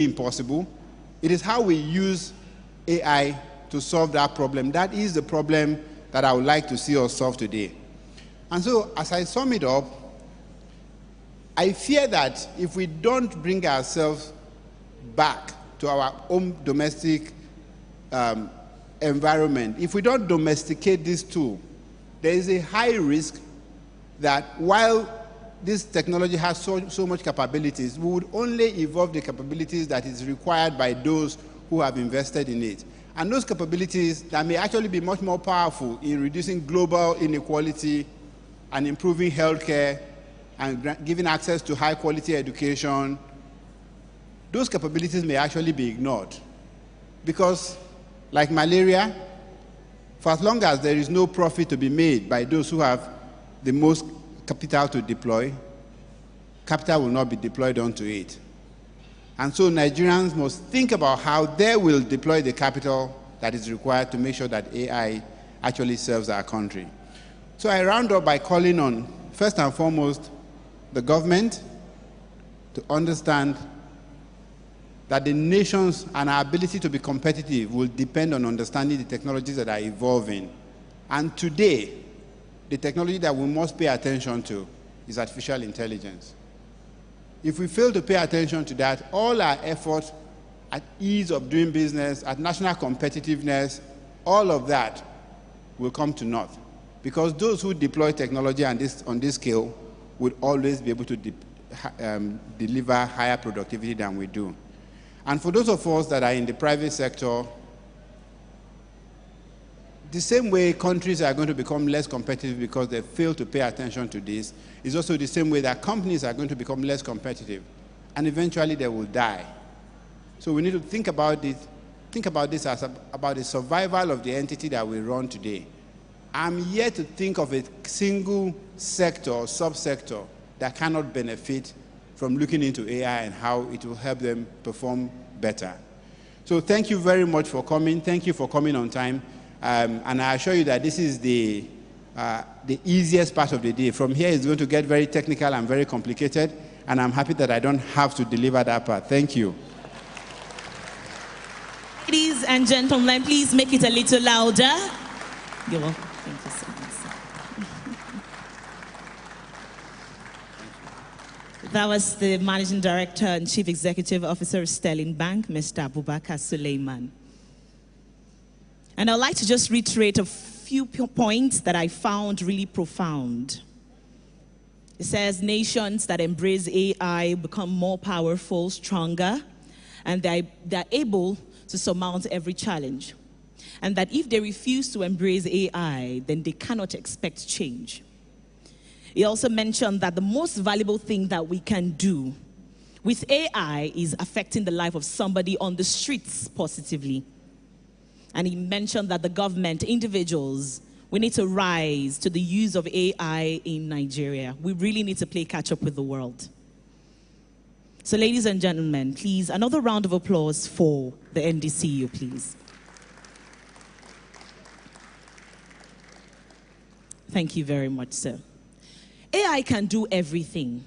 impossible. It is how we use AI to solve that problem. That is the problem that I would like to see us solve today. And so, as I sum it up, I fear that if we don't bring ourselves back to our own domestic environment, if we don't domesticate this tool, there is a high risk that while this technology has so much capabilities, we would only evolve the capabilities that is required by those who have invested in it. And those capabilities that may actually be much more powerful in reducing global inequality and improving healthcare and giving access to high quality education, those capabilities may actually be ignored. Because like malaria, for as long as there is no profit to be made by those who have the most capital to deploy, capital will not be deployed onto it. And so Nigerians must think about how they will deploy the capital that is required to make sure that AI actually serves our country. So I round up by calling on, first and foremost, the government to understand that the nations and our ability to be competitive will depend on understanding the technologies that are evolving. And today, the technology that we must pay attention to is artificial intelligence. If we fail to pay attention to that, all our efforts at ease of doing business, at national competitiveness, all of that will come to naught. Because those who deploy technology on this scale would always be able to deliver higher productivity than we do. And for those of us that are in the private sector, the same way countries are going to become less competitive because they fail to pay attention to this is also the same way that companies are going to become less competitive, and eventually they will die. So we need to think about this as about the survival of the entity that we run today. I'm yet to think of a single sector or subsector that cannot benefit from looking into AI and how it will help them perform better. So thank you very much for coming. Thank you for coming on time. And I assure you that this is the easiest part of the day. From here, it's going to get very technical and very complicated, and I'm happy that I don't have to deliver that part. Thank you. Ladies and gentlemen, please make it a little louder. You're welcome. Thank you so much, sir. That was the Managing Director and Chief Executive Officer of Sterling Bank, Mr. Abubakar Suleiman. And I'd like to just reiterate a few points that I found really profound. It says nations that embrace AI become more powerful, stronger, and they're able to surmount every challenge. And that if they refuse to embrace AI, then they cannot expect change. He also mentioned that the most valuable thing that we can do with AI is affecting the life of somebody on the streets positively. And he mentioned that the government, individuals, we need to rise to the use of AI in Nigeria. We really need to play catch up with the world. So ladies and gentlemen, please, another round of applause for the NDCU, please. Thank you very much, sir. AI can do everything.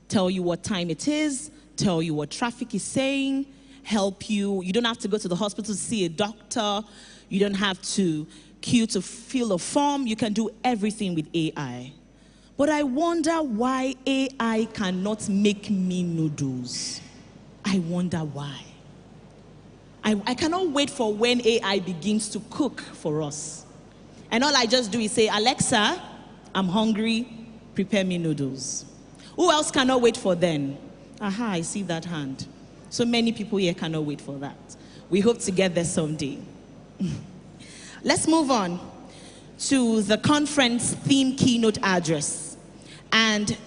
Tell you what time it is, tell you what traffic is saying, help you. You don't have to go to the hospital to see a doctor. You don't have to queue to fill a form. You can do everything with AI. But I wonder why AI cannot make me noodles. I wonder why. I cannot wait for when AI begins to cook for us. And all I just do is say, Alexa, I'm hungry, prepare me noodles. Who else cannot wait for then? Aha, I see that hand. So many people here cannot wait for that. We hope to get there someday. Let's move on to the conference theme keynote address. And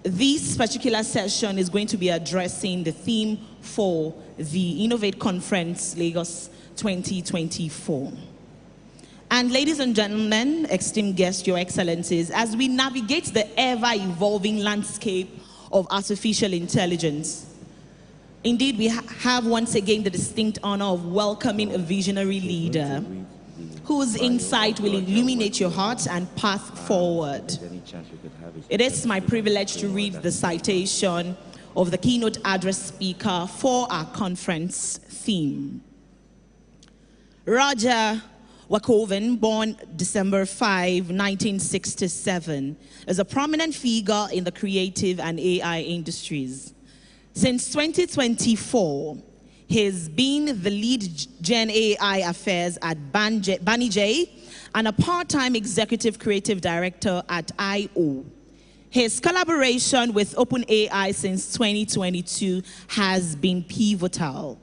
this particular session is going to be addressing the theme for the Innovate Conference Lagos 2024. And ladies and gentlemen, esteemed guests, your excellencies, as we navigate the ever-evolving landscape of artificial intelligence, indeed we have once again the distinct honor of welcoming a visionary leader whose insight will illuminate your heart and path forward. It is my privilege to read the citation of the keynote address speaker for our conference theme. Roger Wachoven, born December 5, 1967, is a prominent figure in the creative and AI industries. Since 2024, he's been the lead Gen AI affairs at Banijay and a part-time executive creative director at IO. His collaboration with OpenAI since 2022 has been pivotal,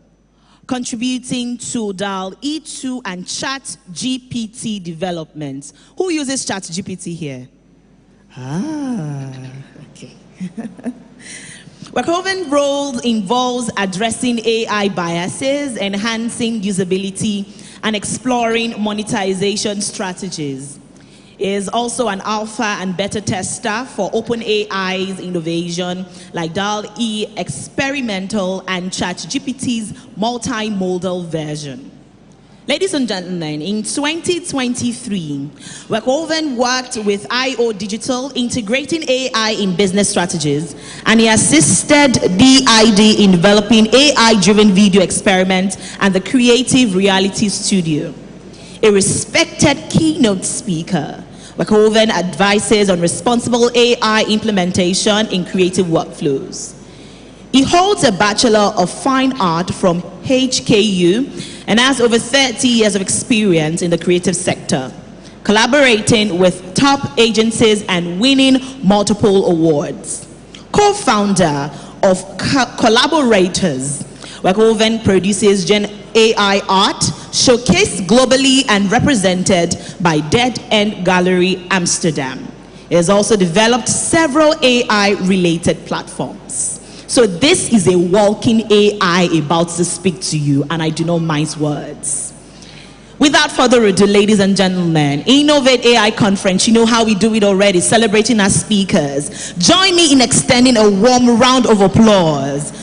contributing to DAL-E 2 and ChatGPT development. Who uses ChatGPT here? Okay. Wachoven's role involves addressing AI biases, enhancing usability, and exploring monetization strategies. He is also an alpha and beta tester for OpenAI's innovation like DAL-E Experimental and ChatGPT's multimodal version. Ladies and gentlemen, in 2023, Wachoven worked with IO Digital integrating AI in business strategies, and he assisted DID in developing AI-driven video experiments and the Creative Reality Studio. A respected keynote speaker, Wachoven advises on responsible AI implementation in creative workflows. He holds a Bachelor of Fine Art from HKU and has over 30 years of experience in the creative sector, collaborating with top agencies and winning multiple awards. Co-founder of Collaborators, Wachoven produces Gen AI art, showcased globally and represented by Dead End Gallery Amsterdam. He has also developed several AI-related platforms. So this is a walking AI about to speak to you, and I do not mince words. Without further ado, ladies and gentlemen, InnovateAI conference, you know how we do it already, celebrating our speakers. Join me in extending a warm round of applause.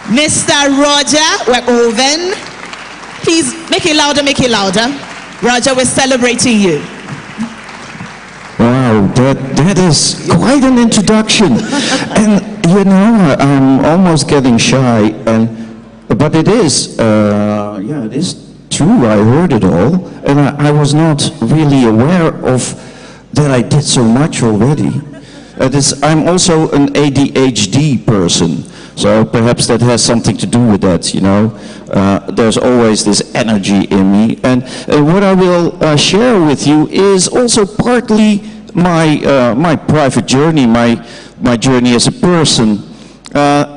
Mr. Roger Wachoven, please make it louder, make it louder. Roger, we're celebrating you. Wow, that is quite an introduction. And you know, I'm almost getting shy, but it is, yeah, it is true, I heard it all, and I was not really aware of that I did so much already. I'm also an ADHD person, so perhaps that has something to do with that, you know. There's always this energy in me, and what I will share with you is also partly my private journey, my journey as a person.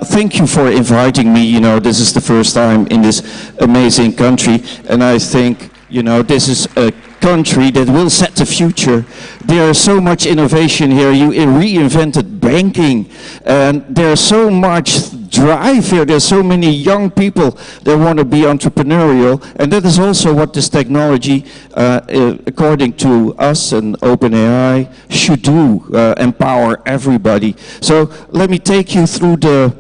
Thank you for inviting me. You know, this is the first time in this amazing country, and I think, you know, this is a country that will set the future. There's so much innovation here. You reinvented banking, and there's so much drive here. There's so many young people that want to be entrepreneurial, and that is also what this technology, according to us and OpenAI, should do, empower everybody. So let me take you through the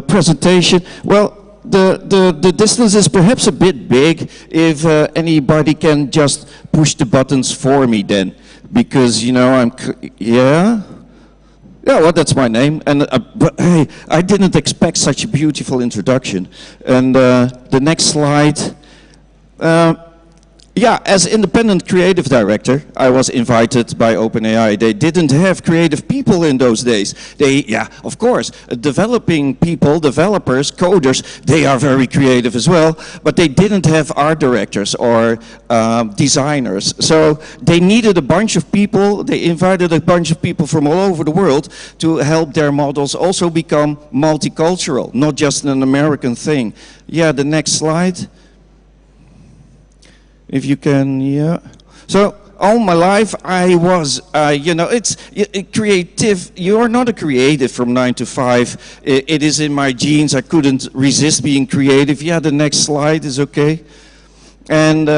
presentation. Well, the distance is perhaps a bit big. If anybody can just push the buttons for me then, because, you know, yeah, well, that's my name. And but hey, I didn't expect such a beautiful introduction. And the next slide. Yeah, as independent creative director, I was invited by OpenAI. They didn't have creative people in those days. Yeah, of course, developing people, developers, coders, they are very creative as well, but they didn't have art directors or designers. So they needed a bunch of people. They invited a bunch of people from all over the world to help their models also become multicultural, not just an American thing. Yeah, the next slide. If you can, yeah. So all my life I was, you know, it's creative. You are not a creative from 9 to 5. It is in my genes. I couldn't resist being creative. Yeah, the next slide is okay. And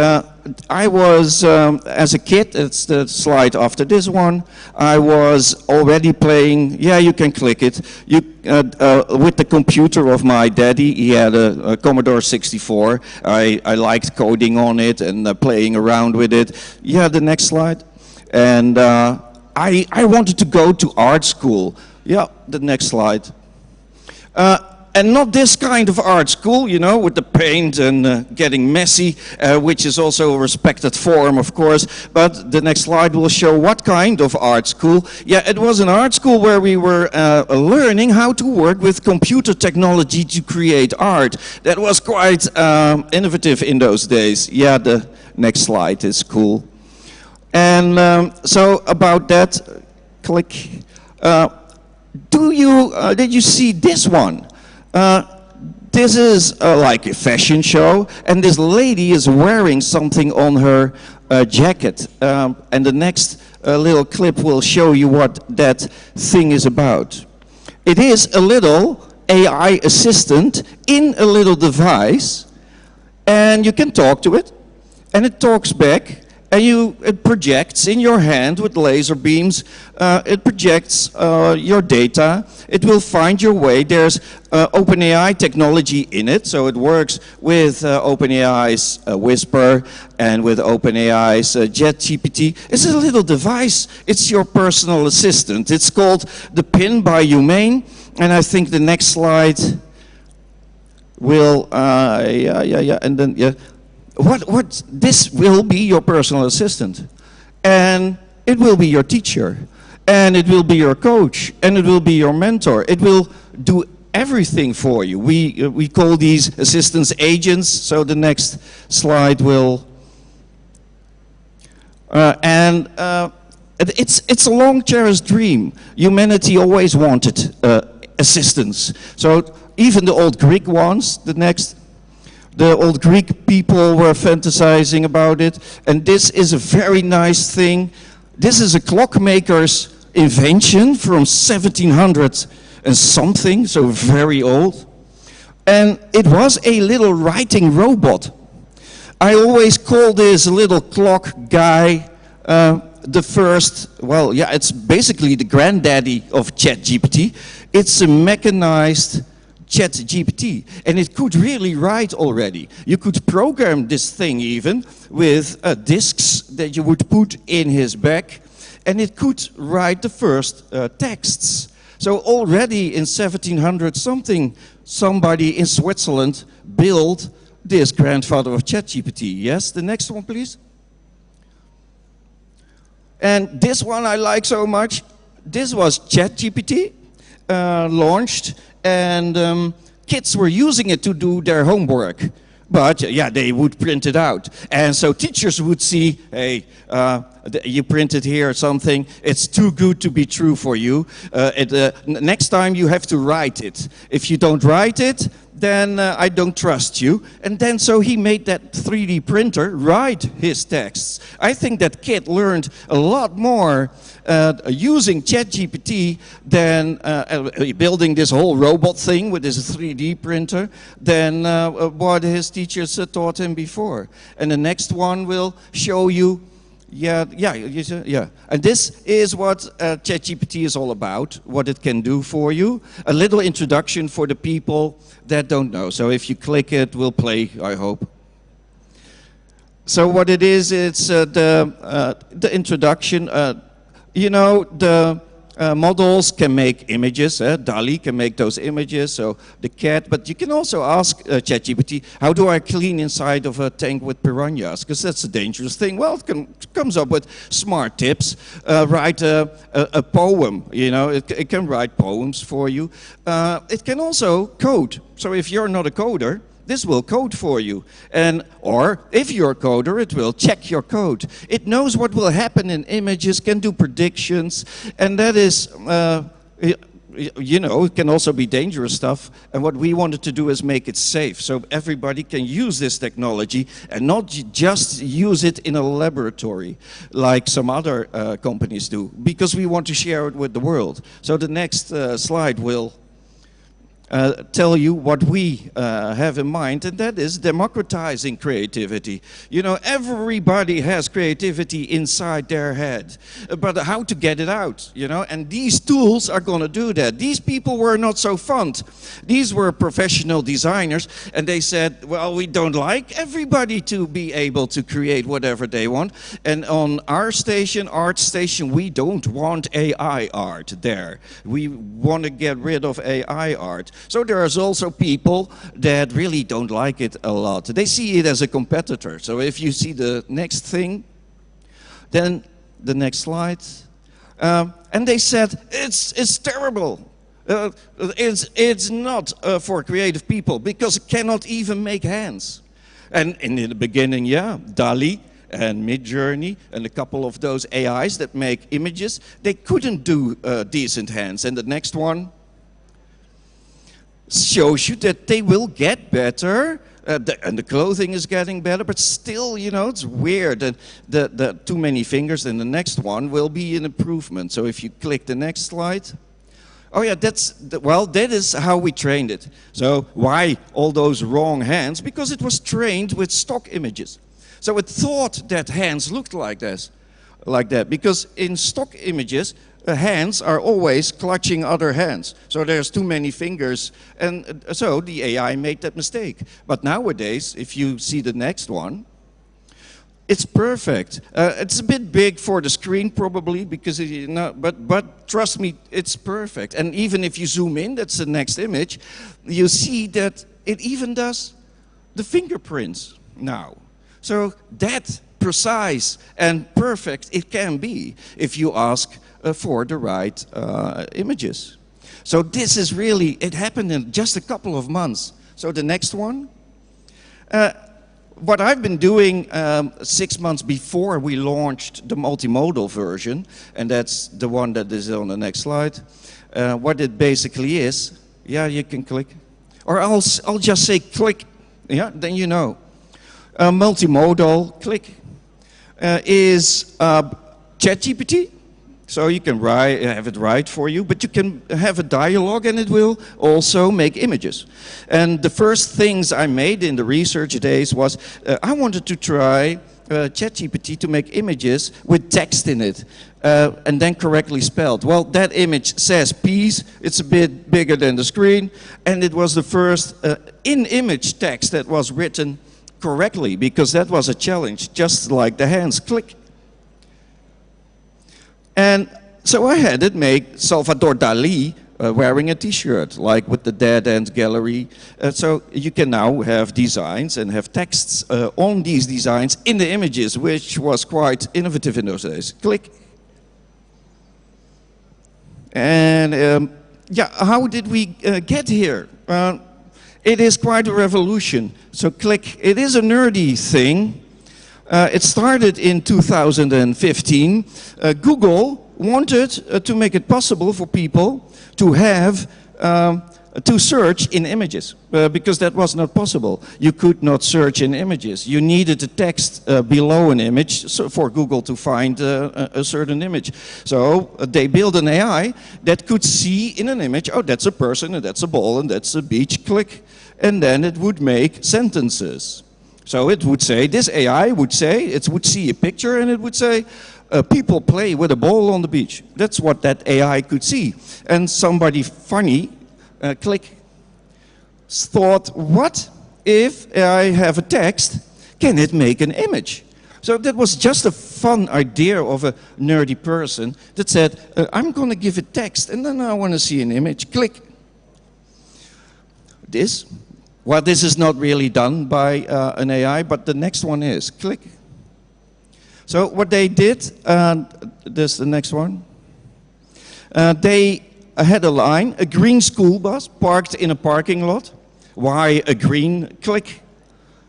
I was, as a kid, it's the slide after this one, I was already playing, yeah, you can click it, with the computer of my daddy. He had a Commodore 64. I liked coding on it and playing around with it. Yeah, the next slide. And I wanted to go to art school. Yeah, the next slide. And not this kind of art school, you know, with the paint and getting messy, which is also a respected form, of course. But the next slide will show what kind of art school. Yeah, it was an art school where we were learning how to work with computer technology to create art. That was quite innovative in those days. Yeah, the next slide is cool. And so about that, click. Did you see this one? This is like a fashion show, and this lady is wearing something on her jacket. And the next little clip will show you what that thing is about. It is a little AI assistant in a little device, and you can talk to it, and it talks back. And it projects in your hand with laser beams, it projects your data, it will find your way. There's OpenAI technology in it, so it works with OpenAI's Whisper and with OpenAI's JetGPT. It's a little device, it's your personal assistant. It's called the Pin by Humane, and I think the next slide will, and then, yeah. This will be your personal assistant, and it will be your teacher, and it will be your coach, and it will be your mentor. It will do everything for you. We call these assistants agents. So the next slide will, it's a long cherished dream. Humanity always wanted assistants. So even the old Greek ones, the old Greek people were fantasizing about it, and this is a very nice thing. This is a clockmaker's invention from 1700 and something, so very old. And it was a little writing robot. I always call this little clock guy the first, well, yeah, it's basically the granddaddy of ChatGPT. It's a mechanized ChatGPT, and it could really write already. You could program this thing even with disks that you would put in his back, and it could write the first texts. So already in 1700 something, somebody in Switzerland built this grandfather of ChatGPT. Yes, the next one, please. And this one I like so much. This was ChatGPT launched. And kids were using it to do their homework. But yeah, they would print it out. And so teachers would see, hey, you printed here something, it's too good to be true for you. Next time you have to write it. If you don't write it, then I don't trust you. And then so he made that 3D printer write his texts. I think that kid learned a lot more using ChatGPT than building this whole robot thing with this 3D printer than what his teachers taught him before. And the next one will show you, yeah. And this is what ChatGPT is all about, what it can do for you. A little introduction for the people that don't know. So if you click it, we'll play, I hope. So what it is, it's the introduction. You know, the models can make images. DALL-E can make those images, so the cat. But you can also ask ChatGPT, how do I clean inside of a tank with piranhas? Because that's a dangerous thing. Well, it comes up with smart tips. Write a poem, you know. It can write poems for you. It can also code. So if you're not a coder, this will code for you. Or if you're a coder, it will check your code. It knows what will happen in images, can do predictions, and that is, you know, it can also be dangerous stuff. And what we wanted to do is make it safe, so everybody can use this technology and not just use it in a laboratory like some other companies do, because we want to share it with the world. So the next slide will tell you what we have in mind, and that is democratizing creativity. You know, everybody has creativity inside their head, but how to get it out, you know, and these tools are going to do that. These people were not so fond. These were professional designers, and they said, well, we don't like everybody to be able to create whatever they want, and on our station, Art Station, we don't want AI art there. We want to get rid of AI art. So there's also people that really don't like it a lot. They see it as a competitor. So if you see the next thing, then the next slide. And they said, it's terrible. It's not for creative people because it cannot even make hands. And in the beginning, yeah, DALL-E and Midjourney and a couple of those AIs that make images, they couldn't do decent hands. And the next one shows you that they will get better, and the clothing is getting better, but still, you know, it's weird. And the too many fingers, and the next one will be an improvement. So if you click the next slide, oh yeah, that is how we trained it. So why all those wrong hands? Because it was trained with stock images. So it thought that hands looked like this, like that, because in stock images, hands are always clutching other hands. So there's too many fingers, and so the AI made that mistake. But nowadays, if you see the next one, it's perfect. It's a bit big for the screen probably, because you know, but trust me, it's perfect. And even if you zoom in, that's the next image, you see that it even does the fingerprints now. So that precise and perfect it can be if you ask for the right images. So this is really, it happened in just a couple of months. So the next one. What I've been doing 6 months before we launched the multimodal version, and that's the one that is on the next slide, what it basically is, yeah, you can click, or I'll just say click, yeah, then you know. Multimodal, click, is ChatGPT. So you can have it write for you, but you can have a dialogue and it will also make images. And the first things I made in the research days was, I wanted to try ChatGPT to make images with text in it, and then correctly spelled. Well, that image says peace, it's a bit bigger than the screen, and it was the first in-image text that was written correctly, because that was a challenge, just like the hands, click. And so I had it make Salvador Dali wearing a t-shirt, like with the Dead End Gallery. So you can now have designs and have texts on these designs in the images, which was quite innovative in those days. Click. And yeah, how did we get here? It is quite a revolution. So click. It is a nerdy thing. It started in 2015. Google wanted to make it possible for people to have to search in images, because that was not possible. You could not search in images. You needed a text below an image for Google to find a certain image. So they built an AI that could see in an image, oh, that's a person, and that's a ball, and that's a beach, click. And then it would make sentences. So it would say, this AI would say, it would see a picture and it would say, people play with a ball on the beach. That's what that AI could see. And somebody funny, click, thought, what if I have a text, can it make an image? So that was just a fun idea of a nerdy person that said, I'm going to give it text and then I want to see an image, click. Well, this is not really done by an AI, but the next one is. Click. So what they did, this is the next one. They had a line, a green school bus parked in a parking lot. Why a green? Click.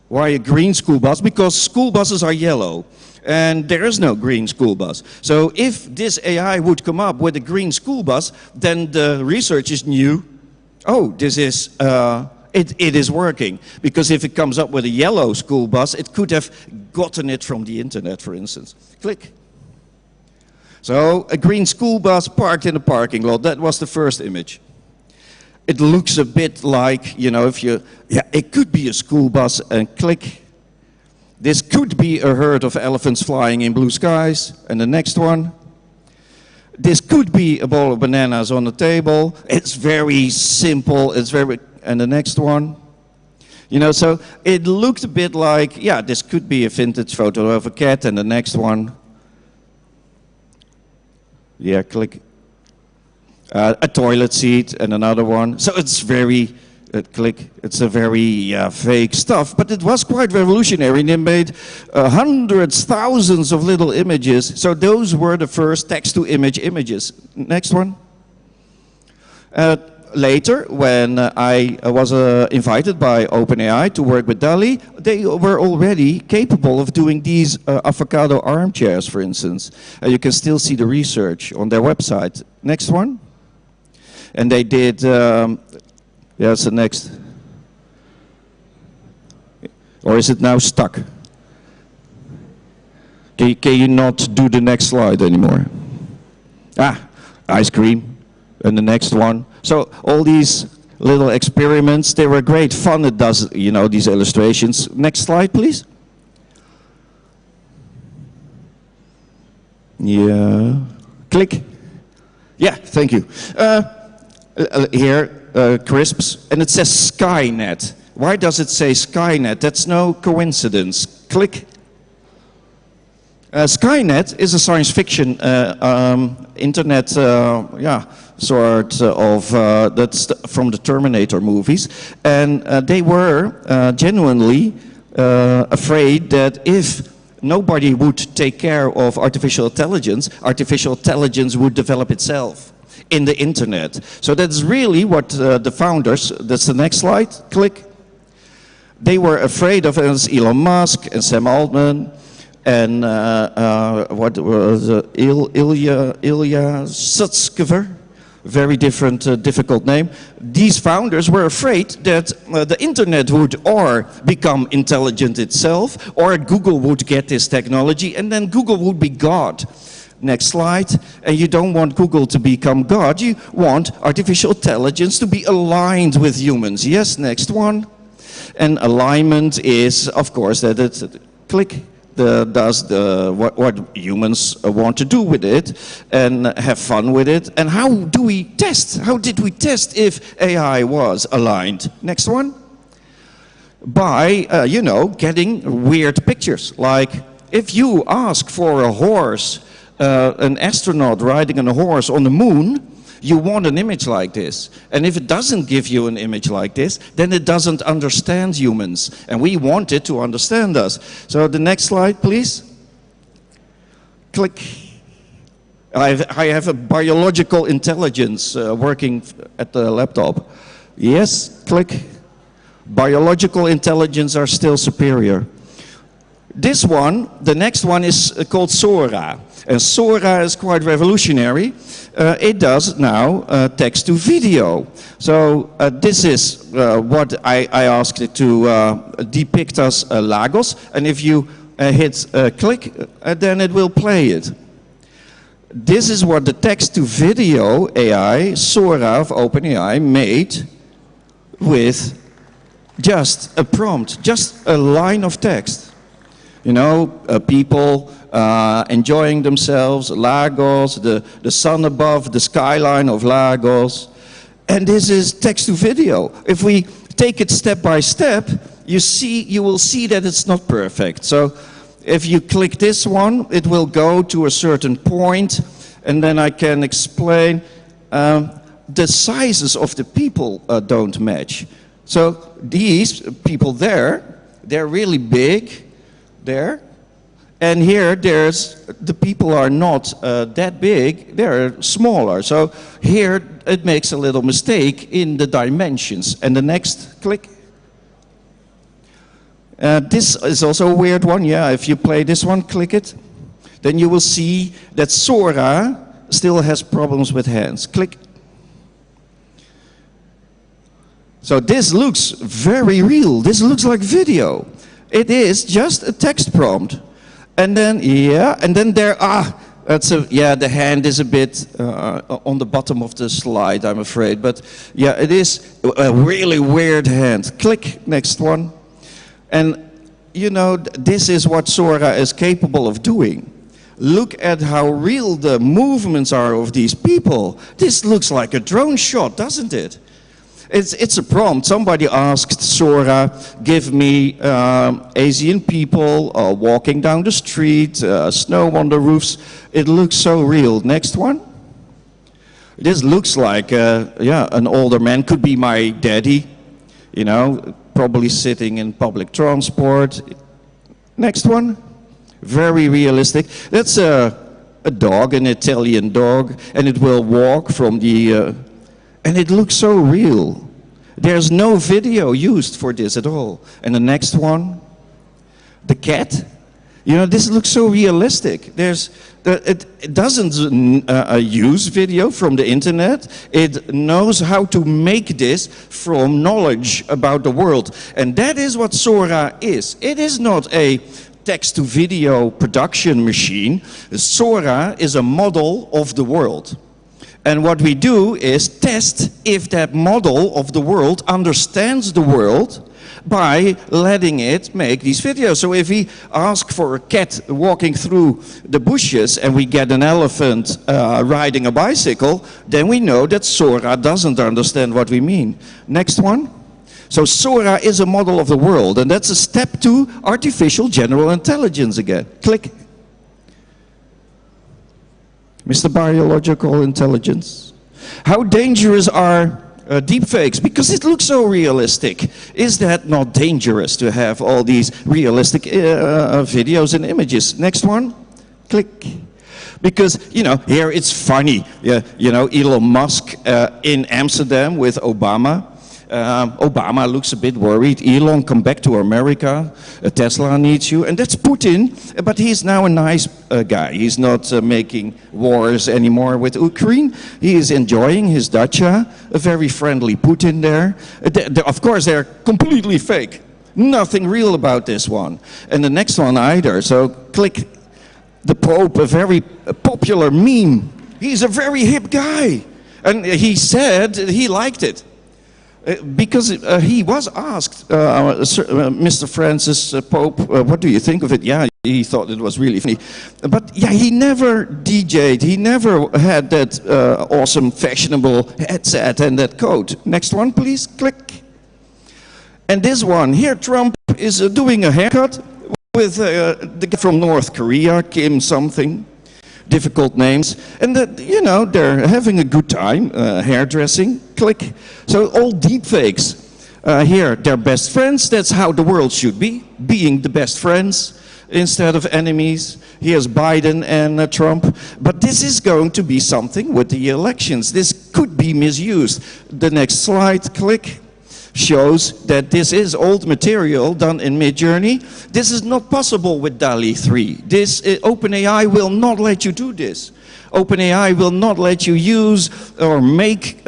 Why a green school bus? Because school buses are yellow. And there is no green school bus. So if this AI would come up with a green school bus, then the researchers knew, oh, this is... It is working, because if it comes up with a yellow school bus, it could have gotten it from the internet, for instance. Click. So a green school bus parked in a parking lot, that was the first image. It looks a bit like, you know, if you, yeah, it could be a school bus and click. This could be a herd of elephants flying in blue skies. And the next one. This could be a bowl of bananas on the table. It's very simple. It's very, and the next one. You know, so it looked a bit like, yeah, this could be a vintage photo of a cat, and the next one. Yeah, click. A toilet seat, and another one. So it's very, click, it's a very fake stuff, but it was quite revolutionary, and it made hundreds, thousands of little images. So those were the first text-to-image images. Next one. Later, when I was invited by OpenAI to work with DALL-E, they were already capable of doing these avocado armchairs, for instance. You can still see the research on their website. Next one. And they did, yes, the next. Or is it now stuck? Can you not do the next slide anymore? Ah, ice cream. And the next one. So all these little experiments, they were great fun. It does, you know, these illustrations. Next slide, please. Yeah. Click. Yeah, thank you. Here, crisps, and it says Skynet. Why does it say Skynet? That's no coincidence. Click. Skynet is a science fiction internet, sort of, that's from the Terminator movies. And they were genuinely afraid that if nobody would take care of artificial intelligence would develop itself in the internet. So that's really what the founders, that's the next slide, click. They were afraid of Elon Musk and Sam Altman and what was Ilya Sutskever, very different, difficult name. These founders were afraid that the internet would or become intelligent itself, or Google would get this technology, and then Google would be God. Next slide. And you don't want Google to become God, you want artificial intelligence to be aligned with humans. Yes, next one. And alignment is, of course, that it click does what humans want to do with it and have fun with it. And how do we test? How did we test if AI was aligned? Next one. By, you know, getting weird pictures. Like if you ask for a horse, an astronaut riding on a horse on the moon, you want an image like this. And if it doesn't give you an image like this, then it doesn't understand humans. And we want it to understand us. So the next slide, please. Click. I have a biological intelligence working at the laptop. Yes, click. Biological intelligence are still superior. This one, the next one is called Sora. And Sora is quite revolutionary. It does now text to video. So this is what I asked it to depict us Lagos. And if you hit click, then it will play it. This is what the text to video AI, Sora of OpenAI, made with just a prompt, just a line of text. You know, people enjoying themselves, Lagos, the sun above the skyline of Lagos. And this is text to video. If we take it step by step, you will see that it's not perfect. So if you click this one, it will go to a certain point, and then I can explain the sizes of the people don't match. So these people there, they're really big. There, and here the people are not that big, they're smaller. So here it makes a little mistake in the dimensions. And the next click. This is also a weird one. Yeah, if you play this one, click it, then you will see that Sora still has problems with hands. Click. So this looks very real. This looks like video. It is just a text prompt. And then, yeah, and then there are, Yeah, the hand is a bit on the bottom of the slide, I'm afraid. But yeah, it is a really weird hand. Click, next one. And you know, this is what Sora is capable of doing. Look at how real the movements are of these people. This looks like a drone shot, doesn't it? It's a prompt. Somebody asked Sora, give me Asian people walking down the street, snow on the roofs. It looks so real. Next one. This looks like, yeah, an older man. Could be my daddy, you know, probably sitting in public transport. Next one. Very realistic. That's a dog, an Italian dog, and it will walk from the... and it looks so real. There's no video used for this at all. And the next one, the cat. You know, this looks so realistic. It doesn't use video from the internet. It knows how to make this from knowledge about the world. And that is what Sora is. It is not a text-to-video production machine. Sora is a model of the world. And what we do is test if that model of the world understands the world by letting it make these videos. So if we ask for a cat walking through the bushes and we get an elephant riding a bicycle, then we know that Sora doesn't understand what we mean. Next one. So Sora is a model of the world, and that's a step to artificial general intelligence again. Click. Mr. Biological Intelligence. How dangerous are deepfakes? Because it looks so realistic. Is that not dangerous to have all these realistic videos and images? Next one. Click. Because, you know, here it's funny. You know, Elon Musk in Amsterdam with Obama. Obama looks a bit worried. Elon, come back to America. Tesla needs you. And that's Putin, but he's now a nice guy. He's not making wars anymore with Ukraine. He is enjoying his dacha. A very friendly Putin there. Of course, they're completely fake. Nothing real about this one. And the next one either. So click the Pope, a very popular meme. He's a very hip guy. And he said he liked it. Because he was asked, Mr. Francis Pope, what do you think of it? Yeah, he thought it was really funny. But yeah, he never DJ'd. He never had that awesome fashionable headset and that coat. Next one, please. Click. And this one, here Trump is doing a haircut with the guy from North Korea, Kim something. Difficult names, and you know, they're having a good time, hairdressing, click. So all deepfakes. Here, they're best friends. That's how the world should be, being the best friends instead of enemies. Here's Biden and Trump. But this is going to be something with the elections. This could be misused. The next slide, click. Shows that this is old material done in Midjourney. This is not possible with DALL-E 3. This OpenAI will not let you do this. OpenAI will not let you use or make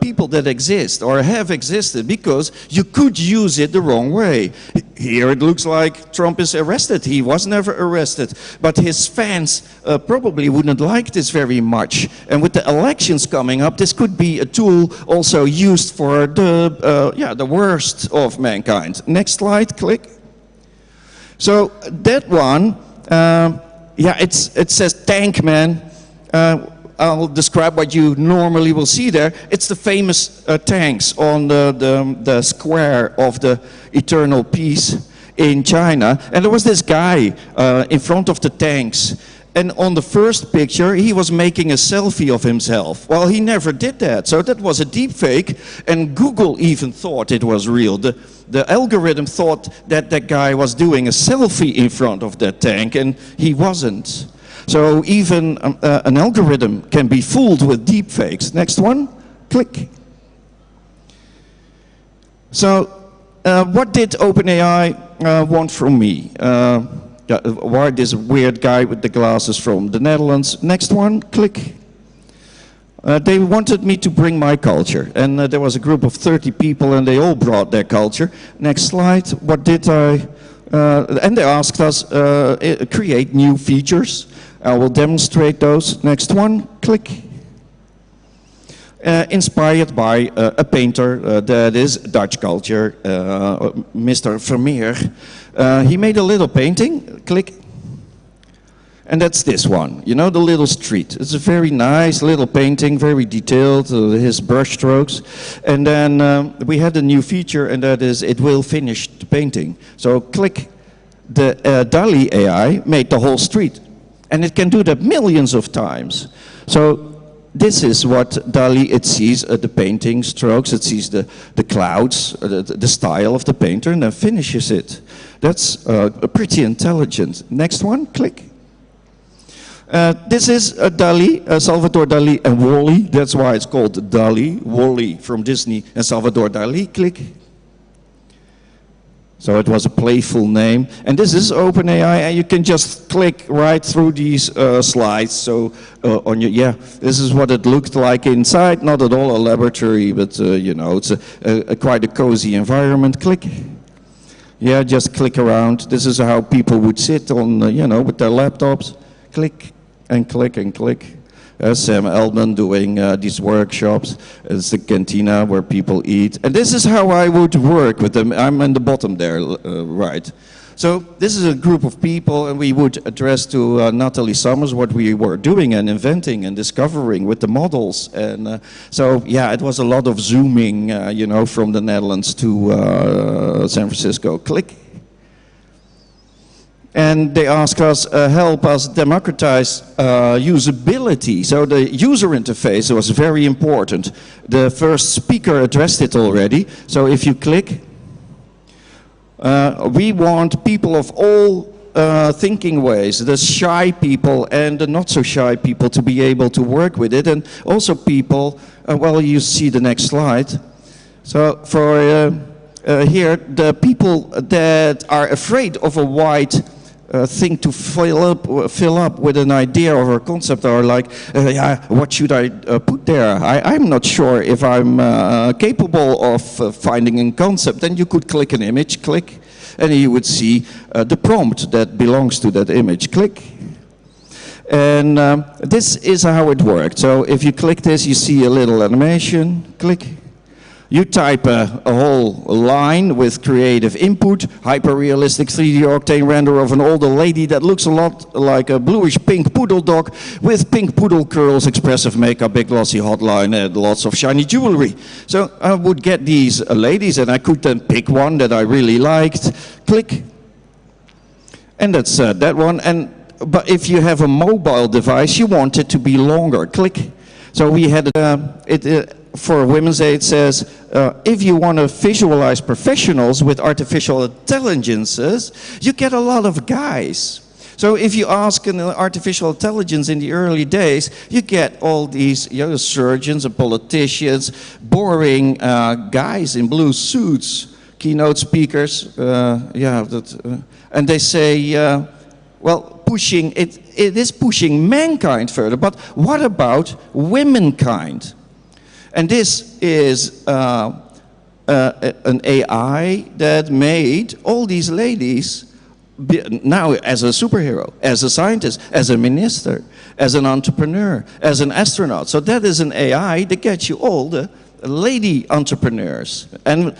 people that exist or have existed, because you could use it the wrong way. Here it looks like Trump is arrested. He was never arrested, but his fans probably wouldn't like this very much. And with the elections coming up, this could be a tool also used for the worst of mankind. Next slide, click. So that one, yeah, it says tank man. I'll describe what you normally will see there. It's the famous tanks on the square of the Eternal Peace in China. And there was this guy in front of the tanks. And on the first picture, he was making a selfie of himself. Well, he never did that. So that was a deep fake. And Google even thought it was real. The algorithm thought that that guy was doing a selfie in front of that tank, and he wasn't. So even an algorithm can be fooled with deepfakes. Next one, click. So what did OpenAI want from me? Why this weird guy with the glasses from the Netherlands? Next one, click. They wanted me to bring my culture, and there was a group of 30 people, and they all brought their culture. Next slide. What did I? And they asked us create new features. I will demonstrate those. Next one, click. Inspired by a painter that is Dutch culture, Mr. Vermeer. He made a little painting, click. And that's this one, you know, the little street. It's a very nice little painting, very detailed, his brush strokes. And then we had a new feature, and that is it will finish the painting. So click, the DALL-E AI made the whole street. And it can do that millions of times. So this is what DALL-E, it sees the painting strokes, it sees the clouds, the style of the painter, and then finishes it. That's pretty intelligent. Next one, click. This is DALL-E, Salvador Dali and Wall-E. That's why it's called DALL-E. Wall-E from Disney and Salvador Dali. Click. So it was a playful name. And this is OpenAI, and you can just click right through these slides. So on your, yeah, this is what it looked like inside. Not at all a laboratory, but you know, it's quite a cozy environment. Click. Yeah, just click around. This is how people would sit on, you know, with their laptops. Click and click and click. Sam Eldman doing these workshops. It's the cantina where people eat. And this is how I would work with them. I'm in the bottom there, right. So this is a group of people, and we would address to Natalie Summers what we were doing and inventing and discovering with the models. And so, yeah, it was a lot of zooming, you know, from the Netherlands to San Francisco. Click. And they ask us, help us democratize usability. So the user interface was very important. The first speaker addressed it already. So if you click, we want people of all thinking ways, the shy people and the not so shy people, to be able to work with it. And also people, well, you see the next slide. So for here, the people that are afraid of a wide thing to fill up with an idea or a concept, are like, yeah, what should I put there? I'm not sure if I'm capable of finding a concept. Then you could click an image, click, and you would see the prompt that belongs to that image. Click. And this is how it worked. So if you click this, you see a little animation. Click. You type a whole line with creative input, hyper-realistic 3D Octane render of an older lady that looks a lot like a bluish pink poodle dog with pink poodle curls, expressive makeup, big glossy hotline, and lots of shiny jewelry. So I would get these ladies, and I could then pick one that I really liked. Click. And that's that one. But if you have a mobile device, you want it to be longer. Click. So we had for Women's Day, it says, if you want to visualize professionals with artificial intelligences, you get a lot of guys. So if you ask an artificial intelligence in the early days, you get all these, you know, surgeons and politicians, boring guys in blue suits, keynote speakers, and they say, well, it is pushing mankind further, but what about womankind? And this is an AI that made all these ladies now as a superhero, as a scientist, as a minister, as an entrepreneur, as an astronaut. So that is an AI that gets you all the lady entrepreneurs. And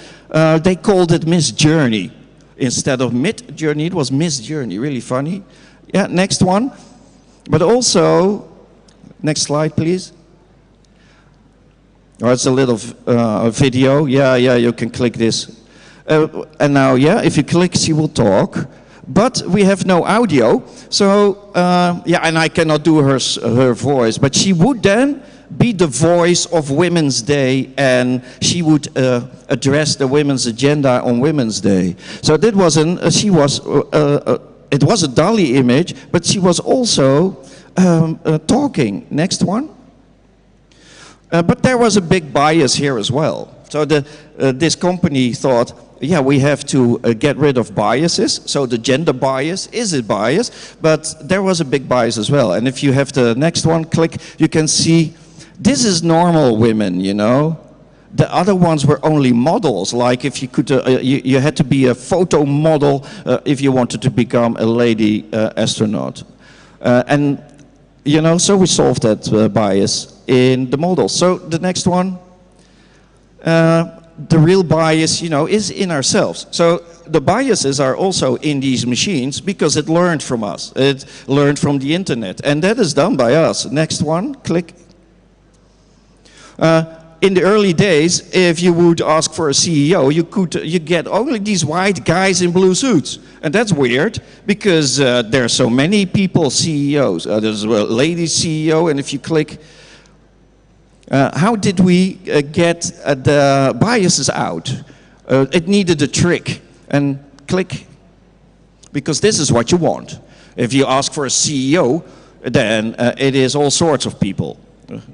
they called it Miss Journey. Instead of Mid Journey, it was Miss Journey. Really funny. Yeah, next one. But also, next slide, please. Oh, it's a little video. Yeah, you can click this. And now, yeah, if you click, she will talk. But we have no audio. So, yeah, and I cannot do her voice. But she would then be the voice of Women's Day, and she would address the women's agenda on Women's Day. So that wasn't, it was a DALL-E image, but she was also talking. Next one. But there was a big bias here as well. So this company thought, yeah, we have to get rid of biases. So the gender bias is a bias, but there was a big bias as well. And if you have the next one, click, you can see this is normal women, you know. The other ones were only models, like if you could, you had to be a photo model if you wanted to become a lady astronaut. And You know, so we solved that bias in the model. So the next one, the real bias, you know, is in ourselves. So the biases are also in these machines because it learned from us. It learned from the internet. And that is done by us. Next one, click. In the early days, if you would ask for a CEO, you get only these white guys in blue suits. And that's weird, because there are so many people CEOs. There's a lady CEO, and if you click, how did we get the biases out? It needed a trick. And click, because this is what you want. If you ask for a CEO, then it is all sorts of people.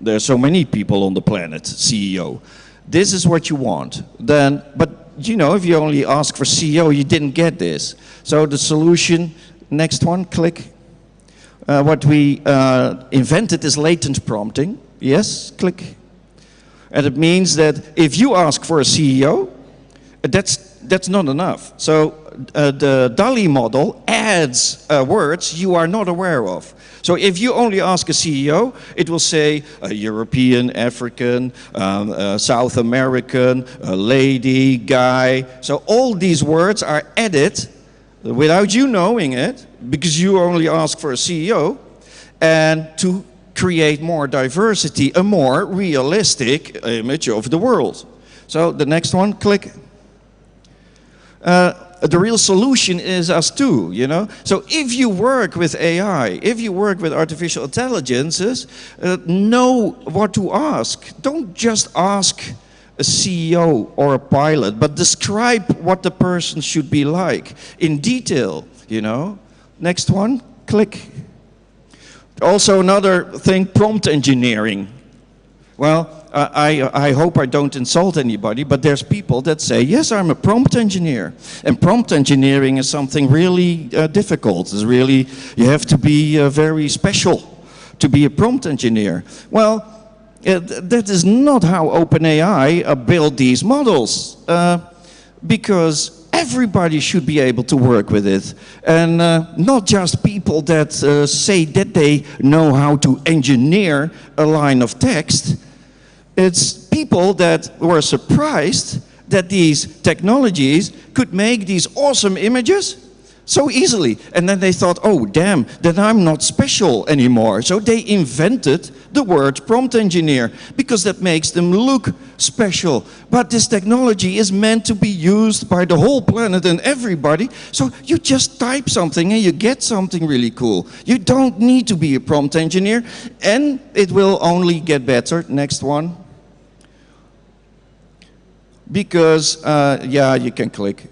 There are so many people on the planet, CEO. This is what you want. Then, but you know, if you only ask for CEO, you didn't get this. So the solution, next one, click. What we invented is latent prompting. Yes, click. And it means that if you ask for a CEO, that's not enough. So the DALL-E model adds words you are not aware of. So if you only ask a CEO, it will say a European, African, South American, a lady, guy. So all these words are added without you knowing it, because you only ask for a CEO, and to create more diversity, a more realistic image of the world. So the next one, click. The real solution is us too, you know. So if you work with AI, if you work with artificial intelligences, know what to ask. Don't just ask a CEO or a pilot, but describe what the person should be like in detail, you know. Next one, click. Also another thing, prompt engineering. Well, I hope I don't insult anybody, but there's people that say, yes, I'm a prompt engineer. And prompt engineering is something really difficult. It's really, you have to be very special to be a prompt engineer. Well, that is not how OpenAI built these models, because everybody should be able to work with it. And not just people that say that they know how to engineer a line of text. It's people that were surprised that these technologies could make these awesome images so easily. And then they thought, oh, damn, then I'm not special anymore. So they invented the word prompt engineer, because that makes them look special. But this technology is meant to be used by the whole planet and everybody. So you just type something and you get something really cool. You don't need to be a prompt engineer, and it will only get better. Next one. Because, yeah, you can click.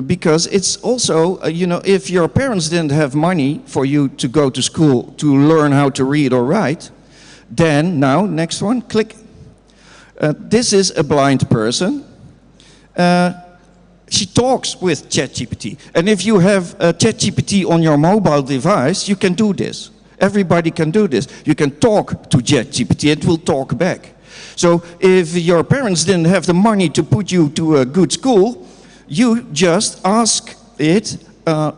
Because it's also, you know, if your parents didn't have money for you to go to school to learn how to read or write, then now, next one, click. This is a blind person. She talks with ChatGPT. And if you have ChatGPT on your mobile device, you can do this. Everybody can do this. You can talk to ChatGPT, it will talk back. So if your parents didn't have the money to put you to a good school, you just ask it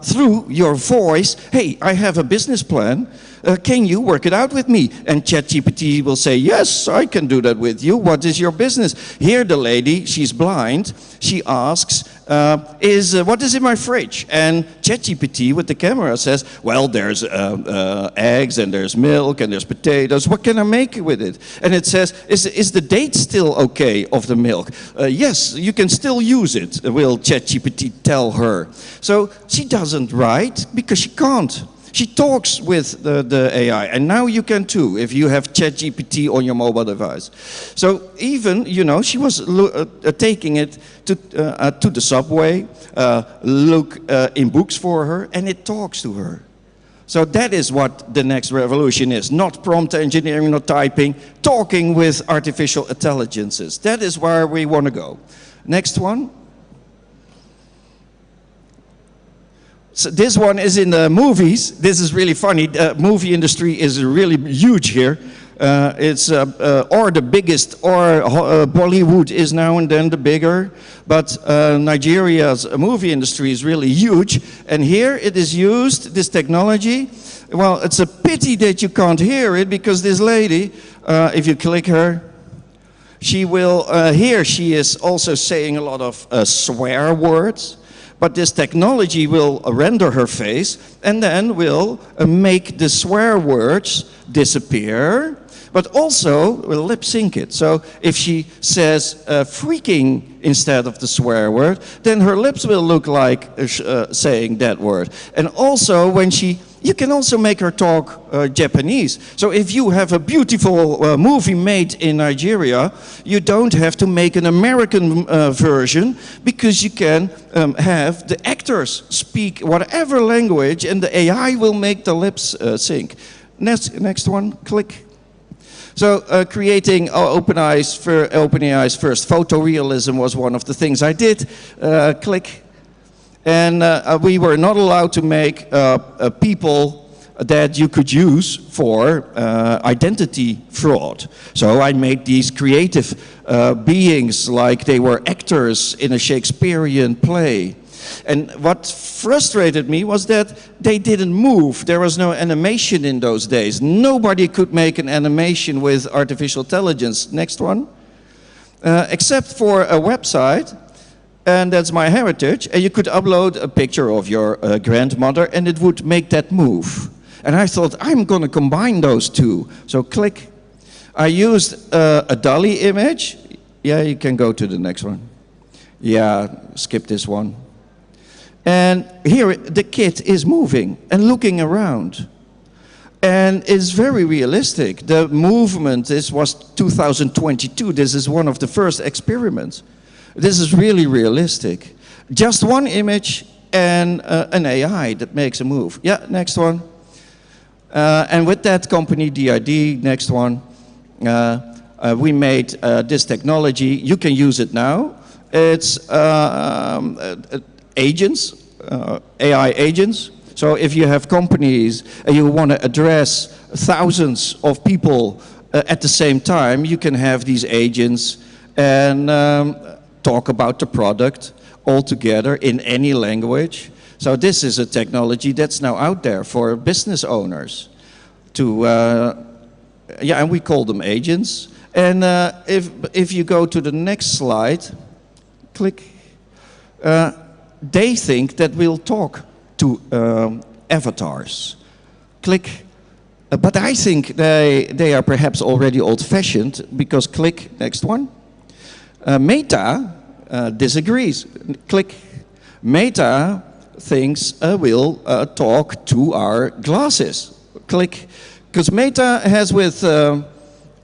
through your voice, hey, I have a business plan, can you work it out with me? And ChatGPT will say, yes, I can do that with you. What is your business? Here the lady, she's blind, she asks, what is in my fridge? And ChatGPT with the camera says, well, there's eggs and there's milk and there's potatoes. What can I make with it? And it says, is the date still okay of the milk? Yes, you can still use it, will ChatGPT tell her. So she doesn't write because she can't. She talks with the AI, and now you can too, if you have ChatGPT on your mobile device. So even, you know, she was taking it to the subway, look in books for her, and it talks to her. So that is what the next revolution is. Not prompt engineering, not typing, talking with artificial intelligences. That is where we want to go. Next one. So this one is in the movies. This is really funny. The movie industry is really huge here. It's or the biggest, or Bollywood is now and then the bigger. But Nigeria's movie industry is really huge. And here it is used, this technology, well, it's a pity that you can't hear it, because this lady, if you click her, she will, here she is also saying a lot of swear words, but this technology will render her face and then will make the swear words disappear, but also will lip sync it. So if she says freaking instead of the swear word, then her lips will look like saying that word. And also when you can also make her talk Japanese. So if you have a beautiful movie made in Nigeria, you don't have to make an American version, because you can have the actors speak whatever language and the AI will make the lips sync. Next one, click. So creating OpenAI's first photorealism was one of the things I did. Click. And we were not allowed to make people that you could use for identity fraud. So I made these creative beings like they were actors in a Shakespearean play. And what frustrated me was that they didn't move. There was no animation in those days. Nobody could make an animation with artificial intelligence. Next one. Except for a website, and that's My Heritage, and you could upload a picture of your grandmother and it would make that move. And I thought, I'm going to combine those two. So click. I used a DALL-E image. Yeah, you can go to the next one. Yeah, skip this one. And here the kid is moving and looking around. And it's very realistic. The movement, this was 2022. This is one of the first experiments. This is really realistic. Just one image and an AI that makes a move. Yeah, next one. And with that company, DID, next one, we made this technology. You can use it now. It's agents, AI agents. So if you have companies and you want to address thousands of people at the same time, you can have these agents and talk about the product all together in any language. So this is a technology that's now out there for business owners to, yeah, and we call them agents. And if you go to the next slide, click. They think that we'll talk to avatars. Click. But I think they are perhaps already old-fashioned, because click, next one. Meta disagrees. Click. Meta thinks we'll talk to our glasses. Click. Because Meta has with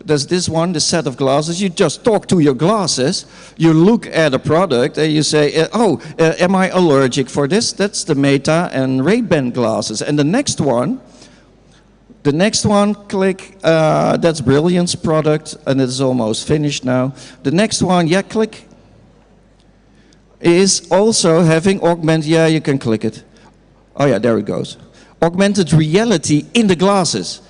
there's this one, the set of glasses. You just talk to your glasses. You look at a product and you say, oh, am I allergic for this? That's the Meta and Ray-Ban glasses. And the next one, click, that's Brilliant's product, and it's almost finished now. The next one, yeah, click, is also having augmented, yeah, you can click it. Oh yeah, there it goes. Augmented reality in the glasses.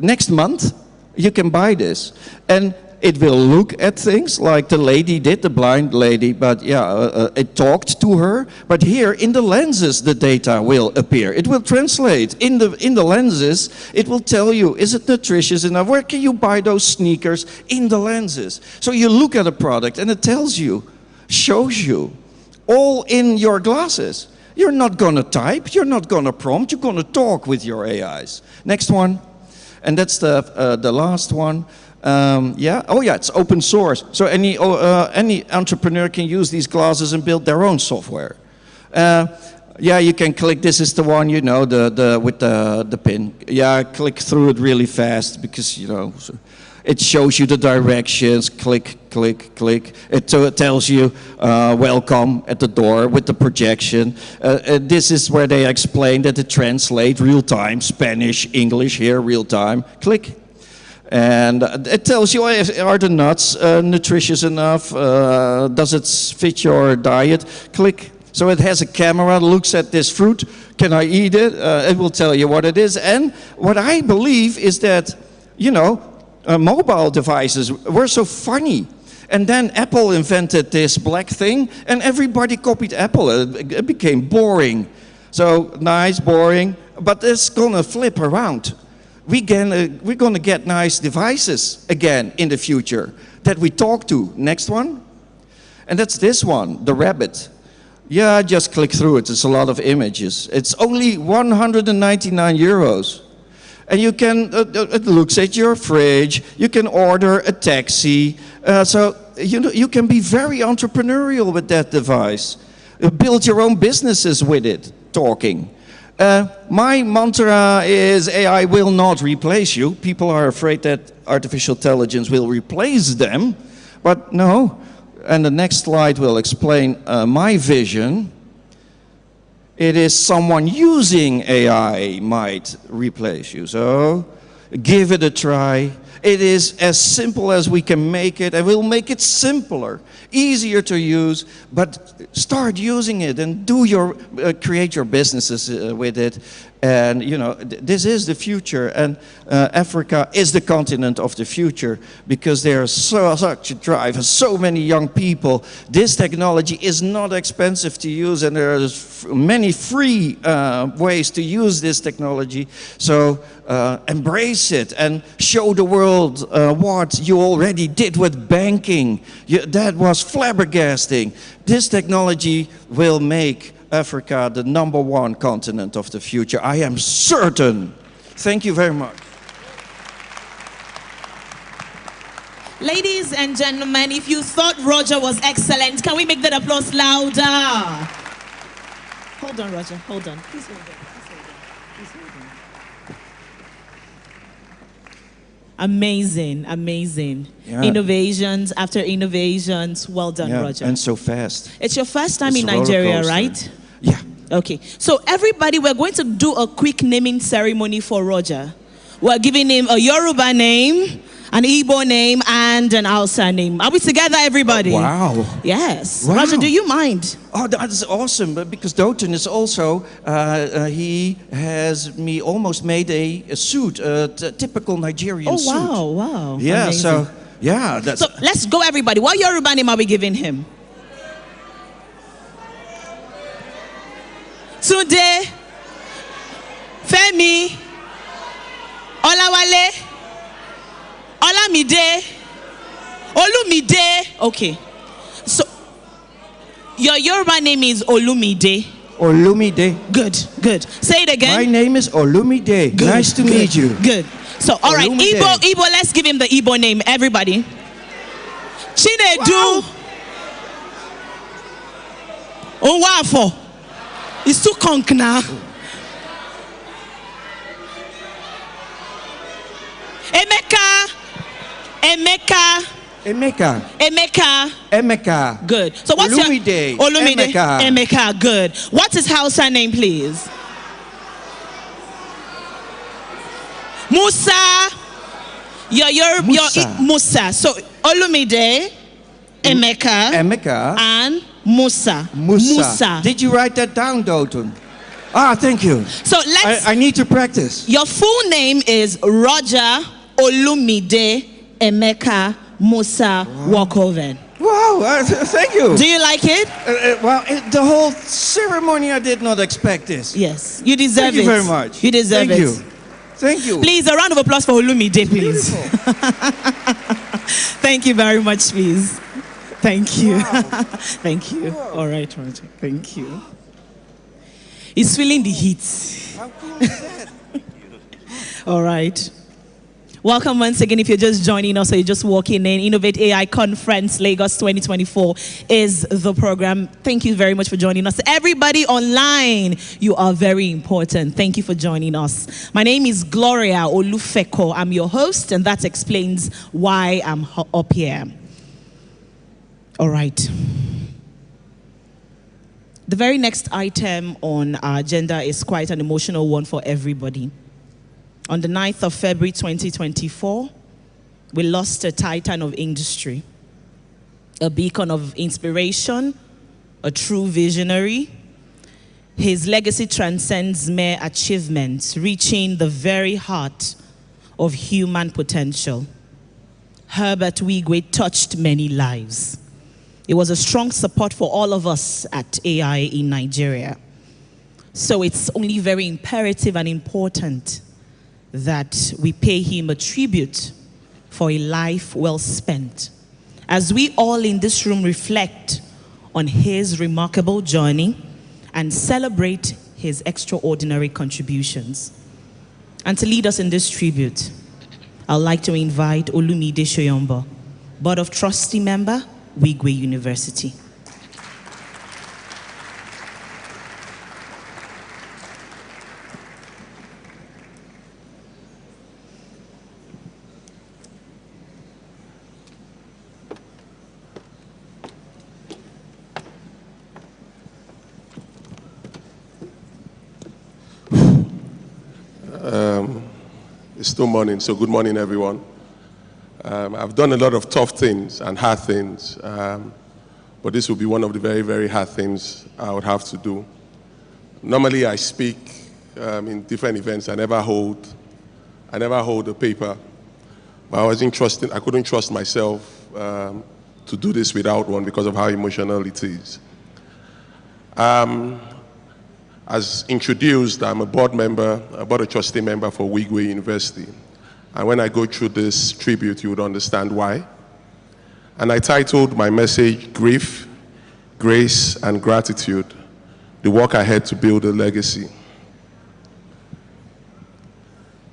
Next month, you can buy this. And it will look at things like the lady did, the blind lady, but yeah, it talked to her. But here, in the lenses, the data will appear. It will translate. In the lenses, it will tell you, is it nutritious enough? Where can you buy those sneakers? In the lenses. So you look at a product and it tells you, shows you, all in your glasses. You're not going to type, you're not going to prompt, you're going to talk with your AIs. Next one. And that's the last one. Yeah. Oh yeah, it's open source. So any entrepreneur can use these glasses and build their own software. Yeah, you can click. This is the one, you know, with the pin. Yeah, click through it really fast because you know it shows you the directions. Click, click, click. It tells you welcome at the door with the projection. This is where they explain that it translates real time, Spanish, English here, real time. Click. And it tells you, are the nuts nutritious enough? Does it fit your diet? Click. So it has a camera, looks at this fruit. Can I eat it? It will tell you what it is. And what I believe is that, you know, mobile devices were so funny. And then Apple invented this black thing, and everybody copied Apple. It became boring. So nice, boring. but it's going to flip around. We're going to get nice devices again in the future that we talk to. Next one. And that's this one, the rabbit. Yeah, just click through it. It's a lot of images. It's only 199 euros. And you can, it looks at your fridge. You can order a taxi. So you can be very entrepreneurial with that device. Build your own businesses with it, talking. My mantra is AI will not replace you. People are afraid that artificial intelligence will replace them. But no. And the next slide will explain my vision. It is someone using AI might replace you. So give it a try. It is as simple as we can make it, and we'll make it simpler, easier to use, but start using it and create your businesses with it. And this is the future, and Africa is the continent of the future because there's such a drive and so many young people. This technology is not expensive to use, and there's many free ways to use this technology. So embrace it and show the world what you already did with banking. That was flabbergasting. This technology will make Africa the #1 continent of the future. I am certain. Thank you very much. Ladies and gentlemen, if you thought Roger was excellent, can we make that applause louder? Hold on, Roger. Hold on. Please hold on. Please hold on. Amazing, amazing. Yeah. Innovations after innovations. Well done, Roger. And so fast. It's your first time in Nigeria, right? Yeah. Okay. So everybody, we're going to do a quick naming ceremony for Roger. We're giving him a Yoruba name, an Igbo name, and an Hausa name. Are we together, everybody? Oh, wow. Yes. Wow. Roger, do you mind? Oh, that's awesome. But because Doten is also, he has me almost made a suit, a typical Nigerian suit. Oh, wow, wow. Yeah, amazing. so, yeah. That's... So let's go, everybody. What Yoruba name are we giving him? Tunde, Femi, Olawale, Olamide, Olumide. Okay. So your Yoruba name is Olumide. Olumide. Good, good. Say it again. My name is Olumide. Good, nice to meet you. Good. So, all right, Olumide. Igbo, let's give him the Igbo name, everybody. Chinedu. Wow. Owafo. It's too conk now. Emeka. Good. So what's Olumide. your Olumide? Emeka. Good. What's his Hausa name, please? Musa. Musa. So Olumide, Emeka, and Musa. Did you write that down, Doten? Ah, thank you. So I need to practice. Your full name is Roger Olumide Emeka Musa Walkoven. Wow, thank you. Do you like it? The whole ceremony, I did not expect this. Yes, you deserve it. Thank you very much. You deserve it. Thank you. Please, a round of applause for Olumide, please. Thank you very much, please. Thank you. Wow. Thank you. Wow. All right, Roger. Thank you. He's feeling the heat. How cool is that? All right. Welcome once again. If you're just joining us or you're just walking in, InnovateAI Conference Lagos 2024 is the program. Thank you very much for joining us. Everybody online, you are very important. Thank you for joining us. My name is Gloria Olufeko. I'm your host, and that explains why I'm up here. All right. The very next item on our agenda is quite an emotional one for everybody. On the 9th of February 2024, we lost a titan of industry, a beacon of inspiration, a true visionary. His legacy transcends mere achievements, reaching the very heart of human potential. Herbert Wigwe touched many lives. It was a strong support for all of us at AI in Nigeria. So it's only very imperative and important that we pay him a tribute for a life well spent. As we all in this room reflect on his remarkable journey and celebrate his extraordinary contributions. And to lead us in this tribute, I'd like to invite Olumide Shoyombo, Board of Trustee member, Wigwe University. It's still morning, so good morning, everyone. I've done a lot of tough things and hard things, but this will be one of the very, very hard things I would have to do. Normally, I speak in different events. I never hold a paper, but I couldn't trust myself to do this without one because of how emotional it is. As introduced, I'm a board of trustee member for Wigwe University. And when I go through this tribute, you would understand why. And I titled my message, Grief, Grace, and Gratitude, the work ahead to build a legacy.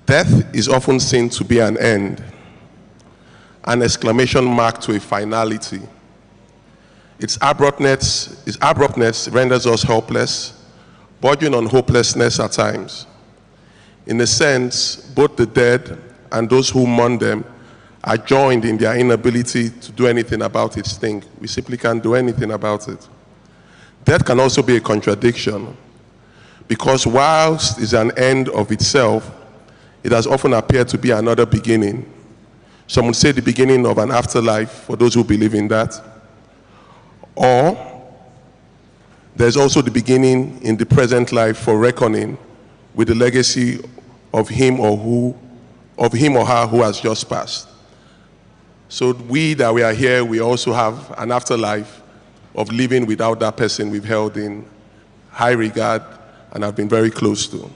Death is often seen to be an end, an exclamation mark to a finality. Its abruptness renders us helpless, bordering on hopelessness at times. In a sense, both the dead and those who mourn them are joined in their inability to do anything about its thing. We simply can't do anything about it. Death can also be a contradiction, because whilst it's an end of itself, it has often appeared to be another beginning. Some would say the beginning of an afterlife for those who believe in that. Or there's also the beginning in the present life for reckoning with the legacy of him or her who has just passed. So we that we are here, we also have an afterlife of living without that person we've held in high regard and have been very close to.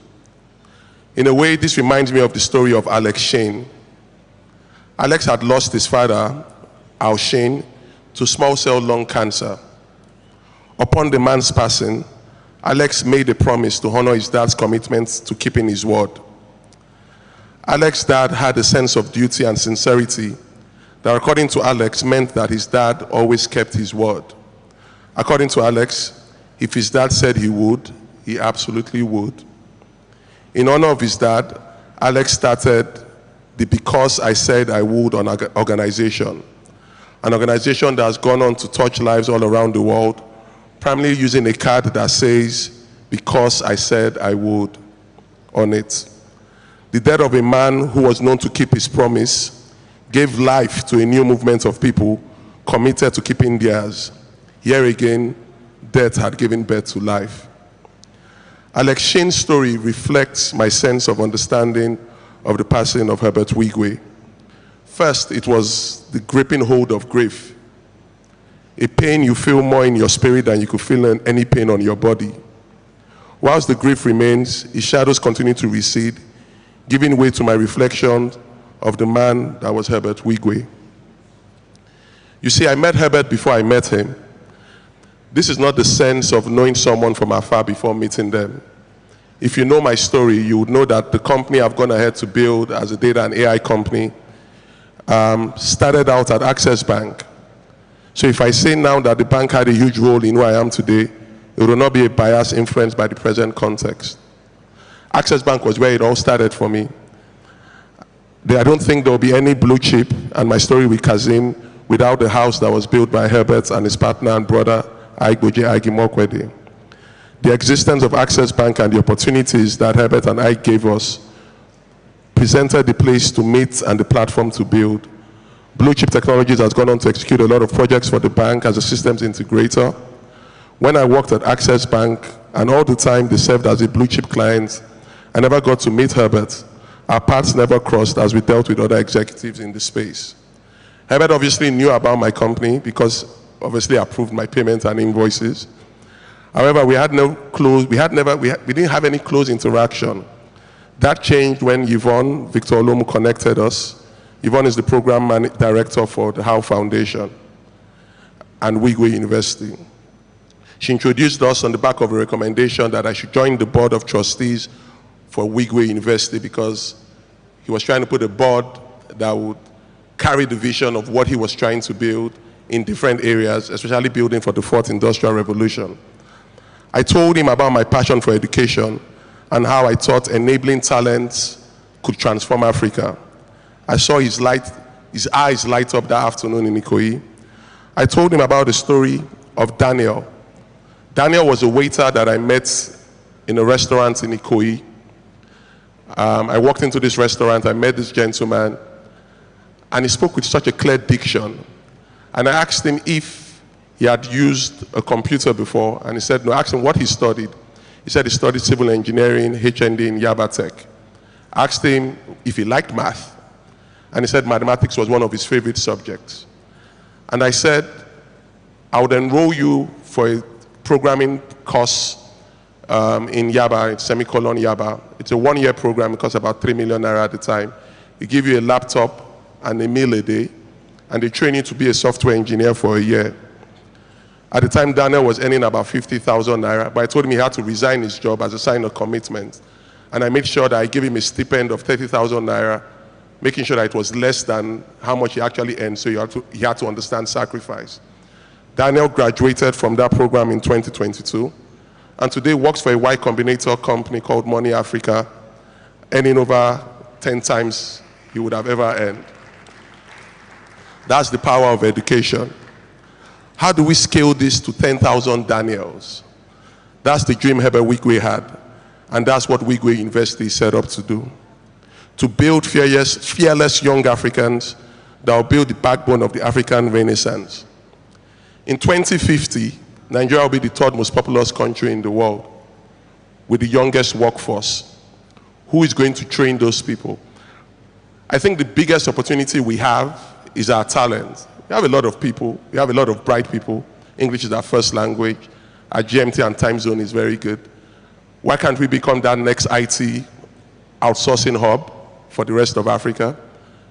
In a way, this reminds me of the story of Alex Shane. Alex had lost his father, Al Shane, to small cell lung cancer. Upon the man's passing, Alex made a promise to honor his dad's commitment to keeping his word. Alex's dad had a sense of duty and sincerity that, according to Alex, meant that his dad always kept his word. According to Alex, if his dad said he would, he absolutely would. In honor of his dad, Alex started the Because I Said I Would organization, an organization that has gone on to touch lives all around the world, primarily using a card that says, "Because I Said I Would," on it. The death of a man who was known to keep his promise gave life to a new movement of people committed to keeping theirs. Here again, death had given birth to life. Alex Shane's story reflects my sense of understanding of the passing of Herbert Wigwe. First, it was the gripping hold of grief. A pain you feel more in your spirit than you could feel in any pain on your body. Whilst the grief remains, its shadows continue to recede, giving way to my reflection of the man that was Herbert Wigwe. You see, I met Herbert before I met him. This is not the sense of knowing someone from afar before meeting them. If you know my story, you would know that the company I've gone ahead to build as a data and AI company started out at Access Bank. So if I say now that the bank had a huge role in who I am today, it will not be a bias influenced by the present context. Access Bank was where it all started for me. I don't think there will be any blue chip and my story with Kazim without the house that was built by Herbert and his partner and brother, Aigboje Agimokwede. The existence of Access Bank and the opportunities that Herbert and I gave us presented the place to meet and the platform to build. Blue Chip Technologies has gone on to execute a lot of projects for the bank as a systems integrator. When I worked at Access Bank, and all the time they served as a blue chip client, I never got to meet Herbert. Our paths never crossed as we dealt with other executives in the space. Herbert obviously knew about my company because obviously I approved my payments and invoices. However, we didn't have any close interaction. That changed when Yvonne Victor Olomu connected us. Yvonne is the program director for the Howe Foundation and Wigwe University. She introduced us on the back of a recommendation that I should join the board of trustees for Wigwe University because he was trying to put a board that would carry the vision of what he was trying to build in different areas, especially building for the fourth industrial revolution. I told him about my passion for education and how I thought enabling talents could transform Africa. I saw his eyes light up that afternoon in Ikoyi. I told him about the story of Daniel. Daniel was a waiter that I met in a restaurant in Ikoyi. I walked into this restaurant, I met this gentleman, and he spoke with such a clear diction. And I asked him if he had used a computer before, and he said no. I asked him what he studied. He said he studied civil engineering, HND in Yaba Tech. I asked him if he liked math, and he said mathematics was one of his favorite subjects. And I said, I would enroll you for a programming course in Yaba, semicolon Yaba. It's a one-year program. It costs about 3 million naira at the time. They give you a laptop and a meal a day, and they train you to be a software engineer for a year. At the time, Daniel was earning about 50,000 naira, but I told him he had to resign his job as a sign of commitment. And I made sure that I gave him a stipend of 30,000 naira, making sure that it was less than how much he actually earned, so he had to understand sacrifice. Daniel graduated from that program in 2022, and today works for a Y Combinator company called Money Africa, earning over 10 times he would have ever earned. That's the power of education. How do we scale this to 10,000 Daniels? That's the dream Herbert Wigwe had, and that's what Wigwe University is set up to do. To build fearless young Africans that will build the backbone of the African Renaissance. In 2050, Nigeria will be the third most populous country in the world with the youngest workforce. Who is going to train those people? I think the biggest opportunity we have is our talent. We have a lot of people, we have a lot of bright people. English is our first language. Our GMT and time zone is very good. Why can't we become that next IT outsourcing hub for the rest of Africa?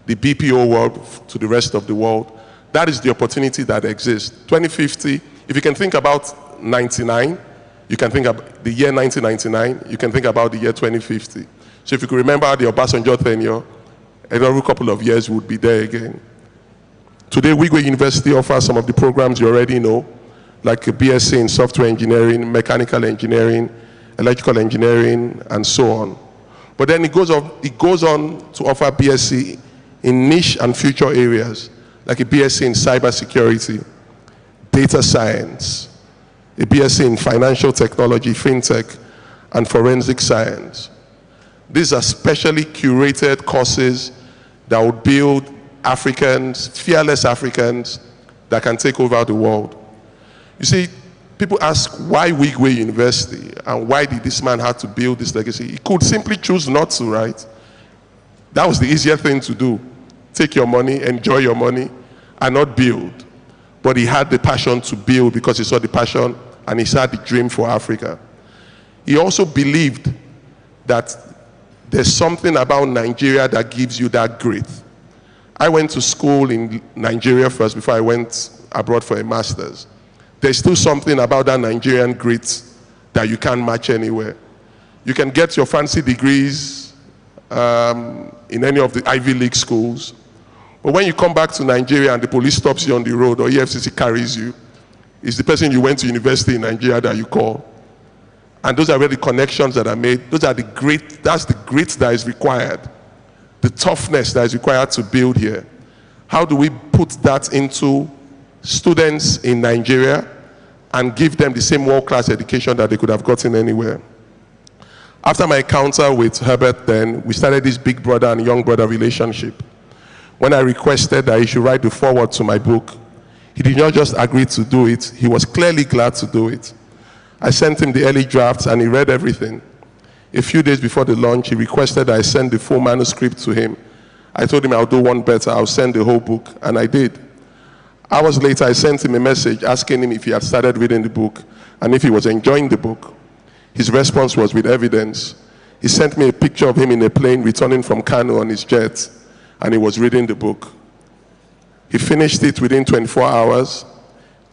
The BPO world to the rest of the world. That is the opportunity that exists. 2050, if you can think about 99, you can think about the year 1999, you can think about the year 2050. So if you could remember the Obasanjo tenure, every couple of years we would be there again. Today, Wigwe University offers some of the programs you already know, like a BSc in software engineering, mechanical engineering, electrical engineering, and so on. But then it goes on to offer BSc in niche and future areas, like a BSc in cybersecurity, data science, a BSc in financial technology, fintech, and forensic science. These are specially curated courses that will build Africans, fearless Africans, that can take over the world. You see, people ask why Wigwe University and why did this man have to build this legacy? He could simply choose not to, right? That was the easier thing to do. Take your money, enjoy your money, and not build. But he had the passion to build because he saw the passion and he had the dream for Africa. He also believed that there's something about Nigeria that gives you that grit. I went to school in Nigeria first before I went abroad for a master's. There's still something about that Nigerian grit that you can't match anywhere. You can get your fancy degrees in any of the Ivy League schools, but when you come back to Nigeria and the police stops you on the road or EFCC carries you, it's the person you went to university in Nigeria that you call. And those are where the connections that are made. Those are the grit, that's the grit that is required. The toughness that is required to build here. How do we put that into students in Nigeria and give them the same world-class education that they could have gotten anywhere? After my encounter with Herbert then, we started this big brother and young brother relationship. When I requested that he should write the foreword to my book, he did not just agree to do it, he was clearly glad to do it. I sent him the early drafts and he read everything. A few days before the launch, he requested that I send the full manuscript to him. I told him I'll do one better, I'll send the whole book, and I did. Hours later, I sent him a message asking him if he had started reading the book and if he was enjoying the book. His response was with evidence. He sent me a picture of him in a plane returning from Kano on his jet, and he was reading the book. He finished it within 24 hours,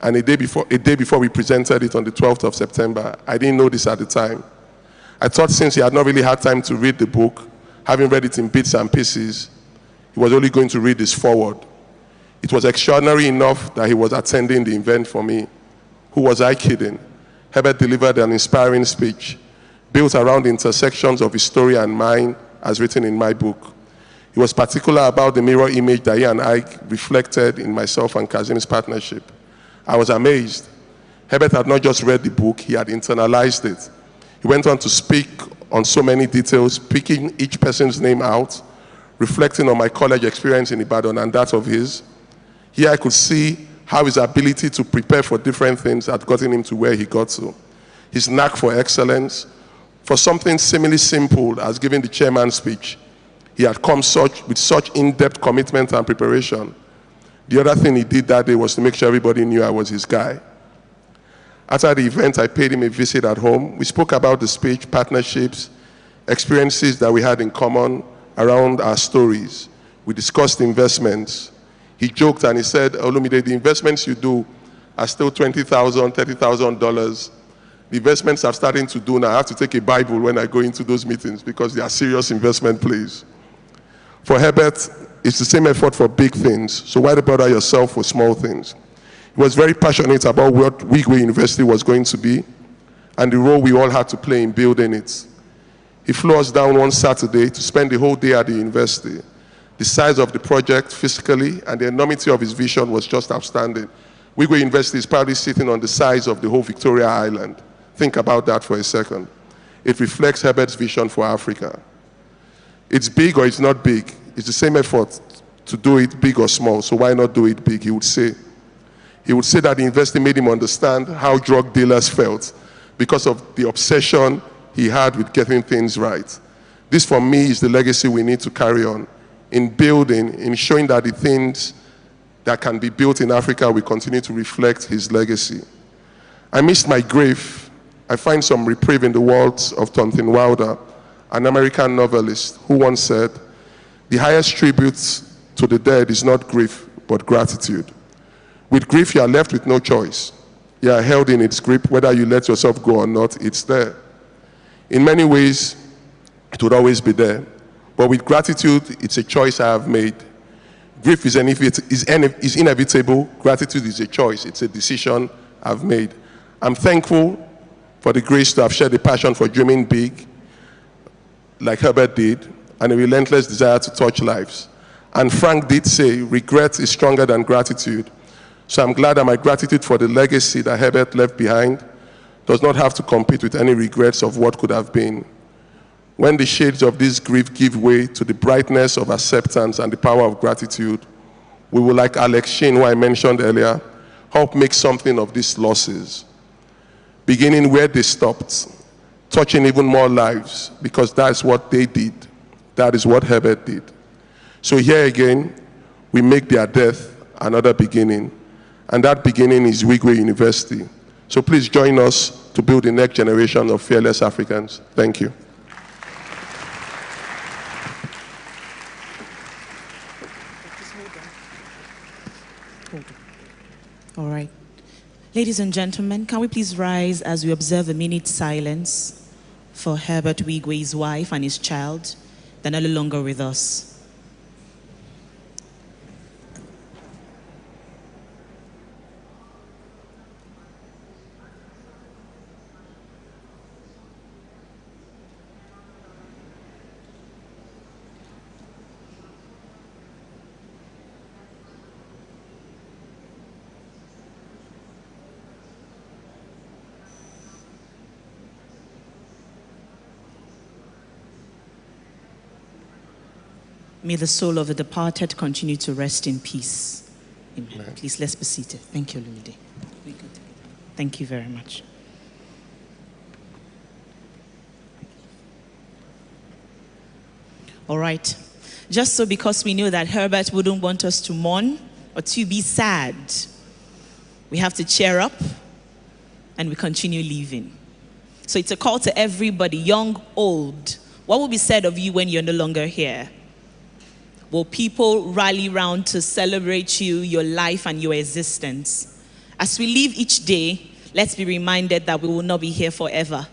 and a day before we presented it on the 12th of September, I didn't know this at the time. I thought since he had not really had time to read the book, having read it in bits and pieces, he was only going to read this forward. It was extraordinary enough that he was attending the event for me. Who was I kidding? Herbert delivered an inspiring speech built around the intersections of his story and mine as written in my book. He was particular about the mirror image that he and I reflected in myself and Kazim's partnership. I was amazed. Herbert had not just read the book, he had internalized it. He went on to speak on so many details, picking each person's name out, reflecting on my college experience in Ibadan and that of his. Here I could see how his ability to prepare for different things had gotten him to where he got to. His knack for excellence, for something seemingly simple as giving the chairman's speech. He had come with such in-depth commitment and preparation. The other thing he did that day was to make sure everybody knew I was his guy. After the event, I paid him a visit at home. We spoke about the speech, partnerships, experiences that we had in common around our stories. We discussed investments. He joked and he said, Olumide, the investments you do are still $20,000, $30,000. The investments I'm starting to do now, I have to take a Bible when I go into those meetings because they are serious investment plays. For Herbert, it's the same effort for big things, so why bother yourself with small things? He was very passionate about what Wigwe University was going to be and the role we all had to play in building it. He flew us down one Saturday to spend the whole day at the university. The size of the project physically and the enormity of his vision was just outstanding. Wigwe University is probably sitting on the size of the whole Victoria Island. Think about that for a second. It reflects Herbert's vision for Africa. It's big or it's not big. It's the same effort to do it big or small, so why not do it big, he would say. He would say that the university made him understand how drug dealers felt because of the obsession he had with getting things right. This, for me, is the legacy we need to carry on. In building, in showing that the things that can be built in Africa will continue to reflect his legacy. I missed my grave. I find some reprieve in the words of Thornton Wilder, an American novelist, who once said, "The highest tribute to the dead is not grief, but gratitude." With grief, you are left with no choice. You are held in its grip, whether you let yourself go or not, it's there. In many ways, it would always be there. But with gratitude, it's a choice I have made. Grief is inevitable. Gratitude is a choice. It's a decision I've made. I'm thankful for the grace to have shared a passion for dreaming big, like Herbert did, and a relentless desire to touch lives. And Frank did say, regret is stronger than gratitude. So I'm glad that my gratitude for the legacy that Herbert left behind does not have to compete with any regrets of what could have been. When the shades of this grief give way to the brightness of acceptance and the power of gratitude, we will, like Alex Sheen, who I mentioned earlier, help make something of these losses. Beginning where they stopped, touching even more lives, because that's what they did. That is what Herbert did. So here again, we make their death another beginning. And that beginning is Wigwe University. So please join us to build the next generation of fearless Africans. Thank you. All right. Ladies and gentlemen, can we please rise as we observe a minute's silence for Herbert Wigwe's wife and his child? They're no longer with us. May the soul of the departed continue to rest in peace. Amen. Amen. Please, let's be seated. Thank you, Lumide. Thank you very much. All right. Just so because we knew that Herbert wouldn't want us to mourn or to be sad. We have to cheer up and we continue living. So it's a call to everybody, young, old. What will be said of you when you're no longer here? Will people rally round to celebrate you, your life, and your existence? As we live each day, let's be reminded that we will not be here forever.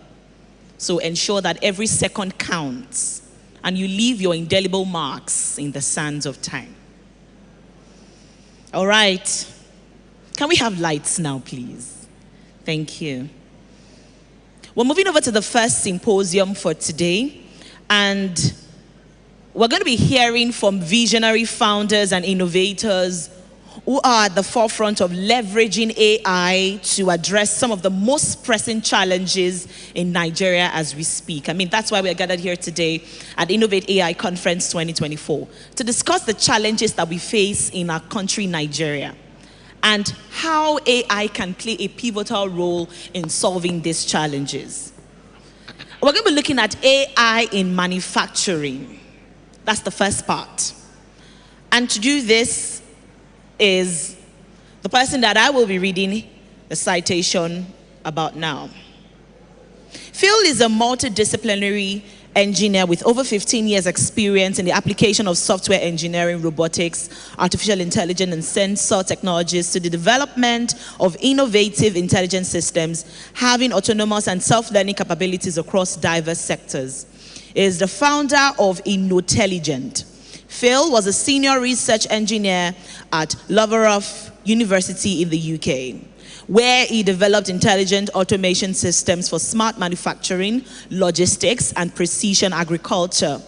So ensure that every second counts and you leave your indelible marks in the sands of time. All right. Can we have lights now, please? Thank you. We're moving over to the first symposium for today, and we're going to be hearing from visionary founders and innovators who are at the forefront of leveraging AI to address some of the most pressing challenges in Nigeria as we speak. I mean, that's why we're gathered here today at InnovateAI Conference 2024, to discuss the challenges that we face in our country, Nigeria, and how AI can play a pivotal role in solving these challenges. We're going to be looking at AI in manufacturing. That's the first part. And to do this is the person that I will be reading the citation about now. Phil is a multidisciplinary engineer with over 15 years experience in the application of software engineering, robotics, artificial intelligence, and sensor technologies to the development of innovative intelligence systems having autonomous and self-learning capabilities across diverse sectors. He is the founder of InnoteAI. Phil was a senior research engineer at Loughborough University in the UK, where he developed intelligent automation systems for smart manufacturing, logistics, and precision agriculture.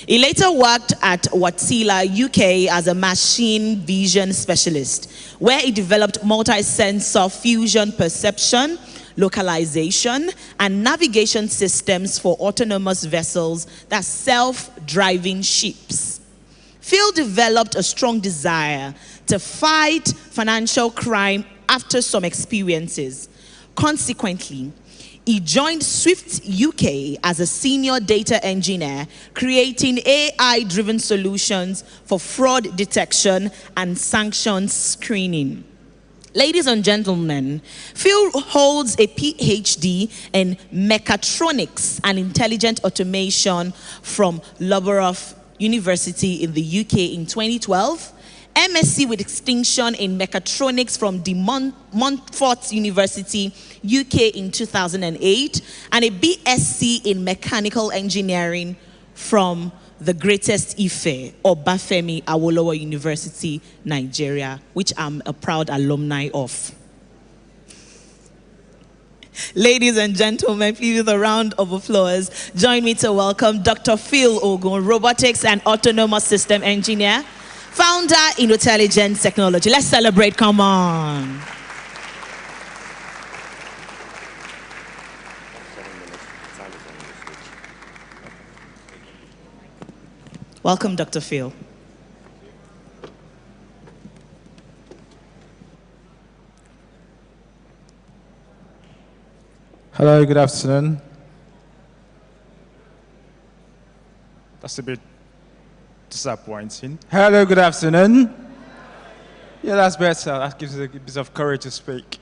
He later worked at Watsila, UK as a machine vision specialist, where he developed multi-sensor fusion perception, localization, and navigation systems for autonomous vessels, that's self-driving ships. Phil developed a strong desire to fight financial crime after some experiences. Consequently, he joined Swift UK as a senior data engineer, creating AI-driven solutions for fraud detection and sanctions screening. Ladies and gentlemen, Phil holds a PhD in mechatronics and intelligent automation from Loughborough University in the UK in 2012, MSc with distinction in mechatronics from De Montfort University, UK in 2008, and a BSc in mechanical engineering from the greatest Ife, Obafemi Awolowo University, Nigeria, which I'm a proud alumni of. Ladies and gentlemen, please with a round of applause, join me to welcome Dr. Phil Ogun, robotics and autonomous system engineer, founder InnoteAI Technology. Let's celebrate, come on. Welcome, Dr. Phil. Hello, good afternoon. That's a bit disappointing. Hello, good afternoon. Yeah, that's better. That gives us a bit of courage to speak.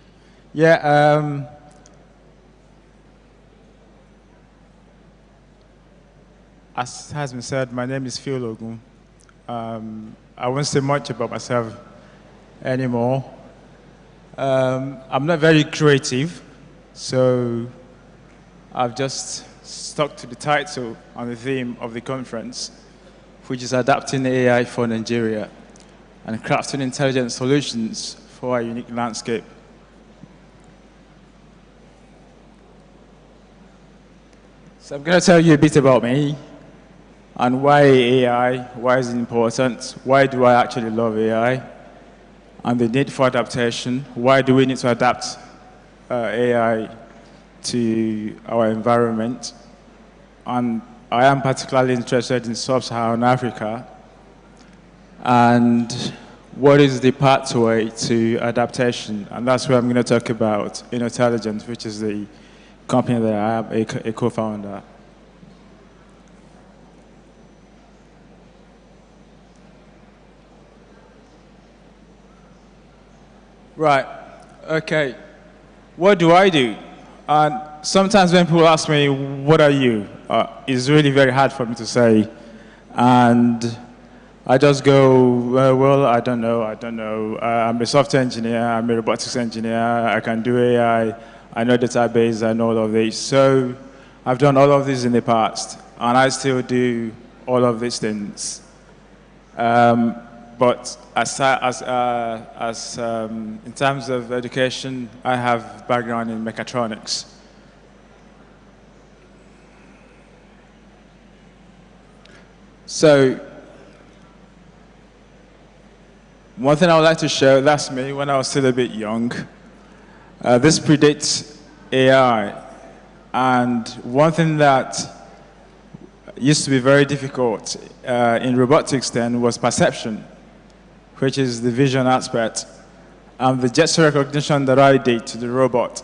Yeah, as has been said, my name is Phil Ogun. I won't say much about myself anymore. I'm not very creative, so I've just stuck to the title on the theme of the conference, which is adapting AI for Nigeria and crafting intelligent solutions for our unique landscape. So I'm going to tell you a bit about me and why AI, why is it important, why do I actually love AI, and the need for adaptation. Why do we need to adapt AI to our environment? And I am particularly interested in sub-Saharan Africa. And what is the pathway to adaptation? And that's where I'm going to talk about InnoteAI, which is the company that I am a co-founder. Right. Okay. What do I do? And sometimes when people ask me, what are you? It's really very hard for me to say. And I just go, well, I don't know. I'm a software engineer. I'm a robotics engineer. I can do AI. I know database. I know all of this. So I've done all of this in the past. And I still do all of these things. But in terms of education, I have background in mechatronics. So one thing I would like to show, that's me when I was still a bit young. This predates AI. And one thing that used to be very difficult in robotics then was perception, which is the vision aspect. And the gesture recognition that I did to the robot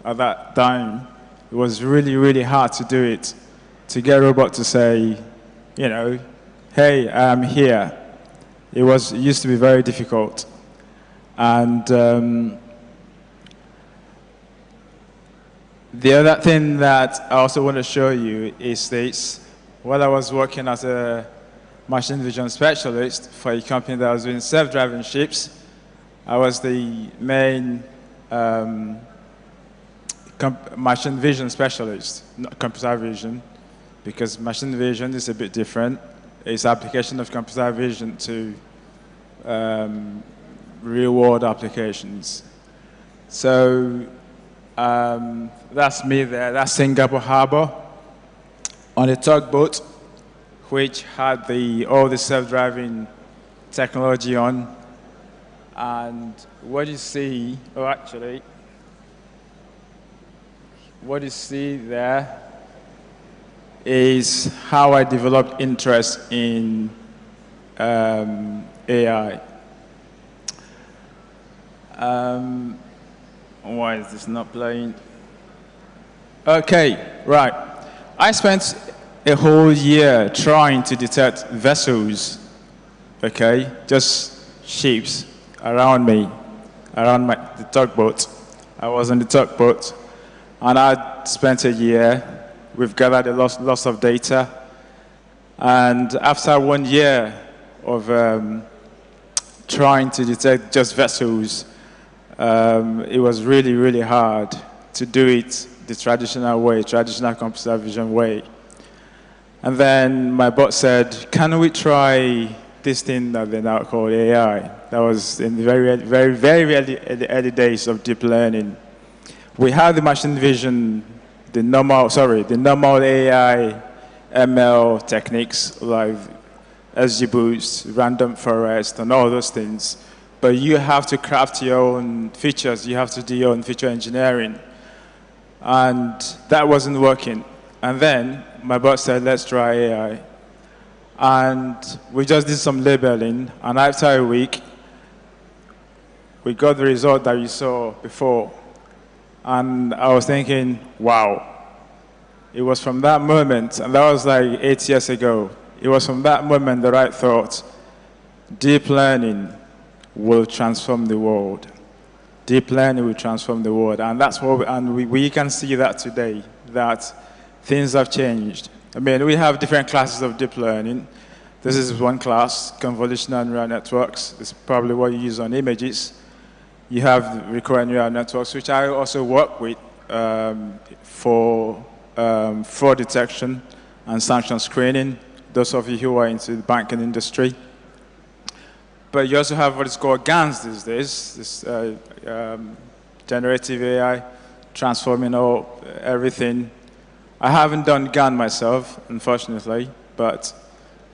at that time, it was really, really hard to do it, to get a robot to say, you know, hey, I'm here. It used to be very difficult. And the other thing that I also want to show you is this. While I was working as a machine vision specialist for a company that was doing self-driving ships, I was the main machine vision specialist, not computer vision, because machine vision is a bit different. It's application of computer vision to real-world applications. So that's me there. That's Singapore Harbor on a tugboat, which had all the self-driving technology on. And what you see, what you see there is how I developed interest in AI. Why is this not playing? Okay, right. I spent a whole year trying to detect vessels, okay, just ships around me, around the tugboat. I was on the tugboat, and I spent a year. We've gathered a lot of data, and after 1 year of trying to detect just vessels, it was really, really hard to do it the traditional way, traditional computer vision way. And then my boss said, can we try this thing that they now call AI? That was in the very early days of deep learning. We had the machine vision, the normal AI, ML techniques like XGBoost, random forest, and all those things. But you have to craft your own features. You have to do your own feature engineering. And that wasn't working. And then my boss said, let's try AI. And we just did some labeling. And after a week, we got the result that you saw before. And I was thinking, wow. It was from that moment, and that was like 8 years ago. It was from that moment that I thought, deep learning will transform the world. Deep learning will transform the world. And that's what we can see that today, that things have changed. I mean, we have different classes of deep learning. This is one class, convolutional neural networks. It's probably what you use on images. You have recurrent neural networks, which I also work with for fraud detection and sanction screening, those of you who are into the banking industry. But you also have what is called GANs these days, this generative AI, transforming everything. I haven't done GAN myself, unfortunately, but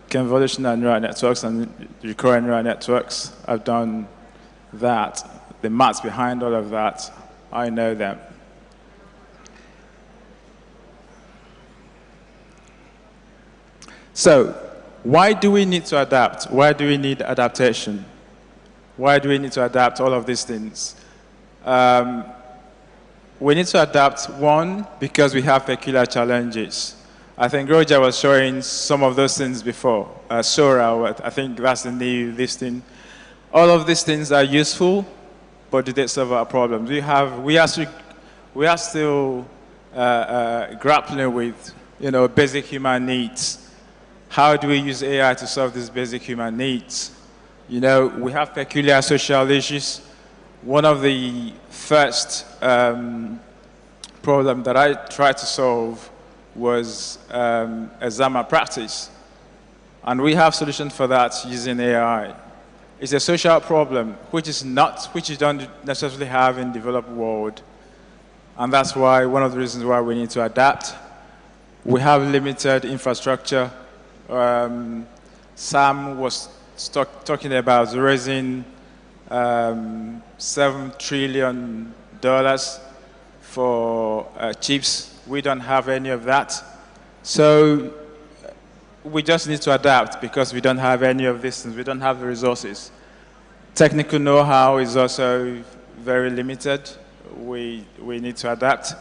convolutional neural networks and recurrent neural networks, I've done that. The maths behind all of that, I know them. So, why do we need to adapt? Why do we need adaptation? Why do we need to adapt all of these things? We need to adapt, one, because we have peculiar challenges. I think Roger was showing some of those things before. Sora, I think that's the new listing. All of these things are useful, but did it solve our problems? We are still grappling with, basic human needs. How do we use AI to solve these basic human needs? We have peculiar social issues. One of the first problem that I tried to solve was exam malpractice. And we have solutions for that using AI. It's a social problem, which you don't necessarily have in the developed world. And that's why, one of the reasons why we need to adapt. We have limited infrastructure. Sam was talking about raising $7 trillion for chips. We don't have any of that. So we just need to adapt because we don't have any of these things. We don't have the resources. Technical know-how is also very limited. We need to adapt.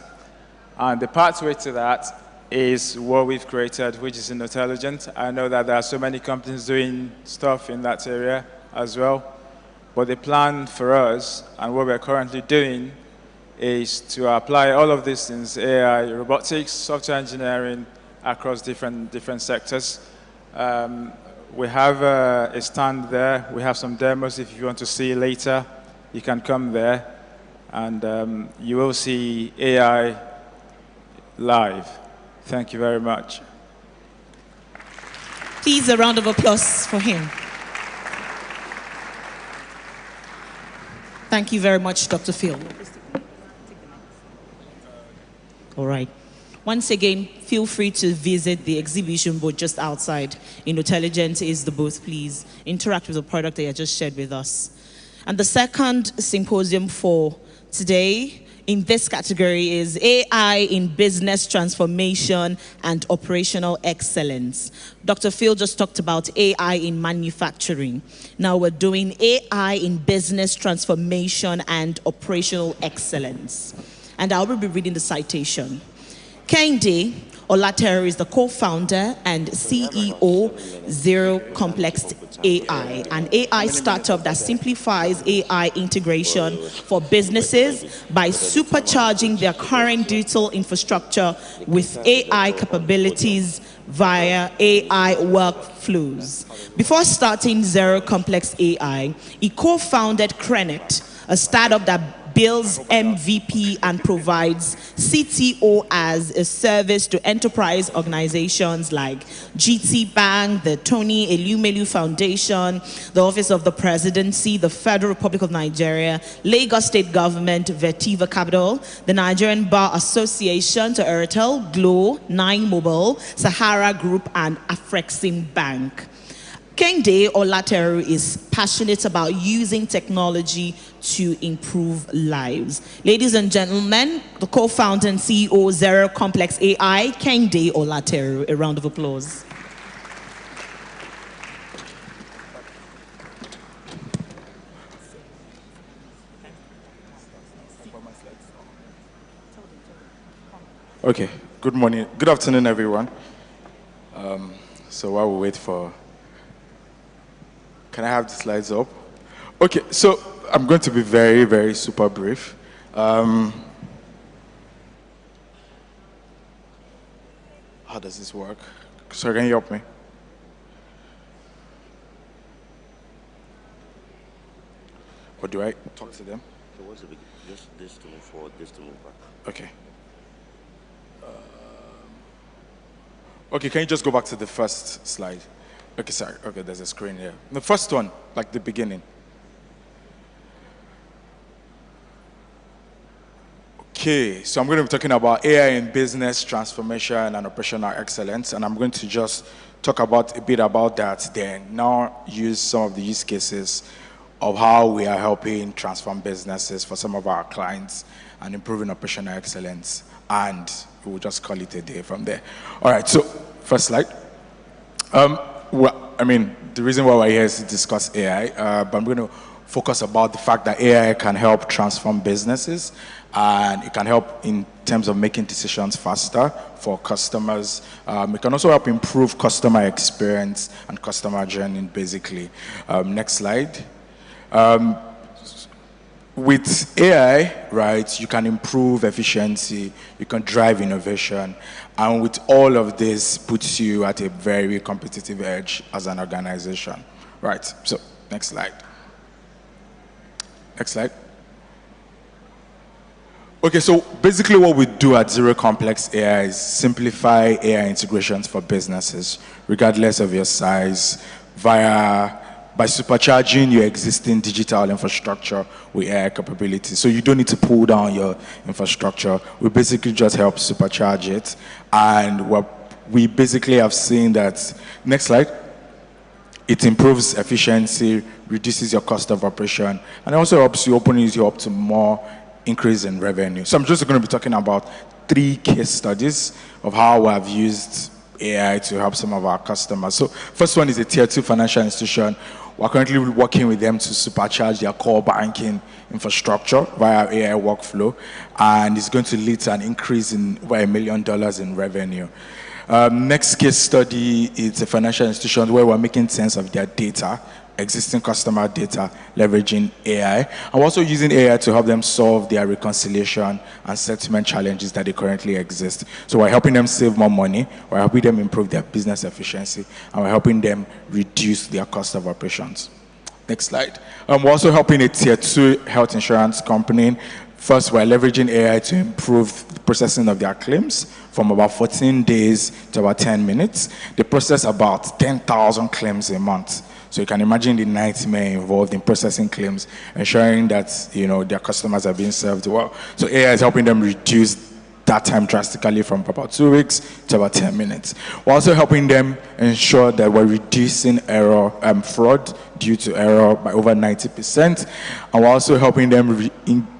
And the pathway to that is what we've created, which is InnovateAI. I know that there are so many companies doing stuff in that area as well. But the plan for us and what we're currently doing is to apply all of these things, AI, robotics, software engineering, across different sectors. We have a stand there. We have some demos. If you want to see later, you can come there. And you will see AI live. Thank you very much. Please, a round of applause for him. Thank you very much, Dr. Phil. All right. Once again, feel free to visit the exhibition booth just outside. InnovateAI is the booth. Please interact with the product that you just shared with us. And the second symposium for today in this category is AI in Business Transformation and Operational Excellence. Dr. Phil just talked about AI in manufacturing. Now we're doing AI in Business Transformation and Operational Excellence. And I will be reading the citation. Kehinde Olateru is the co-founder and CEO Zero Complex AI, an AI startup that simplifies AI integration for businesses by supercharging their current digital infrastructure with AI capabilities via AI workflows. Before starting Zero Complex AI, he co-founded Crenect, a startup that builds MVP and provides CTO as a service to enterprise organizations like GT Bank, the Tony Elumelu Foundation, the Office of the Presidency, the Federal Republic of Nigeria, Lagos State Government, Vertiva Capital, the Nigerian Bar Association, to Airtel, Glo, Nine Mobile, Sahara Group, and Afrexim Bank. Kehinde Olateru is passionate about using technology to improve lives. Ladies and gentlemen, the co-founder and CEO Zero Complex AI, Kehinde Olateru. A round of applause. Okay, good morning, good afternoon, everyone. So while we wait for, can I have the slides up? Okay, so I'm going to be very, very super brief. How does this work? Sorry, can you help me? Or do I talk to them? So what's the big, just this to move forward, this to move back. Okay. Okay, can you just go back to the first slide? Okay, sorry. Okay, there's a screen here. The first one, like the beginning. Okay, so I'm going to be talking about AI in business transformation and operational excellence, and I'm going to just talk about a bit about that, then now use some of the use cases of how we are helping transform businesses for some of our clients and improving operational excellence, and we'll just call it a day from there. All right, so first slide. Well, I mean, the reason why we're here is to discuss AI, but I'm going to focus about the fact that AI can help transform businesses, and it can help in terms of making decisions faster for customers. It can also help improve customer experience and customer journey, basically. Next slide. with AI, right, you can improve efficiency, you can drive innovation, and with all of this puts you at a very competitive edge as an organization. Right, so next slide. Next slide. Okay, so basically what we do at Zero Complex AI is simplify AI integrations for businesses, regardless of your size, by supercharging your existing digital infrastructure with AI capabilities. So you don't need to pull down your infrastructure. We basically just help supercharge it. And what we basically have seen that, next slide, it improves efficiency, reduces your cost of operation, and also helps you open you up to more increase in revenue. So I'm just going to be talking about 3 case studies of how we have used AI to help some of our customers. So first one is a tier 2 financial institution. We're currently working with them to supercharge their core banking infrastructure via AI workflow, and it's going to lead to an increase in over $1 million in revenue. Next case study is a financial institution where we're making sense of their data, existing customer data, leveraging AI. And we're also using AI to help them solve their reconciliation and settlement challenges that they currently exist. So we're helping them save more money, we're helping them improve their business efficiency, and we're helping them reduce their cost of operations. Next slide. We're also helping a tier 2 health insurance company. First, we're leveraging AI to improve the processing of their claims from about 14 days to about 10 minutes. They process about 10,000 claims a month. So you can imagine the nightmare involved in processing claims, ensuring that their customers are being served well. So AI is helping them reduce that time drastically from about 2 weeks to about 10 minutes. We're also helping them ensure that we're reducing error, fraud due to error by over 90%. And we're also helping them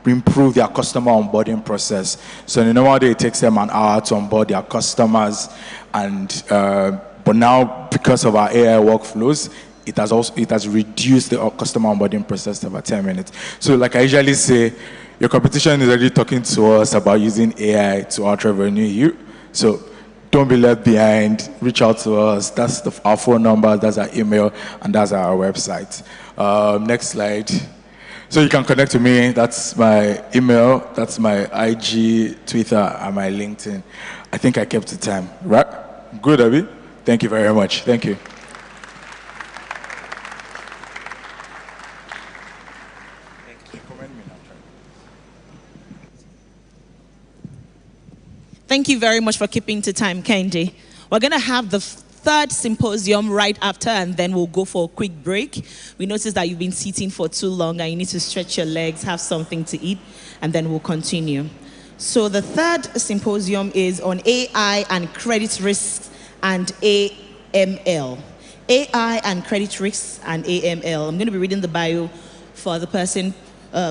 improve their customer onboarding process. So in a normal day, it takes them an hour to onboard their customers. But now, because of our AI workflows, it has reduced the customer onboarding process to about 10 minutes. So like I usually say, your competition is already talking to us about using AI to out-revenue you. So don't be left behind. Reach out to us. That's our phone number, that's our email, and that's our website. Next slide. So you can connect to me. That's my email, that's my IG, Twitter, and my LinkedIn. I think I kept the time, right? Good, Abby? Thank you very much. Thank you. Thank you very much for keeping to time, Kendi. We're going to have the 3rd symposium right after, and then we'll go for a quick break. We noticed that you've been sitting for too long and you need to stretch your legs, have something to eat, and then we'll continue. So the 3rd symposium is on AI and credit risks and AML. AI and credit risks and AML. I'm going to be reading the bio for the person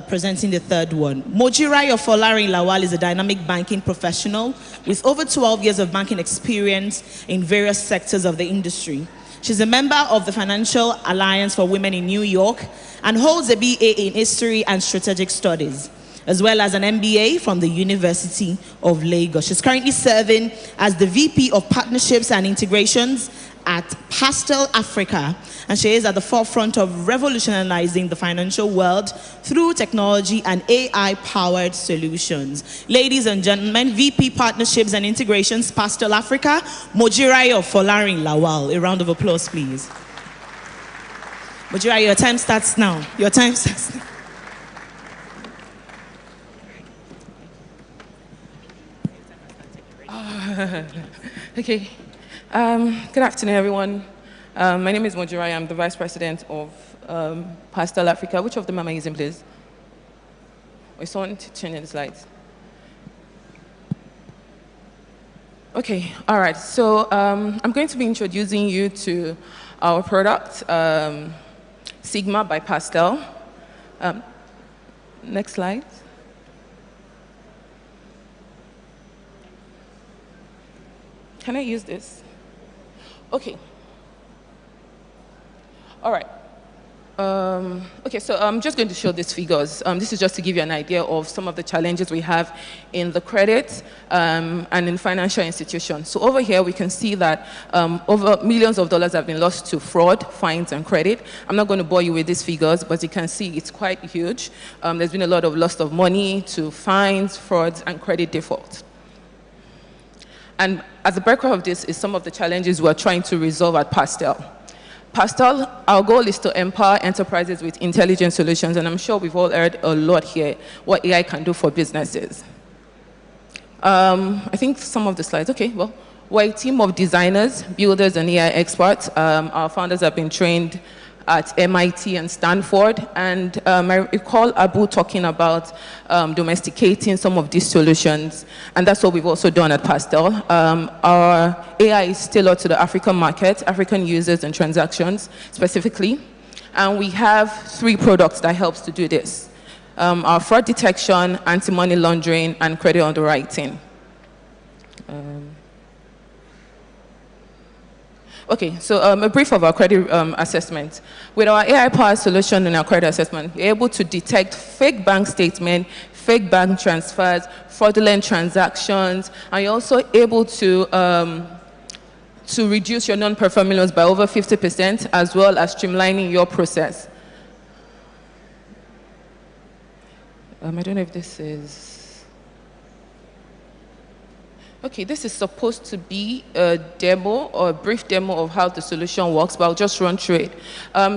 presenting the 3rd one. Mojirai Ofolarin Lawal is a dynamic banking professional with over 12 years of banking experience in various sectors of the industry. She's a member of the Financial Alliance for Women in New York and holds a BA in History and Strategic Studies, as well as an MBA from the University of Lagos. She's currently serving as the VP of Partnerships and Integrations at Pastel Africa, and she is at the forefront of revolutionizing the financial world through technology and AI-powered solutions. Ladies and gentlemen, VP Partnerships and Integrations, Pastel Africa, Mojirai Ofolarin Lawal. A round of applause, please. Mojirai, your time starts now. Your time starts now. Okay. Good afternoon, everyone. My name is Mojirai. I'm the Vice President of Pastel Africa. Which of them am I using, please? Is someone turning the slides? Okay, all right. So I'm going to be introducing you to our product, Sigma by Pastel. Next slide. Can I use this? Okay. All right. Okay, so I'm just going to show these figures. This is just to give you an idea of some of the challenges we have in the credit and in financial institutions. So over here, we can see that over millions of dollars have been lost to fraud, fines, and credit. I'm not going to bore you with these figures, but you can see it's quite huge. There's been a lot of loss of money to fines, frauds, and credit default. And at the background of this is some of the challenges we're trying to resolve at Pastel. Pastel, our goal is to empower enterprises with intelligent solutions, and I'm sure we've all heard a lot here what AI can do for businesses. I think some of the slides, okay, well, we're a team of designers, builders, and AI experts. Our founders have been trained at MIT and Stanford, and I recall Abu talking about domesticating some of these solutions, and that's what we've also done at Pastel. Our AI is tailored to the African market, African users and transactions specifically, and we have 3 products that helps to do this. Our fraud detection, anti-money laundering, and credit underwriting. Okay, so a brief of our credit assessment. With our AI-powered solution in our credit assessment, we're able to detect fake bank statements, fake bank transfers, fraudulent transactions, and you're also able to reduce your non-performing loans by over 50%, as well as streamlining your process. I don't know if this is... Okay, this is supposed to be a demo or a brief demo of how the solution works, but I'll just run through it.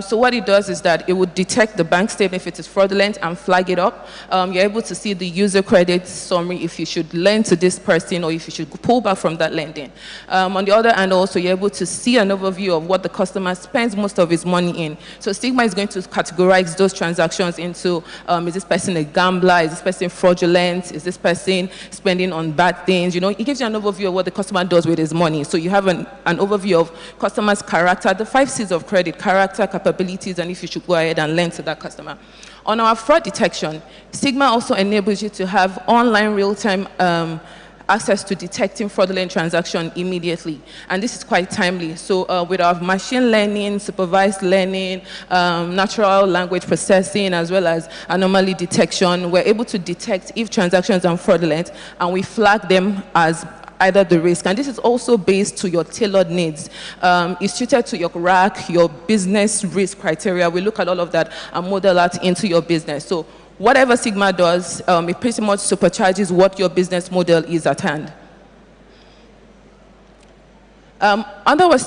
So what it does is that it would detect the bank statement if it is fraudulent and flag it up. You're able to see the user credit summary if you should lend to this person or if you should pull back from that lending. On the other hand, also, you're able to see an overview of what the customer spends most of his money in. So Sigma is going to categorize those transactions into, is this person a gambler? Is this person fraudulent? Is this person spending on bad things? You know, it gives you an overview of what the customer does with his money. So you have an overview of customer's character, the 5 C's of credit: character, capabilities, and if you should go ahead and lend to that customer. On our fraud detection, Sigma also enables you to have online real-time access to detecting fraudulent transaction immediately. And this is quite timely. So with our machine learning, supervised learning, natural language processing, as well as anomaly detection, we're able to detect if transactions are fraudulent, and we flag them as either the risk. And this is also based to your tailored needs. It's suited to your RAC, your business risk criteria. We look at all of that and model that into your business. So whatever Sigma does, it pretty much supercharges what your business model is at hand. Under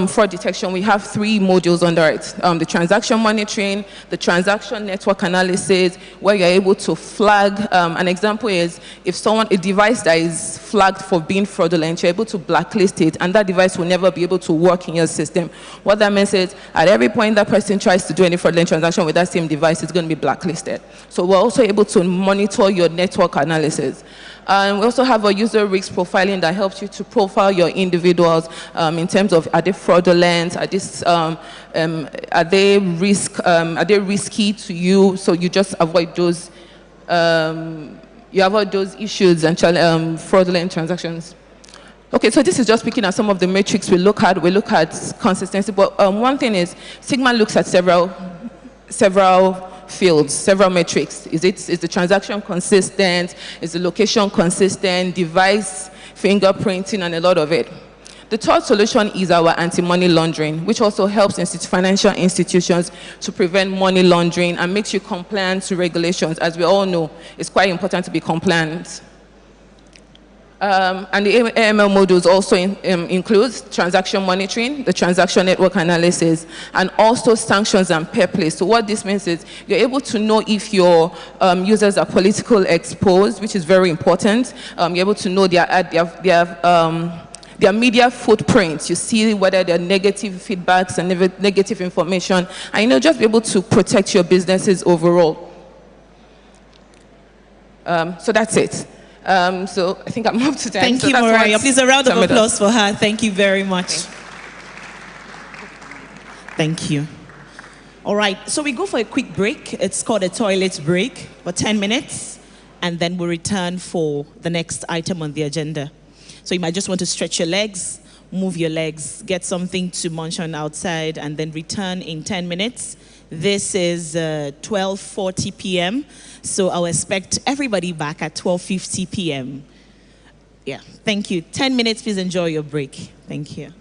fraud detection, we have 3 modules under it. The transaction monitoring, the transaction network analysis, where you're able to flag. An example is if a device that is flagged for being fraudulent, you're able to blacklist it, and that device will never be able to work in your system. What that means is at every point that person tries to do any fraudulent transaction with that same device, it's going to be blacklisted. So we're also able to monitor your network analysis. And we also have a user risk profiling that helps you to profile your individuals in terms of, are they fraudulent, are they risky to you, so you just avoid those issues and fraudulent transactions. Okay, so this is just picking at some of the metrics we look at. We look at consistency, but one thing is Sigma looks at several fields, several metrics. Is the transaction consistent? Is the location consistent? Device fingerprinting, and a lot of it. The third solution is our anti-money laundering, which also helps financial institutions to prevent money laundering and makes you compliant to regulations. As we all know, it's quite important to be compliant. And the AML modules also includes transaction monitoring, the transaction network analysis, and also sanctions and peer play. So what this means is you're able to know if your users are politically exposed, which is very important. You're able to know their media footprints. You see whether there are negative feedbacks and negative information, and just be able to protect your businesses overall. So that's it. So I think I'm up to time. Thank you, Mariah. Please, a round of applause for her. Thank you very much. Thank you. All right, so we go for a quick break. It's called a toilet break for 10 minutes, and then we'll return for the next item on the agenda. So you might just want to stretch your legs, move your legs, get something to munch on outside, and then return in 10 minutes. This is 12:40 p.m., so I'll expect everybody back at 12:50 p.m. Yeah, thank you. 10 minutes, please enjoy your break. Thank you.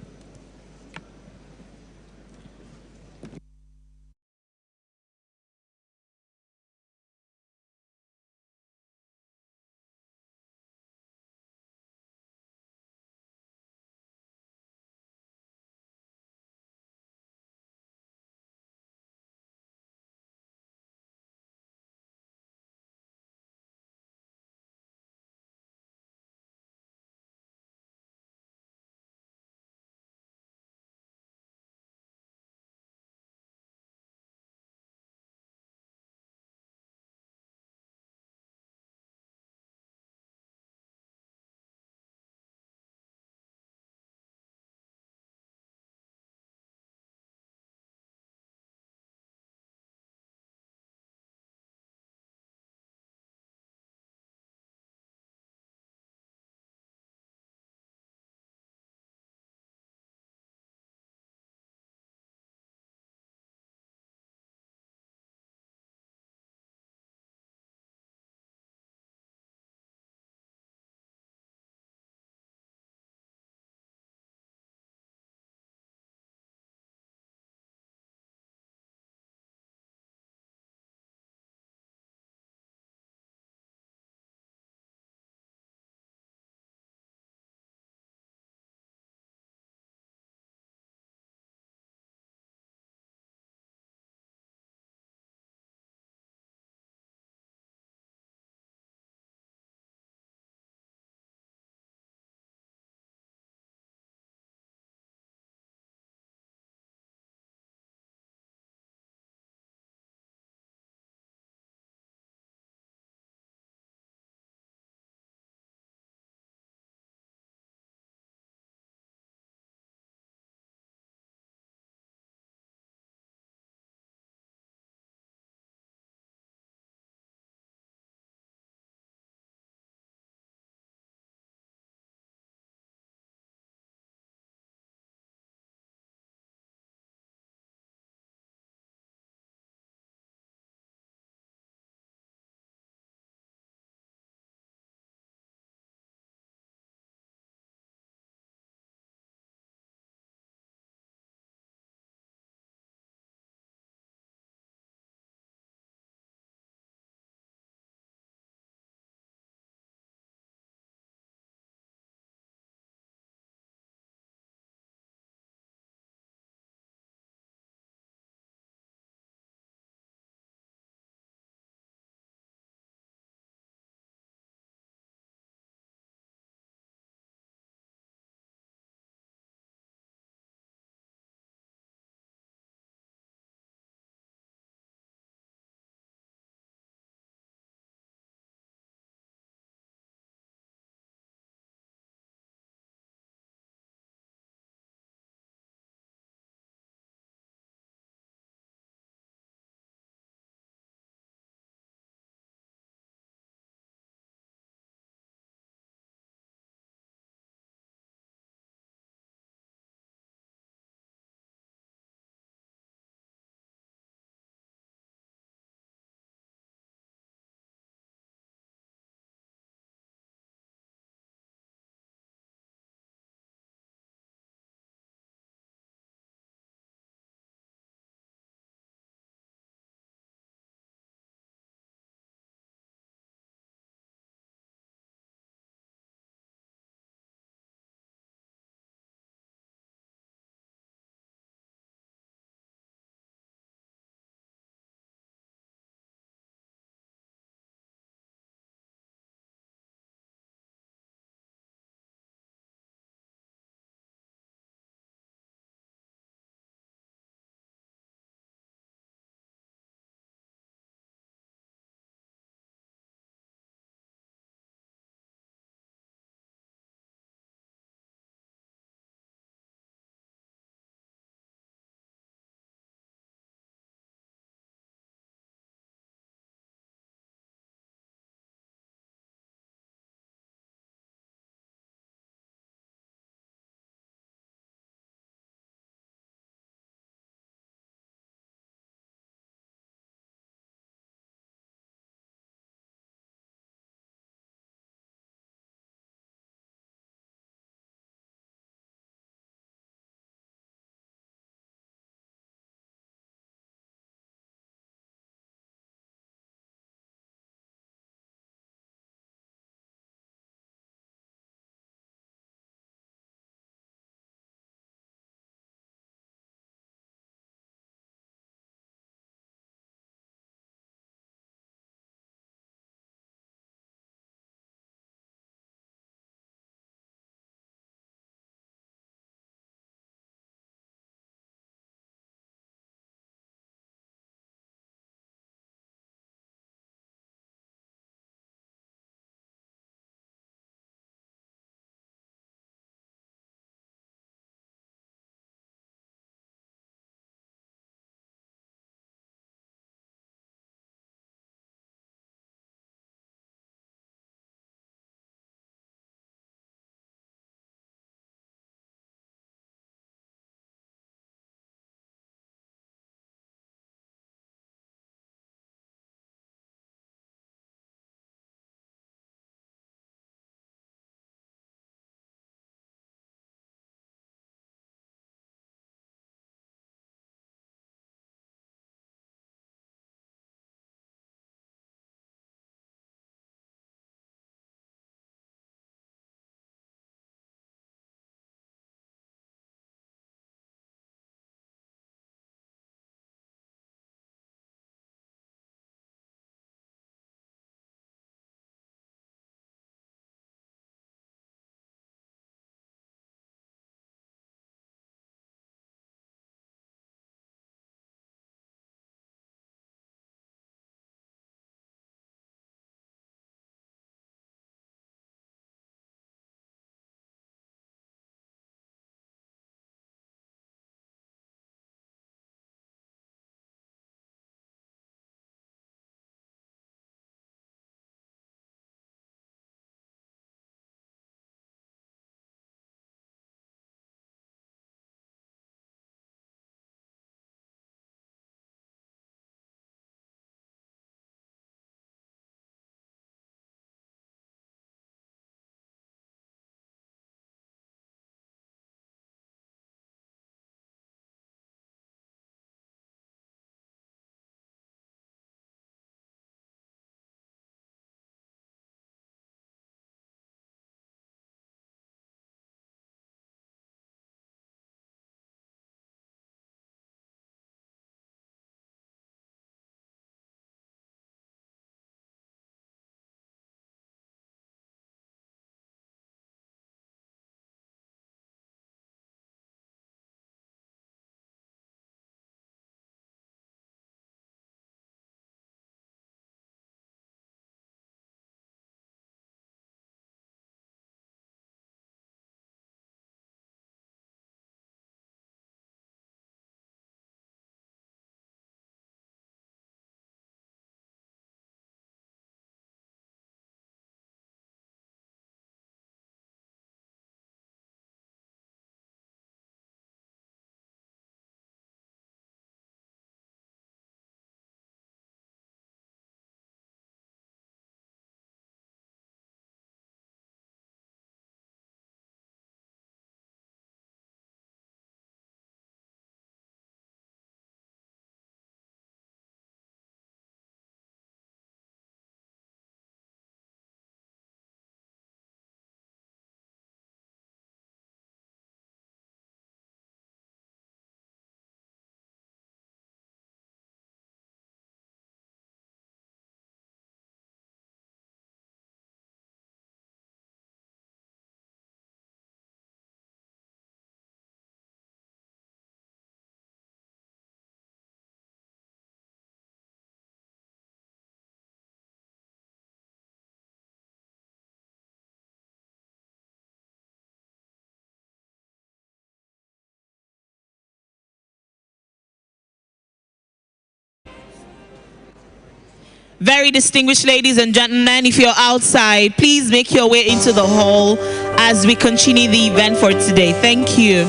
Very distinguished ladies and gentlemen, if you're outside, please make your way into the hall as we continue the event for today. Thank you.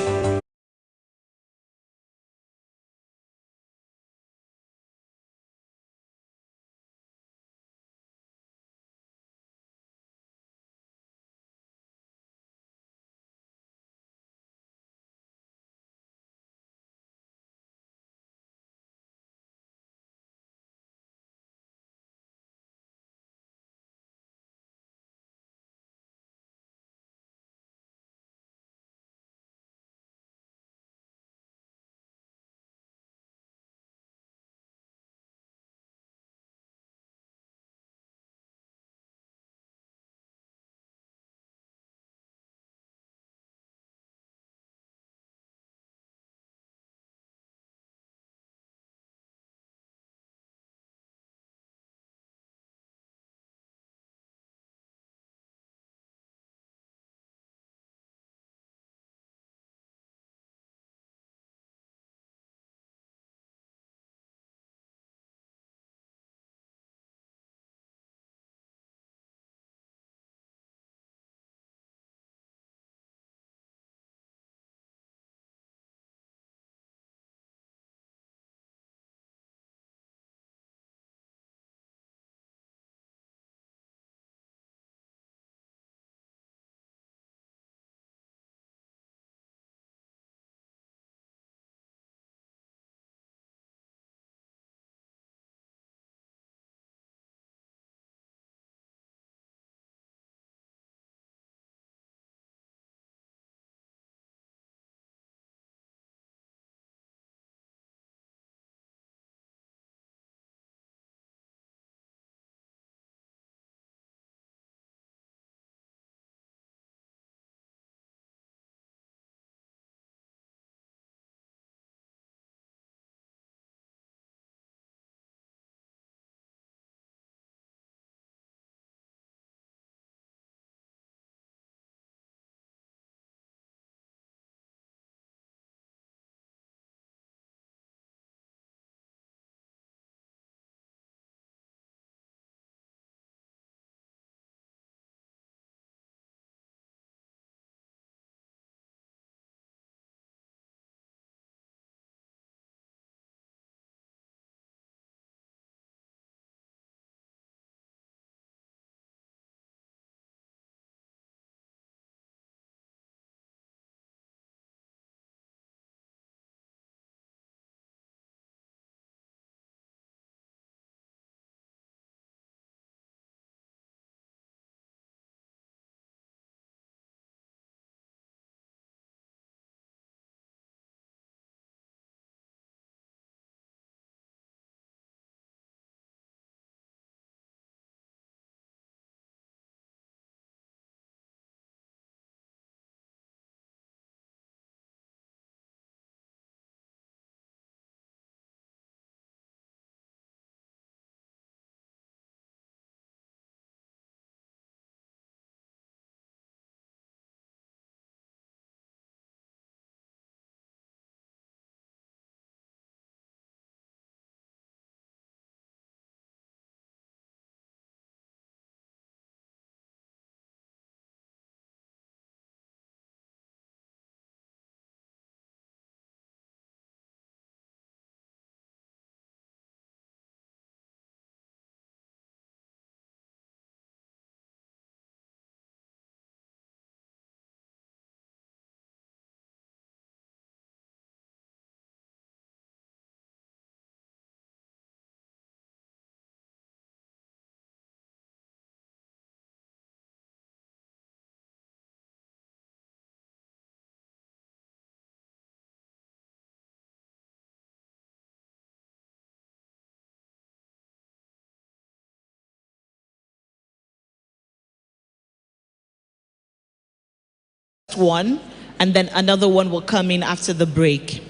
One, and then another one will come in after the break.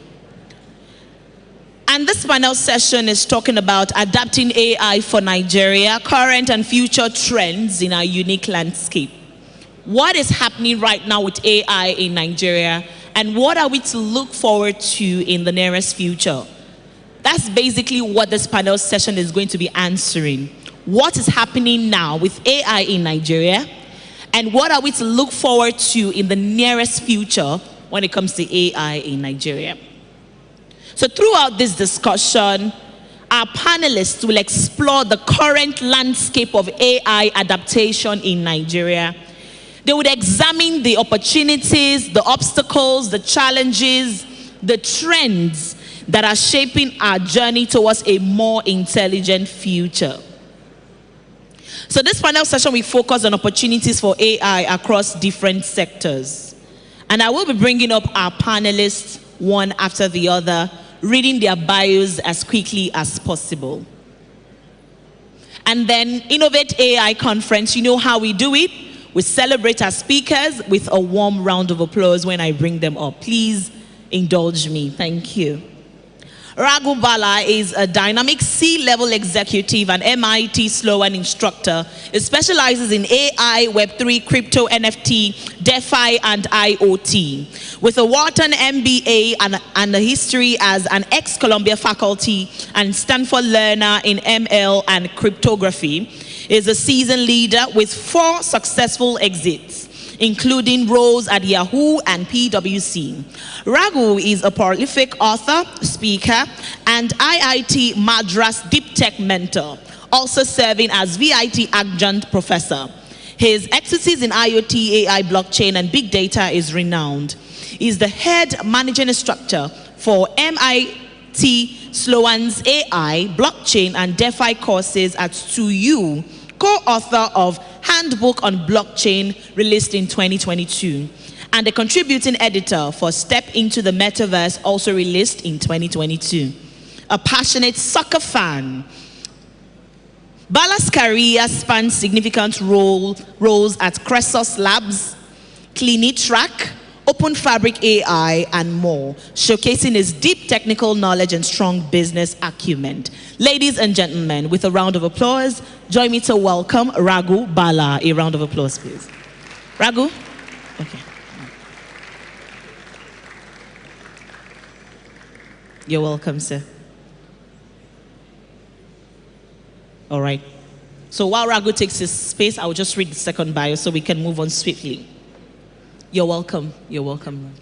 And this panel session is talking about adapting AI for Nigeria, current and future trends in our unique landscape. What is happening right now with AI in Nigeria, and what are we to look forward to in the nearest future? That's basically what this panel session is going to be answering. what is happening now with AI in Nigeria, and what are we to look forward to in the nearest future when it comes to AI in Nigeria. So throughout this discussion, our panelists will explore the current landscape of AI adaptation in Nigeria. They would examine the opportunities, the obstacles, the challenges, the trends that are shaping our journey towards a more intelligent future. So this panel session, we focus on opportunities for AI across different sectors. And I will be bringing up our panelists one after the other, reading their bios as quickly as possible. And then InnovateAI conference, you know how we do it. We celebrate our speakers with a warm round of applause when I bring them up. Please indulge me. Thank you. Raghu Bala is a dynamic C-level executive and MIT Sloan instructor. He specializes in AI, Web3, crypto, NFT, DeFi, and IoT. With a Wharton MBA and a history as an ex-Columbia faculty and Stanford learner in ML and cryptography, he is a seasoned leader with 4 successful exits, including roles at Yahoo and PwC. Raghu is a prolific author, speaker, and IIT Madras Deep Tech mentor, also serving as VIT adjunct professor. His expertise in IoT, AI, blockchain, and big data is renowned. He is the head managing instructor for MIT Sloan's AI, blockchain, and DeFi courses at 2U, co-author of Handbook on Blockchain, released in 2022, and a contributing editor for Step into the Metaverse, also released in 2022. A passionate soccer fan, Bala's career spans significant roles at Cresos Labs, Clinitrack, Open Fabric AI, and more, showcasing his deep technical knowledge and strong business acumen. Ladies and gentlemen, with a round of applause, join me to welcome Raghu Bala. A round of applause, please. Raghu? Okay. You're welcome, sir. All right. So while Raghu takes his space, I'll just read the second bio so we can move on swiftly. You're welcome. You're welcome.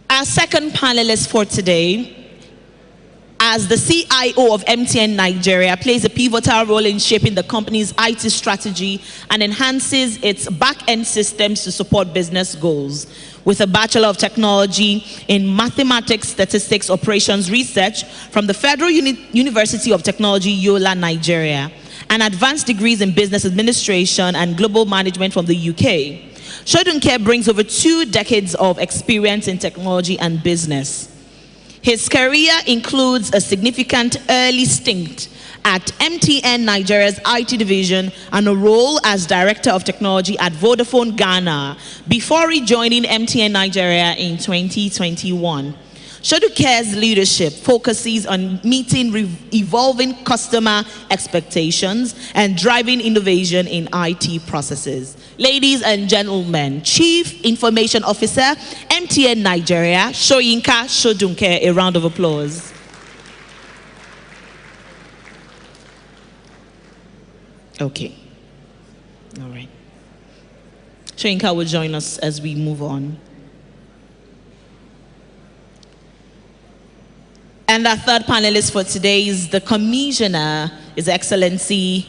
Our second panelist for today, as the CIO of MTN Nigeria, plays a pivotal role in shaping the company's IT strategy and enhances its back-end systems to support business goals. With a Bachelor of Technology in Mathematics, Statistics, Operations Research from the Federal University of Technology, Yola, Nigeria, and advanced degrees in Business Administration and Global Management from the UK. Shodunke brings over 2 decades of experience in technology and business. His career includes a significant early stint at MTN Nigeria's IT division and a role as Director of Technology at Vodafone Ghana before rejoining MTN Nigeria in 2021. Shoduke's leadership focuses on meeting evolving customer expectations and driving innovation in IT processes. Ladies and gentlemen, Chief Information Officer, MTN Nigeria, Soyinka Shodunke. A round of applause. Okay. All right. Soyinka will join us as we move on. And our third panelist for today is the Commissioner, His Excellency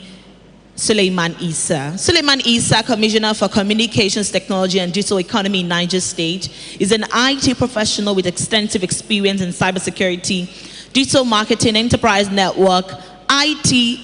Suleiman Issa. Suleiman Issa, Commissioner for Communications Technology and Digital Economy in Niger State, is an IT professional with extensive experience in cybersecurity, digital marketing, enterprise network, IT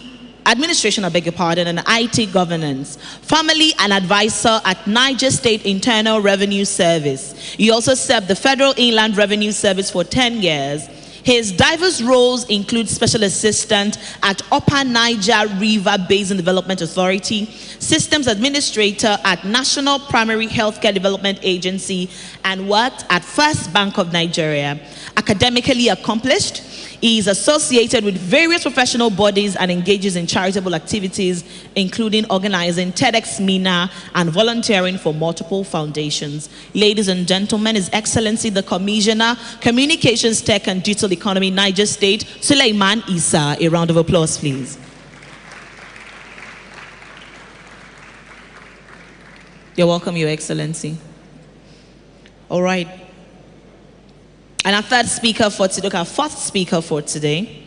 administration, I beg your pardon, and IT governance. Formerly an advisor at Niger State Internal Revenue Service. He also served the Federal Inland Revenue Service for 10 years. His diverse roles include Special Assistant at Upper Niger River Basin Development Authority, Systems Administrator at National Primary Healthcare Development Agency, and worked at First Bank of Nigeria. Academically accomplished, he is associated with various professional bodies and engages in charitable activities, including organizing TEDx Mina and volunteering for multiple foundations. Ladies and gentlemen, His Excellency the Commissioner, Communications Tech and Digital Economy, Niger State, Suleiman Issa. A round of applause, please. You're welcome, Your Excellency. All right. And our third speaker for today, our fourth speaker for today,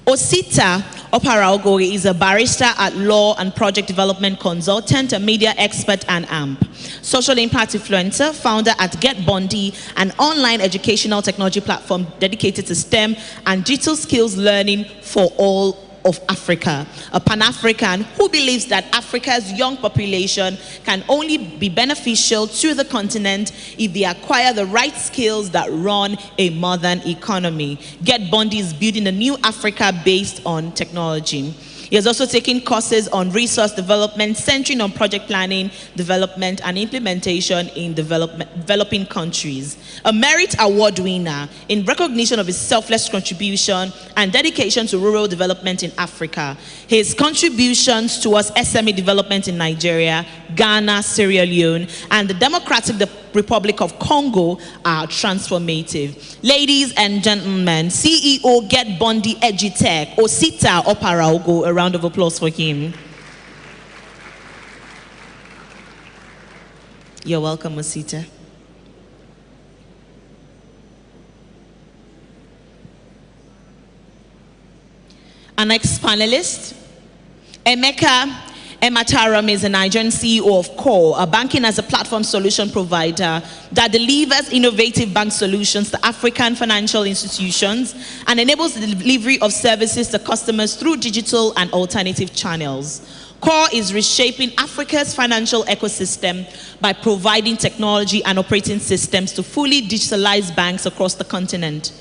Osita Oparaogo is a barrister at law and project development consultant, a media expert and AMP. Social impact influencer, founder at Get Bondi, an online educational technology platform dedicated to STEM and digital skills learning for all of Africa, a Pan-African who believes that Africa's young population can only be beneficial to the continent if they acquire the right skills that run a modern economy. Get Bondi is building a new Africa based on technology. He has also taken courses on resource development, centering on project planning, development, and implementation in developing countries. A merit award winner in recognition of his selfless contribution and dedication to rural development in Africa. His contributions towards SME development in Nigeria, Ghana, Sierra Leone, and the Democratic Republic of Congo are transformative. Ladies and gentlemen, CEO Get Bondi Edutech, Osita Oparaogo, a round of applause for him. You're welcome, Osita. Our next panelist, Emeka Emataram, is a Nigerian CEO of Core, a banking as a platform solution provider that delivers innovative bank solutions to African financial institutions and enables the delivery of services to customers through digital and alternative channels. Core is reshaping Africa's financial ecosystem by providing technology and operating systems to fully digitalize banks across the continent.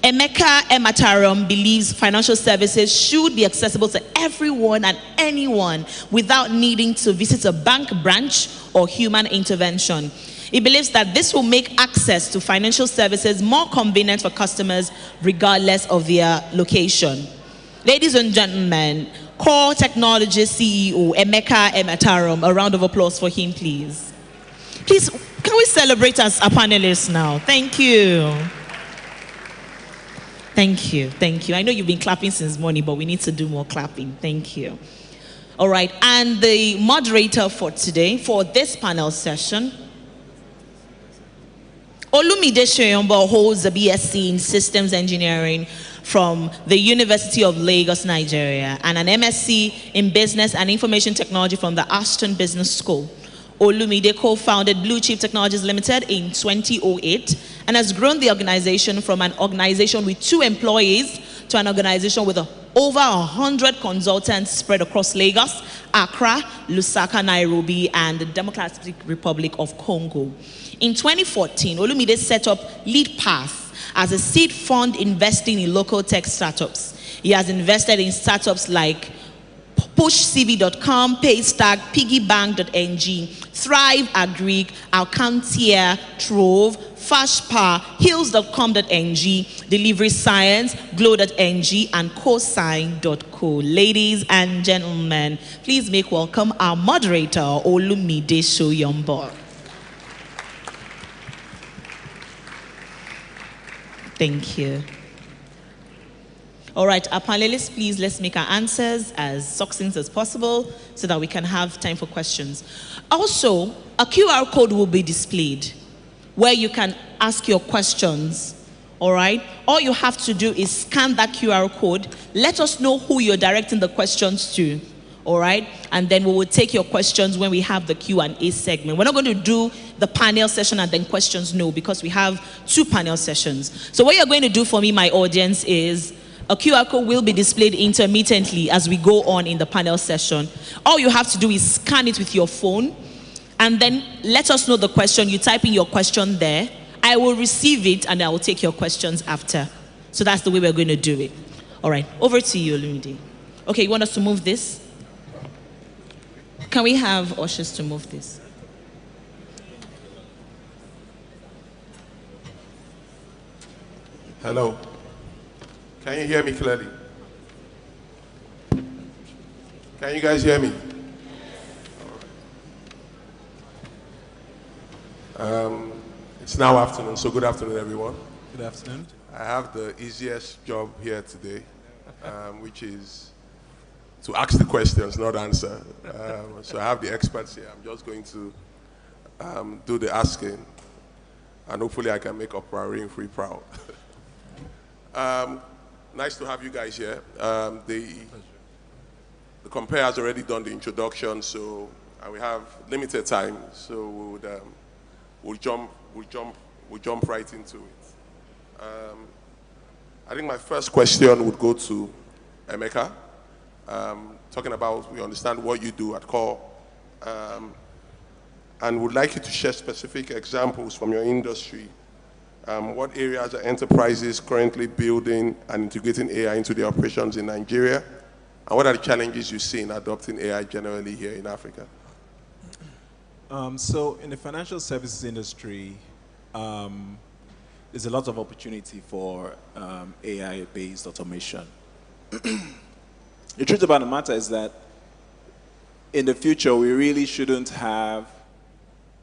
Emeka Emataram believes financial services should be accessible to everyone and anyone without needing to visit a bank branch or human intervention. He believes that this will make access to financial services more convenient for customers regardless of their location. Ladies and gentlemen, Core Technology CEO Emeka Emataram, a round of applause for him, please. Please, can we celebrate as a panelist now? Thank you. Thank you, thank you. I know you've been clapping since morning, but we need to do more clapping. Thank you. All right, and the moderator for today, for this panel session, Olumide Soyombo holds a BSc in Systems Engineering from the University of Lagos, Nigeria, and an MSc in Business and Information Technology from the Ashton Business School. Olumide co-founded Blue Chip Technologies Limited in 2008 and has grown the organization from an organization with 2 employees to an organization with over 100 consultants spread across Lagos, Accra, Lusaka, Nairobi, and the Democratic Republic of Congo. In 2014, Olumide set up Lead Path as a seed fund investing in local tech startups. He has invested in startups like PushCV.com, Paystack, Piggybank.ng, Thrive Agric, Alcantia, Trove, Fashpa, Hills.com.ng, Delivery Science, Glow.ng, and Cosign.co. Ladies and gentlemen, please make welcome our moderator, Olumide Soyombo. Thank you. All right, our panelists, please let's make our answers as succinct as possible so that we can have time for questions. Also, a QR code will be displayed where you can ask your questions, all right? All you have to do is scan that QR code. Let us know who you're directing the questions to, all right? And then we will take your questions when we have the Q&A segment. We're not going to do the panel session and then questions, no, because we have 2 panel sessions. So what you're going to do for me, my audience, is a QR code will be displayed intermittently as we go on in the panel session. All you have to do is scan it with your phone and then let us know the question. You type in your question there. I will receive it and I will take your questions after. So that's the way we're going to do it. All right, over to you, Olumide. Okay, you want us to move this? Can we have ushers to move this? Hello. Can you hear me clearly? Can you guys hear me? It's now afternoon, so good afternoon, everyone. Good afternoon. I have the easiest job here today, which is to ask the questions, not answer. So I have the experts here. I'm just going to do the asking, and hopefully I can make Oprah free proud. Nice to have you guys here. The compare has already done the introduction, so and we have limited time, so we'll jump right into it. I think my first question would go to Emeka, talking about, we understand what you do at core, and would like you to share specific examples from your industry. What areas are enterprises currently building and integrating AI into their operations in Nigeria? And what are the challenges you see in adopting AI generally here in Africa? So in the financial services industry, there's a lot of opportunity for AI-based automation. The truth about the matter is that in the future, we really shouldn't have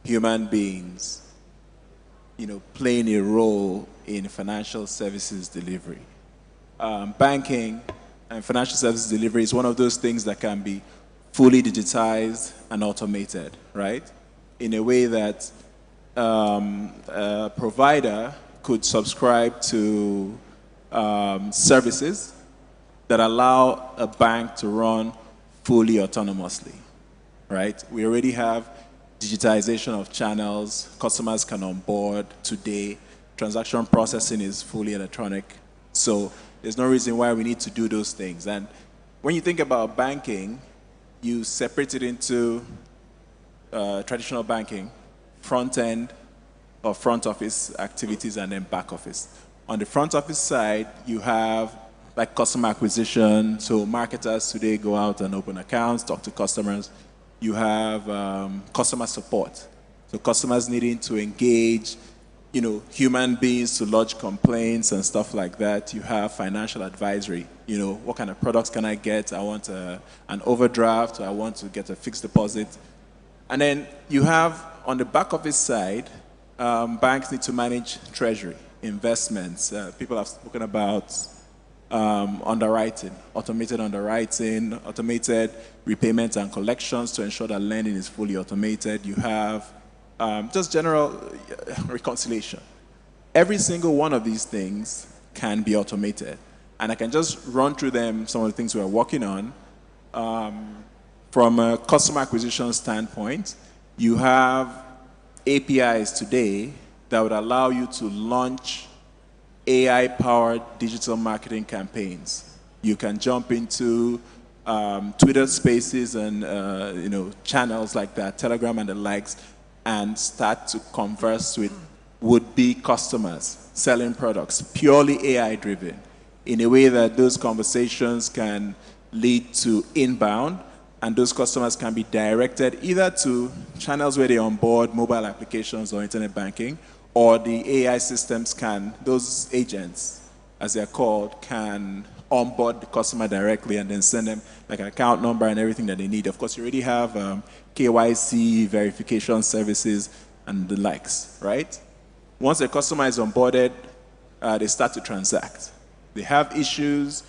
human beings, playing a role in financial services delivery. Banking and financial services delivery is one of those things that can be fully digitized and automated, right? In a way that a provider could subscribe to services that allow a bank to run fully autonomously, right? We already have digitization of channels. Customers can onboard today. Transaction processing is fully electronic. So there's no reason why we need to do those things. And when you think about banking, you separate it into traditional banking, front end or front office activities, and then back office. On the front office side, you have like customer acquisition. So marketers today go out and open accounts, talk to customers. You have customer support. So customers needing to engage, human beings to lodge complaints and stuff like that. You have financial advisory. What kind of products can I get? I want an overdraft, or I want to get a fixed deposit. And then you have, on the back office side, banks need to manage treasury, investments. People have spoken about underwriting, automated repayment and collections to ensure that lending is fully automated. You have just general reconciliation. Every single one of these things can be automated. And I can just run through them, some of the things we're working on. From a customer acquisition standpoint, you have APIs today that would allow you to launch AI-powered digital marketing campaigns. You can jump into Twitter Spaces and channels like that, Telegram and the likes, and start to converse with would-be customers selling products, purely AI-driven, in a way that those conversations can lead to inbound, and those customers can be directed either to channels where they onboard mobile applications or internet banking, or the AI systems those agents, as they're called, can onboard the customer directly and then send them like an account number and everything that they need. Of course, you already have KYC, verification services, and the likes, right? Once a customer is onboarded, they start to transact. They have issues.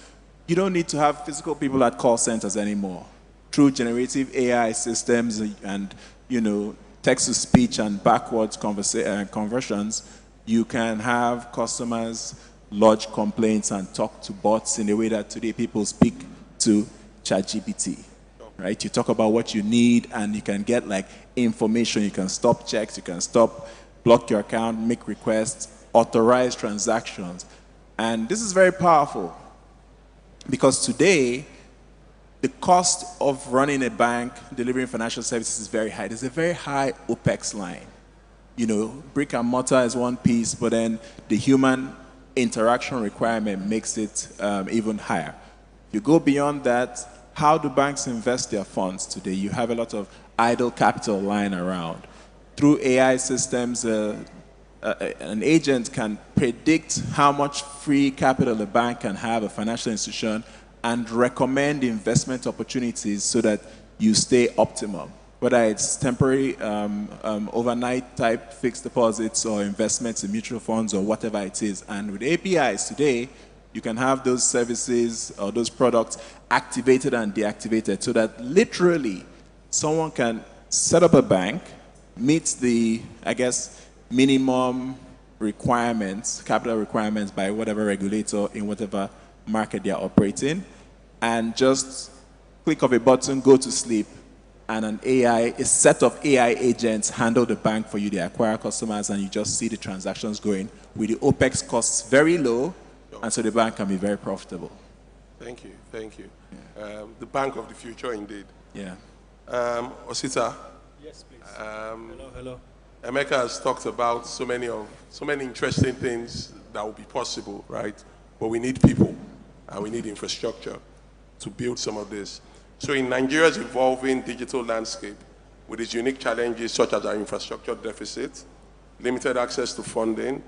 You don't need to have physical people at call centers anymore. Through generative AI systems and, text-to-speech and backwards conversions, you can have customers lodge complaints and talk to bots in a way that today people speak to ChatGPT, right? You talk about what you need and you can get like information. You can stop checks, you can block your account, make requests, authorize transactions. And this is very powerful because today, the cost of running a bank, delivering financial services is very high. There's a very high OPEX line. Brick and mortar is one piece, but then the human interaction requirement makes it even higher. You go beyond that, how do banks invest their funds today? You have a lot of idle capital lying around. Through AI systems, an agent can predict how much free capital a bank can have, a financial institution, and recommend investment opportunities so that you stay optimum. Whether it's temporary, overnight type fixed deposits or investments in mutual funds or whatever it is. And with APIs today, you can have those services or those products activated and deactivated so that literally someone can set up a bank, meets the, I guess, minimum requirements, capital requirements by whatever regulator in whatever market they're operating, and just click of a button, go to sleep, and a set of AI agents handle the bank for you. They acquire customers, and you just see the transactions going with the OPEX costs very low, and so the bank can be very profitable. Thank you, thank you. Yeah. The bank of the future, indeed. Yeah. Osita. Yes, please. Hello. Emeka has talked about so many interesting things that will be possible, right? But we need people, and we need infrastructure to build some of this. So in Nigeria's evolving digital landscape, with its unique challenges such as our infrastructure deficit, limited access to funding,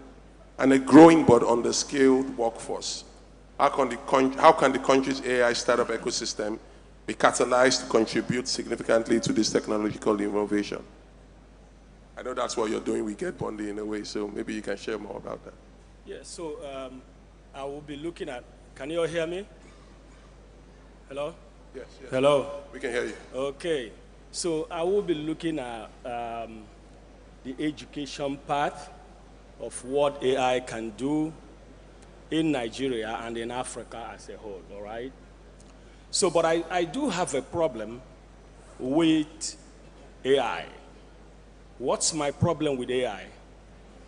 and a growing but under-skilled workforce, how can the country's AI startup ecosystem be catalyzed to contribute significantly to this technological innovation? I know that's what you're doing with Get Bondi in a way, so maybe you can share more about that. Yeah, so I will be looking at, can you all hear me? Hello? Yes. Hello? We can hear you. Okay, so I will be looking at the education part of what AI can do in Nigeria and in Africa as a whole, all right? So, but I do have a problem with AI. What's my problem with AI?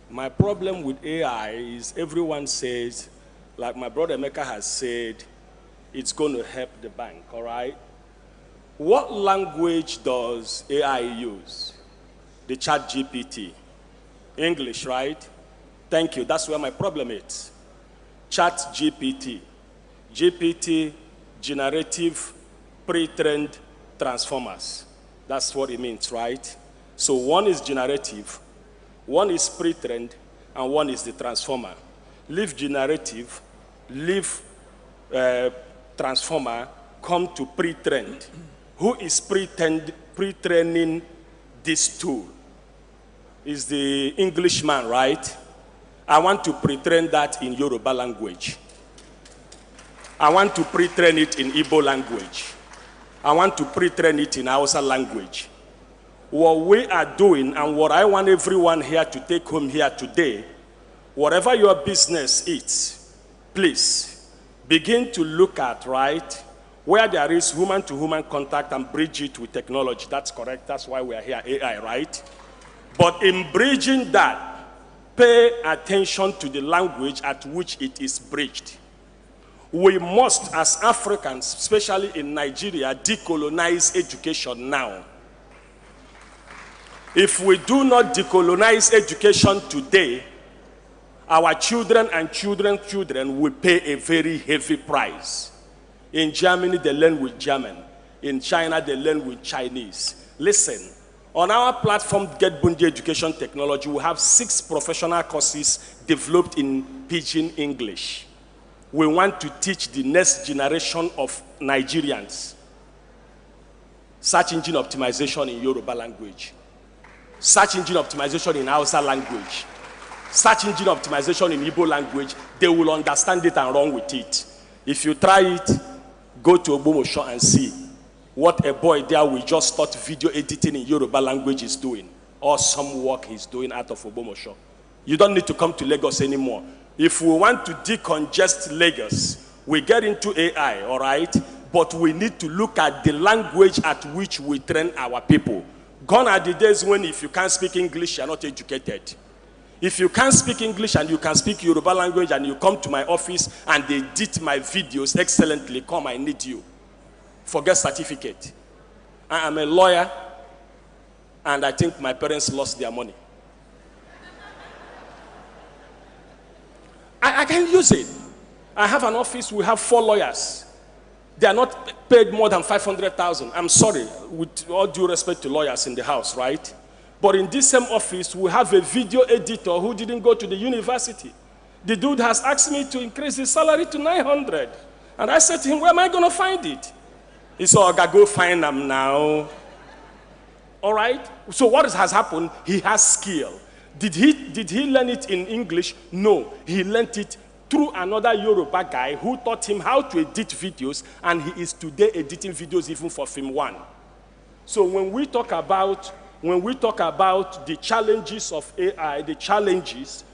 My problem with AI is everyone says, like my brother Emeka has said, it's going to help the bank, all right? What language does AI use? The chat GPT. English, right? Thank you, that's where my problem is. Chat GPT. GPT, generative, pre-trained transformers. That's what it means, right? So one is generative, one is pre-trained, and one is the transformer. Leave generative, leave transformer, come to pre-trained. Who is pre-training this tool? Is the Englishman, right? I want to pre-train that in Yoruba language. I want to pre-train it in Igbo language. I want to pre-train it in Hausa language. What we are doing, and what I want everyone here to take home here today, whatever your business is, please begin to look at, right, where there is human-to-human contact and bridge it with technology. That's correct. That's why we are here, AI, right? But in bridging that, pay attention to the language at which it is bridged. We must, as Africans, especially in Nigeria, decolonize education now. If we do not decolonize education today, our children and children's children will pay a very heavy price. In Germany, they learn with German. In China, they learn with Chinese. Listen, on our platform, Get Bondi Education Technology, we have 6 professional courses developed in Pidgin English. We want to teach the next generation of Nigerians search engine optimization in Yoruba language, search engine optimization in Hausa language, search engine optimization in Igbo language. They will understand it and run with it. If you try it, go to Ogbomosho and see what a boy there will just start video editing in Yoruba language is doing, or some work he's doing out of Ogbomosho. You don't need to come to Lagos anymore. If we want to decongest Lagos, we get into AI, all right? But we need to look at the language at which we train our people. Gone are the days when if you can't speak English, you're not educated. If you can't speak English and you can speak Yoruba language and you come to my office and they edit my videos excellently, come, I need you. Forget certificate. I am a lawyer and I think my parents lost their money. I can use it. I have an office, we have 4 lawyers. They are not paid more than 500,000. I'm sorry, with all due respect to lawyers in the house, right? But in this same office, we have a video editor who didn't go to the university. The dude has asked me to increase his salary to 900. And I said to him, where am I going to find it? He said, I gotta go find them now. All right? So what has happened? He has skill. Did he learn it in English? No. He learned it through another Yoruba guy who taught him how to edit videos, and he is today editing videos even for Film 1. So when we talk about when we talk about the challenges of AI,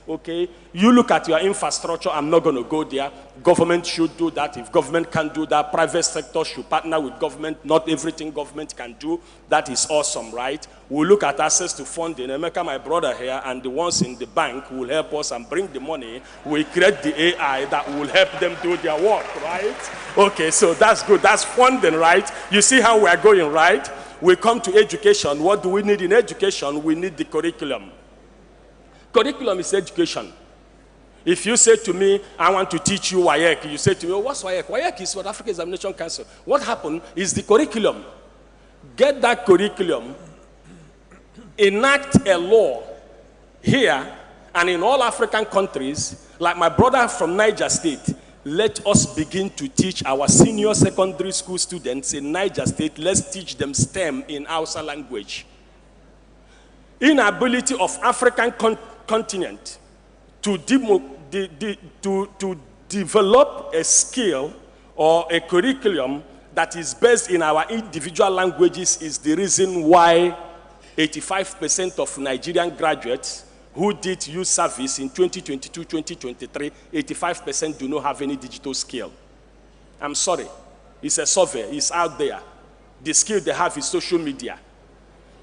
okay, you look at your infrastructure. I'm not going to go there. Government should do that. If government can't do that, private sector should partner with government. Not everything government can do. That is awesome, right? We look at access to funding. Emeka, my brother here, and the ones in the bank will help us and bring the money. We create the AI that will help them do their work, right? Okay, so that's good. That's funding, right? You see how we are going, right? We come to education. What do we need in education? We need the curriculum. Curriculum is education. If you say to me, I want to teach you WAEC, you say to me, oh, what's WAEC? WAEC is what African Examination Council. What happened is the curriculum. Get that curriculum, enact a law here and in all African countries, like my brother from Niger State. Let us begin to teach our senior secondary school students in Niger State. Let's teach them STEM in Hausa language. Inability of African continent to develop a skill or a curriculum that is based in our individual languages is the reason why 85% of Nigerian graduates who did youth service in 2022, 2023, 85% do not have any digital skill. I'm sorry. It's a survey. It's out there. The skill they have is social media.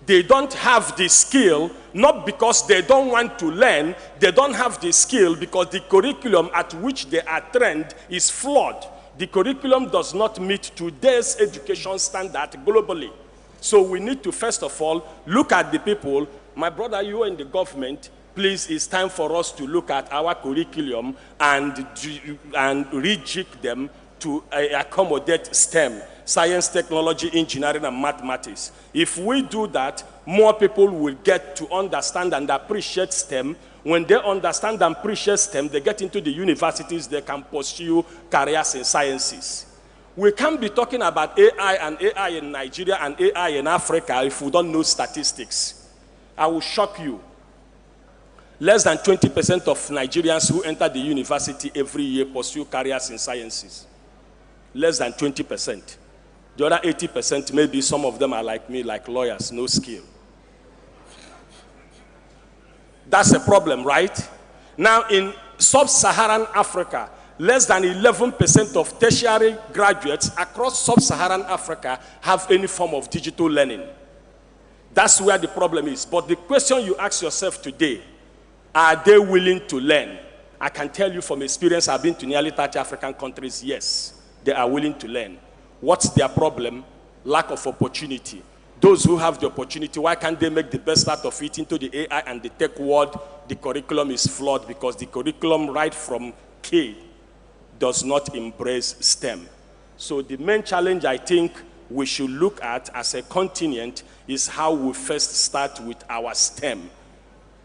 They don't have the skill, not because they don't want to learn. They don't have the skill because the curriculum at which they are trained is flawed. The curriculum does not meet today's education standard globally. So we need to, first of all, look at the people. My brother, you are in the government. Please, it's time for us to look at our curriculum and rejig them to accommodate STEM, science, technology, engineering, and mathematics. If we do that, more people will get to understand and appreciate STEM. When they understand and appreciate STEM, they get into the universities, they can pursue careers in sciences. We can't be talking about AI and AI in Nigeria and AI in Africa if we don't know statistics. I will shock you. Less than 20% of Nigerians who enter the university every year pursue careers in sciences. Less than 20%. The other 80%, maybe some of them are like me, like lawyers, no skill. That's a problem, right? Now, in sub-Saharan Africa, less than 11% of tertiary graduates across sub-Saharan Africa have any form of digital learning. That's where the problem is. But the question you ask yourself today, are they willing to learn? I can tell you from experience, I've been to nearly 30 African countries, yes, they are willing to learn. What's their problem? Lack of opportunity. Those who have the opportunity, why can't they make the best out of it into the AI and the tech world? The curriculum is flawed because the curriculum right from K does not embrace STEM. So the main challenge I think we should look at as a continent is how we first start with our STEM.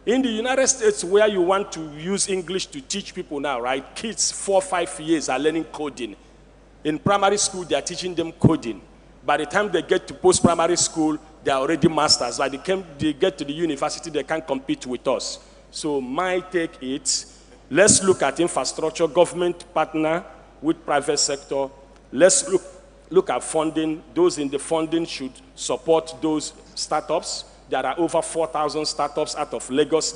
In the United States, where you want to use English to teach people now, right? Kids 4 or 5 years are learning coding. In primary school, they are teaching them coding. By the time they get to post-primary school, they are already masters. By the time they get to the university, they can't compete with us. So my take is, let's look at infrastructure, government partner with private sector. Let's look at funding. Those in the funding should support those startups. There are over 4,000 startups out of Lagos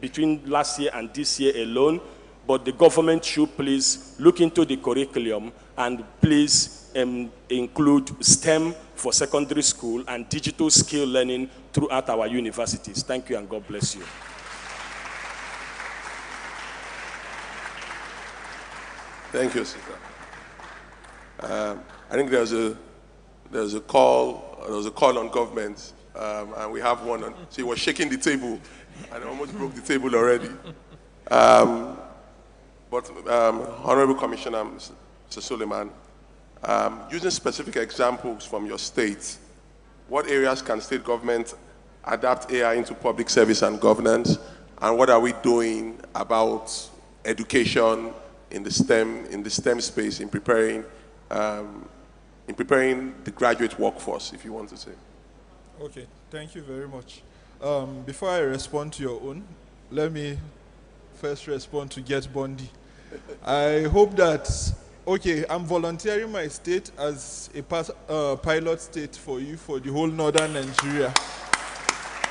between last year and this year alone. But the government should please look into the curriculum and please include STEM for secondary school and digital skill learning throughout our universities. Thank you and God bless you. Thank you, Sita. I think there's a call on government. And we have one on, she was shaking the table and almost broke the table already. Honorable Commissioner, Mr. Suleiman, using specific examples from your state, what areas can state government adapt AI into public service and governance? And what are we doing about education in the STEM space in preparing the graduate workforce, if you want to say? Okay, thank you very much. Before I respond to your own, let me first respond to Get Bondi. I hope that, okay, I'm volunteering my state as a pilot state for you for the whole northern Nigeria.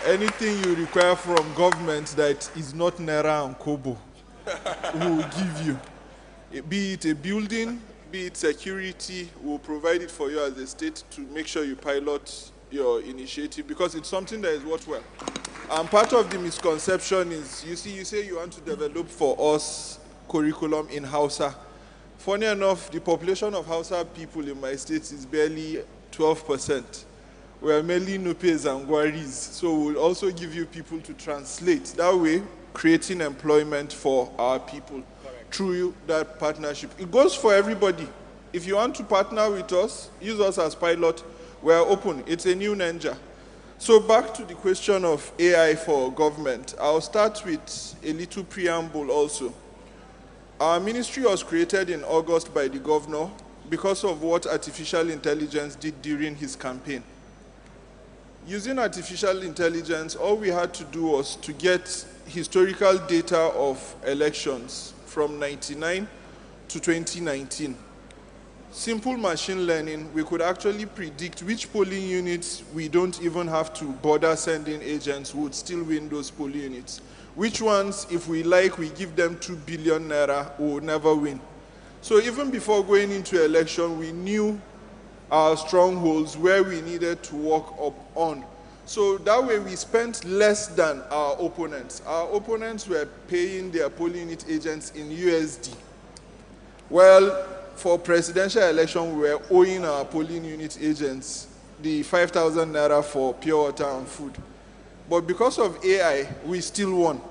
anything you require from government that is not Naira and Kobo, we will give you. Be it a building, be it security, we'll provide it for you as a state to make sure you pilot your initiative, because it's something that is worthwhile. And part of the misconception is, you say you want to develop for us curriculum in Hausa. Funny enough, the population of Hausa people in my state is barely 12%. We are mainly Nupes and Gwaris, so we'll also give you people to translate. That way, creating employment for our people through that partnership. It goes for everybody. If you want to partner with us, use us as pilot, we are open. It's a new ninja. So back to the question of AI for government. I'll start with a little preamble also. Our ministry was created in August by the governor because of what artificial intelligence did during his campaign. Using artificial intelligence, all we had to do was to get historical data of elections from 1999 to 2019. Simple machine learning, we could actually predict which polling units we don't even have to bother sending agents would still win those polling units. Which ones, if we like, we give them 2 billion naira, will never win. So even before going into election, we knew our strongholds where we needed to work up on. So that way we spent less than our opponents. Our opponents were paying their polling unit agents in USD. Well, for presidential election, we were owing our polling unit agents the 5,000 naira for pure water and food. But because of AI, we still won.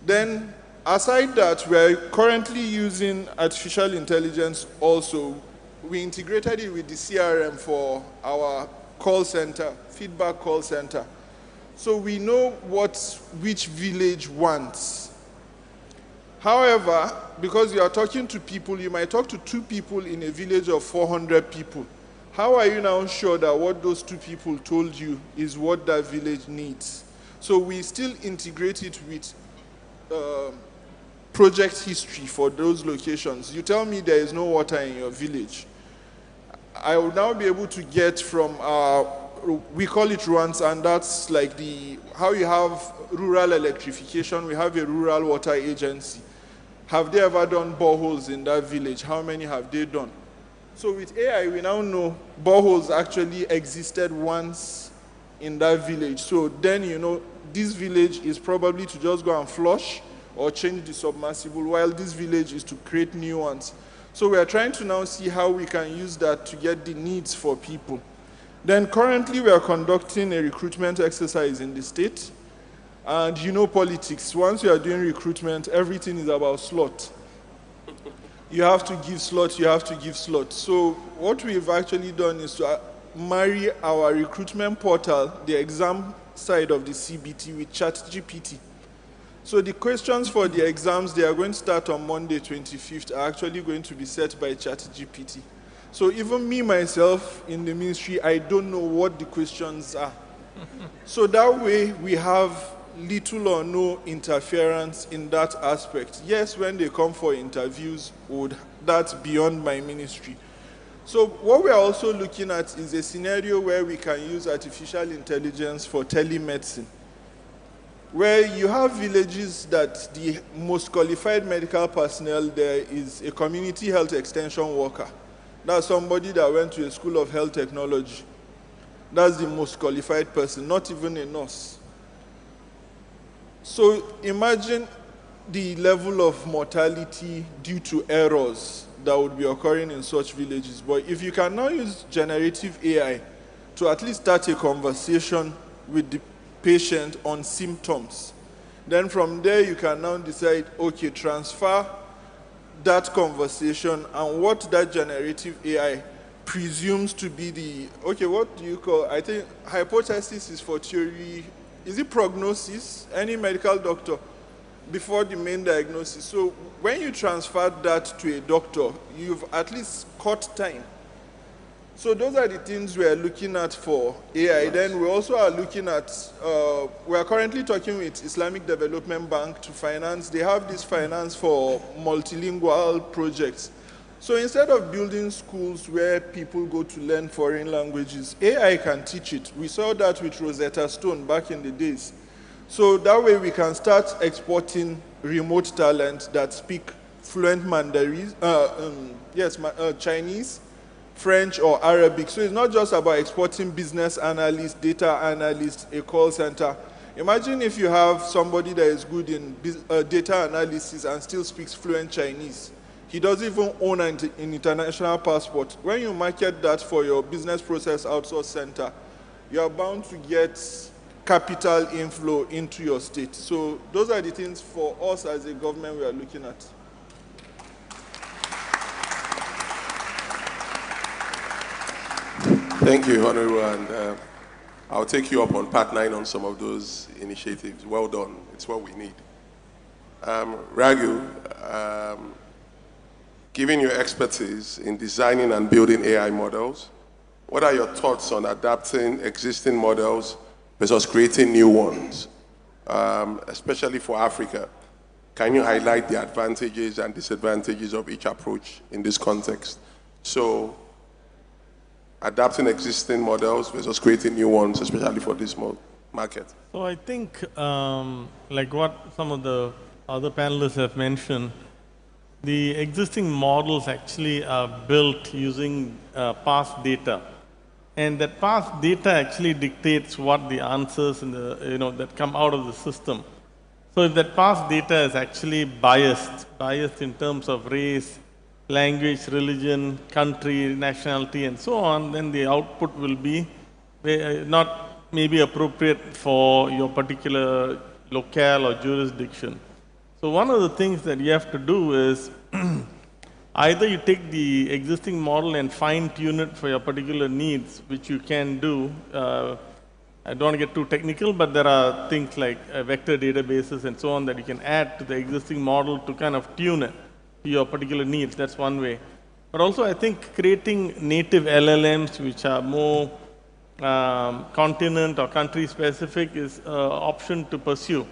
Then, aside that, we are currently using artificial intelligence also. We integrated it with the CRM for our call center, feedback call center. So we know which village wants. However, because you are talking to people, you might talk to 2 people in a village of 400 people. How are you now sure that what those 2 people told you is what that village needs? So we still integrate it with project history for those locations. You tell me there is no water in your village. I will now be able to get from, we call it runs, and that's like how you have rural electrification, we have a rural water agency. Have they ever done boreholes in that village? How many have they done? So with AI, we now know boreholes actually existed once in that village. So then you know this village is probably to just go and flush or change the submersible, while this village is to create new ones. So we are trying to now see how we can use that to get the needs for people. Then currently we are conducting a recruitment exercise in the state. And you know politics, once you are doing recruitment, everything is about slot. You have to give slot, you have to give slot. So what we've actually done is to marry our recruitment portal, the exam side of the CBT, with ChatGPT. So the questions for the exams, they are going to start on Monday 25th, are actually going to be set by ChatGPT. So even me, myself, in the ministry, I don't know what the questions are. So that way, we have little or no interference in that aspect. Yes, when they come for interviews, that's beyond my ministry. So what we are also looking at is a scenario where we can use artificial intelligence for telemedicine, where you have villages that the most qualified medical personnel there is a community health extension worker. That's somebody that went to a school of health technology. That's the most qualified person, not even a nurse. So imagine the level of mortality due to errors that would be occurring in such villages. But if you can now use generative AI to at least start a conversation with the patient on symptoms, then from there you can now decide, okay, transfer that conversation and what that generative AI presumes to be the, okay, what do you call, I think hypothesis is for theory. Is it prognosis? Any medical doctor before the main diagnosis. So when you transfer that to a doctor, you've at least cut time. So those are the things we are looking at for AI. Then we also are looking at, we are currently talking with Islamic Development Bank to finance. They have this finance for multilingual projects. So instead of building schools where people go to learn foreign languages, AI can teach it. We saw that with Rosetta Stone back in the days. So that way we can start exporting remote talent that speak fluent Mandarin, Chinese, French, or Arabic. So it's not just about exporting business analysts, data analysts, a call center. Imagine if you have somebody that is good in data analysis and still speaks fluent Chinese. He doesn't even own an international passport. When you market that for your business process outsource center, you are bound to get capital inflow into your state. So those are the things for us as a government we are looking at. Thank you, Honorable, and I'll take you up on part 9 on some of those initiatives. Well done. It's what we need. Raghu, given your expertise in designing and building AI models, what are your thoughts on adapting existing models versus creating new ones, especially for Africa? Can you highlight the advantages and disadvantages of each approach in this context? So, adapting existing models versus creating new ones, especially for this market. So I think, like what some of the other panelists have mentioned, the existing models actually are built using past data. And that past data actually dictates what the answers in the, that come out of the system. So if that past data is actually biased in terms of race, language, religion, country, nationality, and so on, then the output will be not maybe appropriate for your particular locale or jurisdiction. So one of the things that you have to do is either you take the existing model and fine-tune it for your particular needs, which you can do. I don't want to get too technical, but there are things like vector databases and so on that you can add to the existing model to kind of tune it to your particular needs. That's one way. But also I think creating native LLMs which are more continent or country specific is an option to pursue.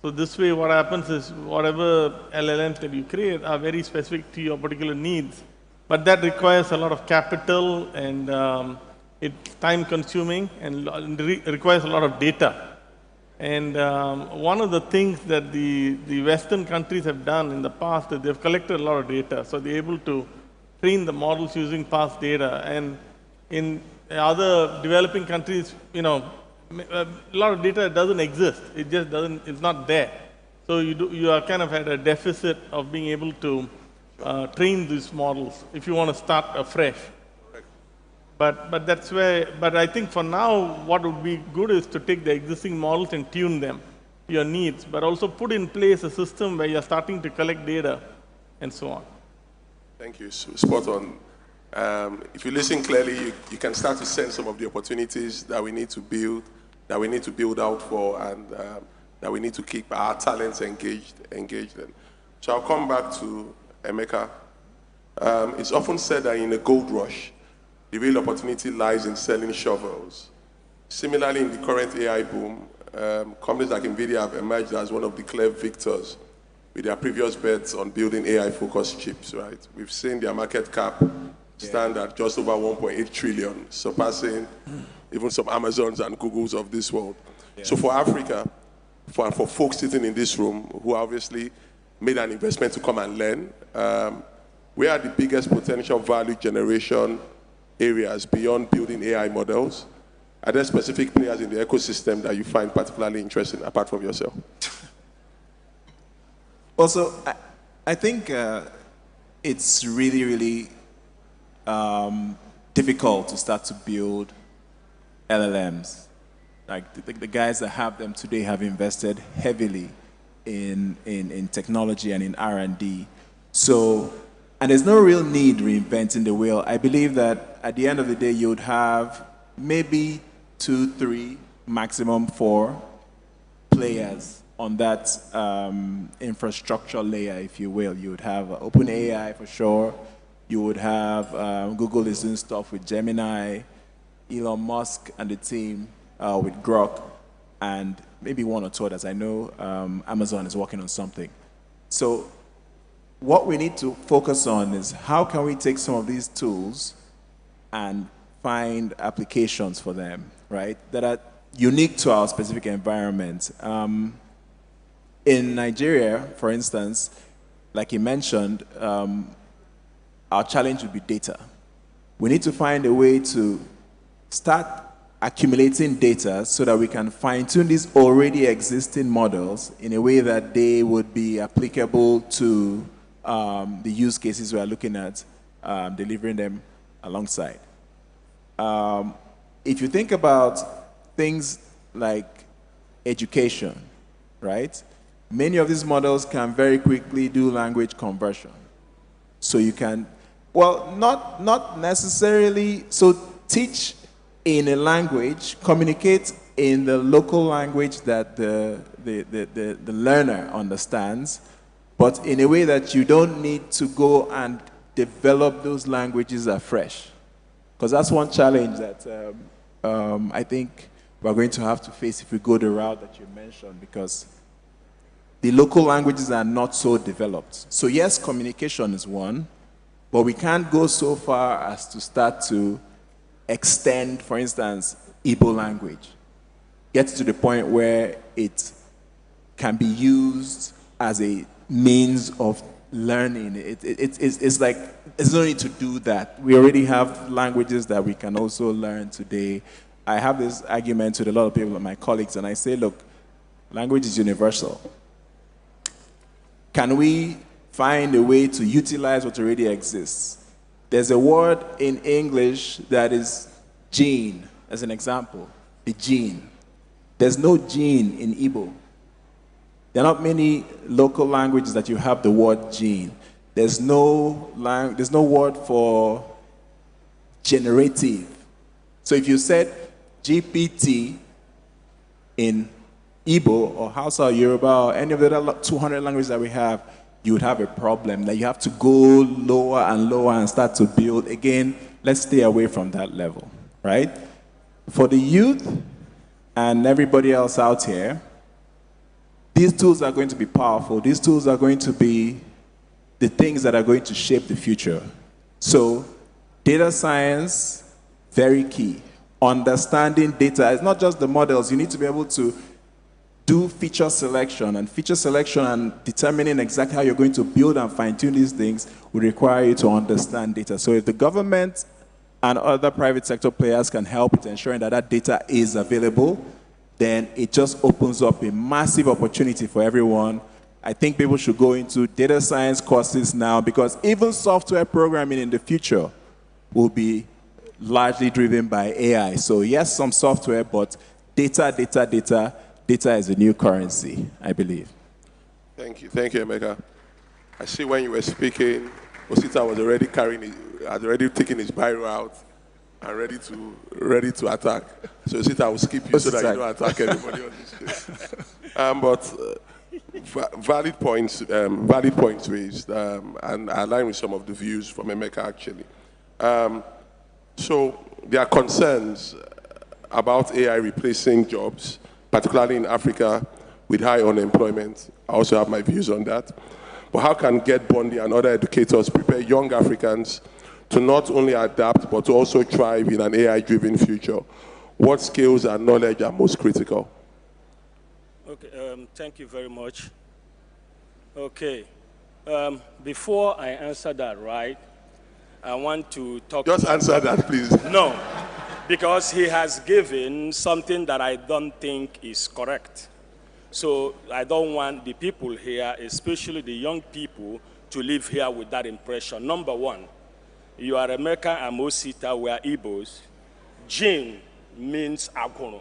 So this way what happens is whatever LLMs that you create are very specific to your particular needs. But that requires a lot of capital and it's time consuming and requires a lot of data. And one of the things that the Western countries have done in the past is they've collected a lot of data. So they're able to train the models using past data. And in other developing countries, a lot of data doesn't exist. It just doesn't, it's not there. So you are kind of at a deficit of being able to train these models if you want to start afresh. But that's where, but I think for now, what would be good is to take the existing models and tune them to your needs, but also put in place a system where you're starting to collect data and so on. Thank you. Spot on. If you listen clearly, you can start to sense some of the opportunities that we need to build out for, and that we need to keep our talents engaged in. So I'll come back to Emeka. It's often said that in a gold rush, the real opportunity lies in selling shovels. Similarly, in the current AI boom, companies like NVIDIA have emerged as one of the clear victors with their previous bets on building AI-focused chips, right? We've seen their market cap stand at just over 1.8 trillion, surpassing even some Amazons and Googles of this world. Yeah. So for Africa, for folks sitting in this room who obviously made an investment to come and learn, where are the biggest potential value generation areas beyond building AI models? Are there specific players in the ecosystem that you find particularly interesting apart from yourself? Also, I think it's really, really difficult to start to build LLMs. Like the guys that have them today have invested heavily in technology and in R&D. So, and there's no real need reinventing the wheel. I believe that at the end of the day, you would have maybe 2, 3, maximum 4 players on that infrastructure layer, if you will. You would have OpenAI for sure. You would have Google is doing stuff with Gemini, Elon Musk and the team with Grok, and maybe 1 or 2 others. I know Amazon is working on something. So what we need to focus on is how can we take some of these tools and find applications for them, right, that are unique to our specific environment. In Nigeria, for instance, like you mentioned, our challenge would be data. We need to find a way to start accumulating data so that we can fine-tune these already existing models in a way that they would be applicable to the use cases we are looking at, delivering them alongside. If you think about things like education, right? Many of these models can very quickly do language conversion. So you can, well, not necessarily, so teach in a language, communicate in the local language that the learner understands, but in a way that you don't need to go and develop those languages afresh. Because that's one challenge that I think we're going to have to face if we go the route that you mentioned, because the local languages are not so developed. So yes, communication is one, but we can't go so far as to start to extend, for instance, Igbo language. Get to the point where it can be used as a means of learning. It's like, there's no need to do that. We already have languages that we can also learn today. I have this argument with a lot of people, my colleagues, and I say, look, language is universal. Can we find a way to utilize what already exists? There's a word in English that is gene, as an example, the gene. There's no gene in Igbo. There are not many local languages that you have the word gene. There's no word for generative. So if you said GPT in Igbo or Hausa or Yoruba or any of the other 200 languages that we have, you would have a problem. That you have to go lower and lower and start to build. Again, let's stay away from that level, right? For the youth and everybody else out here, these tools are going to be powerful. These tools are going to be the things that are going to shape the future. So data science, very key. Understanding data, it's not just the models. You need to be able to do feature selection, and determining exactly how you're going to build and fine-tune these things will require you to understand data. So if the government and other private sector players can help with ensuring that that data is available, then it just opens up a massive opportunity for everyone. I think people should go into data science courses now, because even software programming in the future will be largely driven by AI. So yes, some software, but data is the new currency, I believe. Thank you, Emeka. I see when you were speaking, Osita was already taking his biro out and ready to attack. So Osita, I will skip you so that you don't attack anybody on this stage. Valid points raised, and I align with some of the views from Emeka actually. So there are concerns about AI replacing jobs, particularly in Africa with high unemployment. I also have my views on that. But how can Get Bondi and other educators prepare young Africans to not only adapt, but to also thrive in an AI-driven future? What skills and knowledge are most critical? Okay, thank you very much. Okay, before I answer that, right, I want to talk. Just answer that, please. No, because he has given something that I don't think is correct. So I don't want the people here, especially the young people, to live here with that impression. Number one, you are Emeka and Osita, we are Igbos. Jin means Agono.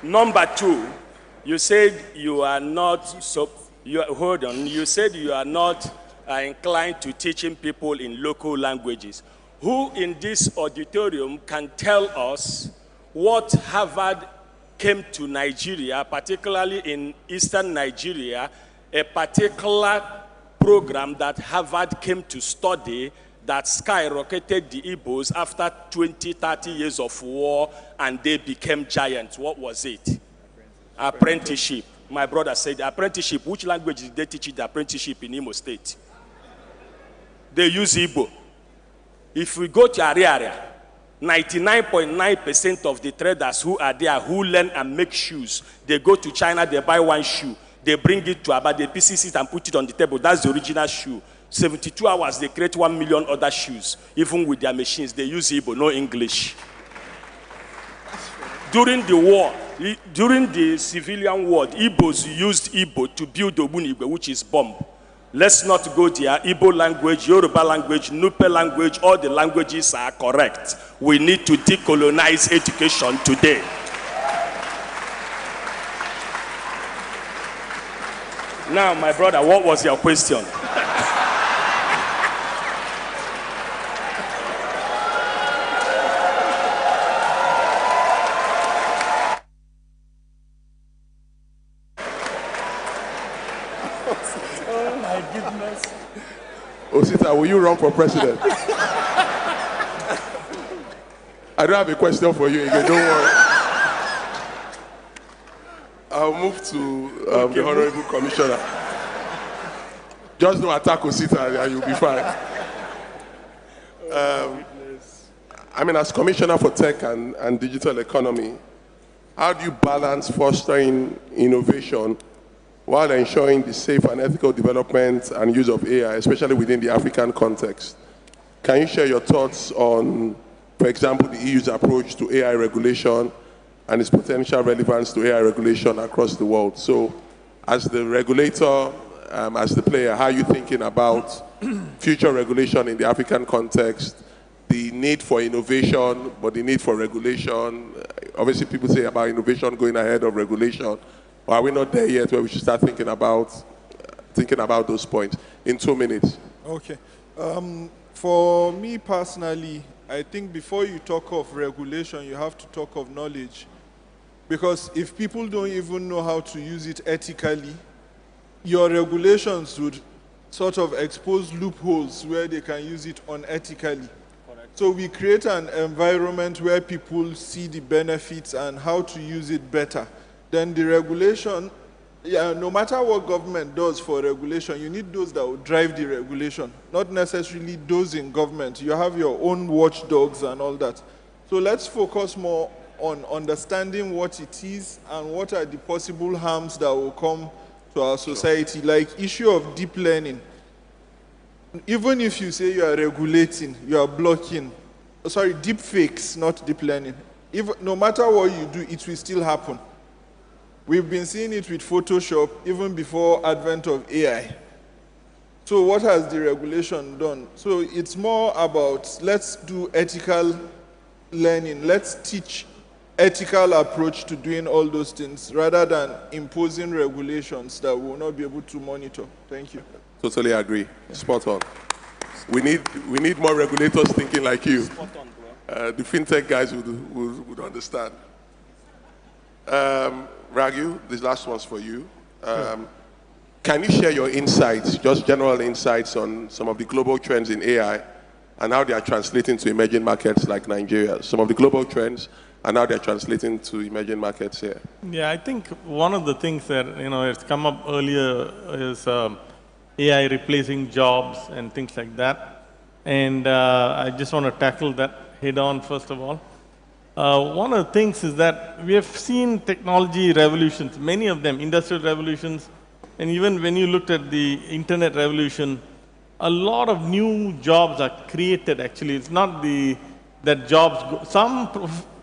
Number two, you said you are not you said you are not inclined to teaching people in local languages. Who in this auditorium can tell us what Harvard came to Nigeria, particularly in Eastern Nigeria, a particular program that Harvard came to study that skyrocketed the Igbos after 20, 30 years of war, and they became giants? What was it? Apprenticeship. My brother said, apprenticeship, which language did they teach you the apprenticeship in Imo State? They use Igbo. If we go to area, 99.9% of the traders who are there who learn and make shoes, they go to China, they buy one shoe, they bring it to Aba, they pieces it and put it on the table. That's the original shoe. 72 hours, they create 1 million other shoes. Even with their machines, they use Igbo, no English. During the war, during the civilian war, Igbos used Igbo to build Ogbunigwe, which is bomb. Let's not go there. Igbo language, Yoruba language, Nupe language, all the languages are correct. We need to decolonize education today. Now, my brother, what was your question? Oh my goodness. Osita, will you run for president? I don't have a question for you again, don't worry. I'll move to the Honorable Commissioner. Just don't attack Osita and you'll be fine. I mean, as Commissioner for Tech and Digital Economy, how do you balance fostering innovation while ensuring the safe and ethical development and use of AI, especially within the African context? Can you share your thoughts on, for example, the EU's approach to AI regulation and its potential relevance to AI regulation across the world? So, as the regulator, as the player, how are you thinking about future regulation in the African context, the need for innovation, but the need for regulation? Obviously, people say about innovation going ahead of regulation. Or are we not there yet where we should start thinking about those points? In 2 minutes. Okay. For me personally, I think before you talk of regulation, you have to talk of knowledge. Because if people don't even know how to use it ethically, your regulations would sort of expose loopholes where they can use it unethically. Correct. So we create an environment where people see the benefits and how to use it better. Then the regulation, no matter what government does for regulation, you need those that will drive the regulation, not necessarily those in government. You have your own watchdogs and all that. So let's focus more on understanding what it is and what are the possible harms that will come to our society, like issue of deep learning. Even if you say you are regulating, you are blocking, sorry, deep fakes, not deep learning. No matter what you do, it will still happen. We've been seeing it with Photoshop even before advent of AI. So what has the regulation done? So it's more about, let's do ethical learning. Let's teach ethical approach to doing all those things rather than imposing regulations that we will not be able to monitor. Thank you. Totally agree. Spot on. We need more regulators thinking like you. Spot on, bro. The fintech guys would understand. Raghu, this last one's for you. Can you share your insights, just general insights on some of the global trends in AI and how they are translating to emerging markets like Nigeria? Some of the global trends and how they're translating to emerging markets here. Yeah, I think one of the things that has come up earlier is AI replacing jobs and things like that. And I just want to tackle that head on first of all. One of the things is that we have seen technology revolutions, many of them, industrial revolutions, and even when you looked at the internet revolution, a lot of new jobs are created actually. It's not that jobs go, some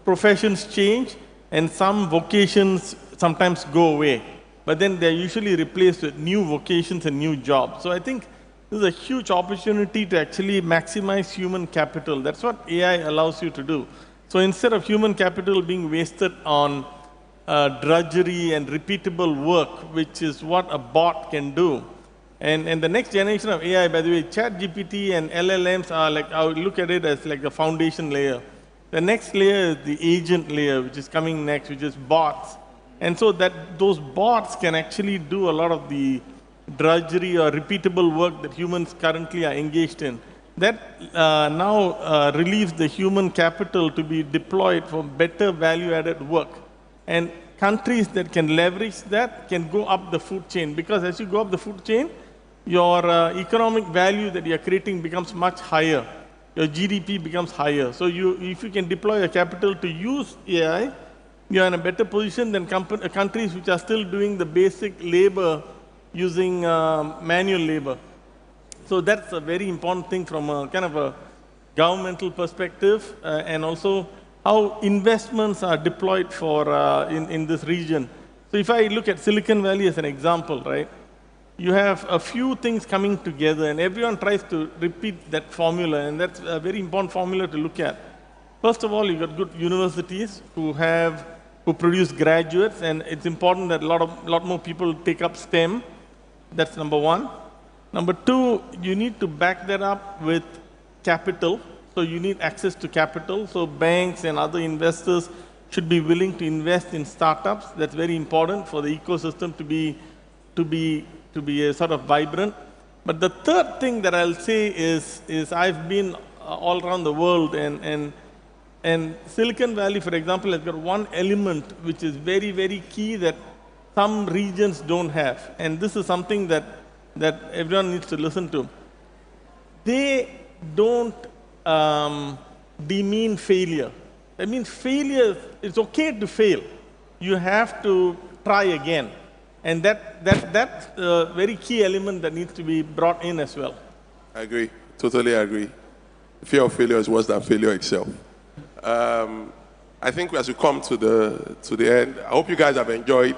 professions change and some vocations sometimes go away, but then they're usually replaced with new vocations and new jobs. So I think this is a huge opportunity to actually maximize human capital. That's what AI allows you to do. So instead of human capital being wasted on drudgery and repeatable work, which is what a bot can do. And the next generation of AI, by the way, ChatGPT and LLMs are like, I would look at it as like the foundation layer. The next layer is the agent layer, which is coming next, which is bots. And so that those bots can actually do a lot of the drudgery or repeatable work that humans currently are engaged in. That now relieves the human capital to be deployed for better value-added work. And countries that can leverage that can go up the food chain. Because as you go up the food chain, your economic value that you're creating becomes much higher. Your GDP becomes higher. So if you can deploy your capital to use AI, you're in a better position than countries which are still doing the basic labor using manual labor. So that's a very important thing from a kind of a governmental perspective, and also how investments are deployed for in this region. So if I look at Silicon Valley as an example, right, you have a few things coming together, and everyone tries to repeat that formula, and that's a very important formula to look at. First of all, you got good universities who produce graduates, and it's important that a lot more people take up STEM. That's number one. Number two, you need to back that up with capital. So you need access to capital. So banks and other investors should be willing to invest in startups. That's very important for the ecosystem to be a sort of vibrant. But the third thing that I'll say is I've been all around the world, and Silicon Valley, for example, has got one element which is very, very key that some regions don't have. And this is something that everyone needs to listen to. They don't demean failure. I mean, failure, it's okay to fail. You have to try again. And that's a very key element that needs to be brought in as well. I agree. Totally agree. Fear of failure is worse than failure itself. I think as we come to the end, I hope you guys have enjoyed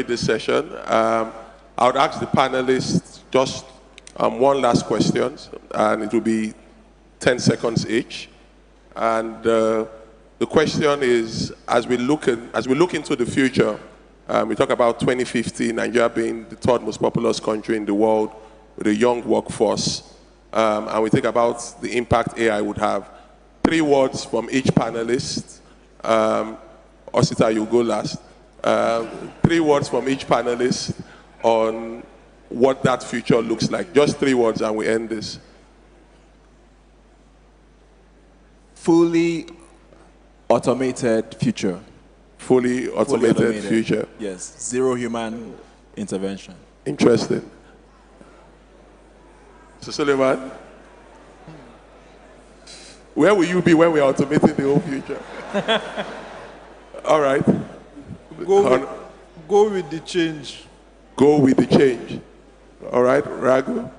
this session. I would ask the panelists just one last question, and it will be 10 seconds each. And the question is, as we look into the future, we talk about 2050, Nigeria being the third most populous country in the world with a young workforce, and we think about the impact AI would have. 3 words from each panelist. Osita, you go last. 3 words from each panelist on what that future looks like. Just 3 words and we end this. Fully automated future. Fully automated future. Yes, 0 human intervention. Interesting. So Suleiman, where will you be when we are automating the whole future? All right. Go with the change. Go with the change. All right, Raghu?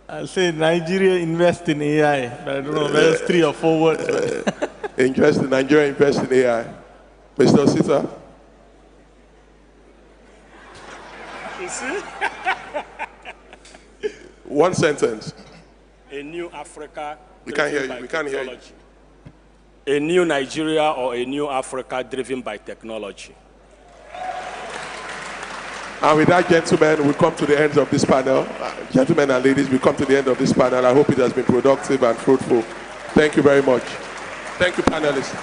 I'll say Nigeria invest in AI, but I don't know whether it's 3 or 4 words. Interesting. Nigeria invest in AI. Mr. Osita? You see? 1 sentence. A new Africa. We can't hear you. We can't hear you. A new Nigeria or a new Africa driven by technology. And with that, gentlemen, we come to the end of this panel. Gentlemen and ladies, we come to the end of this panel. I hope it has been productive and fruitful. Thank you very much. Thank you, panelists.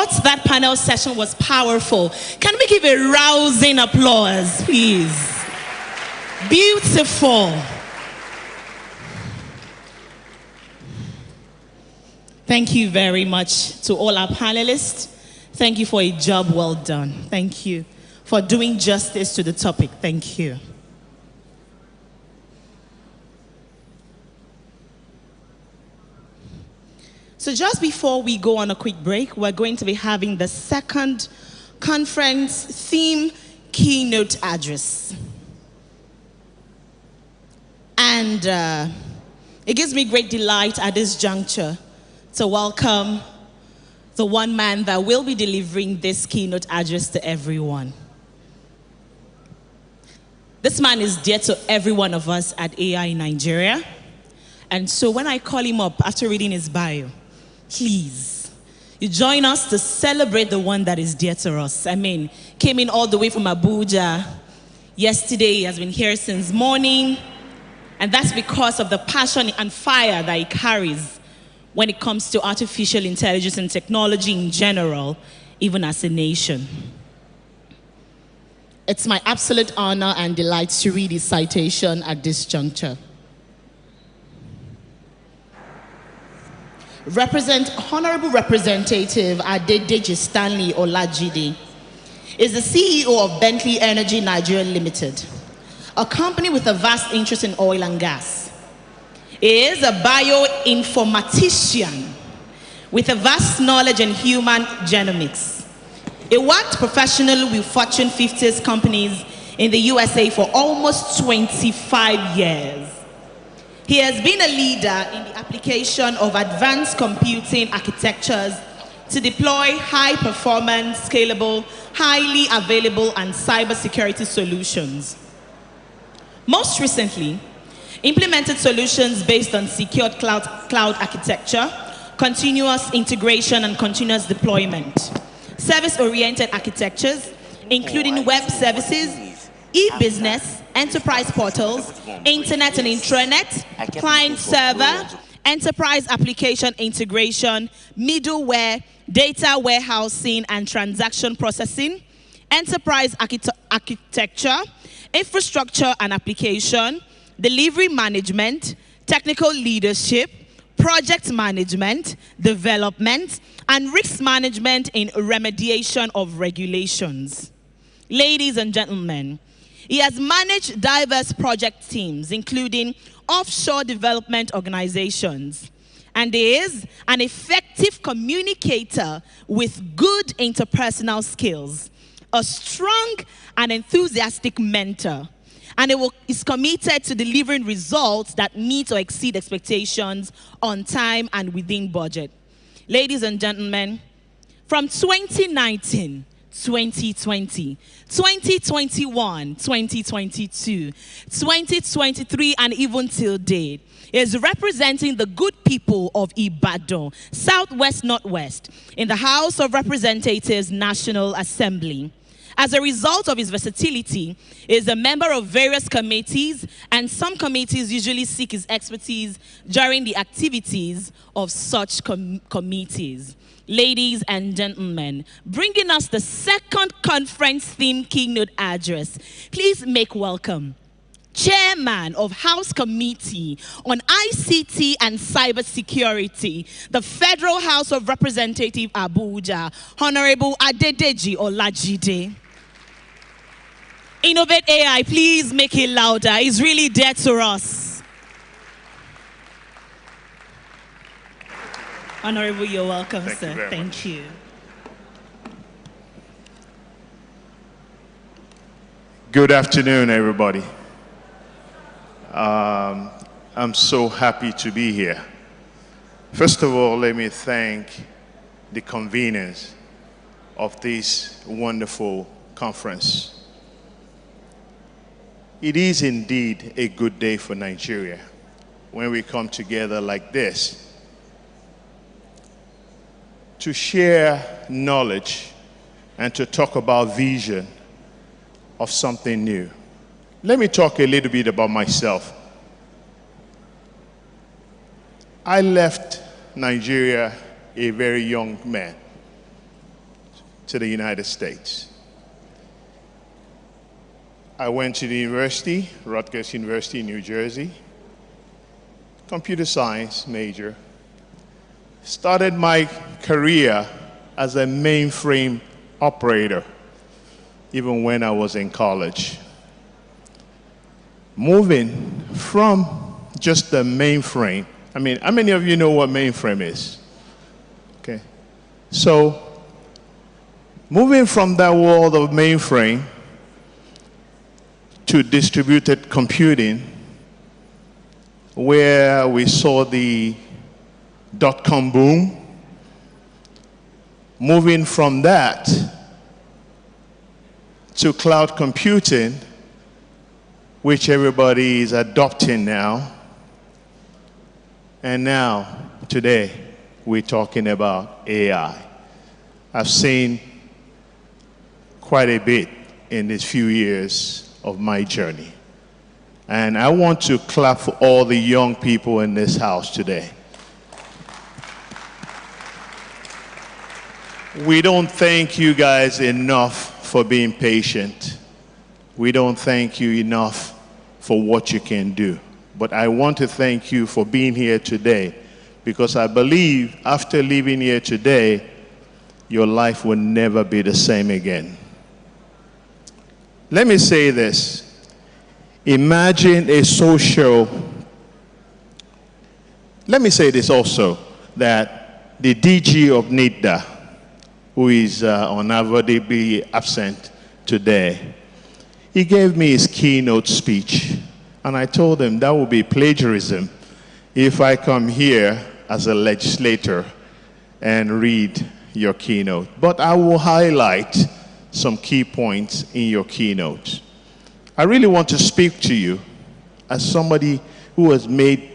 thought that panel session was powerful. Can we give a rousing applause, please? Beautiful. Thank you very much to all our panelists. Thank you for a job well done. Thank you for doing justice to the topic. Thank you. So just before we go on a quick break, we're going to be having the second conference theme keynote address. And it gives me great delight at this juncture to welcome the one man that will be delivering this keynote address to everyone. This man is dear to every one of us at AI Nigeria. And so when I call him up after reading his bio, please, you join us to celebrate the one that is dear to us. I mean, came in all the way from Abuja yesterday. He has been here since morning. And that's because of the passion and fire that he carries when it comes to artificial intelligence and technology in general, even as a nation. It's my absolute honor and delight to read his citation at this juncture. Honorable Representative Adedeji Stanley Olajide is the CEO of Bentley Energy Nigeria Limited, a company with a vast interest in oil and gas. He is a bioinformatician with a vast knowledge in human genomics. He worked professionally with Fortune 50 companies in the USA for almost 25 years. He has been a leader in the application of advanced computing architectures to deploy high-performance, scalable, highly available, and cybersecurity solutions. Most recently, implemented solutions based on secured cloud architecture, continuous integration and continuous deployment, service-oriented architectures, including web services, e-business, enterprise portals, internet and intranet, client server, enterprise application integration, middleware, data warehousing and transaction processing, enterprise architecture, infrastructure and application, delivery management, technical leadership, project management, development, and risk management in remediation of regulations. Ladies and gentlemen, he has managed diverse project teams, including offshore development organizations, and he is an effective communicator with good interpersonal skills, a strong and enthusiastic mentor, and is committed to delivering results that meet or exceed expectations on time and within budget. Ladies and gentlemen, from 2019, 2020, 2021, 2022, 2023, and even till date, is representing the good people of Ibadan, Southwest Northwest, in the House of Representatives National Assembly. As a result of his versatility, he is a member of various committees, and some committees usually seek his expertise during the activities of such committees. Ladies and gentlemen, bringing us the second conference theme keynote address, please make welcome Chairman of House Committee on ICT and Cybersecurity, the Federal House of Representatives Abuja, Honorable Adedeji Olajide. InnovateAI, please make it louder. It's really dear to us. Honorable, you're welcome, sir. Thank you. Good afternoon, everybody. I'm so happy to be here. First of all, let me thank the conveners of this wonderful conference. It is indeed a good day for Nigeria when we come together like this to share knowledge and to talk about vision of something new. Let me talk a little bit about myself. I left Nigeria a very young man. to the United States. I went to the university, Rutgers University in New Jersey, computer science major. Started my career as a mainframe operator, even when I was in college. Moving from just the mainframe. I mean, how many of you know what mainframe is? Okay. So, moving from that world of mainframe to distributed computing, where we saw the dot-com boom, moving from that to cloud computing, which everybody is adopting now. And now, today, we're talking about AI. I've seen quite a bit in these few years of my journey. And I want to clap for all the young people in this house today. We don't thank you guys enough for being patient. We don't thank you enough for what you can do. But I want to thank you for being here today, because I believe after leaving here today, your life will never be the same again. Let me say this. Imagine a social, let me say this also, that the DG of NIDA, who is unavoidably absent today, he gave me his keynote speech, and I told him that would be plagiarism if I come here as a legislator and read your keynote. But I will highlight some key points in your keynote. I really want to speak to you as somebody who has made,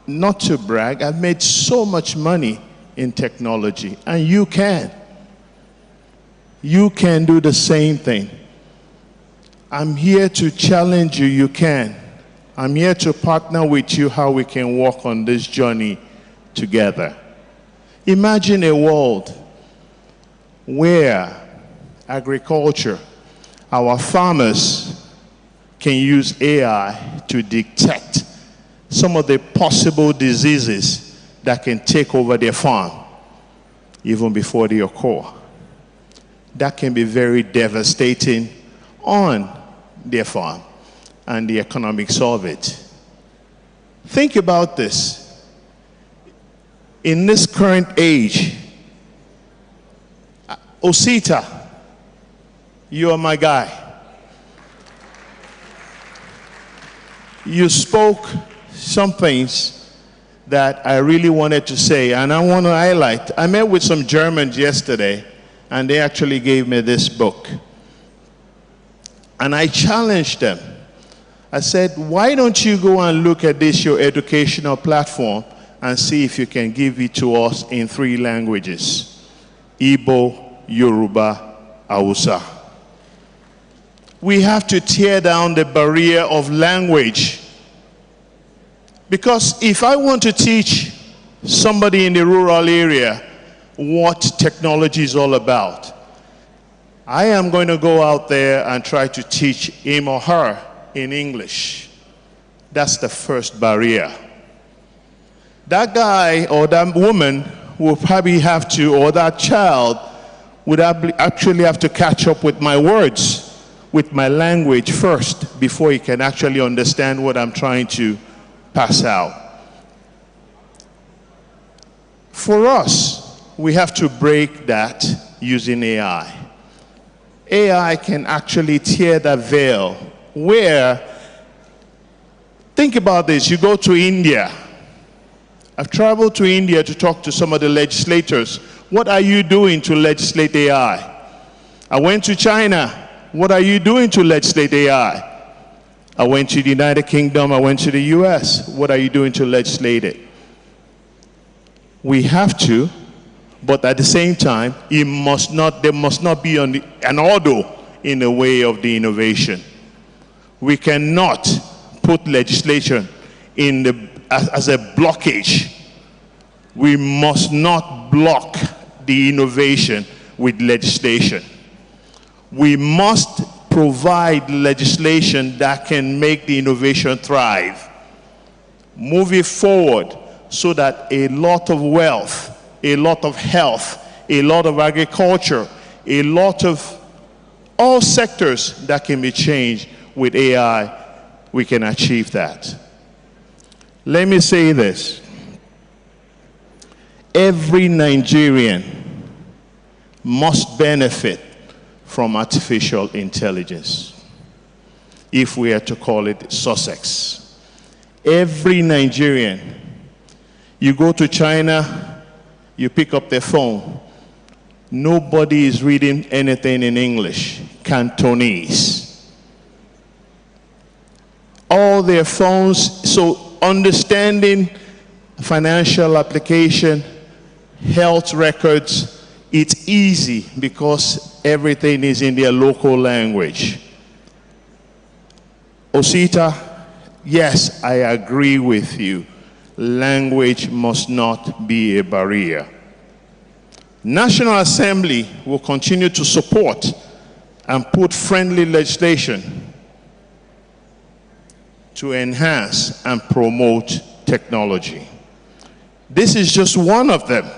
not to brag, I've made so much money in technology, and you can. You can do the same thing. I'm here to challenge you, you can. I'm here to partner with you how we can walk on this journey together. Imagine a world where agriculture, our farmers can use AI to detect some of the possible diseases that can take over their farm even before they occur. That can be very devastating on their farm and the economics of it. Think about this. In this current age, Osita, you are my guy. You spoke some things that I really wanted to say, and I want to highlight. I met with some Germans yesterday, and they actually gave me this book. And I challenged them. I said, why don't you go and look at this, your educational platform, and see if you can give it to us in 3 languages: Igbo, Yoruba, Hausa. We have to tear down the barrier of language. Because if I want to teach somebody in the rural area what technology is all about, I am going to go out there and try to teach him or her in English. That's the first barrier. That guy or that woman will probably have to, or that child would actually have to catch up with my words, with my language first, before he can actually understand what I'm trying to pass out. For us, we have to break that using AI. AI can actually tear that veil where, think about this, you go to India. I've traveled to India to talk to some of the legislators. What are you doing to legislate AI? I went to China. What are you doing to legislate AI? I went to the United Kingdom. I went to the US. What are you doing to legislate it? We have to, but at the same time, there must not be an order in the way of the innovation. We cannot put legislation as a blockage. We must not block the innovation. with legislation. We must provide legislation that can make the innovation thrive. Move it forward so that a lot of wealth, a lot of health, a lot of agriculture, a lot of all sectors that can be changed with AI, we can achieve that. Let me say this. Every Nigerian must benefit from artificial intelligence, if we are to call it Sussex. Every Nigerian. You go to China, you pick up the phone. Nobody is reading anything in English, Cantonese. All their phones, so understanding financial application, health records, it's easy because everything is in their local language. Osita, yes, I agree with you. Language must not be a barrier. National Assembly will continue to support and put friendly legislation to enhance and promote technology. This is just one of them.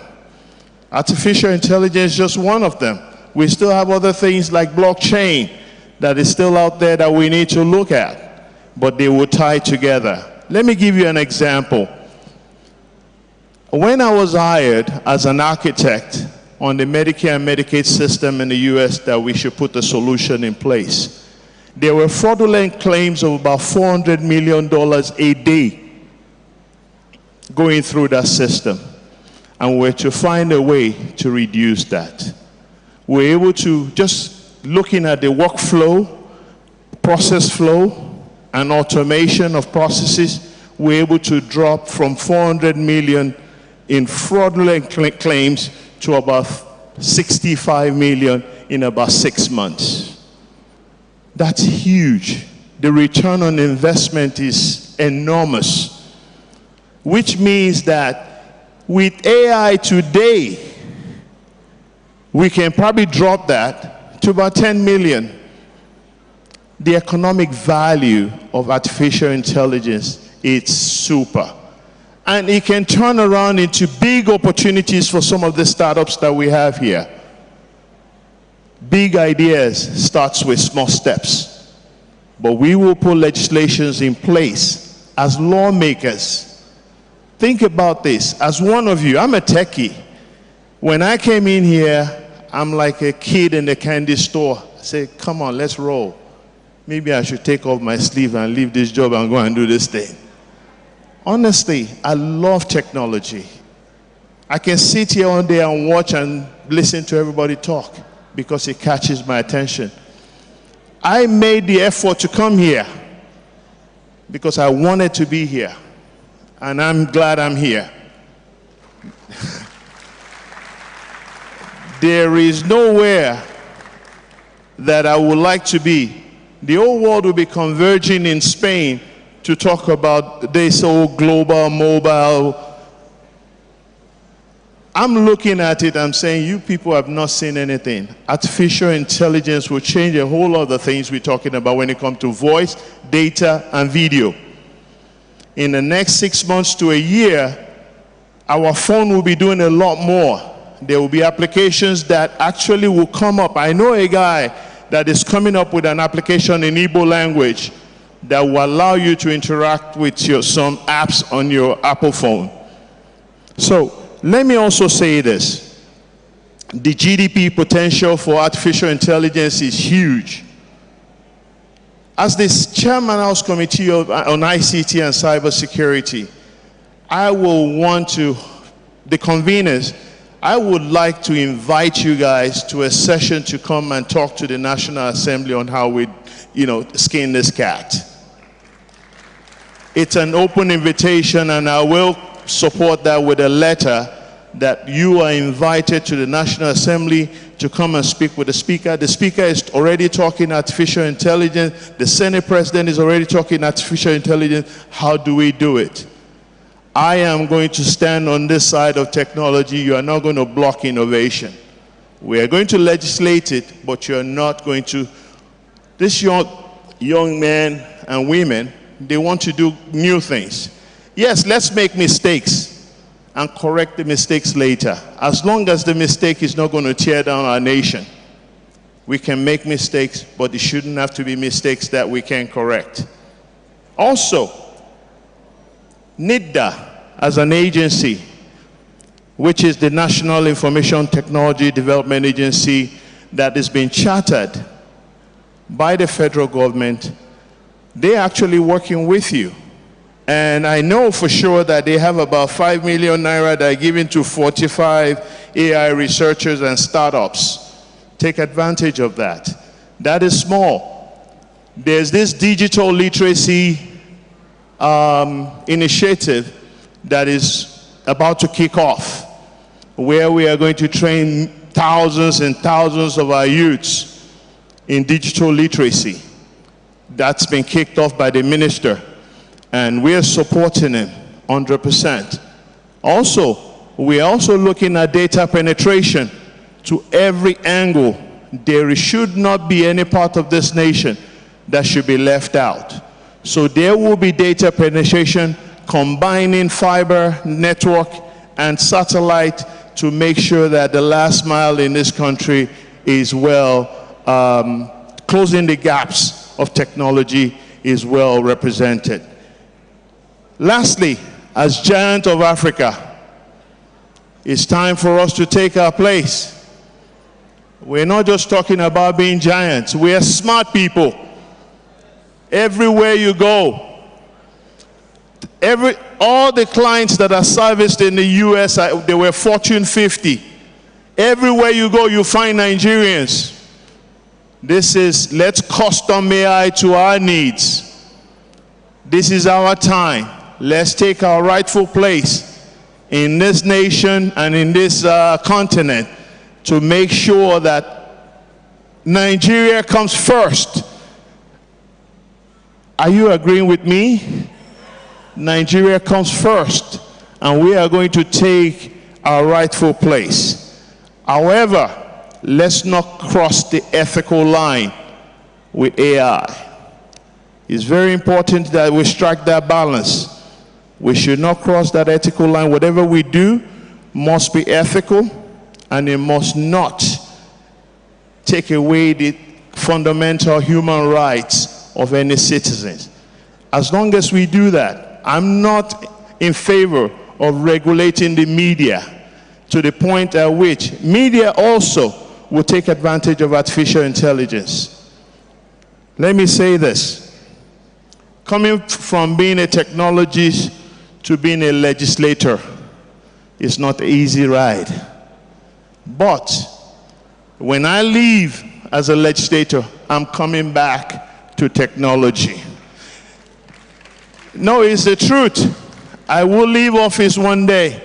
Artificial intelligence is just one of them. We still have other things like blockchain that is still out there that we need to look at, but they will tie together. Let me give you an example. When I was hired as an architect on the Medicare and Medicaid system in the US that we should put a solution in place, there were fraudulent claims of about $400 million a day going through that system. And we're to find a way to reduce that. We're able to, just looking at the workflow, process flow, and automation of processes, we're able to drop from 400 million in fraudulent claims to about 65 million in about 6 months. That's huge. The return on investment is enormous, which means that with AI today, we can probably drop that to about 10 million. The economic value of artificial intelligence is super. And it can turn around into big opportunities for some of the startups that we have here. Big ideas starts with small steps. But we will put legislations in place as lawmakers. Think about this. As one of you, I'm a techie. When I came in here, I'm like a kid in the candy store. I say, come on, let's roll. Maybe I should take off my sleeve and leave this job and go and do this thing. Honestly, I love technology. I can sit here all day and watch and listen to everybody talk because it catches my attention. I made the effort to come here because I wanted to be here. And I'm glad I'm here. There is nowhere that I would like to be. The whole world will be converging in Spain to talk about this whole global mobile. I'm looking at it, I'm saying, you people have not seen anything. Artificial intelligence will change a whole lot of the things we're talking about when it comes to voice, data, and video. In the next 6 months to a year, our phone will be doing a lot more. There will be applications that actually will come up. I know a guy that is coming up with an application in Igbo language that will allow you to interact with some apps on your Apple phone. So let me also say this. The GDP potential for artificial intelligence is huge. As this Chairman House Committee on ICT and Cybersecurity, I will want to, the conveners, I would like to invite you guys to a session to come and talk to the National Assembly on how we, skin this cat. It's an open invitation, and I will support that with a letter that you are invited to the National Assembly to come and speak with the Speaker. The Speaker is already talking artificial intelligence. The Senate President is already talking artificial intelligence. How do we do it? I am going to stand on this side of technology. You are not going to block innovation. We are going to legislate it, but you're not going to. This young men and women, they want to do new things. Yes, let's make mistakes and correct the mistakes later. As long as the mistake is not going to tear down our nation. We can make mistakes, but it shouldn't have to be mistakes that we can correct. Also, NIDA as an agency, which is the National Information Technology Development Agency that is being chartered by the federal government, they're actually working with you. And I know for sure that they have about 5 million naira that are given to 45 AI researchers and startups. Take advantage of that. That is small. There's this digital literacy initiative that is about to kick off, where we are going to train thousands and thousands of our youths in digital literacy. That's been kicked off by the minister, and we're supporting him 100%. Also, we're also looking at data penetration to every angle. There should not be any part of this nation that should be left out. So there will be data penetration combining fiber network and satellite to make sure that the last mile in this country is well, closing the gaps of technology is well represented. Lastly, as giant of Africa, it's time for us to take our place. We're not just talking about being giants, we are smart people. Everywhere you go, all the clients that are serviced in the US, they were Fortune 50. Everywhere you go, you find Nigerians. This is, let's custom AI to our needs. This is our time. Let's take our rightful place in this nation and in this continent to make sure that Nigeria comes first. Are you agreeing with me? Nigeria comes first, and we are going to take our rightful place. However, let's not cross the ethical line with AI. It's very important that we strike that balance. We should not cross that ethical line. Whatever we do must be ethical, and it must not take away the fundamental human rights of any citizens. As long as we do that, I'm not in favor of regulating the media to the point at which media also will take advantage of artificial intelligence. Let me say this. Coming from being a technologist to being a legislator is not an easy ride. But when I leave as a legislator, I'm coming back to technology. No, it's the truth. I will leave office one day,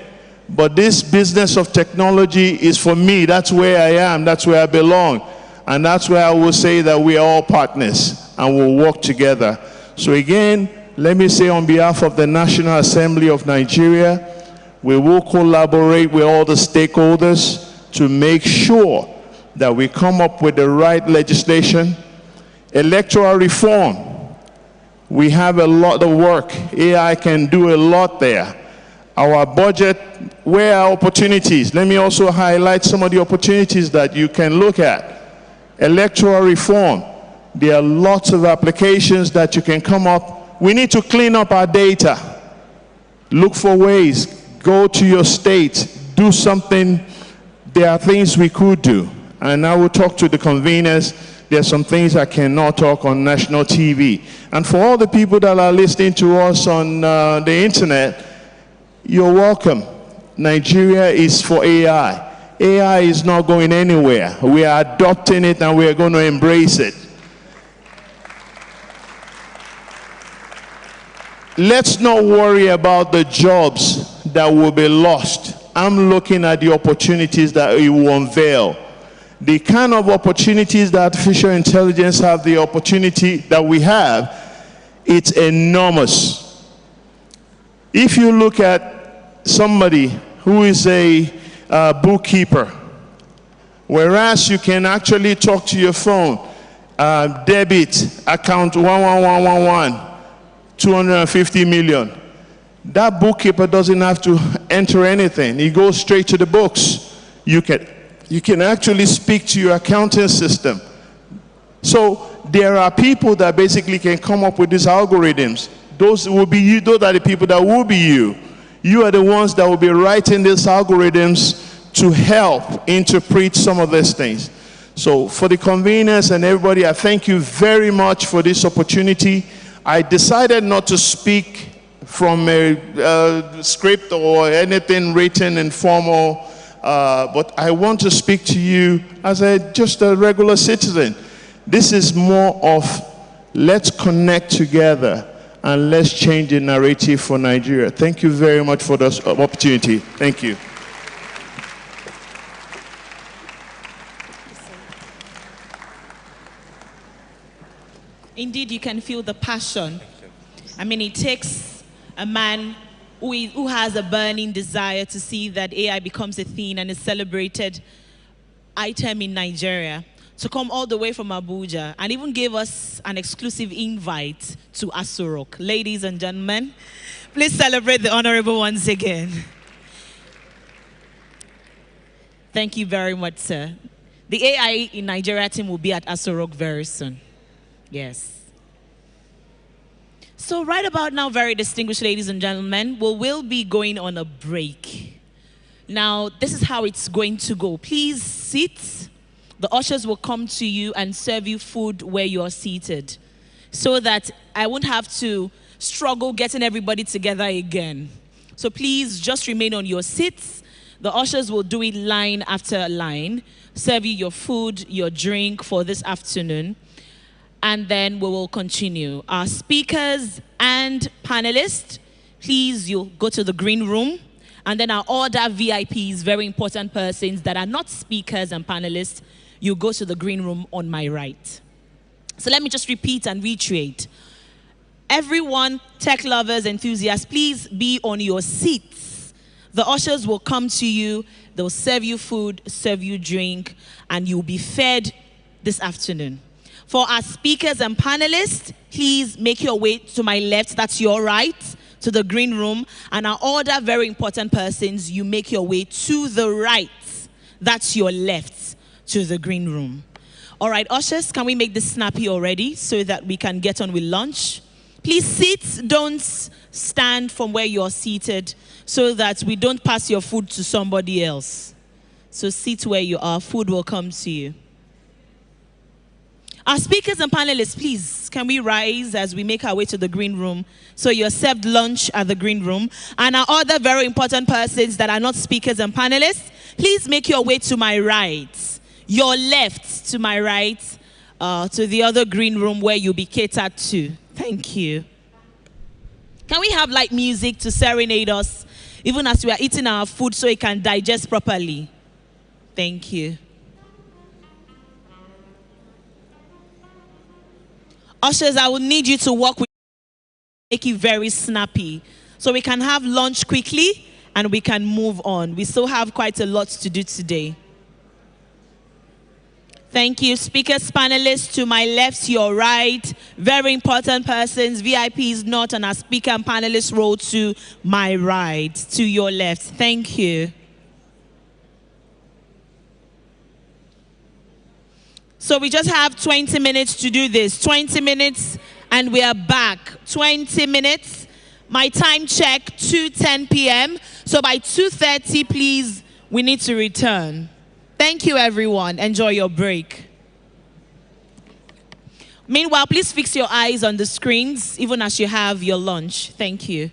but this business of technology is for me. That's where I am. That's where I belong. And that's where I will say that we are all partners and we'll work together. So again, let me say on behalf of the National Assembly of Nigeria, we will collaborate with all the stakeholders to make sure that we come up with the right legislation. Electoral reform. We have a lot of work. AI can do a lot there. Our budget, where are opportunities? Let me also highlight some of the opportunities that you can look at. Electoral reform. There are lots of applications that you can come up. We need to clean up our data. Look for ways. Go to your state. Do something. There are things we could do. And I will talk to the conveners. There are some things I cannot talk on national TV. And for all the people that are listening to us on the internet, you're welcome. Nigeria is for AI. AI is not going anywhere. We are adopting it and we are going to embrace it. Let's not worry about the jobs that will be lost. I'm looking at the opportunities that it will unveil. The kind of opportunities that artificial intelligence have, the opportunity that we have, it's enormous. If you look at somebody who is a bookkeeper, Whereas you can actually talk to your phone, debit account 11111, 250 million. That bookkeeper doesn't have to enter anything. He goes straight to the books. You can actually speak to your accounting system. So there are people that basically can come up with these algorithms. Those will be you. Those are the people that will be you. You are the ones that will be writing these algorithms to help interpret some of these things. So for the conveners and everybody, I thank you very much for this opportunity. I decided not to speak from a script or anything written and formal, but I want to speak to you as just a regular citizen. This is more of let's connect together and let's change the narrative for Nigeria. Thank you very much for this opportunity. Thank you. Indeed, you can feel the passion. I mean, it takes a man who has a burning desire to see that AI becomes a thing and a celebrated item in Nigeria to come all the way from Abuja and even give us an exclusive invite to Aso Rock. Ladies and gentlemen, please celebrate the Honorable once again. Thank you very much, sir. The AI in Nigeria team will be at Aso Rock very soon. Yes. So right about now, very distinguished ladies and gentlemen, we will be going on a break. Now, this is how it's going to go. Please sit. The ushers will come to you and serve you food where you're seated so that I won't have to struggle getting everybody together again. So please just remain on your seats. The ushers will do it line after line, serve you your food, your drink for this afternoon, and then we will continue. Our speakers and panelists, please, you go to the green room. And then our other VIPs, very important persons that are not speakers and panelists, you go to the green room on my right. So let me just repeat and reiterate. Everyone, tech lovers, enthusiasts, please be on your seats. The ushers will come to you, they'll serve you food, serve you drink, and you'll be fed this afternoon. For our speakers and panelists, please make your way to my left, that's your right, to the green room. And our other very important persons, you make your way to the right, that's your left, to the green room. All right, ushers, can we make this snappy already so that we can get on with lunch? Please sit, don't stand from where you're seated so that we don't pass your food to somebody else. So sit where you are, food will come to you. Our speakers and panelists, please, can we rise as we make our way to the green room? So you're served lunch at the green room. And our other very important persons that are not speakers and panelists, please make your way to my right. Your left to my right, to the other green room where you'll be catered to. Thank you. Can we have light music to serenade us, even as we are eating our food so it can digest properly? Thank you. Ushers, I will need you to work with make it very snappy so we can have lunch quickly and we can move on. We still have quite a lot to do today. Thank you. Speakers, panelists, to my left, your right. Very important persons, VIPs not on our speaker and panelist row to my right, to your left. Thank you. So we just have 20 minutes to do this. 20 minutes and we are back. 20 minutes. My time check, 2:10 p.m. So by 2:30, please, we need to return. Thank you, everyone. Enjoy your break. Meanwhile, please fix your eyes on the screens, even as you have your lunch. Thank you.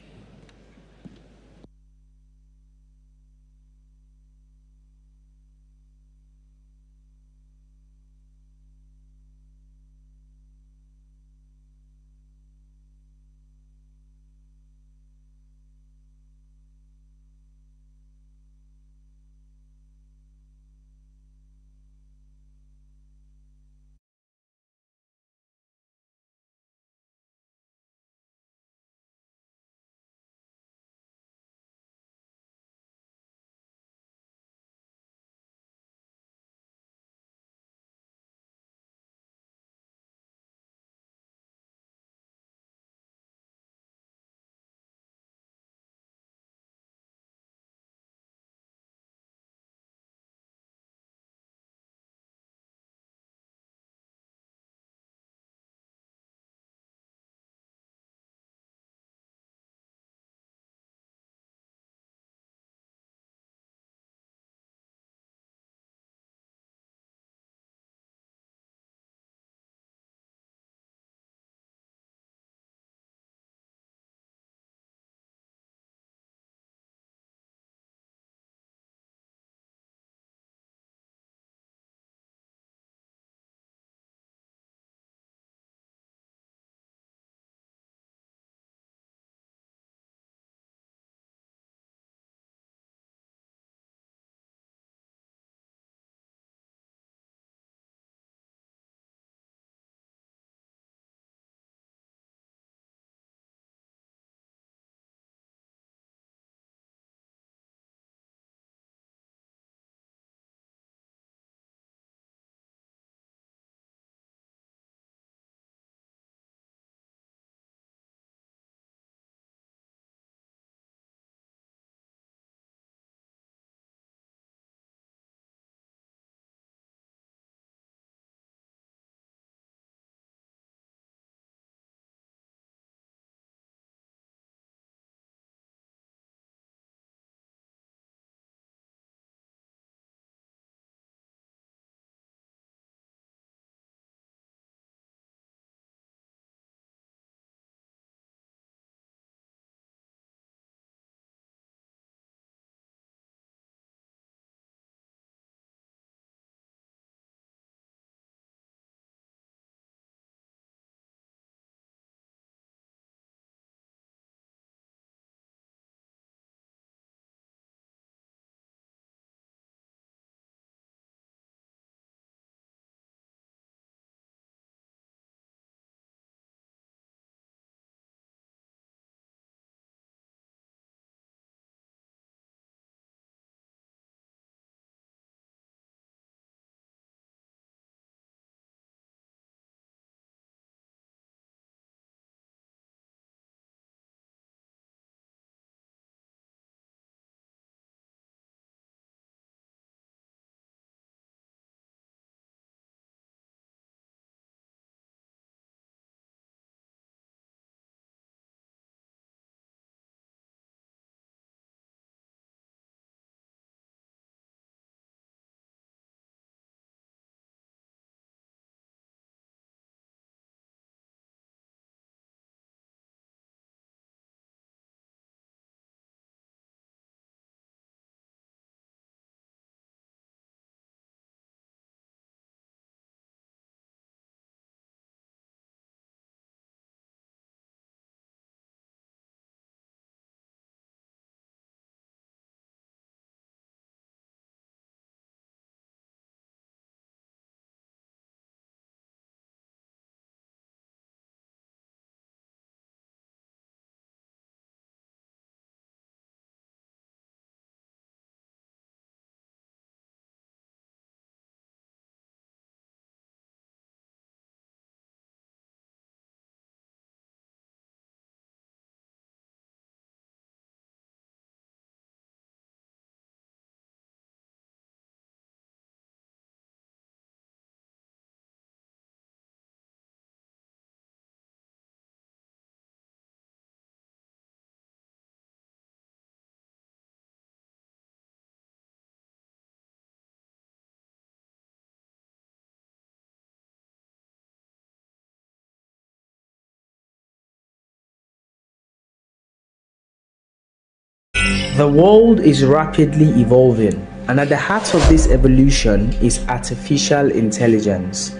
The world is rapidly evolving, and at the heart of this evolution is artificial intelligence.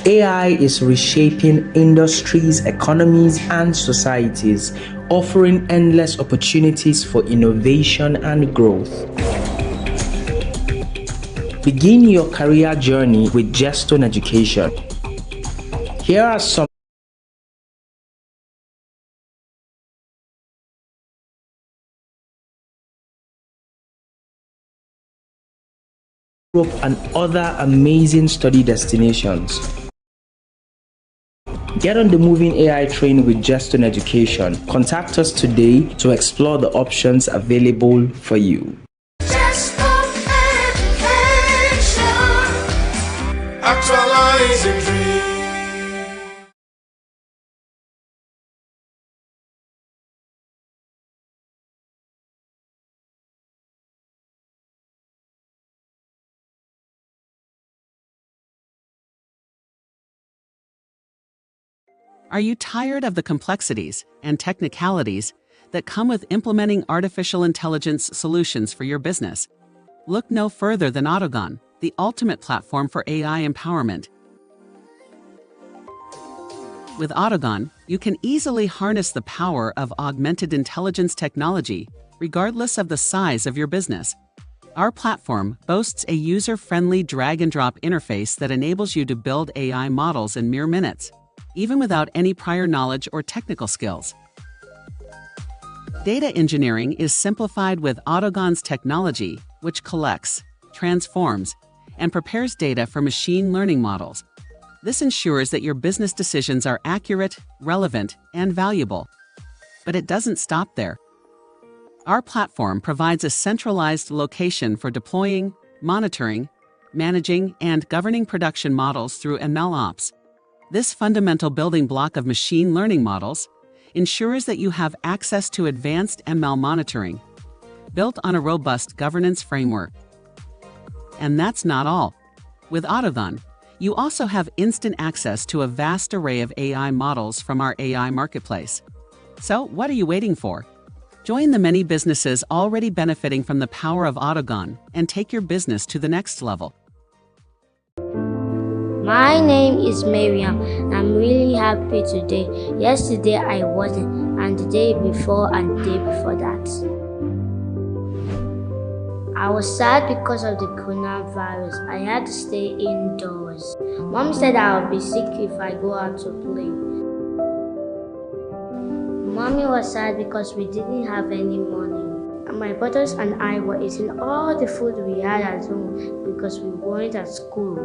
AI is reshaping industries, economies, and societies, offering endless opportunities for innovation and growth. Begin your career journey with Jestone Education. Here are some Europe and other amazing study destinations. Get on the moving AI train with Jestone Education. Contact us today to explore the options available for you. Actualizing dreams. Are you tired of the complexities and technicalities that come with implementing artificial intelligence solutions for your business? Look no further than Autogon, the ultimate platform for AI empowerment. With Autogon, you can easily harness the power of augmented intelligence technology, regardless of the size of your business. Our platform boasts a user-friendly drag-and-drop interface that enables you to build AI models in mere minutes, even without any prior knowledge or technical skills. Data engineering is simplified with Autogon's technology, which collects, transforms, and prepares data for machine learning models. This ensures that your business decisions are accurate, relevant, and valuable. But it doesn't stop there. Our platform provides a centralized location for deploying, monitoring, managing, and governing production models through MLOps. This fundamental building block of machine learning models ensures that you have access to advanced ML monitoring, built on a robust governance framework. And that's not all. With Autogon, you also have instant access to a vast array of AI models from our AI marketplace. So, what are you waiting for? Join the many businesses already benefiting from the power of Autogon and take your business to the next level. My name is Miriam, and I'm really happy today. Yesterday I wasn't, and the day before and the day before that. I was sad because of the coronavirus. I had to stay indoors. Mom said I would be sick if I go out to play. Mommy was sad because we didn't have any money. And my brothers and I were eating all the food we had at home because we weren't at school.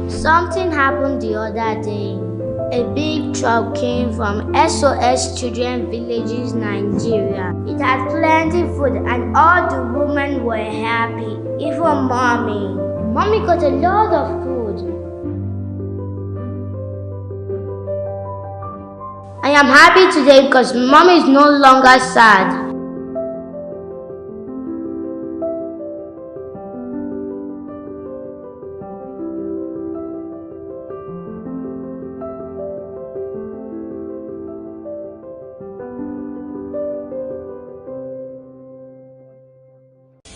Something happened the other day. A big truck came from SOS Children Villages, Nigeria. It had plenty food and all the women were happy, even Mommy. Mommy got a lot of food. I am happy today because Mommy is no longer sad.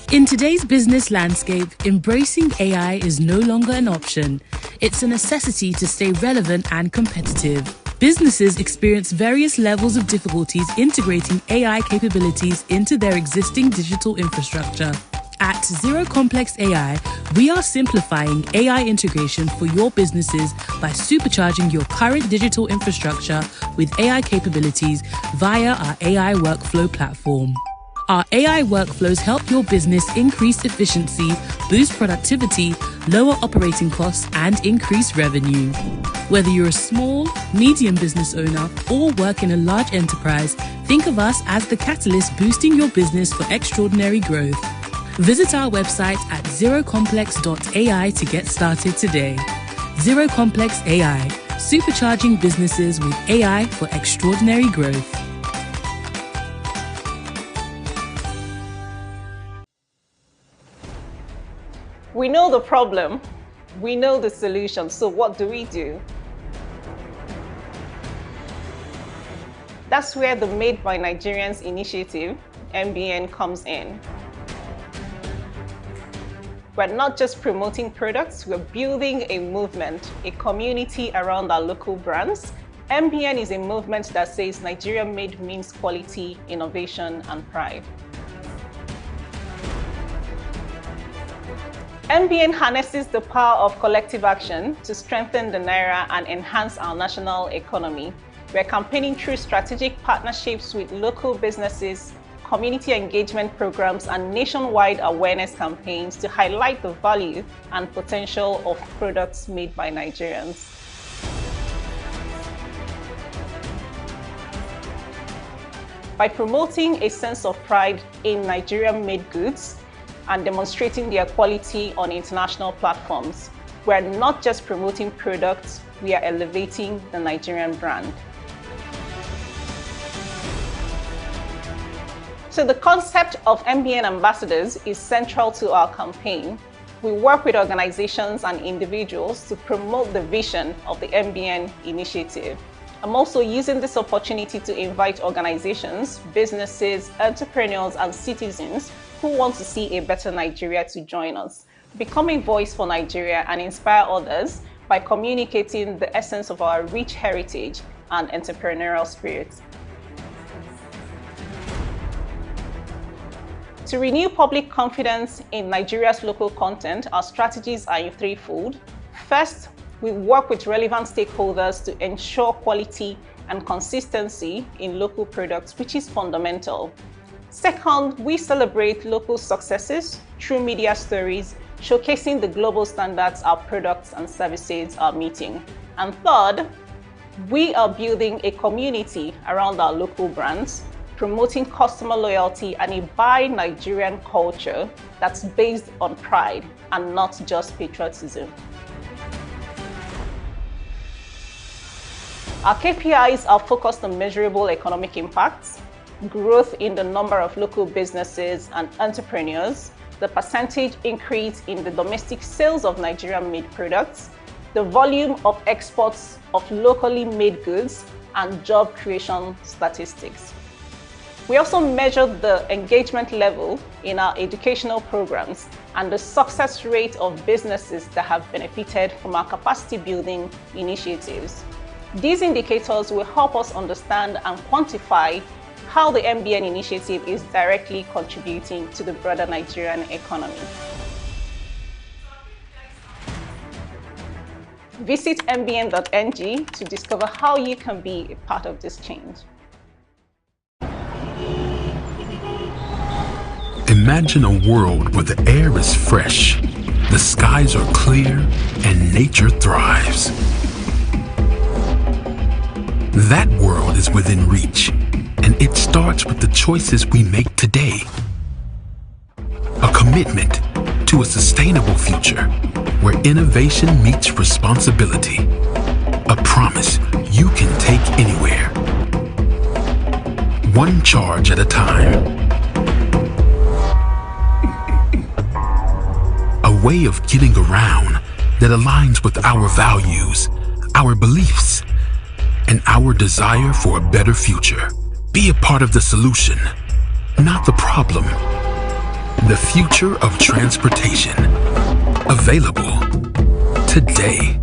In today's business landscape, embracing AI is no longer an option. It's a necessity to stay relevant and competitive. Businesses experience various levels of difficulties integrating AI capabilities into their existing digital infrastructure. At Zero Complex AI, we are simplifying AI integration for your businesses by supercharging your current digital infrastructure with AI capabilities via our AI workflow platform. Our AI workflows help your business increase efficiency, boost productivity, lower operating costs, and increase revenue. Whether you're a small, medium business owner, or work in a large enterprise, think of us as the catalyst boosting your business for extraordinary growth. Visit our website at zerocomplex.ai to get started today. Zero Complex AI, supercharging businesses with AI for extraordinary growth. We know the problem, we know the solution, so what do? That's where the Made by Nigerians initiative, MBN, comes in. We're not just promoting products, we're building a movement, a community around our local brands. MBN is a movement that says Nigeria made means quality, innovation, and pride. MBN harnesses the power of collective action to strengthen the Naira and enhance our national economy. We're campaigning through strategic partnerships with local businesses, community engagement programs, and nationwide awareness campaigns to highlight the value and potential of products made by Nigerians. By promoting a sense of pride in Nigerian-made goods and demonstrating their quality on international platforms, we're not just promoting products, we are elevating the Nigerian brand. So the concept of MBN ambassadors is central to our campaign. We work with organizations and individuals to promote the vision of the MBN initiative. I'm also using this opportunity to invite organizations, businesses, entrepreneurs, and citizens who want to see a better Nigeria to join us. Become a voice for Nigeria and inspire others by communicating the essence of our rich heritage and entrepreneurial spirit. To renew public confidence in Nigeria's local content, our strategies are threefold. First, we work with relevant stakeholders to ensure quality and consistency in local products, which is fundamental. Second, we celebrate local successes through media stories, showcasing the global standards our products and services are meeting. And third, we are building a community around our local brands, promoting customer loyalty and a buy Nigerian culture that's based on pride and not just patriotism. Our KPIs are focused on measurable economic impacts, growth in the number of local businesses and entrepreneurs, the percentage increase in the domestic sales of Nigerian-made products, the volume of exports of locally made goods, and job creation statistics. We also measure the engagement level in our educational programs and the success rate of businesses that have benefited from our capacity building initiatives. These indicators will help us understand and quantify how the MBN initiative is directly contributing to the broader Nigerian economy. Visit mbn.ng to discover how you can be a part of this change. Imagine a world where the air is fresh, the skies are clear, and nature thrives. That world is within reach, and it starts with the choices we make today. A commitment to a sustainable future where innovation meets responsibility. A promise you can take anywhere. One charge at a time. A way of getting around that aligns with our values, our beliefs, and our desire for a better future. Be a part of the solution, not the problem. The future of transportation. Available today.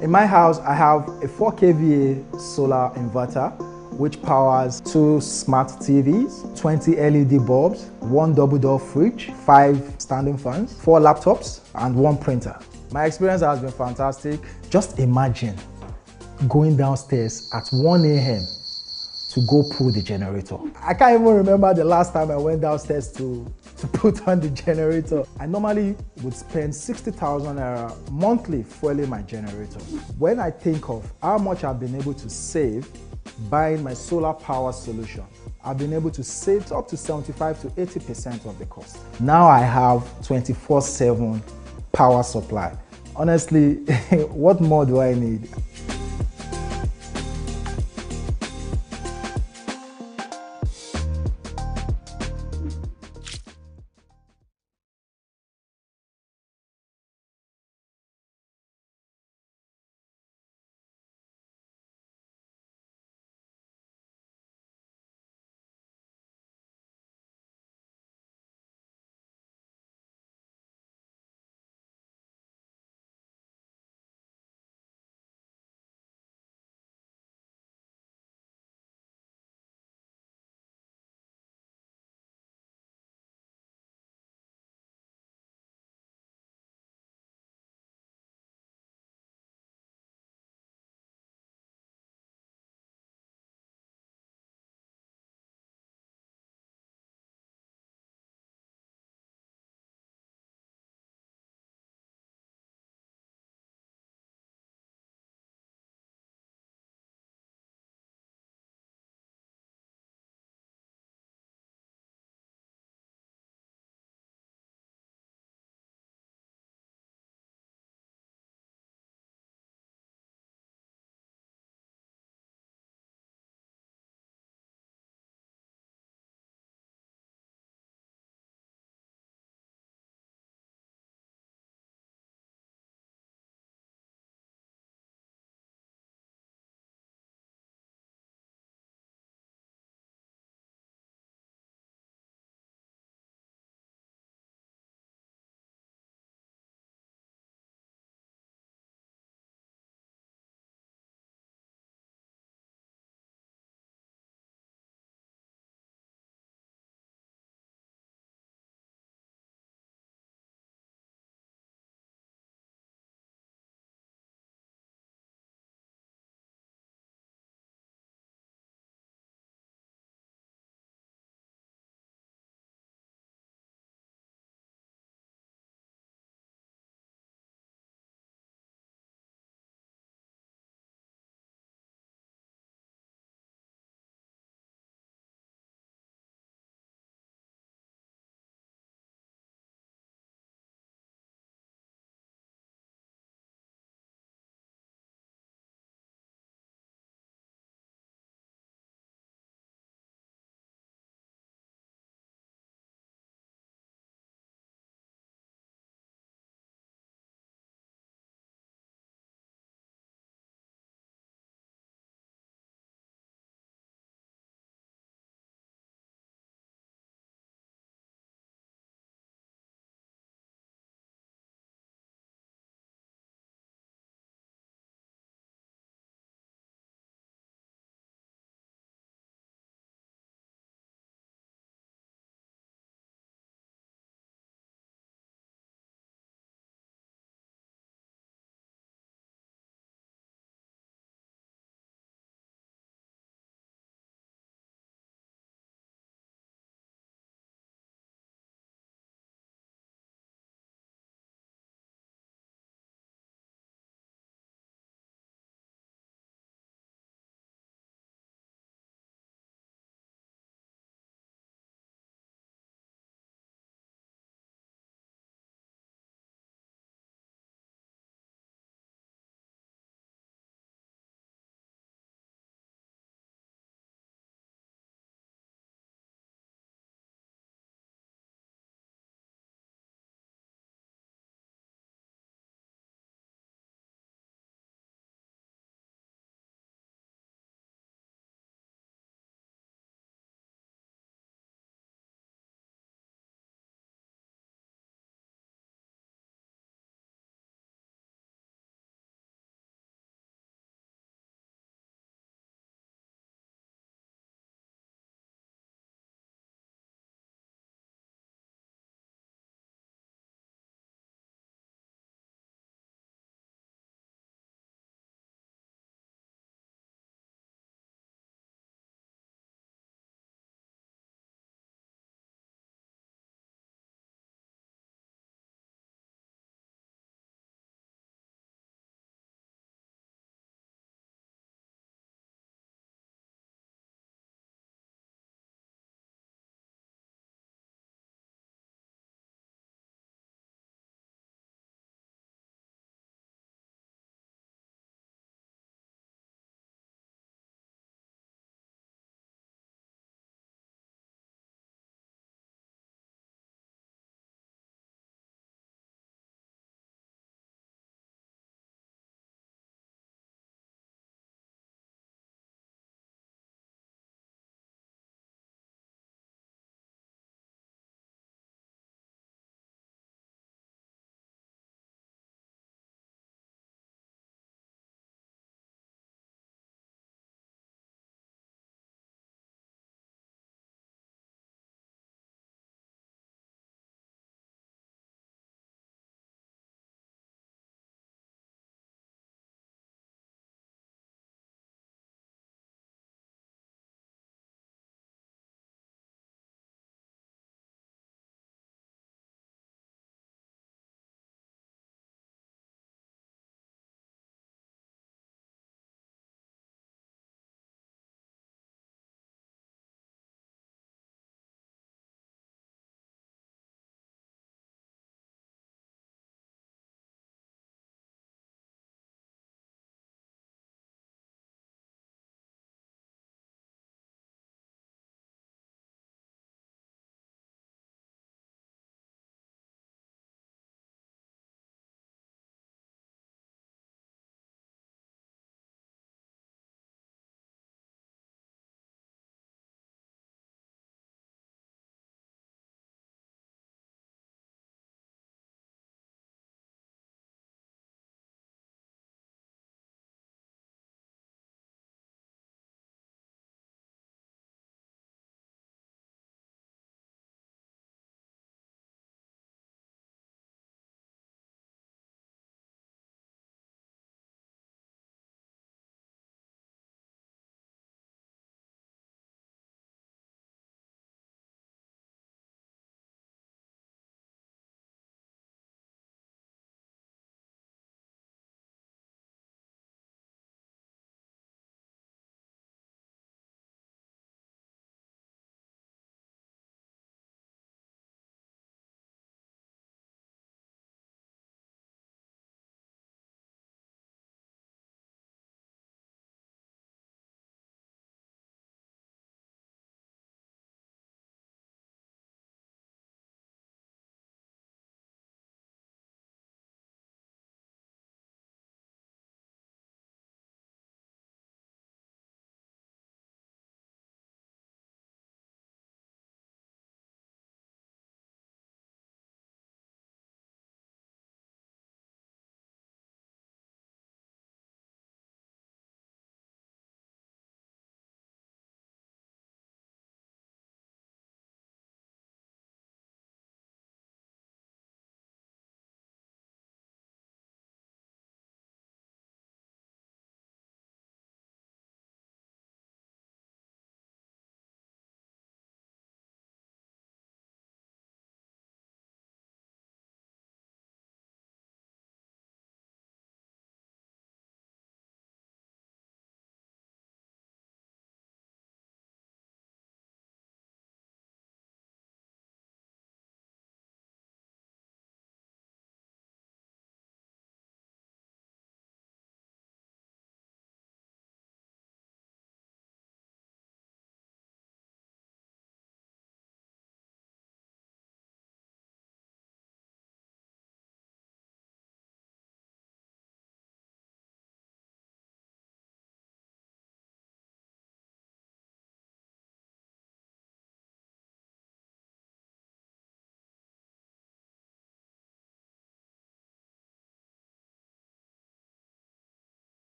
In my house, I have a 4 kVA solar inverter, which powers 2 smart TVs, 20 LED bulbs, 1 double-door fridge, 5 standing fans, 4 laptops, and 1 printer. My experience has been fantastic. Just imagine going downstairs at 1 a.m. to go pull the generator. I can't even remember the last time I went downstairs to put on the generator. I normally would spend 60,000 naira monthly fueling my generator. When I think of how much I've been able to save buying my solar power solution, I've been able to save up to 75 to 80% of the cost. Now I have 24/7 power supply. Honestly, what more do I need?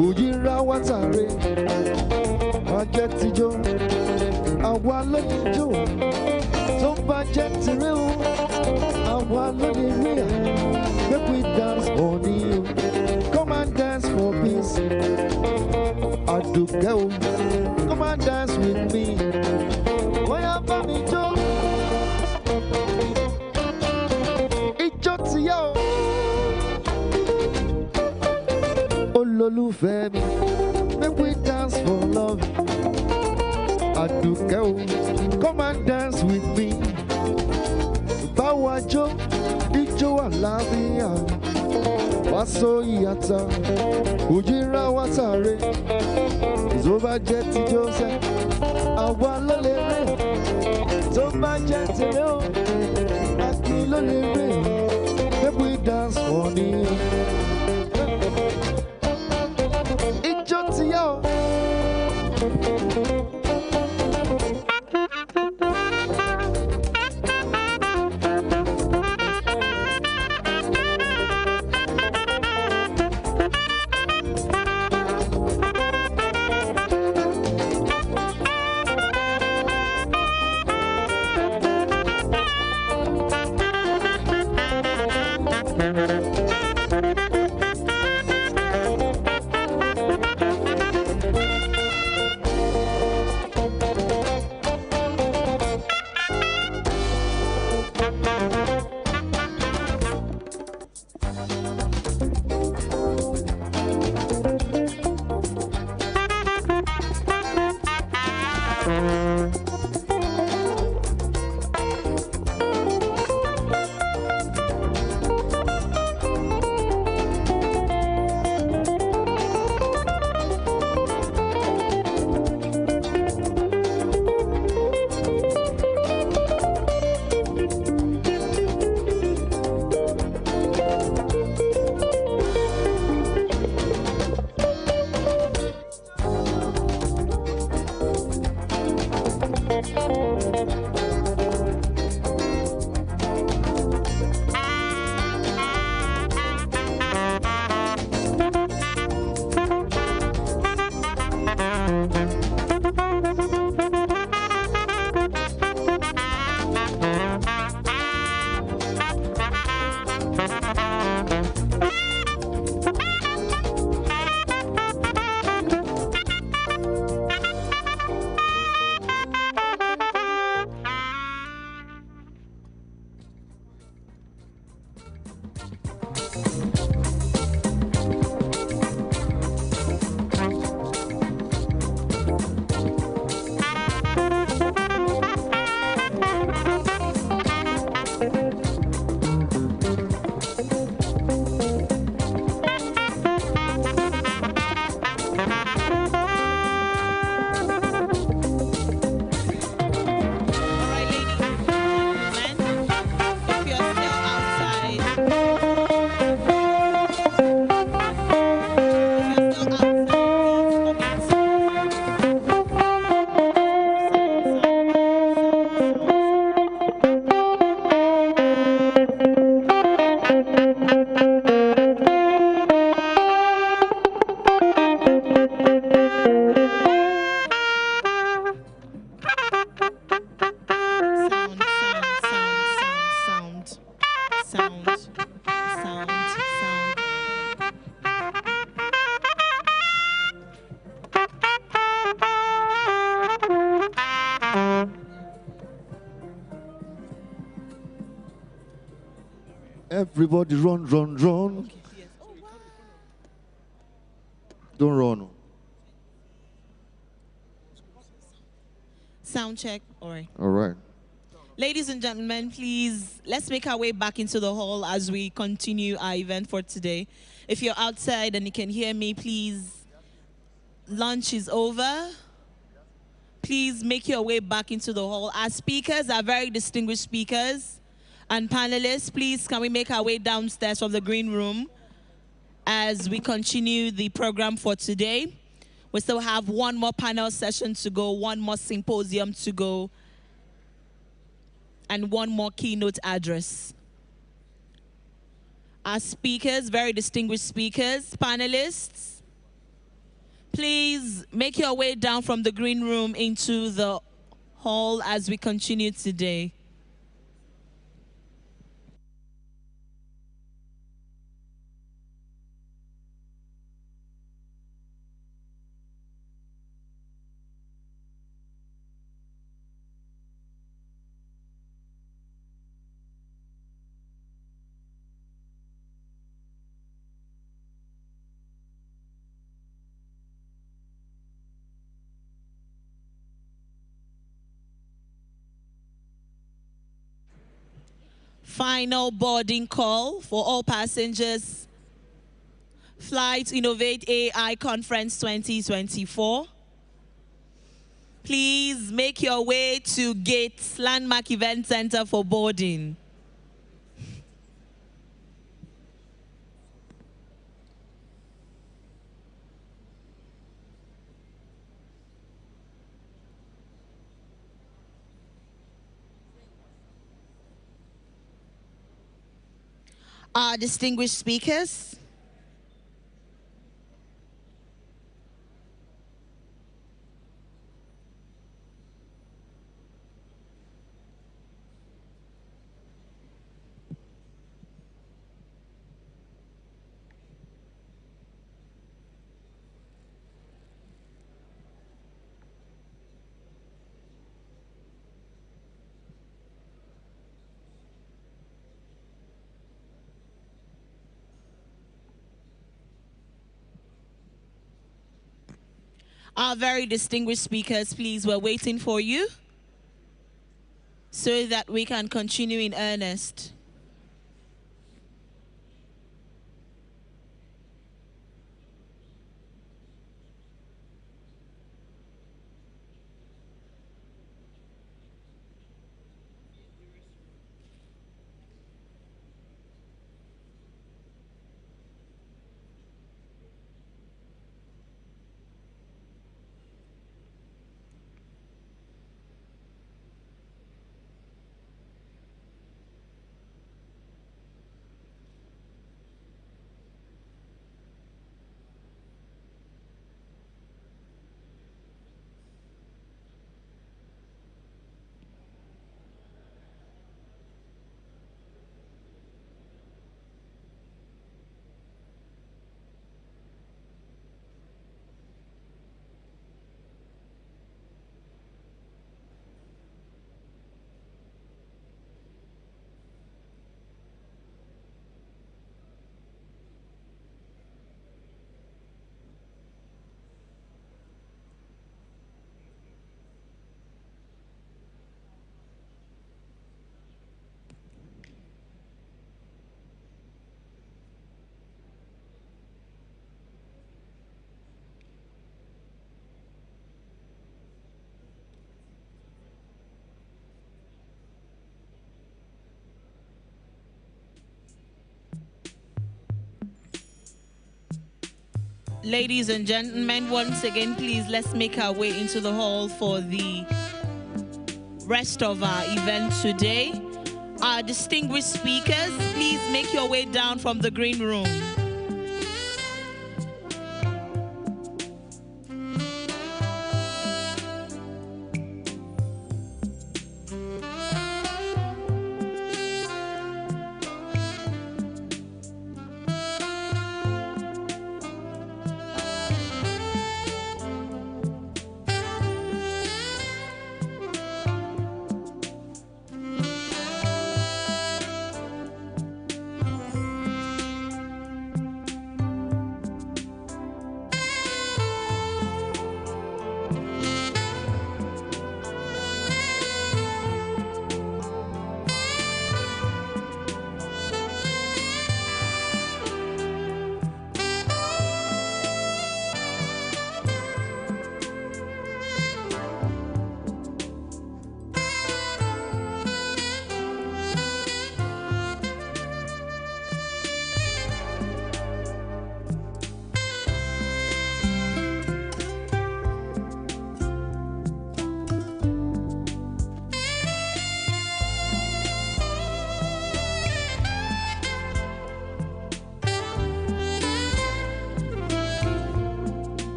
Ujira watare, Majeti jo, Awalo jo, Zomba jeti reo, Awalo de rea, make we dance on you, come and dance for peace. I do go, come and dance with me. Oya bami jo, ijo ti yo. Olólùfẹ́ mi, make we dance for love. Àdùkẹ́ o, come and dance with me. Báwa jó, ijó àlàáfíà. Wá só ìyàtọ̀, òjìrá wá sáré. Tó bá jẹ́ ti Joseph, àwa ló lè rè. Tó bá jẹ́ tèrè o, Akin ló lè rè. Make we dance for me. Yo. Everybody run, run, run. Okay, yes. Don't run. Sound check. All right. All right. Ladies and gentlemen, please, let's make our way back into the hall as we continue our event for today. If you're outside and you can hear me, please, lunch is over. Please make your way back into the hall. Our speakers are very distinguished speakers. And panelists, please, can we make our way downstairs from the green room as we continue the program for today? We still have one more panel session to go, one more symposium to go, and one more keynote address. Our speakers, very distinguished speakers, panelists, please make your way down from the green room into the hall as we continue today. Final boarding call for all passengers. Flight Innovate AI Conference 2024. Please make your way to Gates Landmark Event Center for boarding. Our distinguished speakers, our very distinguished speakers, please, we're waiting for you so that we can continue in earnest. Ladies and gentlemen, once again, please, let's make our way into the hall for the rest of our event today. Our distinguished speakers, please make your way down from the green room.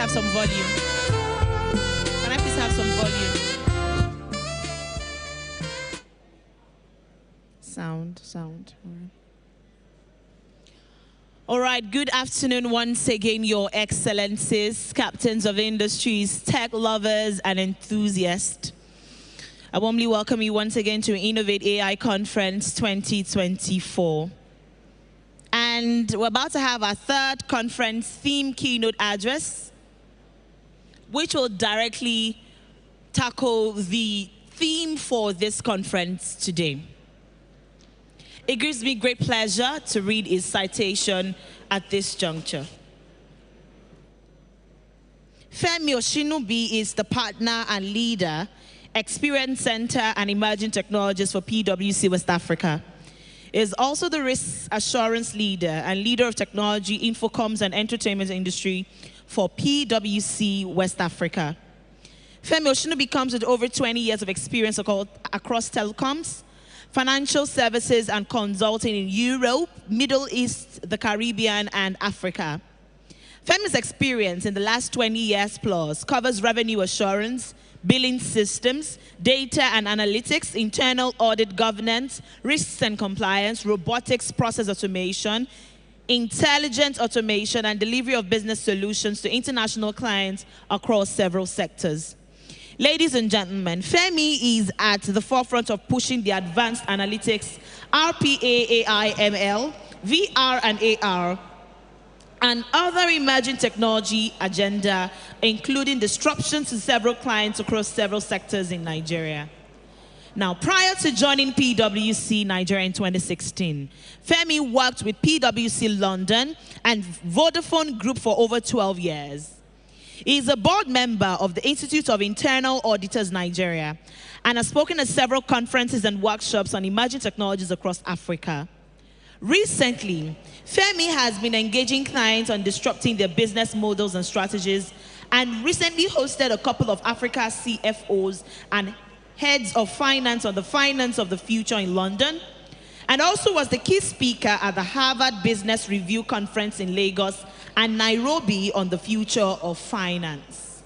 have some volume? Can I please have some volume? Sound. All right, good afternoon once again, Your Excellencies, captains of industries, tech lovers, and enthusiasts. I warmly welcome you once again to InnovateAI Conference 2024. And we're about to have our third conference theme keynote address, which will directly tackle the theme for this conference today. It gives me great pleasure to read his citation at this juncture. Femi Oshinubi is the partner and leader, Experience Center and Emerging Technologies for PwC West Africa. He is also the risk assurance leader and leader of technology, infocoms, and entertainment industry for PwC West Africa. Femi Oshinubi comes with over 20 years of experience across telecoms, financial services, and consulting in Europe, Middle East, the Caribbean, and Africa. Femi's experience in the last 20 years plus covers revenue assurance, billing systems, data and analytics, internal audit governance, risks and compliance, robotics, process automation, intelligent automation, and delivery of business solutions to international clients across several sectors. Ladies and gentlemen, Femi is at the forefront of pushing the advanced analytics, RPA, AI, ML, VR and AR, and other emerging technology agenda, including disruption to several clients across several sectors in Nigeria. Now, prior to joining PwC Nigeria in 2016, Femi worked with PwC London and Vodafone Group for over 12 years. He is a board member of the Institute of Internal Auditors Nigeria and has spoken at several conferences and workshops on emerging technologies across Africa. Recently, Femi has been engaging clients on disrupting their business models and strategies, and recently hosted a couple of Africa CFOs and heads of finance on the Finance of the Future in London, and also was the key speaker at the Harvard Business Review Conference in Lagos and Nairobi on the future of finance.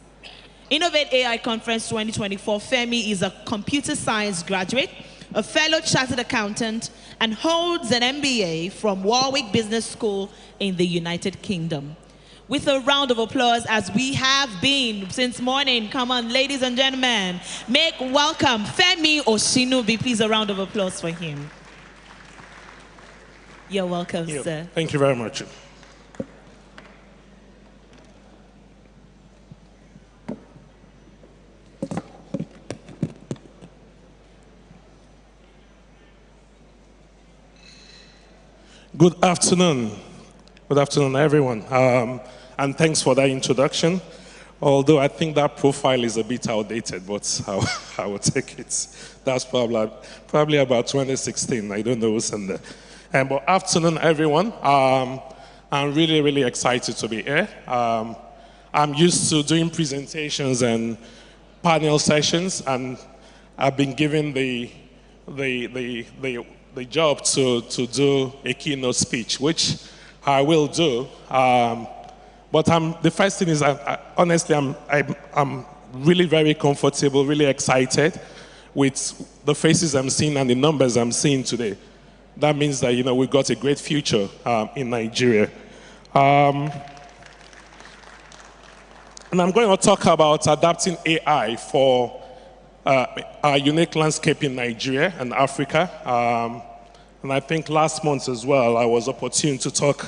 InnovateAI Conference 2024, Femi is a computer science graduate, a fellow chartered accountant, and holds an MBA from Warwick Business School in the United Kingdom. With a round of applause, as we have been since morning. Come on, ladies and gentlemen, make welcome Femi Oshinubi. Please, a round of applause for him. You're welcome, sir. Thank you very much. Good afternoon. Good afternoon, everyone. And thanks for that introduction. Although I think that profile is a bit outdated, but I will take it. That's probably about 2016. I don't know who's in there. But afternoon, everyone. I'm really, really excited to be here. I'm used to doing presentations and panel sessions, and I've been given the job to do a keynote speech, which I will do. But the first thing is, honestly, I'm really very comfortable, really excited with the faces I'm seeing and the numbers I'm seeing today. That means that, we've got a great future in Nigeria. And I'm going to talk about adapting AI for our unique landscape in Nigeria and Africa. And I think last month as well, I was opportune to talk.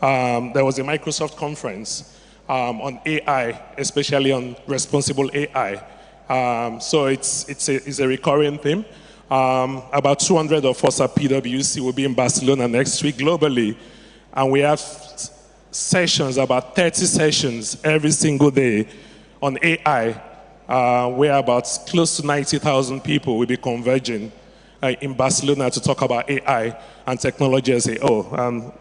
There was a Microsoft conference on AI, especially on responsible AI. So it's a recurring theme. About 200 of us at PwC will be in Barcelona next week globally. And we have sessions, about 30 sessions every single day on AI, where about close to 90,000 people will be converging in Barcelona to talk about AI and technology as a whole.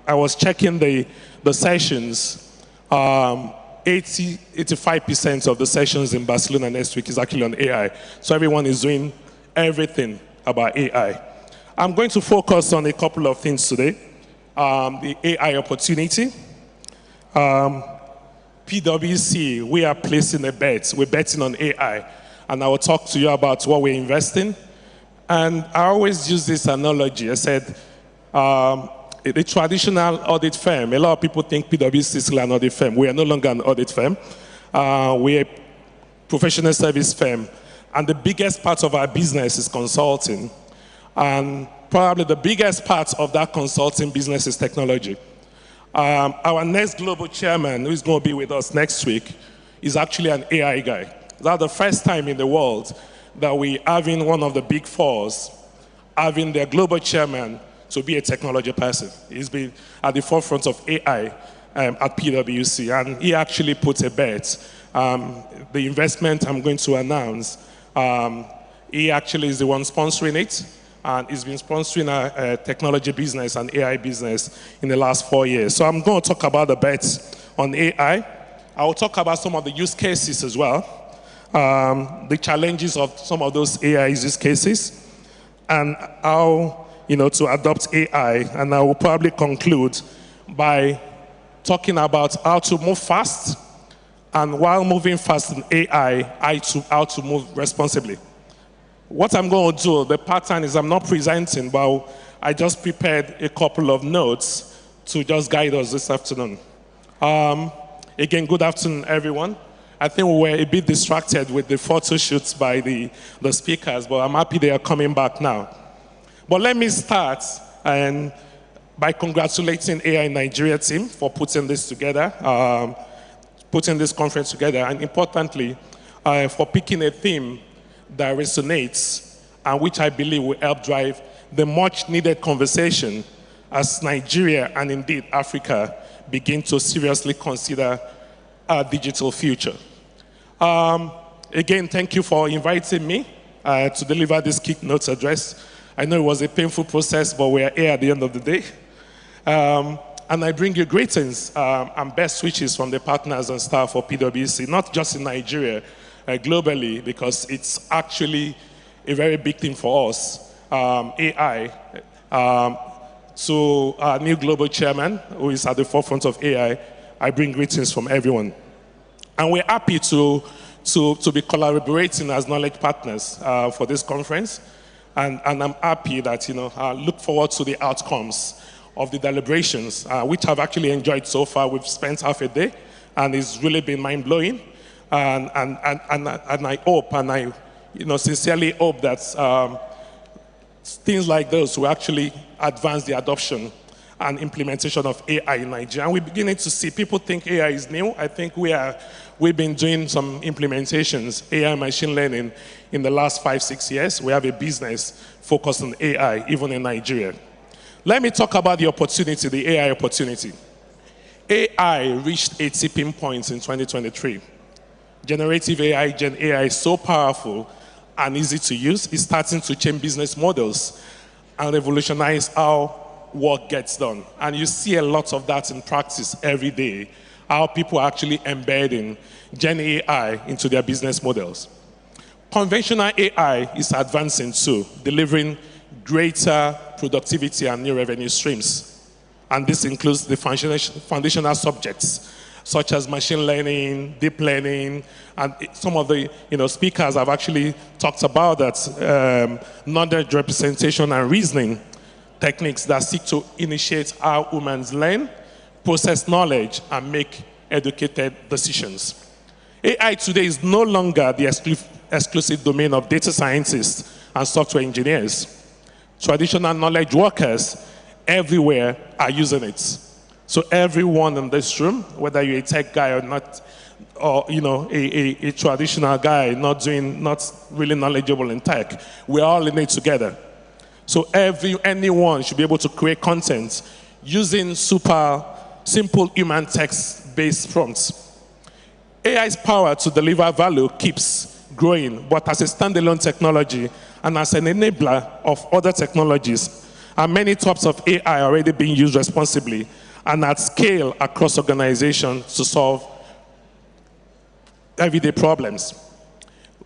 I was checking the sessions. 85% of the sessions in Barcelona next week is actually on AI. So everyone is doing everything about AI. I'm going to focus on a couple of things today. The AI opportunity, PwC, we are placing a bet. We're betting on AI. And I will talk to you about what we're investing. And I always use this analogy. I said, the traditional audit firm, a lot of people think PwC is still an audit firm. We are no longer an audit firm. We're a professional service firm. And the biggest part of our business is consulting. And probably the biggest part of that consulting business is technology. Our next global chairman, who is going to be with us next week, is actually an AI guy. That's the first time in the world that we having one of the big fours having their global chairman to be a technology person. He's been at the forefront of AI at PwC, and he actually put a bet. The investment I'm going to announce, he actually is the one sponsoring it, and he's been sponsoring our technology business and AI business in the last 4 years. So I'm going to talk about the bets on AI. I will talk about some of the use cases as well, the challenges of some of those AI use cases, and how to adopt AI. And I will probably conclude by talking about how to move fast, and while moving fast in AI, how to move responsibly. What I'm going to do, the pattern is I'm not presenting, but I just prepared a couple of notes to just guide us this afternoon. Again, good afternoon, everyone. I think we were a bit distracted with the photo shoots by the speakers, but I'm happy they are coming back now. But let me start by congratulating AI Nigeria team for putting this together, putting this conference together, and importantly, for picking a theme that resonates and which I believe will help drive the much needed conversation as Nigeria and indeed Africa begin to seriously consider our digital future. Again, thank you for inviting me to deliver this keynote address. I know it was a painful process, but we are here at the end of the day. And I bring you greetings and best wishes from the partners and staff of PwC, not just in Nigeria, globally, because it's actually a very big thing for us. AI, to our new global chairman, who is at the forefront of AI, I bring greetings from everyone. And we're happy to be collaborating as knowledge partners for this conference. And I'm happy that, I look forward to the outcomes of the deliberations, which I've actually enjoyed so far. We've spent half a day, and it's really been mind-blowing. And I hope, and I sincerely hope that things like those will actually advance the adoption and implementation of AI in Nigeria. And we're beginning to see people think AI is new. I think we've been doing some implementations, AI machine learning, in the last 5-6 years. We have a business focused on AI, even in Nigeria. Let me talk about the opportunity, the AI opportunity. AI reached a tipping point in 2023. Generative AI, Gen AI, is so powerful and easy to use. It's starting to change business models and revolutionize how work gets done. And you see a lot of that in practice every day, how people are actually embedding Gen AI into their business models. Conventional AI is advancing too, delivering greater productivity and new revenue streams. And this includes the foundational subjects, such as machine learning, deep learning, and some of the speakers have actually talked about that, knowledge representation and reasoning techniques that seek to initiate how humans learn, process knowledge, and make educated decisions. AI today is no longer the exclusive domain of data scientists and software engineers. Traditional knowledge workers everywhere are using it. So everyone in this room, whether you're a tech guy or not, or a traditional guy not really knowledgeable in tech, we're all in it together. So anyone should be able to create content using super simple human text-based prompts. AI's power to deliver value keeps growing, but as a standalone technology and as an enabler of other technologies, and many types of AI are already being used responsibly and at scale across organizations to solve everyday problems.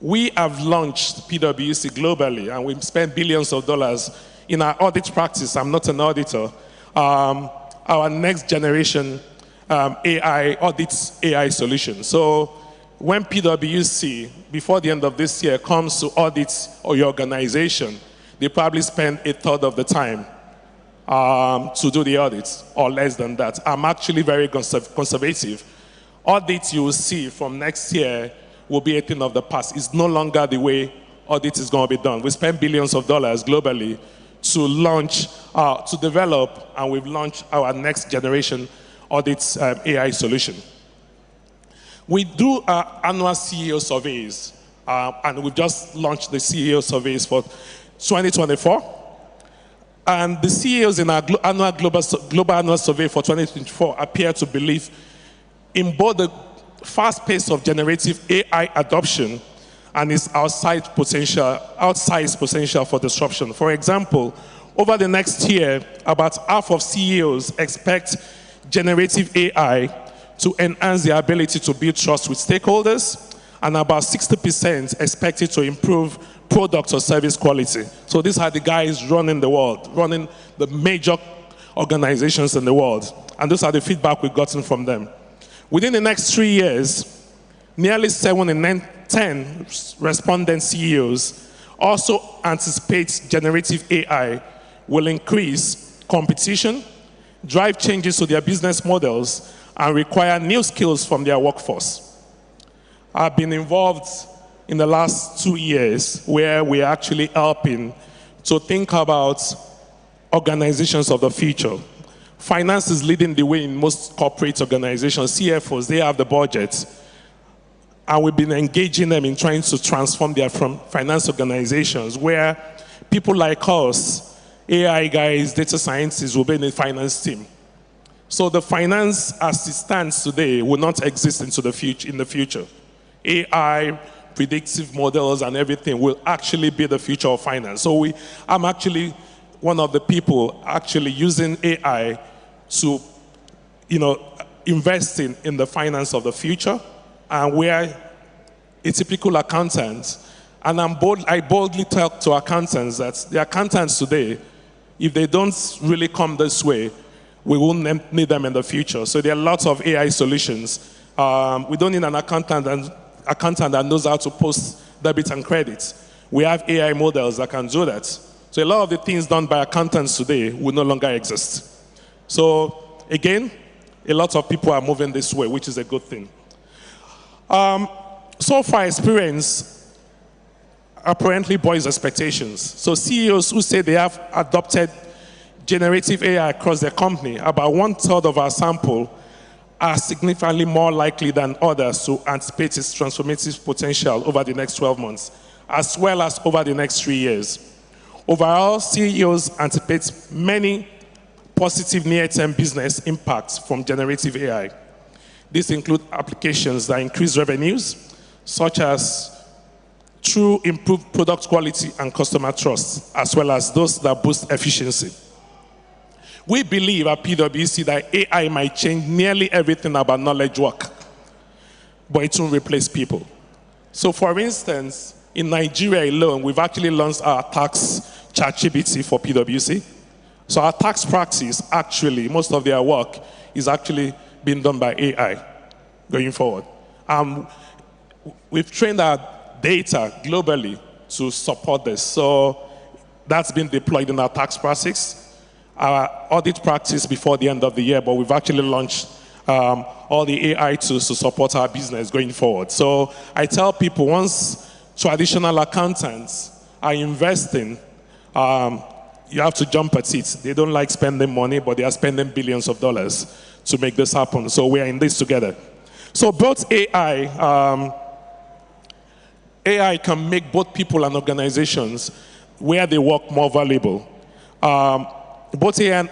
We have launched PwC globally, and we've spent billions of dollars in our audit practice. I'm not an auditor. Our next generation audits AI solutions. So when PwC, before the end of this year, comes to audit your organization, they probably spend a third of the time to do the audits, or less than that. I'm actually very conservative. Audits you will see from next year will be a thing of the past. It's no longer the way audit is going to be done. We spend billions of dollars globally to launch, to develop, and we've launched our next generation audit AI solution. We do annual CEO surveys, and we've just launched the CEO surveys for 2024. And the CEOs in our annual global annual survey for 2024 appear to believe in both the fast pace of generative AI adoption and its outsized potential for disruption. For example, over the next year, about half of CEOs expect generative AI to enhance their ability to build trust with stakeholders, and about 60% expect it to improve product or service quality. So these are the guys running the world, running the major organizations in the world. And those are the feedback we've gotten from them. Within the next 3 years, nearly 7 in 10 respondent CEOs also anticipate generative AI will increase competition, drive changes to their business models, and require new skills from their workforce. I've been involved in the last 2 years where we're actually helping to think about organizations of the future. Finance is leading the way in most corporate organizations. CFOs, they have the budget. And we've been engaging them in trying to transform their finance organizations where people like us, AI guys, data scientists, will be in the finance team. So the finance as it stands today will not exist in the future. AI, predictive models, and everything will actually be the future of finance. So I'm actually one of the people actually using AI to, invest in the finance of the future, and where a typical accountant, and I boldly talk to accountants that the accountants today, if they don't really come this way, we won't need them in the future. So there are lots of AI solutions. We don't need an accountant that knows how to post debit and credit. We have AI models that can do that. So a lot of the things done by accountants today will no longer exist. So again, a lot of people are moving this way, which is a good thing. So far experience apparently boils expectations. So CEOs who say they have adopted generative AI across their company, about 1/3 of our sample are significantly more likely than others to anticipate its transformative potential over the next 12 months, as well as over the next 3 years. Overall, CEOs anticipate many positive near-term business impacts from generative AI. These include applications that increase revenues, such as through improved product quality and customer trust, as well as those that boost efficiency. We believe at PwC that AI might change nearly everything about knowledge work, but it won't replace people. So for instance, in Nigeria alone, we've actually launched our tax ChatGPT for PwC. So our tax practice, actually, most of their work is actually being done by AI going forward. We've trained our data globally to support this. So that's been deployed in our tax practice, our audit practice before the end of the year, but we've actually launched all the AI tools to support our business going forward. So I tell people, once traditional accountants are investing, you have to jump at it. They don't like spending money, but they are spending billions of dollars to make this happen. So we are in this together. So both AI can make both people and organizations where they work more valuable. Both AI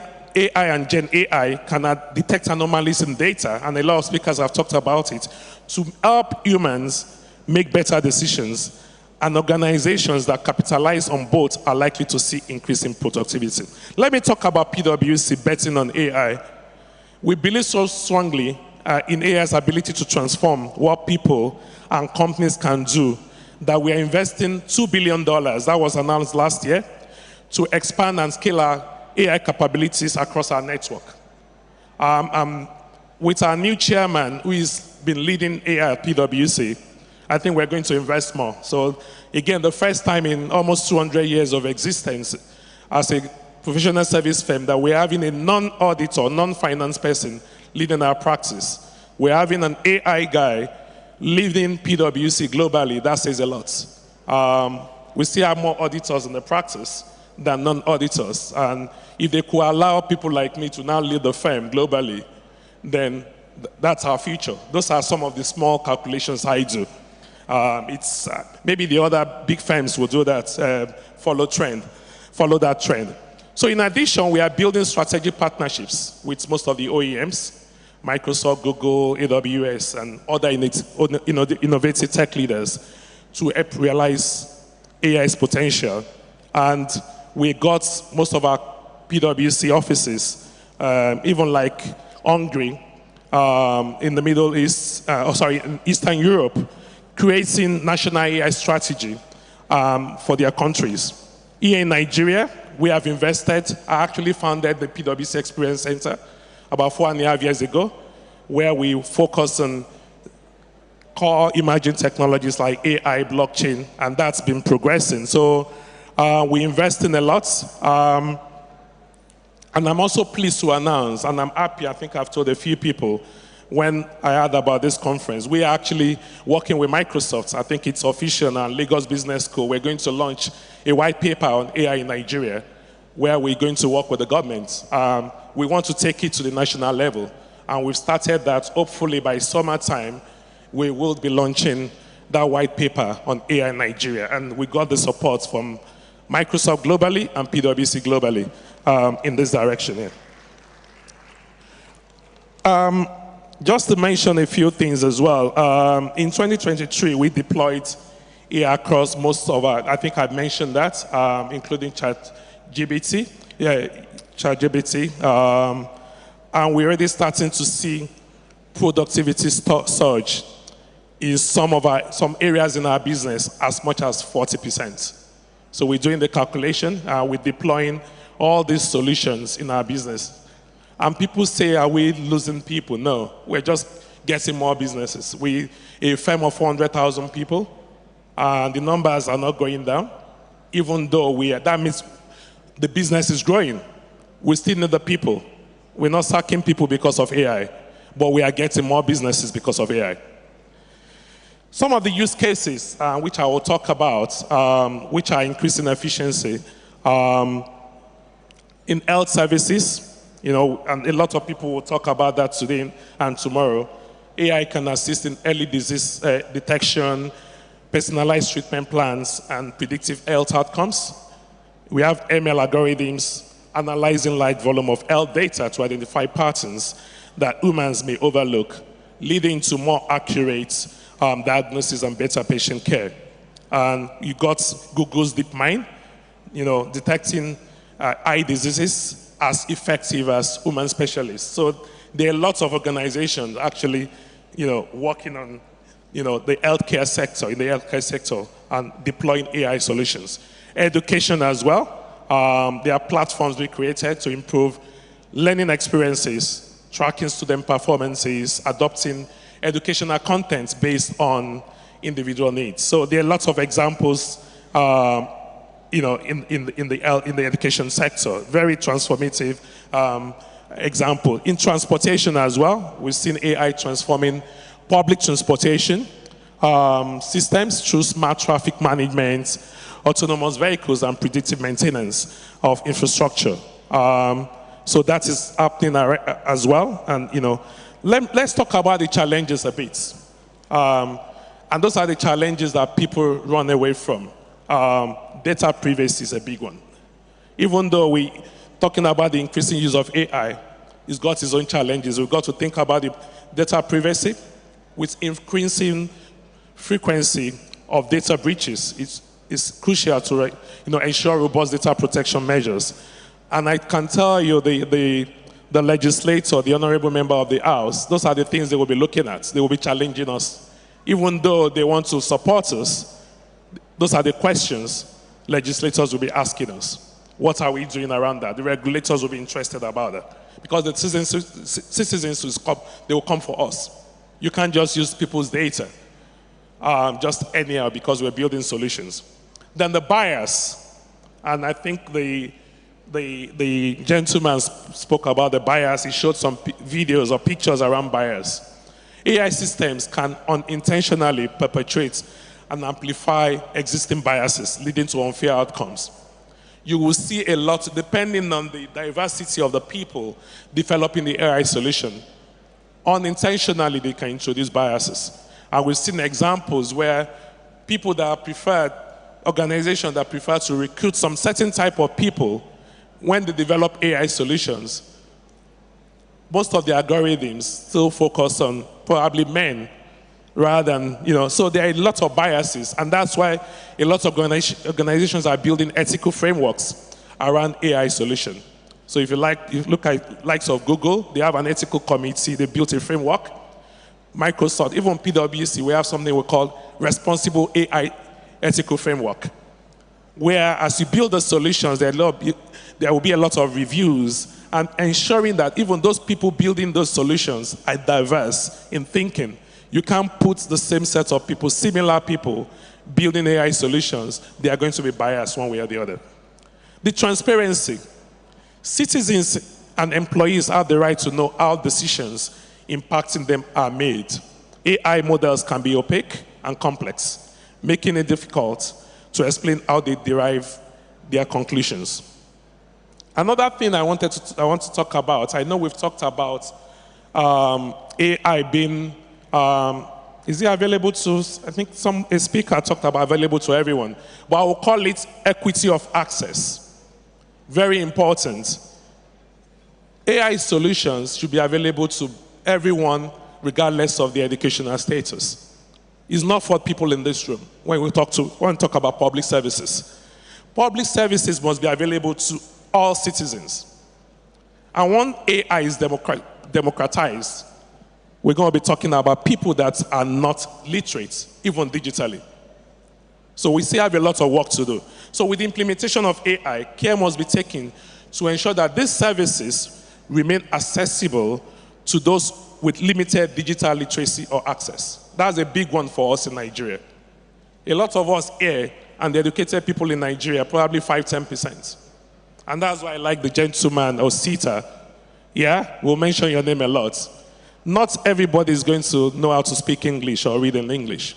and Gen AI can detect anomalies in data, and a lot of speakers have talked about it, to help humans make better decisions, and organizations that capitalize on both are likely to see increasing productivity. Let me talk about PwC betting on AI. We believe so strongly in AI's ability to transform what people and companies can do that we are investing $2 billion, that was announced last year, to expand and scale our AI capabilities across our network. with our new chairman, who has been leading AI at PwC, I think we're going to invest more. So again, the first time in almost 200 years of existence as a professional service firm that we're having a non-auditor, non-finance person leading our practice. We're having an AI guy leading PwC globally. That says a lot. We still have more auditors in the practice than non-auditors. And if they could allow people like me to now lead the firm globally, then that's our future. Those are some of the small calculations I do. Maybe the other big firms will do that, follow that trend. So in addition, we are building strategic partnerships with most of the OEMs, Microsoft, Google, AWS, and other innovative tech leaders to help realize AI's potential. And we got most of our PwC offices, even like Hungary, in the Middle East, in Eastern Europe, creating national AI strategy for their countries. Here in Nigeria, we have invested. I actually founded the PwC Experience Center about 4.5 years ago, where we focus on core emerging technologies like AI, blockchain, and that's been progressing. So we invest in a lot. And I'm also pleased to announce, and I'm happy, I think I've told a few people when I heard about this conference, we are actually working with Microsoft. I think it's official and Lagos Business School. We're going to launch a white paper on AI in Nigeria, where we're going to work with the government. We want to take it to the national level. And we've started that. Hopefully by summertime, we will be launching that white paper on AI in Nigeria. And we got the support from Microsoft globally and PwC globally in this direction. Yeah. Just to mention a few things as well. In 2023, we deployed AI across most of our, I think I mentioned that, including ChatGPT. Yeah, ChatGPT. And we're already starting to see productivity surge in some areas in our business as much as 40%. So we're doing the calculation, we're deploying all these solutions in our business. And people say, are we losing people? No, we're just getting more businesses. We a firm of 400,000 people, and the numbers are not going down, even though that means the business is growing. We still need the people. We're not sacking people because of AI, but we are getting more businesses because of AI. Some of the use cases, which I will talk about, which are increasing efficiency, in health services, and a lot of people will talk about that today and tomorrow. AI can assist in early disease detection, personalized treatment plans, and predictive health outcomes. We have ML algorithms analyzing large volume of health data to identify patterns that humans may overlook, leading to more accurate diagnosis and better patient care. And you got Google's DeepMind, detecting eye diseases as effective as human specialists. So there are lots of organizations actually, working on, the healthcare sector, in the healthcare sector, and deploying AI solutions. Education as well. There are platforms we created to improve learning experiences, tracking student performances, adopting educational content based on individual needs. So there are lots of examples in the education sector, very transformative example. In transportation as well, we've seen AI transforming public transportation systems through smart traffic management, autonomous vehicles, and predictive maintenance of infrastructure. So that is happening as well. And let's talk about the challenges a bit. And those are the challenges that people run away from. Data privacy is a big one. Even though we're talking about the increasing use of AI, it's got its own challenges. We've got to think about the data privacy with increasing frequency of data breaches. It's crucial to ensure robust data protection measures. And I can tell you the legislator, the honorable member of the House, those are the things they will be looking at. They will be challenging us. Even though they want to support us, those are the questions legislators will be asking us. What are we doing around that? The regulators will be interested about that. because the citizens they will come for us. You can't just use people's data just anyhow because we're building solutions. Then the bias, and I think the gentleman spoke about the bias. He showed some videos or pictures around bias. AI systems can unintentionally perpetuate and amplify existing biases, leading to unfair outcomes. You will see a lot, depending on the diversity of the people developing the AI solution, unintentionally they can introduce biases. And we've seen examples where people that are preferred, organizations that prefer to recruit some certain type of people, when they develop AI solutions, most of the algorithms still focus on probably men rather than, so there are a lot of biases, and that's why a lot of organizations are building ethical frameworks around AI solution. So if you look at likes of Google, they have an ethical committee, they built a framework. Microsoft, even PwC, we have something we call responsible AI ethical framework, where as you build the solutions, there will be a lot of reviews and ensuring that even those people building those solutions are diverse in thinking. You can't put the same set of people, similar people, building AI solutions. They are going to be biased one way or the other. The transparency. Citizens and employees have the right to know how decisions impacting them are made. AI models can be opaque and complex, making it difficult to explain how they derive their conclusions. Another thing I want to talk about, I know we've talked about AI being, is it available to, I think a speaker talked about available to everyone, but I will call it equity of access. Very important. AI solutions should be available to everyone regardless of their educational status. It's not for people in this room when we talk about public services. Public services must be available to all citizens. And when AI is democratized, we're going to be talking about people that are not literate, even digitally. So we still have a lot of work to do. So with the implementation of AI, care must be taken to ensure that these services remain accessible to those with limited digital literacy or access. That's a big one for us in Nigeria. A lot of us here and the educated people in Nigeria, probably 5–10%. And that's why I like the gentleman or Sita. Yeah, we'll mention your name a lot. Not everybody is going to know how to speak English or read in English,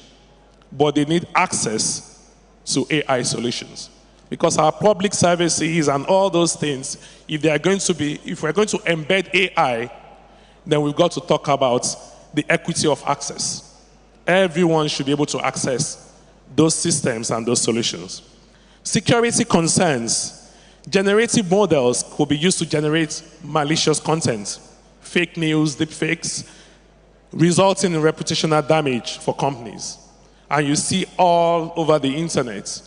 but they need access to AI solutions. Because our public services and all those things, if we're going to embed AI, then we've got to talk about the equity of access. Everyone should be able to access those systems and those solutions. Security concerns. Generative models could be used to generate malicious content, fake news, deepfakes, resulting in reputational damage for companies. And you see all over the internet.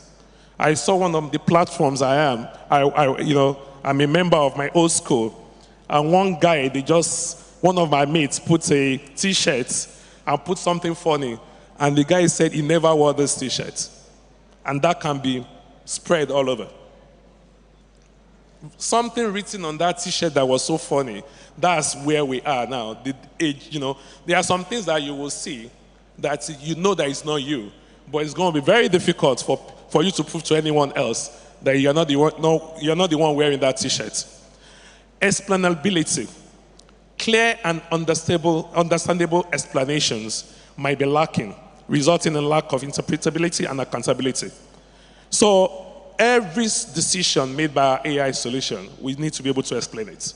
I saw one of the platforms I'm a member of my old school, and one guy, one of my mates put a t-shirt and put something funny, and the guy said he never wore this t-shirt. And that can be spread all over. Something written on that t-shirt that was so funny, that's where we are now. The age, there are some things that you will see that you know that it's not you, but it's going to be very difficult for you to prove to anyone else that you're not the one wearing that t-shirt. Explainability. Clear and understandable explanations might be lacking, resulting in lack of interpretability and accountability. So every decision made by our AI solution, we need to be able to explain it.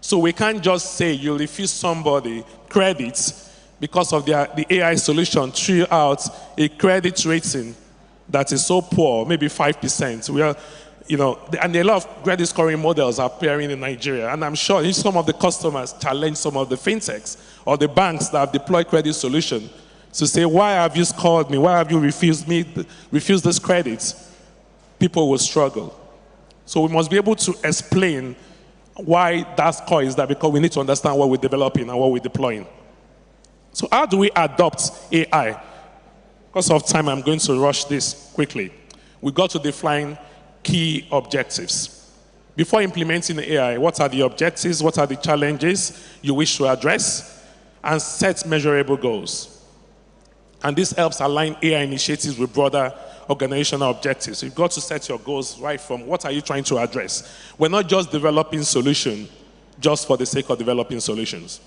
So we can't just say you refuse somebody credit because of the AI solution threw out a credit rating that is so poor, maybe 5%. And a lot of credit scoring models are appearing in Nigeria. And I'm sure if some of the customers challenge some of the fintechs or the banks that have deployed credit solution to say, why have you scored me? Why have you refused this credit? People will struggle. So we must be able to explain why that score is that, because we need to understand what we're developing and what we're deploying. So how do we adopt AI? Because of time, I'm going to rush this quickly. We've got to define key objectives. Before implementing AI, what are the objectives, what are the challenges you wish to address, and set measurable goals. And this helps align AI initiatives with broader organizational objectives. You've got to set your goals right from what are you trying to address. We're not just developing solutions just for the sake of developing solutions.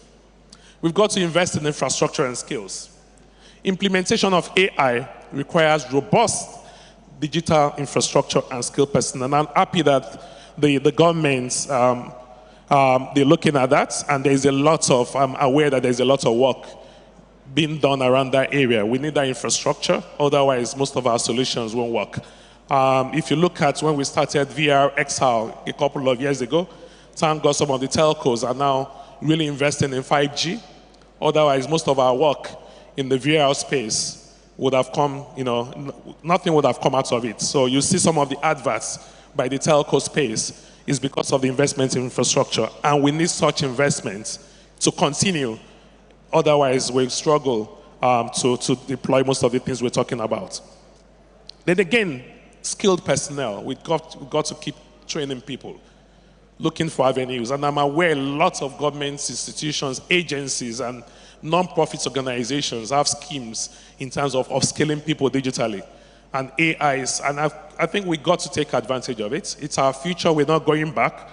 We've got to invest in infrastructure and skills. Implementation of AI requires robust digital infrastructure and skilled personnel. And I'm happy that the government, they're looking at that, and there's a lot of, I'm aware that there's a lot of work being done around that area. We need that infrastructure, otherwise most of our solutions won't work. If you look at when we started VR XR a couple of years ago, thank God some of the telcos are now really investing in 5G. Otherwise, most of our work in the VR space would have come, nothing would have come out of it. So you see some of the adverts by the telco space is because of the investment in infrastructure. And we need such investments to continue. Otherwise, we'll struggle to deploy most of the things we're talking about. Then again, skilled personnel. We've got to keep training people, looking for avenues. And I'm aware lots of governments, institutions, agencies, and non-profit organizations have schemes in terms of upskilling people digitally and AIs. And I think we've got to take advantage of it. It's our future. We're not going back.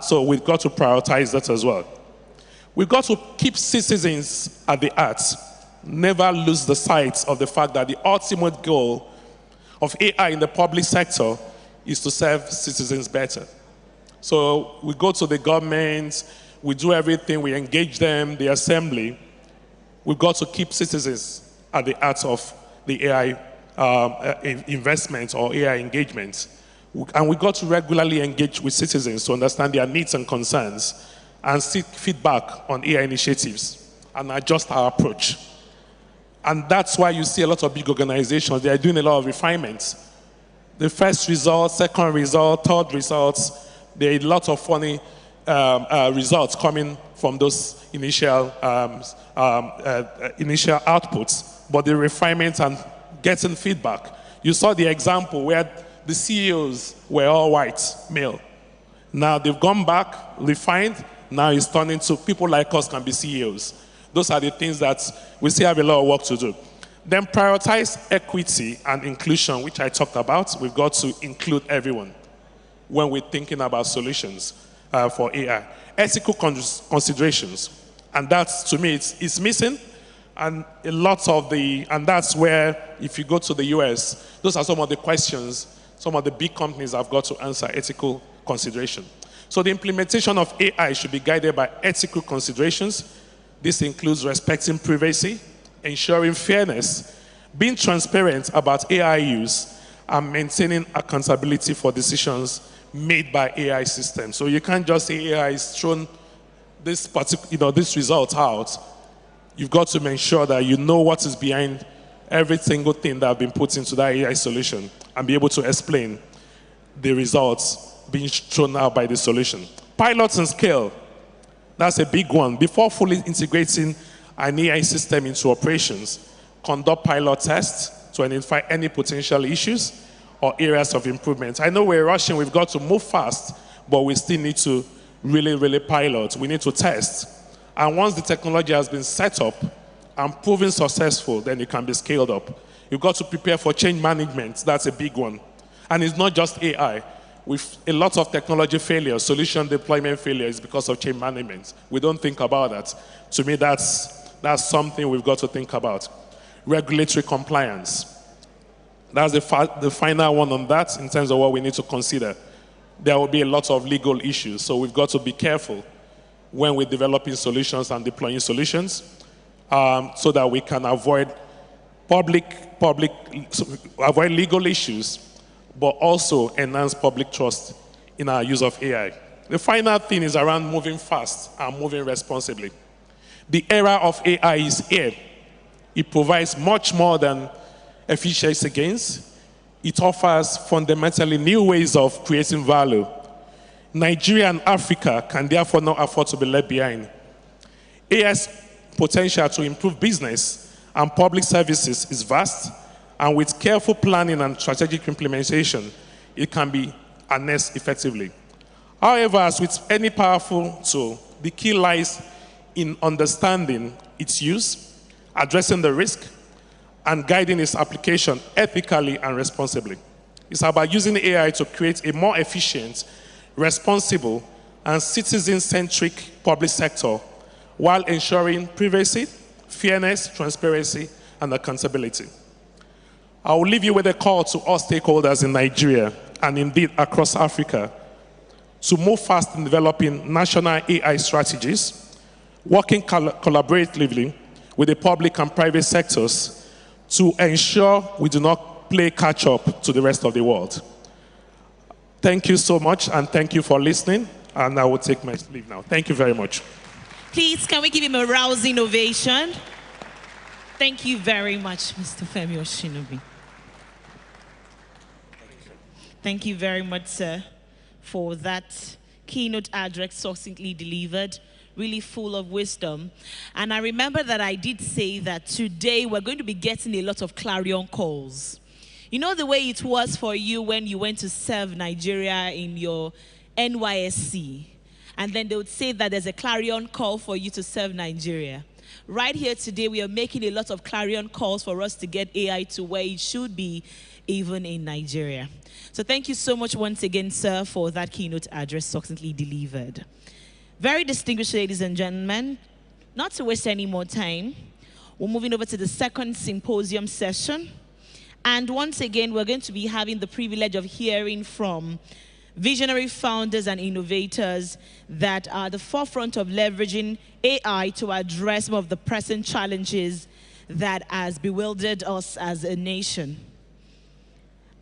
So we've got to prioritize that as well. We've got to keep citizens at the heart. Never lose the sight of the fact that the ultimate goal of AI in the public sector is to serve citizens better. So we go to the government, we do everything, we engage them, the assembly. We've got to keep citizens at the heart of the AI investment or AI engagement. And we've got to regularly engage with citizens to understand their needs and concerns and seek feedback on AI initiatives and adjust our approach. And that's why you see a lot of big organizations, they are doing a lot of refinements. The first result, second result, third results, there are a lot of funny results coming from those initial outputs, but the refinement and getting feedback. You saw the example where the CEOs were all white, male. Now they've gone back, refined, now it's turning to people like us can be CEOs. Those are the things that we still have a lot of work to do. Then prioritize equity and inclusion, which I talked about. We've got to include everyone when we're thinking about solutions for AI. Ethical considerations, and that's, to me, it's missing. And a lot of and that's where, if you go to the US, those are some of the questions some of the big companies have got to answer, ethical consideration. So the implementation of AI should be guided by ethical considerations. This includes respecting privacy, ensuring fairness, being transparent about AI use, and maintaining accountability for decisions made by AI systems. So you can't just say AI is thrown this result out. You've got to make sure that you know what is behind every single thing that has been put into that AI solution and be able to explain the results being thrown out by the solution. Pilots and scale, that's a big one. Before fully integrating an AI system into operations, conduct pilot tests to identify any potential issues or areas of improvement. I know we're rushing, we've got to move fast, but we still need to really pilot. We need to test. And once the technology has been set up and proven successful, then it can be scaled up. You've got to prepare for change management. That's a big one. And it's not just AI. With a lot of technology failure, solution deployment failure is because of change management. We don't think about that. To me, that's something we've got to think about. Regulatory compliance. That's the final one on that in terms of what we need to consider. There will be a lot of legal issues, so we've got to be careful when we're developing solutions and deploying solutions so that we can avoid avoid legal issues, but also enhance public trust in our use of AI. The final thing is around moving fast and moving responsibly. The era of AI is here. It provides much more than efficiency gains. It offers fundamentally new ways of creating value. Nigeria and Africa can therefore not afford to be left behind. AI's potential to improve business and public services is vast, and with careful planning and strategic implementation, it can be harnessed effectively. However, as with any powerful tool, the key lies in understanding its use, addressing the risk, and guiding its application ethically and responsibly. It's about using AI to create a more efficient, responsible, and citizen-centric public sector while ensuring privacy, fairness, transparency, and accountability. I will leave you with a call to all stakeholders in Nigeria and indeed across Africa to move fast in developing national AI strategies, working collaboratively with the public and private sectors to ensure we do not play catch-up to the rest of the world. Thank you so much, and thank you for listening, and I will take my leave now. Thank you very much. Please, can we give him a rousing ovation? Thank you very much, Mr. Femi Oshinobi. Thank you very much, sir, for that keynote address succinctly delivered, really full of wisdom. And I remember that I did say that today we're going to be getting a lot of clarion calls. You know the way it was for you when you went to serve Nigeria in your NYSC, and then they would say that there's a clarion call for you to serve Nigeria. Right here today, we are making a lot of clarion calls for us to get AI to where it should be, even in Nigeria. So thank you so much once again, sir, for that keynote address succinctly delivered. Very distinguished ladies and gentlemen, not to waste any more time, we're moving over to the second symposium session. And once again, we're going to be having the privilege of hearing from visionary founders and innovators that are at the forefront of leveraging AI to address some of the present challenges that has bewildered us as a nation.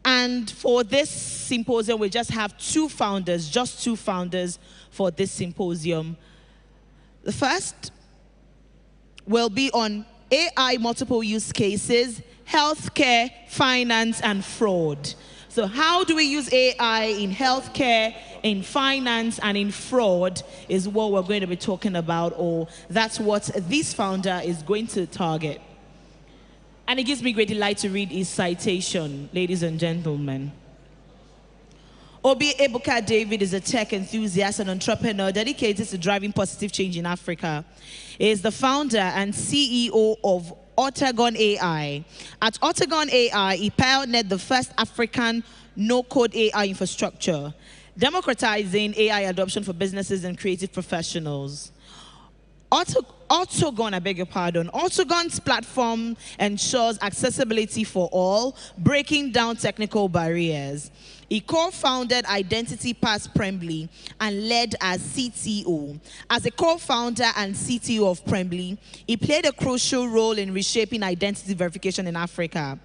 And for this symposium, we just have just two founders for this symposium. The first will be on AI multiple use cases, healthcare, finance, and fraud. So how do we use AI in healthcare, in finance, and in fraud is what we're going to be talking about, or that's what this founder is going to target. And it gives me great delight to read his citation, ladies and gentlemen. Obi Ebuka David is a tech enthusiast and entrepreneur dedicated to driving positive change in Africa. He is the founder and CEO of Octagon AI. At Octagon AI, he pioneered the first African no-code AI infrastructure, democratizing AI adoption for businesses and creative professionals. Octagon, I beg your pardon. Octagon's platform ensures accessibility for all, breaking down technical barriers. He co-founded Identity Pass Prembly and led as CTO. As a co-founder and CTO of Prembly, he played a crucial role in reshaping identity verification in Africa.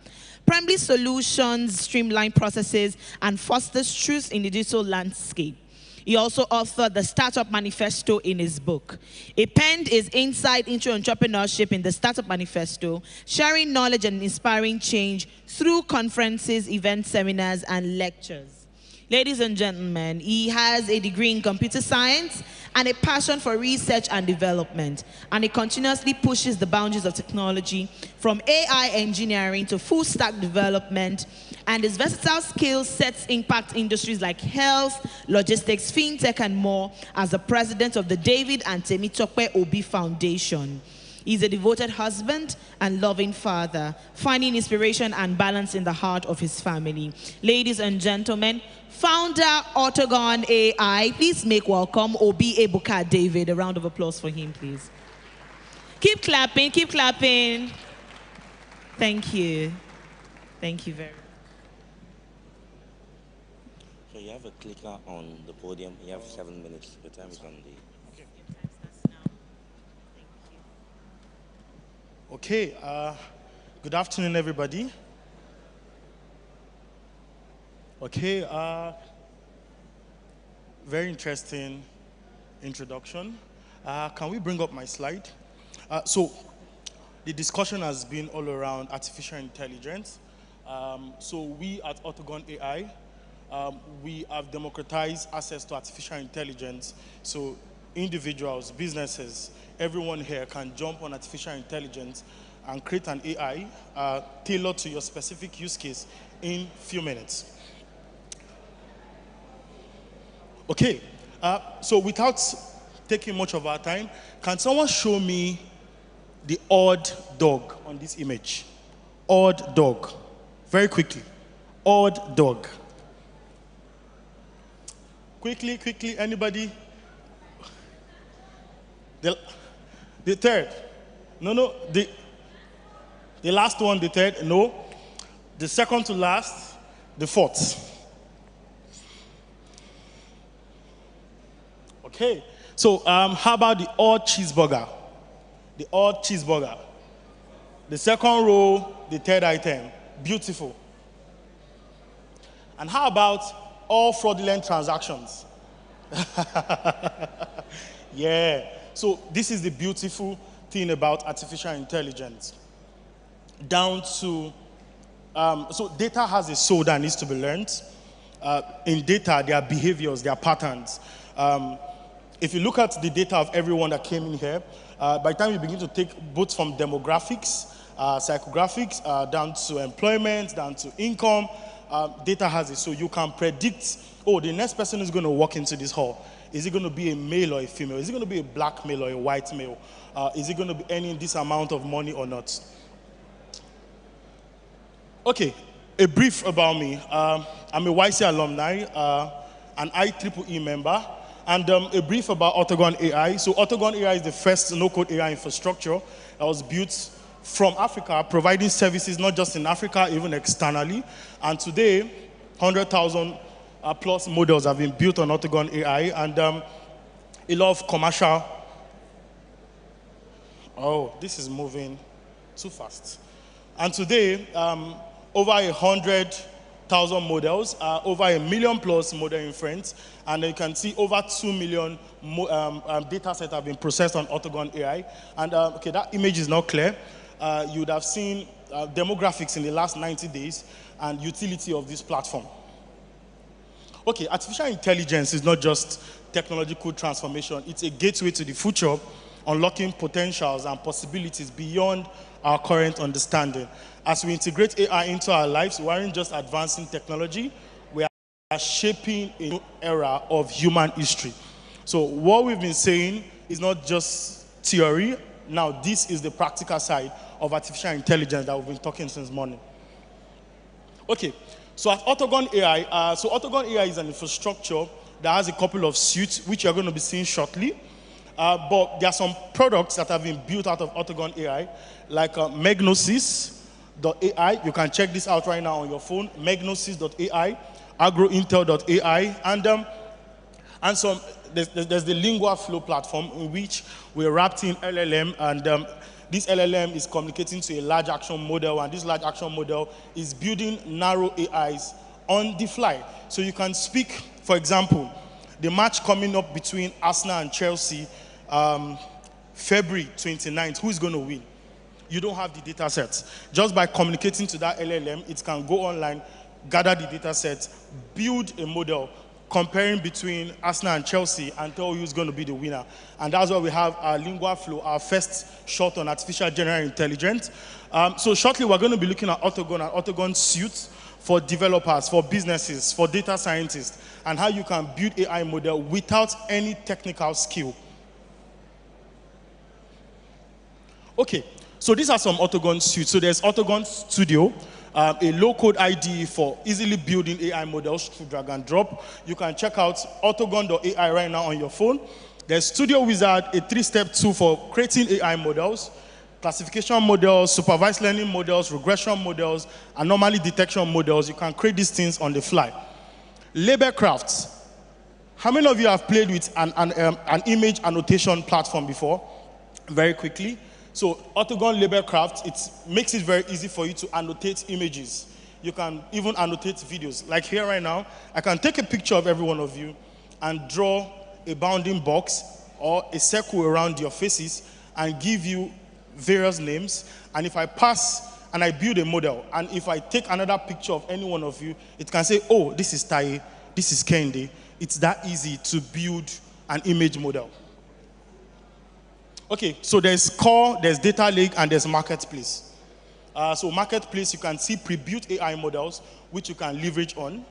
Prembly solutions streamline processes and fosters truth in the digital landscape. He also authored the Startup Manifesto in his book. He penned his insight into entrepreneurship in the Startup Manifesto, sharing knowledge and inspiring change through conferences, events, seminars, and lectures. Ladies and gentlemen, he has a degree in computer science and a passion for research and development, and he continuously pushes the boundaries of technology from AI engineering to full stack development, and his versatile skills sets impact industries like health, logistics, fintech, and more as the president of the David and Temitope Obi Foundation. He's a devoted husband and loving father, finding inspiration and balance in the heart of his family. Ladies and gentlemen, founder Octagon AI, please make welcome Obi Ebuka David. A round of applause for him, please. Keep clapping, keep clapping. Thank you. Thank you very much. So you have a clicker on the podium. You have 7 minutes. The time is on the... Okay, good afternoon, everybody. Okay, very interesting introduction. Can we bring up my slide? So the discussion has been all around artificial intelligence. So we at Octagon AI, we have democratized access to artificial intelligence. So individuals, businesses, everyone here can jump on artificial intelligence and create an AI tailored to your specific use case in a few minutes. Okay, So without taking much of our time, can someone show me the odd dog on this image? Odd dog. Very quickly. Odd dog. Quickly, anybody? The third. No. The last one, the third. No. The second to last, the fourth. Okay. So how about the odd cheeseburger? The odd cheeseburger. The second row, the third item. Beautiful. And how about all fraudulent transactions? Yeah. So this is the beautiful thing about artificial intelligence. Down to, so data has a soul that needs to be learned. In data, there are behaviors, there are patterns. If you look at the data of everyone that came in here, by the time you begin to take both from demographics, psychographics, down to employment, down to income, data has it. So you can predict, oh, the next person is going to walk into this hall. Is it going to be a male or a female? Is it going to be a black male or a white male? Is it going to be earning this amount of money or not? Okay, a brief about me. I'm a YC alumni, an IEEE member, and a brief about Autogon AI. So Autogon AI is the first no-code AI infrastructure that was built from Africa, providing services not just in Africa, even externally. And today, 100,000 plus models have been built on Autogon AI, and a lot of commercial. Oh, this is moving too fast. And today, over 100,000 models, over 1 million plus model inference, and you can see over 2 million data sets have been processed on Autogon AI. And okay, that image is not clear. You would have seen demographics in the last 90 days and utility of this platform. Okay, artificial intelligence is not just technological transformation. It's a gateway to the future, unlocking potentials and possibilities beyond our current understanding. As we integrate AI into our lives, we aren't just advancing technology, we are shaping a new era of human history. So what we've been saying is not just theory. Now, this is the practical side of artificial intelligence that we've been talking since morning. Okay, so at Autogon AI, Autogon AI is an infrastructure that has a couple of suites, which you're going to be seeing shortly. But there are some products that have been built out of Autogon AI, like Megnosis.ai. You can check this out right now on your phone, Megnosis.ai, Agrointel.ai, and some. There's the Lingua Flow platform in which we're wrapped in LLM, and this LLM is communicating to a large action model, and this large action model is building narrow AIs on the fly. So you can speak, for example, the match coming up between Arsenal and Chelsea, February 29th, who is going to win? You don't have the data sets. Just by communicating to that LLM, it can go online, gather the data sets, build a model comparing between Arsenal and Chelsea and tell you who's going to be the winner. And that's why we have our Lingua Flow, our first shot on artificial general intelligence. So shortly, we're going to be looking at Autogon and Autogon suites for developers, for businesses, for data scientists, and how you can build AI model without any technical skill. Okay, so these are some Autogon suites. So there's Autogon Studio, a low-code IDE for easily building AI models through drag and drop. You can check out autogon.ai right now on your phone. There's Studio Wizard, a 3-step tool for creating AI models, classification models, supervised learning models, regression models, anomaly detection models. You can create these things on the fly. Labelcraft. How many of you have played with an image annotation platform before? Very quickly. So Autogon Labelcraft, it makes it very easy for you to annotate images. You can even annotate videos. Like here right now, I can take a picture of every one of you and draw a bounding box or a circle around your faces and give you various names. And if I pass and I build a model, and if I take another picture of any one of you, it can say, oh, this is Tai, this is Kende. It's that easy to build an image model. Okay, so there's core, there's data lake, and there's marketplace. So marketplace, you can see pre-built AI models, which you can leverage on.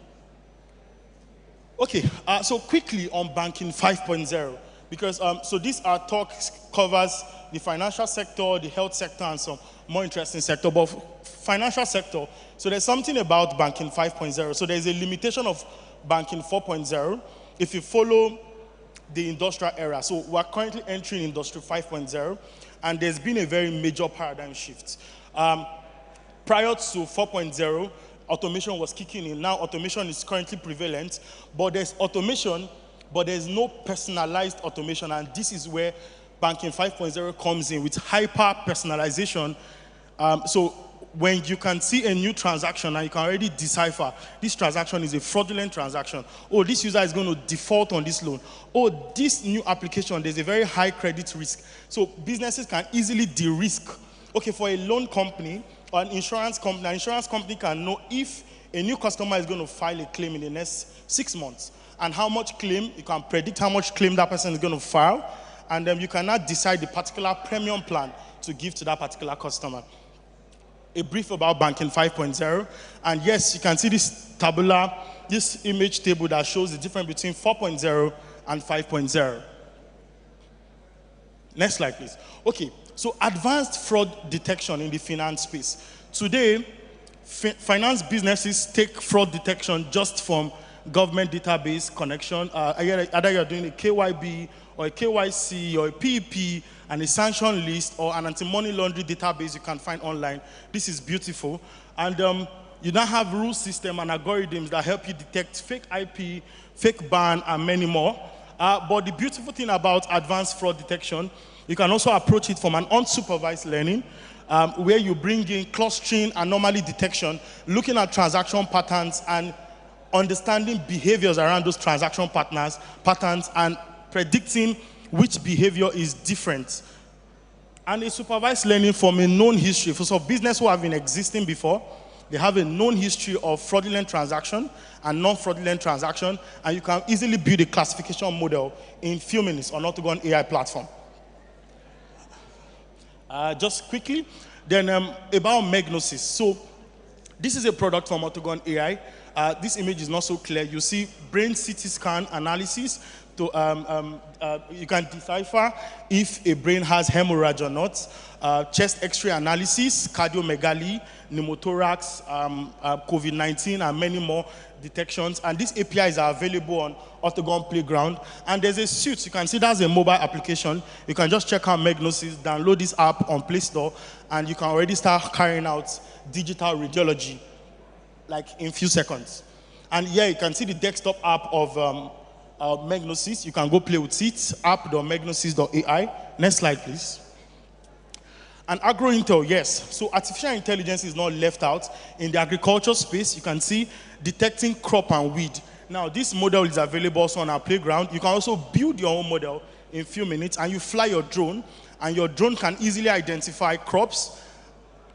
Okay, so quickly on banking 5.0, because so this our talk covers the financial sector, the health sector, and some more interesting sector. But financial sector, so there's something about banking 5.0. So there's a limitation of banking 4.0 if you follow the industrial era. So we're currently entering industry 5.0, and there's been a very major paradigm shift. Prior to 4.0, automation was kicking in. Now automation is currently prevalent, but there's automation, but there's no personalized automation, and this is where banking 5.0 comes in with hyper personalization. So when you can see a new transaction and you can already decipher this transaction is a fraudulent transaction. Oh, this user is going to default on this loan. Oh, this new application, there's a very high credit risk. So businesses can easily de-risk. Okay, for a loan company or an insurance company can know if a new customer is going to file a claim in the next 6 months and how much claim, you can predict how much claim that person is going to file, and then you cannot decide the particular premium plan to give to that particular customer. A brief about banking 5.0, and yes, you can see this tabular, this image table that shows the difference between 4.0 and 5.0. Next slide, please. Okay, so advanced fraud detection in the finance space. Today, finance businesses take fraud detection just from government database connection. Either you're doing a KYB or a KYC or a PEP and a sanction list or an anti-money laundering database you can find online. This is beautiful. And you now have rule system and algorithms that help you detect fake IP, fake ban, and many more. But the beautiful thing about advanced fraud detection, you can also approach it from an unsupervised learning, where you bring in clustering, anomaly detection, looking at transaction patterns and understanding behaviors around those transaction patterns and predicting which behavior is different. And a supervised learning from a known history. For some business who have been existing before, they have a known history of fraudulent transaction and non-fraudulent transaction, and you can easily build a classification model in few minutes on InnovateAI platform. Just quickly, then about Megnosis. So this is a product from InnovateAI. This image is not so clear. You see brain CT scan analysis. To, you can decipher if a brain has hemorrhage or not. Chest X-ray analysis, cardiomegaly, pneumothorax, COVID-19, and many more detections. And these APIs are available on Octagon Playground. And there's a suite. You can see that's a mobile application. You can just check out Megnosis, download this app on Play Store, and you can already start carrying out digital radiology, like in few seconds. And here you can see the desktop app of Megnosis. You can go play with it, app.megnosis.ai. Next slide, please. And AgroIntel, yes. So artificial intelligence is not left out. In the agriculture space, you can see detecting crop and weed. Now, this model is available also on our playground. You can also build your own model in a few minutes, and you fly your drone, and your drone can easily identify crops,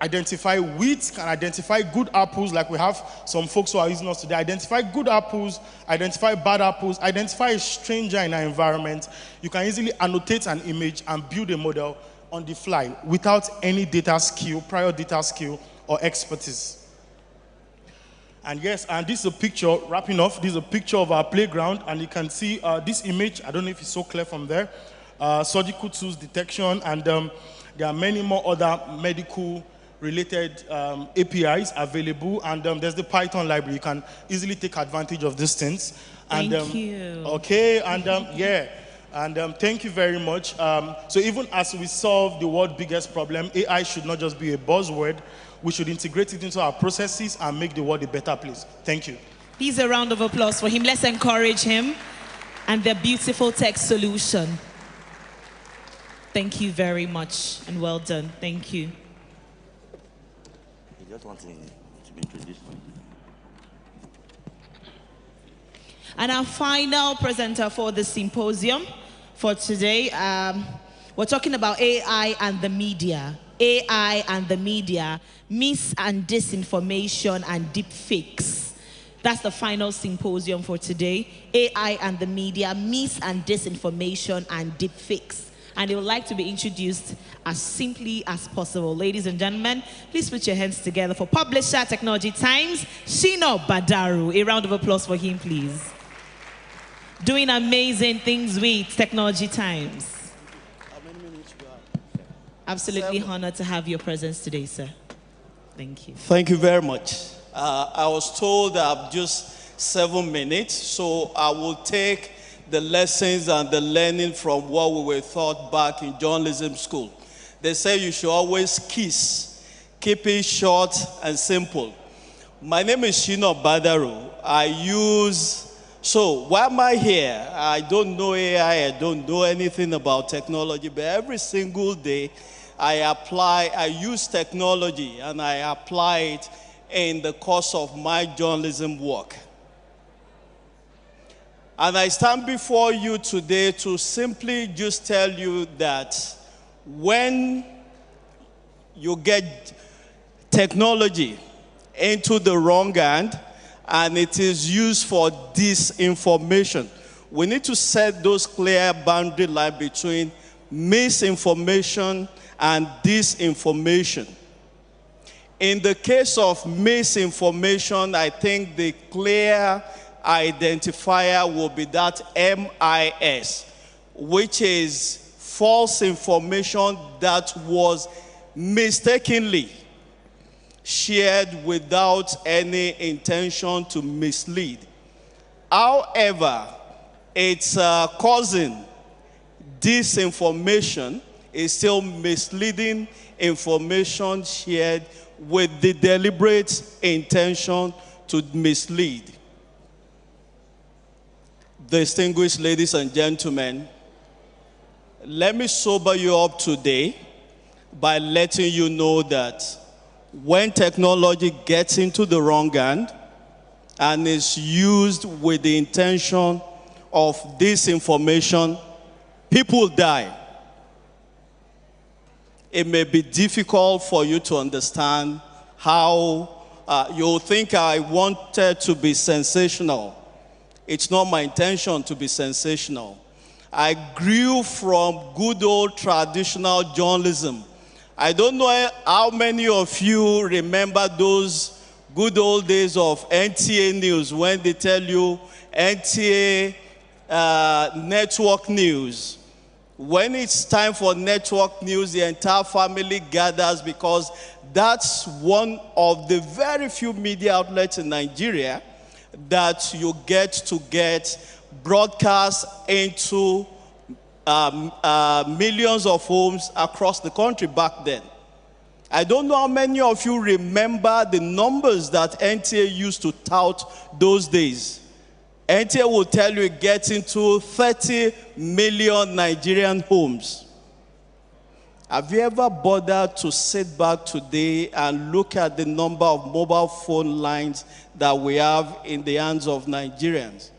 identify weeds, can identify good apples, like we have some folks who are using us today, identify good apples, identify bad apples, identify a stranger in our environment. You can easily annotate an image and build a model on the fly without any data skill, prior data skill, or expertise. And yes, and this is a picture, wrapping off, this is a picture of our playground, and you can see this image, I don't know if it's so clear from there, surgical tools detection, and there are many more other medical related APIs available, and there's the Python library. You can easily take advantage of these things. And, Thank you. Okay, and yeah, and thank you very much. So even as we solve the world's biggest problem, AI should not just be a buzzword. We should integrate it into our processes and make the world a better place. Thank you. Please, a round of applause for him. Let's encourage him and their beautiful tech solution. Thank you very much, and well done. Thank you. You just want to be introduced. And our final presenter for the symposium for today, we're talking about AI and the media. AI and the media, mis and disinformation and deep fakes. That's the final symposium for today. AI and the media, mis and disinformation and deep fakes. And they would like to be introduced as simply as possible. Ladies and gentlemen, please put your hands together for Publisher Technology Times, Shino Badaru. A round of applause for him, please. doing amazing things with Technology Times. How many minutes do you have? Absolutely 7. honored to have your presence today, sir. Thank you. Thank you very much. I was told I have just 7 minutes, so I will take the lessons and the learning from what we were taught back in journalism school. They say you should always kiss, keep it short and simple. My name is Shino Badaru. So why am I here? I don't know AI, I don't know anything about technology, but every single day I use technology and I apply it in the course of my journalism work. And I stand before you today to simply just tell you that when you get technology into the wrong hand and it is used for disinformation, we need to set those clear boundary lines between misinformation and disinformation. In the case of misinformation, I think the clear identifier will be that MIS, which is false information that was mistakenly shared without any intention to mislead. However, it's causing disinformation is still misleading information shared with the deliberate intention to mislead. Distinguished ladies and gentlemen, let me sober you up today by letting you know that when technology gets into the wrong hand and is used with the intention of disinformation, people die. It may be difficult for you to understand how you'll think I wanted to be sensational. It's not my intention to be sensational. I grew from good old traditional journalism. I don't know how many of you remember those good old days of NTA news when they tell you NTA network news. When it's time for network news, the entire family gathers because that's one of the very few media outlets in Nigeria that you get broadcast into millions of homes across the country back then. I don't know how many of you remember the numbers that NTA used to tout those days. NTA will tell you it gets into 30 million Nigerian homes. Have you ever bothered to sit back today and look at the number of mobile phone lines that we have in the hands of Nigerians?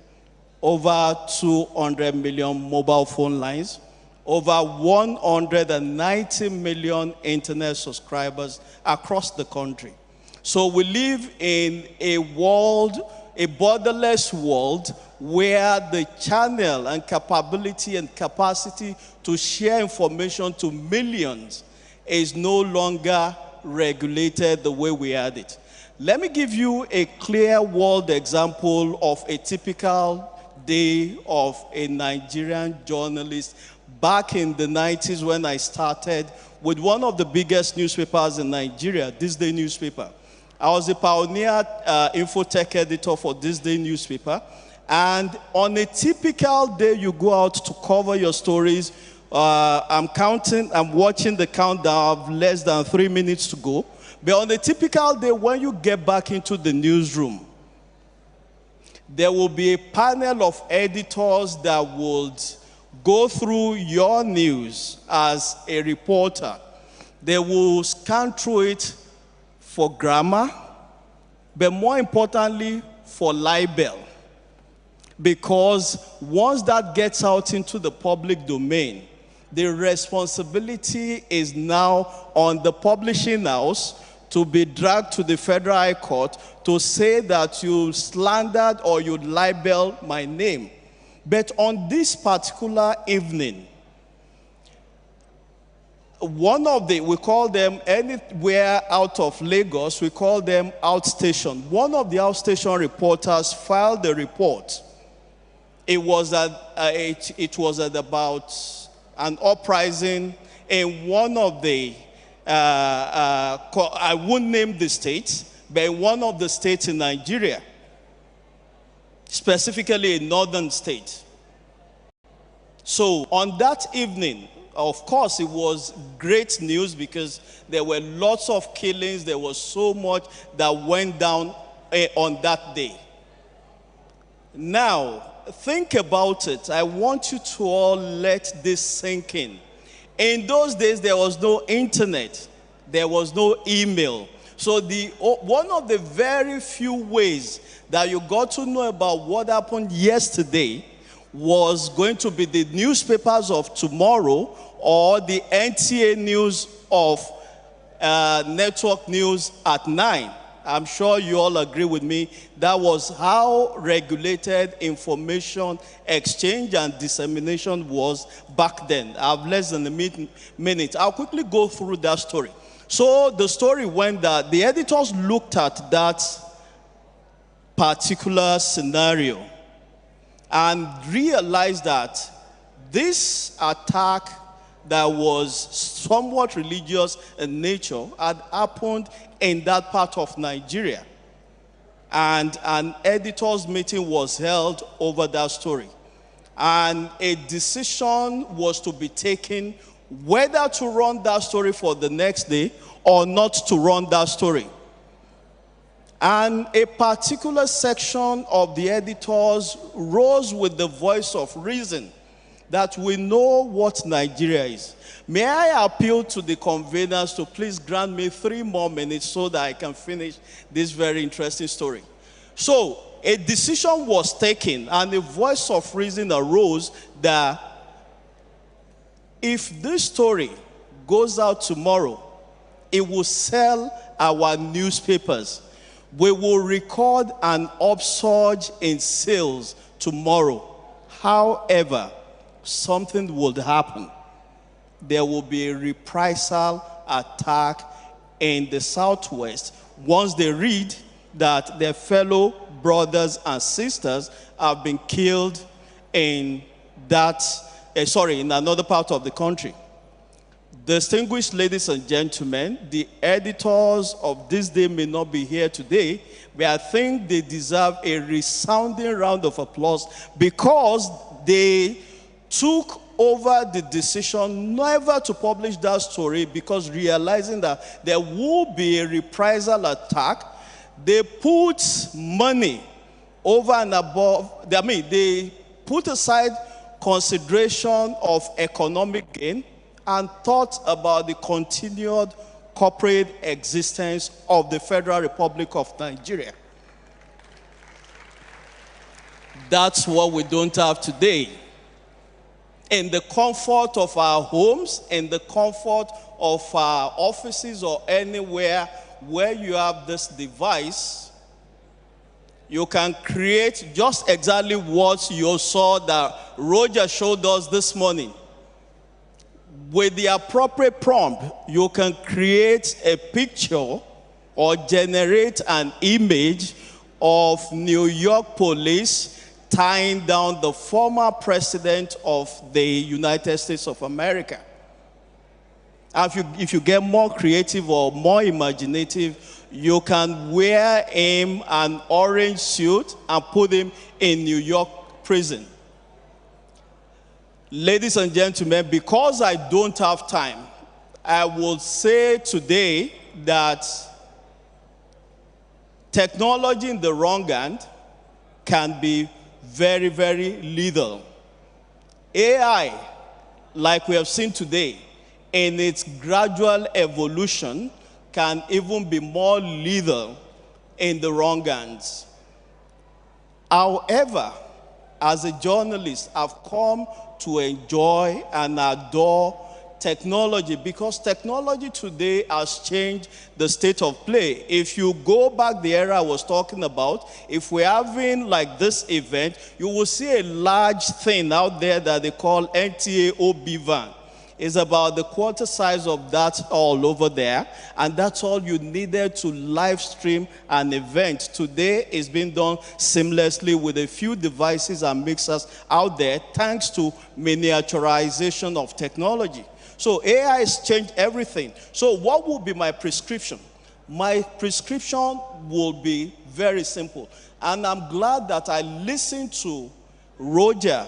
Over 200 million mobile phone lines, over 190 million internet subscribers across the country. So we live in a world, a borderless world, where the channel and capability and capacity to share information to millions is no longer regulated the way we had it. Let me give you a clear world example of a typical day of a Nigerian journalist back in the 90s when I started with one of the biggest newspapers in Nigeria, This Day newspaper. I was the pioneer infotech editor for This Day newspaper. And on a typical day, you go out to cover your stories. I'm watching the countdown of less than 3 minutes to go. But on a typical day, when you get back into the newsroom, there will be a panel of editors that would go through your news as a reporter. They will scan through it for grammar, but more importantly, for libel. Because once that gets out into the public domain, the responsibility is now on the publishing house to be dragged to the Federal High Court to say that you slandered or you libeled my name. But on this particular evening, we call them anywhere out of Lagos, we call them outstation. One of the outstation reporters filed a report it was at about an uprising in one of the, I won't name the state, but in one of the states in Nigeria, specifically a northern state. So on that evening, of course, it was great news because there were lots of killings. There was so much that went down on that day. Now, think about it. I want you to all let this sink in. In those days, there was no internet. There was no email. So one of the very few ways that you got to know about what happened yesterday was going to be the newspapers of tomorrow or the NTA news of network news at 9. I'm sure you all agree with me. That was how regulated information exchange and dissemination was back then. I have less than a minute. I'll quickly go through that story. So the story went that the editors looked at that particular scenario and realized that this attack that was somewhat religious in nature had happened in that part of Nigeria. And an editors meeting was held over that story. And a decision was to be taken whether to run that story for the next day or not to run that story. And a particular section of the editors rose with the voice of reason that we know what Nigeria is. May I appeal to the conveners to please grant me 3 more minutes so that I can finish this very interesting story. So, a decision was taken and a voice of reason arose that if this story goes out tomorrow, it will sell our newspapers. We will record an upsurge in sales tomorrow. However, something would happen. There will be a reprisal attack in the Southwest once they read that their fellow brothers and sisters have been killed in in another part of the country. Distinguished ladies and gentlemen, the editors of this day may not be here today, but I think they deserve a resounding round of applause because they took over the decision never to publish that story because realizing that there will be a reprisal attack, they put money over and above, they put aside consideration of economic gain and thought about the continued corporate existence of the Federal Republic of Nigeria. That's what we don't have today. In the comfort of our homes, in the comfort of our offices or anywhere where you have this device, you can create just exactly what you saw that Roger showed us this morning. With the appropriate prompt, you can create a picture or generate an image of New York police tying down the former president of the United States of America. If you get more creative or more imaginative, you can wear him an orange suit and put him in New York prison. Ladies and gentlemen, because I don't have time, I will say today that technology in the wrong hand can be very, very lethal. AI, like we have seen today, in its gradual evolution, can even be more lethal in the wrong hands. However, as a journalist, I've come to enjoy and adore technology because technology today has changed the state of play. If you go back the era I was talking about, if we're having like this event, you will see a large thing out there that they call NTA OB van. It's about the quarter size of that all over there, and that's all you needed to live stream an event. Today it's being done seamlessly with a few devices and mixers out there, thanks to miniaturization of technology. So AI has changed everything. So what will be my prescription? My prescription will be very simple. And I'm glad that I listened to Roger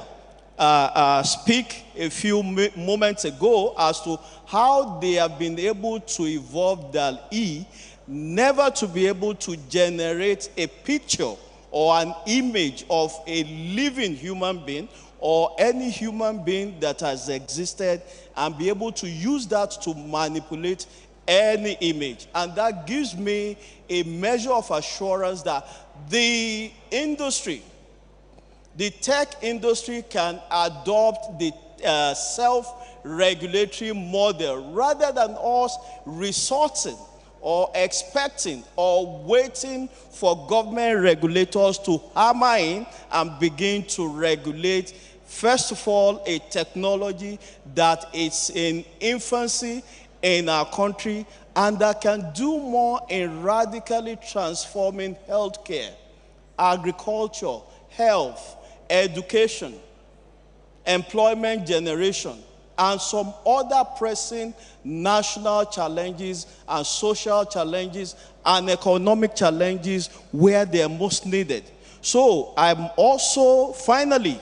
speak a few moments ago as to how they have been able to evolve DAL-E, never to be able to generate a picture or an image of a living human being or any human being that has existed, and be able to use that to manipulate any image. And that gives me a measure of assurance that the industry, the tech industry, can adopt the self-regulatory model rather than us resorting or expecting or waiting for government regulators to hammer in and begin to regulate, first of all, a technology that is in infancy in our country and that can do more in radically transforming healthcare, agriculture, health, education, employment generation, and some other pressing national challenges and social challenges and economic challenges where they are most needed. So I'm also, finally,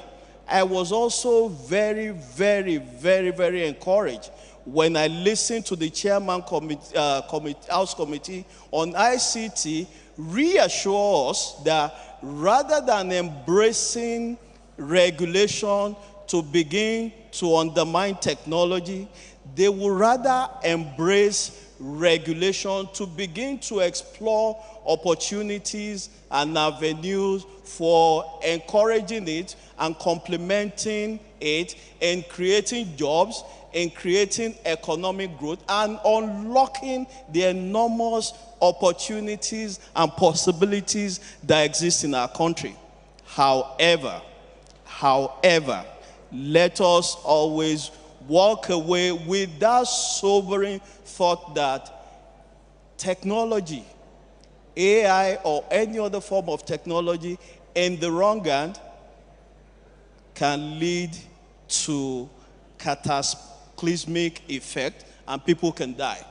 I was also very, very, very, very encouraged when I listened to the chairman House Committee on ICT reassure us that rather than embracing regulation to begin to undermine technology, they would rather embrace regulation to begin to explore opportunities and avenues for encouraging it and complementing it in creating jobs, in creating economic growth, and unlocking the enormous opportunities and possibilities that exist in our country. However, let us always walk away with that sobering thought that technology, AI or any other form of technology in the wrong hand can lead to cataclysmic effect and people can die,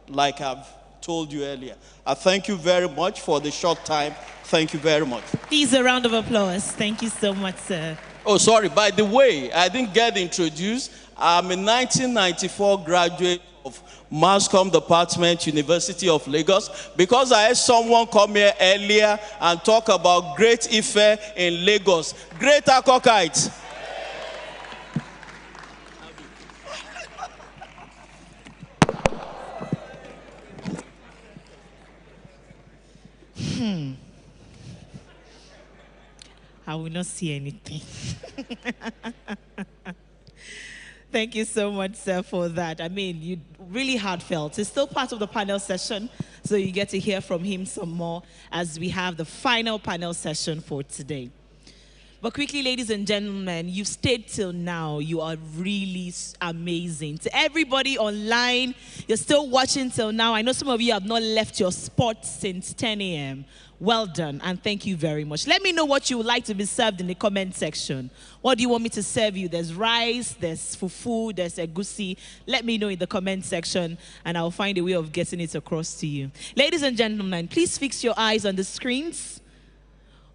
like I've told you earlier. I thank you very much for the short time. Thank you very much. Please, a round of applause. Thank you so much, sir. Oh, sorry, by the way, I didn't get introduced. I'm a 1994 graduate of Mass Comm Department, University of Lagos, because I had someone come here earlier and talk about Great Ife in Lagos. Great Akokite. I will not see anything. Thank you so much, sir, for that. I mean, you really heartfelt. It's still part of the panel session, so you get to hear from him some more as we have the final panel session for today. But quickly, ladies and gentlemen, you've stayed till now. You are really amazing. To everybody online, you're still watching till now. I know some of you have not left your spot since 10 a.m. Well done, and thank you very much. Let me know what you would like to be served in the comment section. What do you want me to serve you? There's rice, there's fufu, there's egusi. Let me know in the comment section, and I'll find a way of getting it across to you. Ladies and gentlemen, please fix your eyes on the screens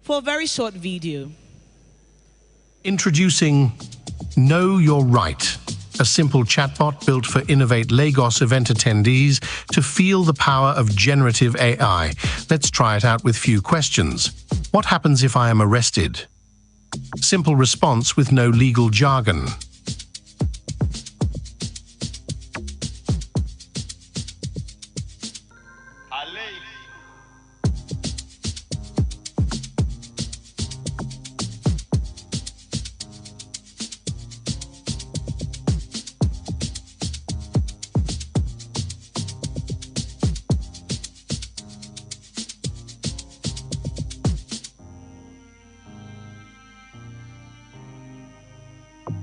for a very short video. Introducing Know Your Right, a simple chatbot built for Innovate Lagos event attendees to feel the power of generative AI. Let's try it out with few questions. What happens if I am arrested? Simple response with no legal jargon.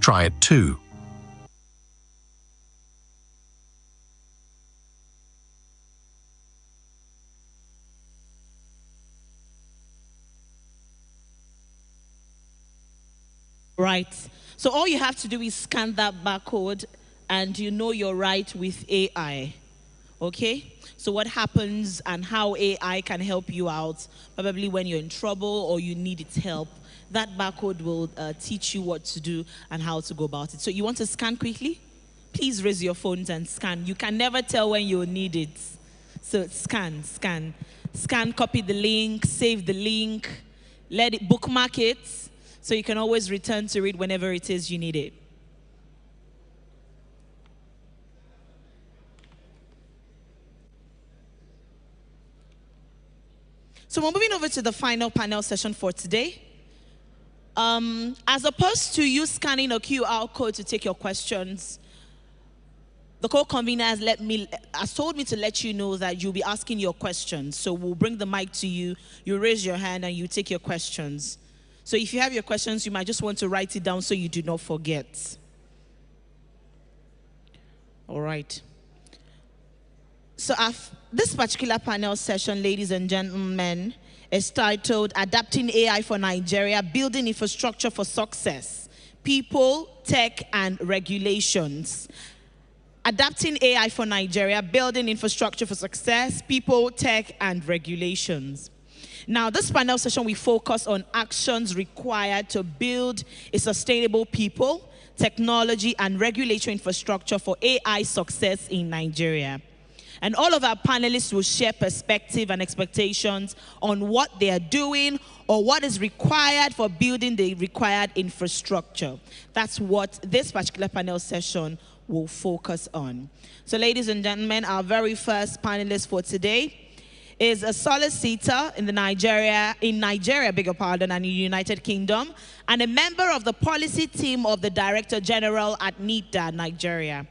Try it too. Right. So all you have to do is scan that barcode and you know you're right with AI. Okay? So what happens and how AI can help you out, probably when you're in trouble or you need its help, that barcode will teach you what to do and how to go about it. So you want to scan quickly? Please raise your phones and scan. You can never tell when you'll need it. So scan, scan. Scan, copy the link, save the link, let it bookmark it, so you can always return to it whenever it is you need it. So we're moving over to the final panel session for today. As opposed to you scanning a QR code to take your questions, the co-convener has told me to let you know that you'll be asking your questions. So we'll bring the mic to you, you raise your hand and you take your questions. So if you have your questions, you might just want to write it down so you do not forget. All right. So this particular panel session, ladies and gentlemen, is titled Adapting AI for Nigeria, Building Infrastructure for Success, People, Tech, and Regulations. Adapting AI for Nigeria, Building Infrastructure for Success, People, Tech, and Regulations. Now, this panel session, we focus on actions required to build a sustainable people, technology, and regulatory infrastructure for AI success in Nigeria. And all of our panelists will share perspective and expectations on what they are doing or what is required for building the required infrastructure. That's what this particular panel session will focus on. So ladies and gentlemen, our very first panelist for today is a solicitor in Nigeria, and in the United Kingdom, and a member of the policy team of the Director General at NIDA, Nigeria.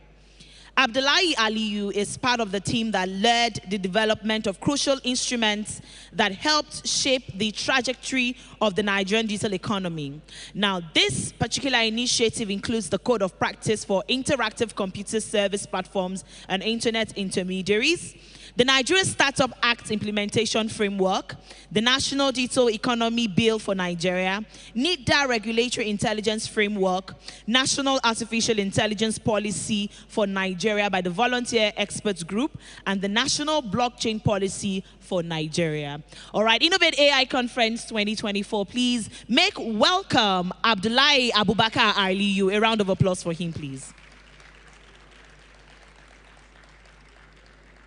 Abdullahi Aliyu is part of the team that led the development of crucial instruments that helped shape the trajectory of the Nigerian digital economy. Now, this particular initiative includes the Code of Practice for Interactive Computer Service Platforms and Internet Intermediaries, the Nigeria Startup Act Implementation Framework, the National Digital Economy Bill for Nigeria, NIDA Regulatory Intelligence Framework, National Artificial Intelligence Policy for Nigeria by the Volunteer Experts Group, and the National Blockchain Policy for Nigeria. All right, InnovateAI Conference 2024, please make welcome Abdullahi Abubakar Aliyu. A round of applause for him, please.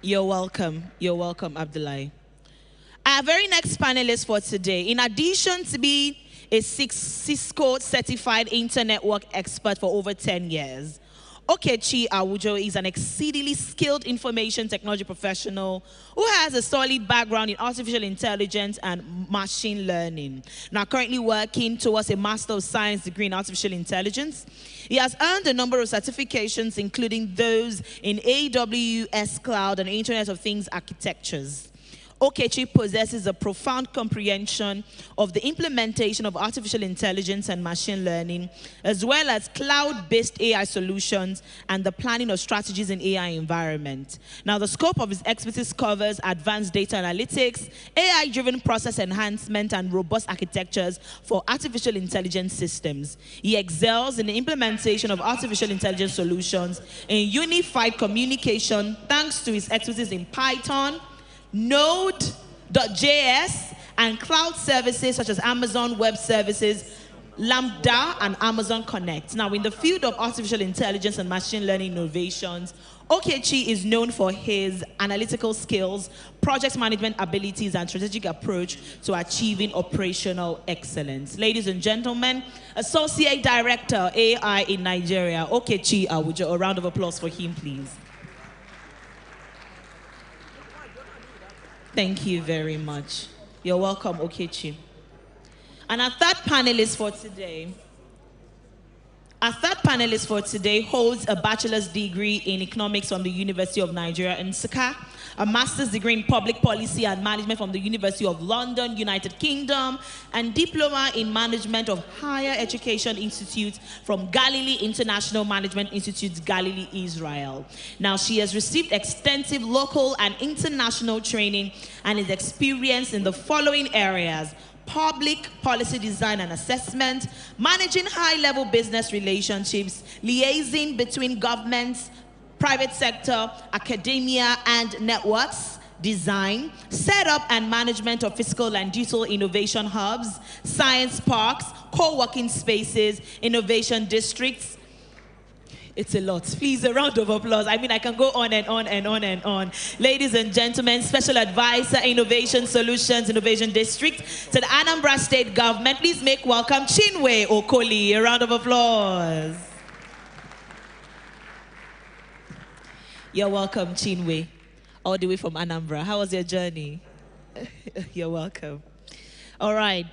You're welcome, Abdullahi. Our very next panelist for today, in addition to being a Cisco certified internetwork expert for over 10 years, Okechi Awujo is an exceedingly skilled information technology professional who has a solid background in artificial intelligence and machine learning. Now, currently working towards a Master of Science degree in artificial intelligence. He has earned a number of certifications, including those in AWS Cloud and Internet of Things architectures. Okechi possesses a profound comprehension of the implementation of artificial intelligence and machine learning, as well as cloud-based AI solutions and the planning of strategies in AI environment. Now, the scope of his expertise covers advanced data analytics, AI-driven process enhancement, and robust architectures for artificial intelligence systems. He excels in the implementation of artificial intelligence solutions in unified communication thanks to his expertise in Python, Node.js, and cloud services such as Amazon Web Services, Lambda, and Amazon Connect. Now, in the field of artificial intelligence and machine learning innovations, Okechi is known for his analytical skills, project management abilities, and strategic approach to achieving operational excellence. Ladies and gentlemen, Associate Director, AI in Nigeria, Okechi Awujo. A round of applause for him, please. Thank you very much. You're welcome, Okechi. And our third panelist for today holds a bachelor's degree in economics from the University of Nigeria, Nsukka, a master's degree in public policy and management from the University of London, United Kingdom, and diploma in management of higher education institute from Galilee International Management Institute, Galilee, Israel. Now, she has received extensive local and international training and is experienced in the following areas: public policy design and assessment, managing high-level business relationships, liaising between governments, private sector, academia, and networks, design, setup and management of physical and digital innovation hubs, science parks, co-working spaces, innovation districts. It's a lot. Please, a round of applause. I mean, I can go on and on and on and on. Ladies and gentlemen, Special Advisor, Innovation Solutions, Innovation District to the Anambra State Government. Please make welcome Chinwe Okoli. A round of applause. You're welcome, Chinwe, all the way from Anambra. How was your journey? You're welcome. All right.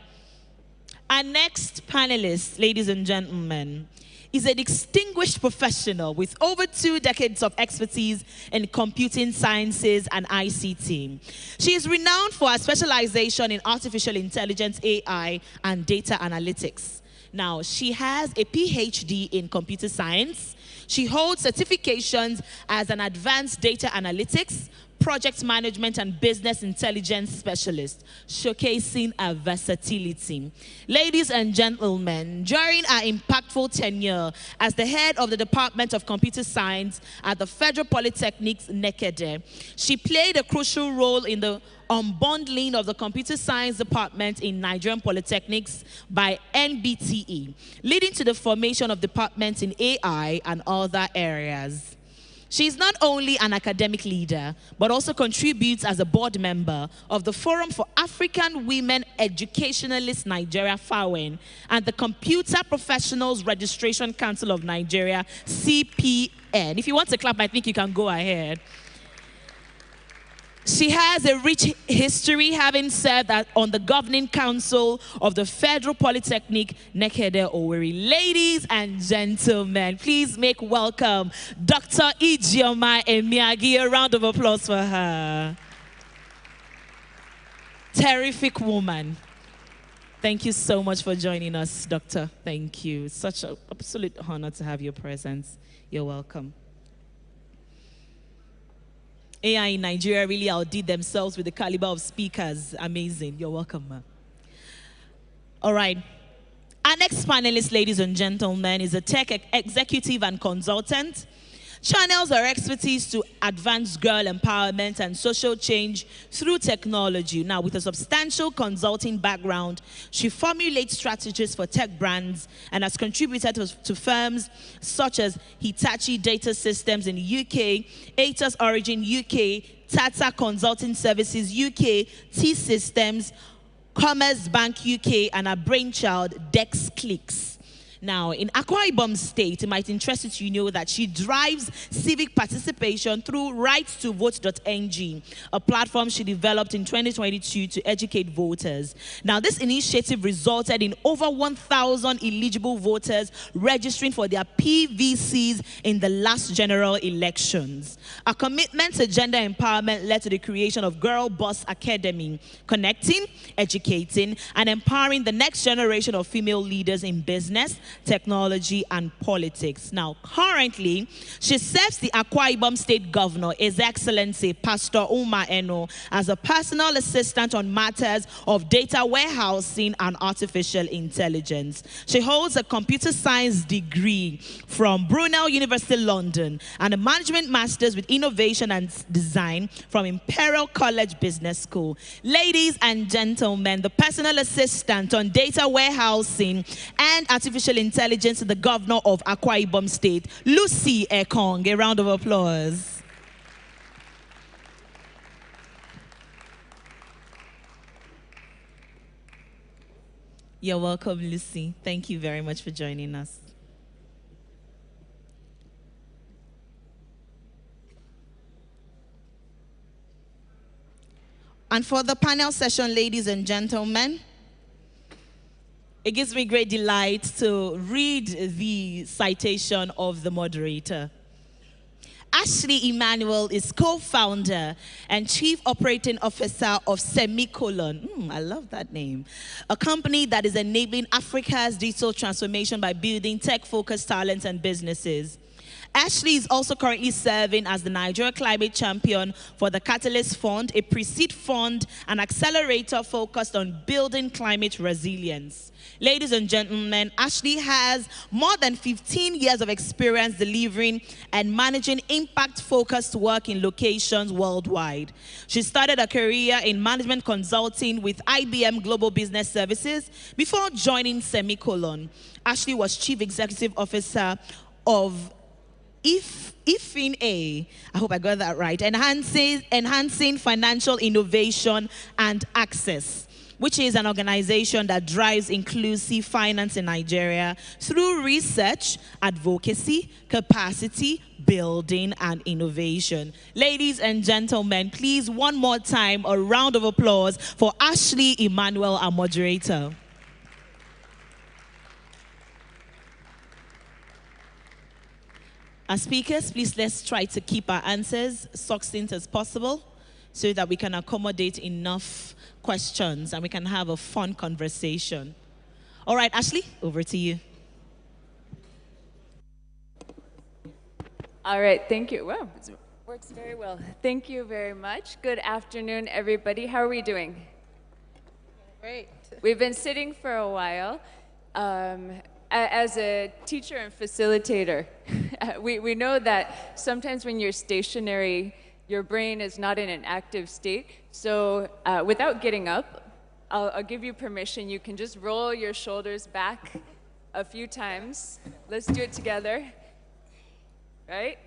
Our next panelist, ladies and gentlemen, is a distinguished professional with over 2 decades of expertise in computing sciences and ICT. She is renowned for her specialization in artificial intelligence, AI, and data analytics. Now, she has a PhD in computer science. She holds certifications as an advanced data analytics, project management, and business intelligence specialist, showcasing her versatility. Ladies and gentlemen, during her impactful tenure as the head of the Department of Computer Science at the Federal Polytechnics, Nekede, she played a crucial role in the unbundling of the Computer Science Department in Nigerian Polytechnics by NBTE, leading to the formation of departments in AI and other areas. She is not only an academic leader, but also contributes as a board member of the Forum for African Women Educationalists Nigeria, FAWEN, and the Computer Professionals Registration Council of Nigeria, CPN. If you want to clap, I think you can go ahead. She has a rich history, having served on the governing council of the Federal Polytechnic, Nekede, Owerri. Ladies and gentlemen, please make welcome Dr. Ijeoma Emiagi. A round of applause for her. Terrific woman. Thank you so much for joining us, Doctor. Thank you. It's such an absolute honor to have your presence. You're welcome. AI in Nigeria really outdid themselves with the caliber of speakers. Amazing. You're welcome, ma'am. All right. Our next panelist, ladies and gentlemen, is a tech executive and consultant. Channels her expertise to advance girl empowerment and social change through technology. Now, with a substantial consulting background, she formulates strategies for tech brands and has contributed to firms such as Hitachi Data Systems in the UK, Atos Origin UK, Tata Consulting Services UK, T-Systems, Commerce Bank UK, and her brainchild, DexClicks. Now, in Akwa Ibom State, it might interest you to know that she drives civic participation through right2vote.ng, a platform she developed in 2022 to educate voters. Now, this initiative resulted in over 1,000 eligible voters registering for their PVCs in the last general elections. A commitment to gender empowerment led to the creation of Girl Boss Academy, connecting, educating, and empowering the next generation of female leaders in business, technology, and politics. Now, currently, she serves the Akwa Ibom State Governor, His Excellency Pastor Uma Eno, as a personal assistant on matters of data warehousing and artificial intelligence. She holds a computer science degree from Brunel University, London, and a management master's with innovation and design from Imperial College Business School. Ladies and gentlemen, the personal assistant on data warehousing and artificial intelligence to the governor of Akwa Ibom State, Lucy Ekong. A round of applause. You're welcome, Lucy. Thank you very much for joining us. And for the panel session, ladies and gentlemen, it gives me great delight to read the citation of the moderator. Ashley Emmanuel is co-founder and chief operating officer of Semicolon. I love that name. A company that is enabling Africa's digital transformation by building tech-focused talents and businesses. Ashley is also currently serving as the Nigeria Climate Champion for the Catalyst Fund, a pre-seed fund and accelerator focused on building climate resilience. Ladies and gentlemen, Ashley has more than 15 years of experience delivering and managing impact-focused work in locations worldwide. She started a career in management consulting with IBM Global Business Services before joining Semicolon. Ashley was Chief Executive Officer of InnovateAI, I hope I got that right, enhancing financial innovation and access, which is an organization that drives inclusive finance in Nigeria through research, advocacy, capacity building, and innovation. Ladies and gentlemen, please one more time a round of applause for Ashley Emmanuel, our moderator. As speakers, please let's try to keep our answers succinct as possible so that we can accommodate enough questions and we can have a fun conversation. All right, Ashley, over to you. All right, thank you. Wow, it works very well. Thank you very much. Good afternoon, everybody. How are we doing? Great. We've been sitting for a while. As a teacher and facilitator, we know that sometimes when you're stationary, your brain is not in an active state. So without getting up, I'll give you permission. You can just roll your shoulders back a few times. Let's do it together. Right?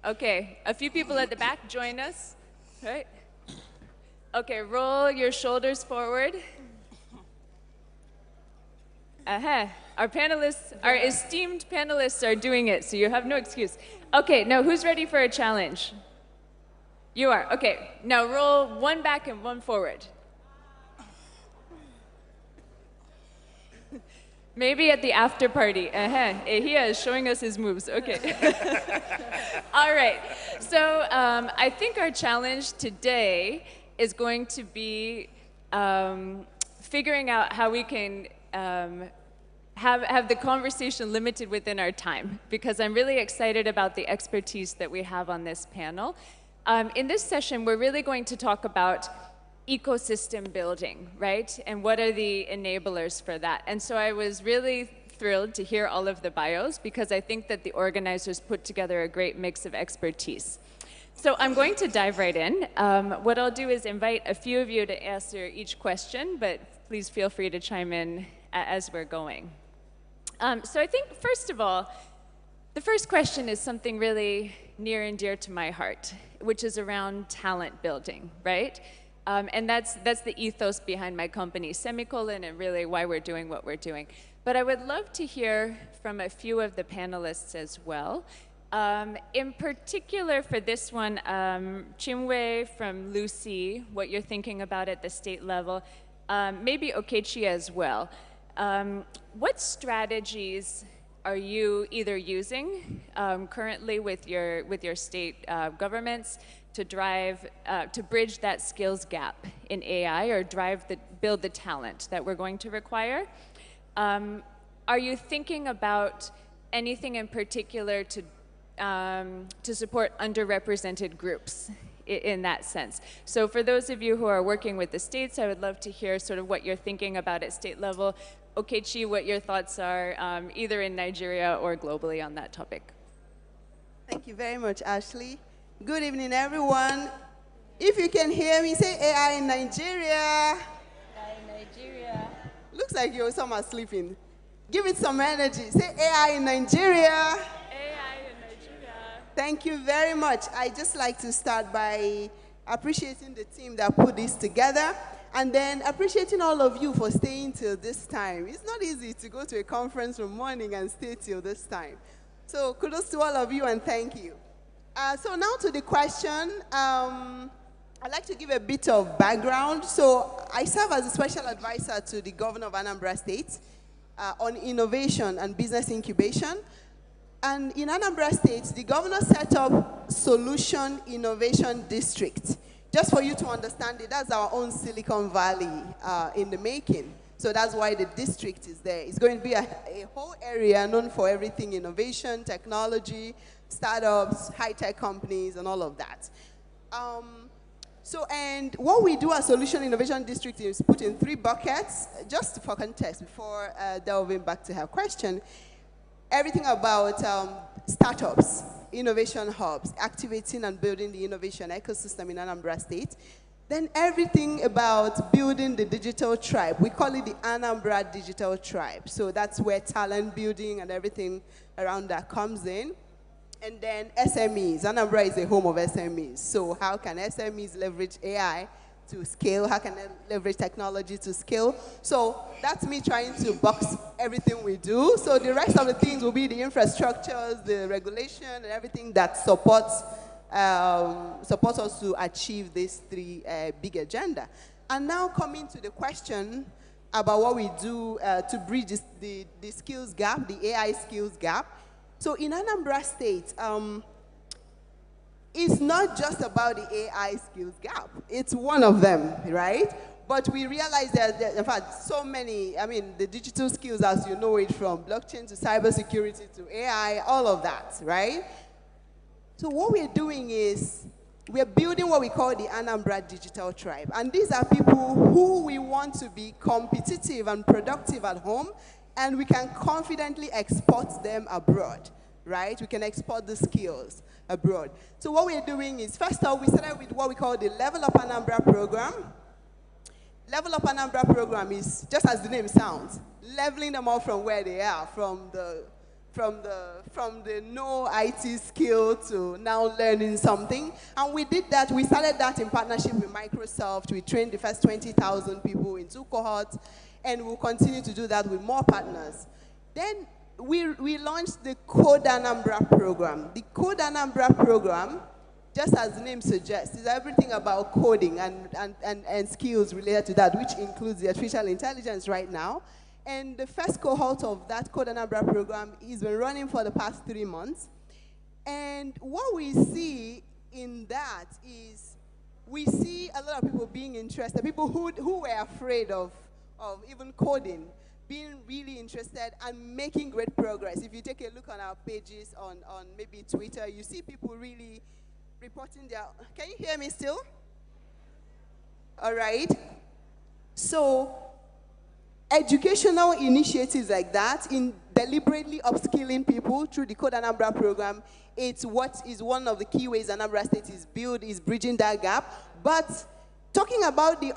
Okay, a few people at the back, join us. Right? Okay, roll your shoulders forward. Our panelists, our esteemed panelists are doing it, so you have no excuse. Okay, now who's ready for a challenge? You are, okay. Now roll one back and one forward. Maybe at the after party. Ehia is showing us his moves, okay. All right, so I think our challenge today is going to be figuring out how we can have the conversation limited within our time, because I'm really excited about the expertise that we have on this panel. In this session, we're really going to talk about ecosystem building, right? And what are the enablers for that? And so I was really thrilled to hear all of the bios, because I think that the organizers put together a great mix of expertise. So I'm going to dive right in. What I'll do is invite a few of you to answer each question, but please feel free to chime in as we're going. So I think, first of all, the first question is something really near and dear to my heart, which is around talent building, right? And that's the ethos behind my company, Semicolon, and really why we're doing what we're doing. But I would love to hear from a few of the panelists as well. In particular for this one, Chinwe from Lucy, what you're thinking about at the state level, maybe Okechi as well. What strategies are you either using currently with your state governments to drive, to bridge that skills gap in AI, or build the talent that we're going to require? Are you thinking about anything in particular to support underrepresented groups in that sense? So for those of you who are working with the states, I would love to hear sort of what you're thinking about at state level. Okechi, what your thoughts are, either in Nigeria or globally on that topic. Thank you very much, Ashley. Good evening, everyone. If you can hear me, say AI in Nigeria. AI in Nigeria. Looks like you some are sleeping. Give it some energy. Say AI in Nigeria. AI in Nigeria. Thank you very much. I'd just like to start by appreciating the team that put this together, and then appreciating all of you for staying till this time. It's not easy to go to a conference from morning and stay till this time. So kudos to all of you and thank you. So now to the question. I'd like to give a bit of background. So I serve as a special advisor to the governor of Anambra State on innovation and business incubation. And in Anambra State, the governor set up Solution Innovation District. Just for you to understand it, that's our own Silicon Valley in the making. So that's why the district is there. It's going to be a whole area known for everything innovation, technology, startups, high-tech companies, and all of that. And what we do as Solution Innovation District is put in 3 buckets, just for context, before delving back to her question. Everything about startups, innovation hubs, activating and building the innovation ecosystem in Anambra State. Then everything about building the digital tribe. We call it the Anambra Digital Tribe. So that's where talent building and everything around that comes in. And then SMEs. Anambra is a home of SMEs. So how can SMEs leverage AI to scale? How can they leverage technology to scale? So that's me trying to box everything we do. So the rest of the things will be the infrastructures, the regulation, and everything that supports us to achieve these 3 big agenda. And now coming to the question about what we do to bridge the skills gap, the AI skills gap. So in Anambra State, it's not just about the AI skills gap. It's one of them, right? But we realize that, in fact, so many, the digital skills as you know it, from blockchain to cybersecurity to AI, all of that, right? So what we're doing is we're building what we call the Anambra Digital Tribe. And these are people who we want to be competitive and productive at home, and we can confidently export them abroad, right? We can export the skills abroad. So what we're doing is, first off, we started with what we call the Level Up Anambra program. Level Up Anambra program is, just as the name sounds, leveling them up from where they are, from the no IT skill to now learning something. And we did that, we started that in partnership with Microsoft. We trained the first 20,000 people in 2 cohorts, and we'll continue to do that with more partners. Then we launched the Code Anambra program. The Code Anambra program, just as the name suggests, is everything about coding and skills related to that, which includes the artificial intelligence right now. And the first cohort of that Code Anambra program has been running for the past 3 months. And what we see in that is we see a lot of people being interested, people who were afraid of even coding, being really interested and making great progress. If you take a look on our pages on maybe Twitter, you see people really reporting their... Can you hear me still? All right. So educational initiatives like that, in deliberately upskilling people through the Code Anambra program, it's what is one of the key ways Anambra State is bridging that gap. But talking about the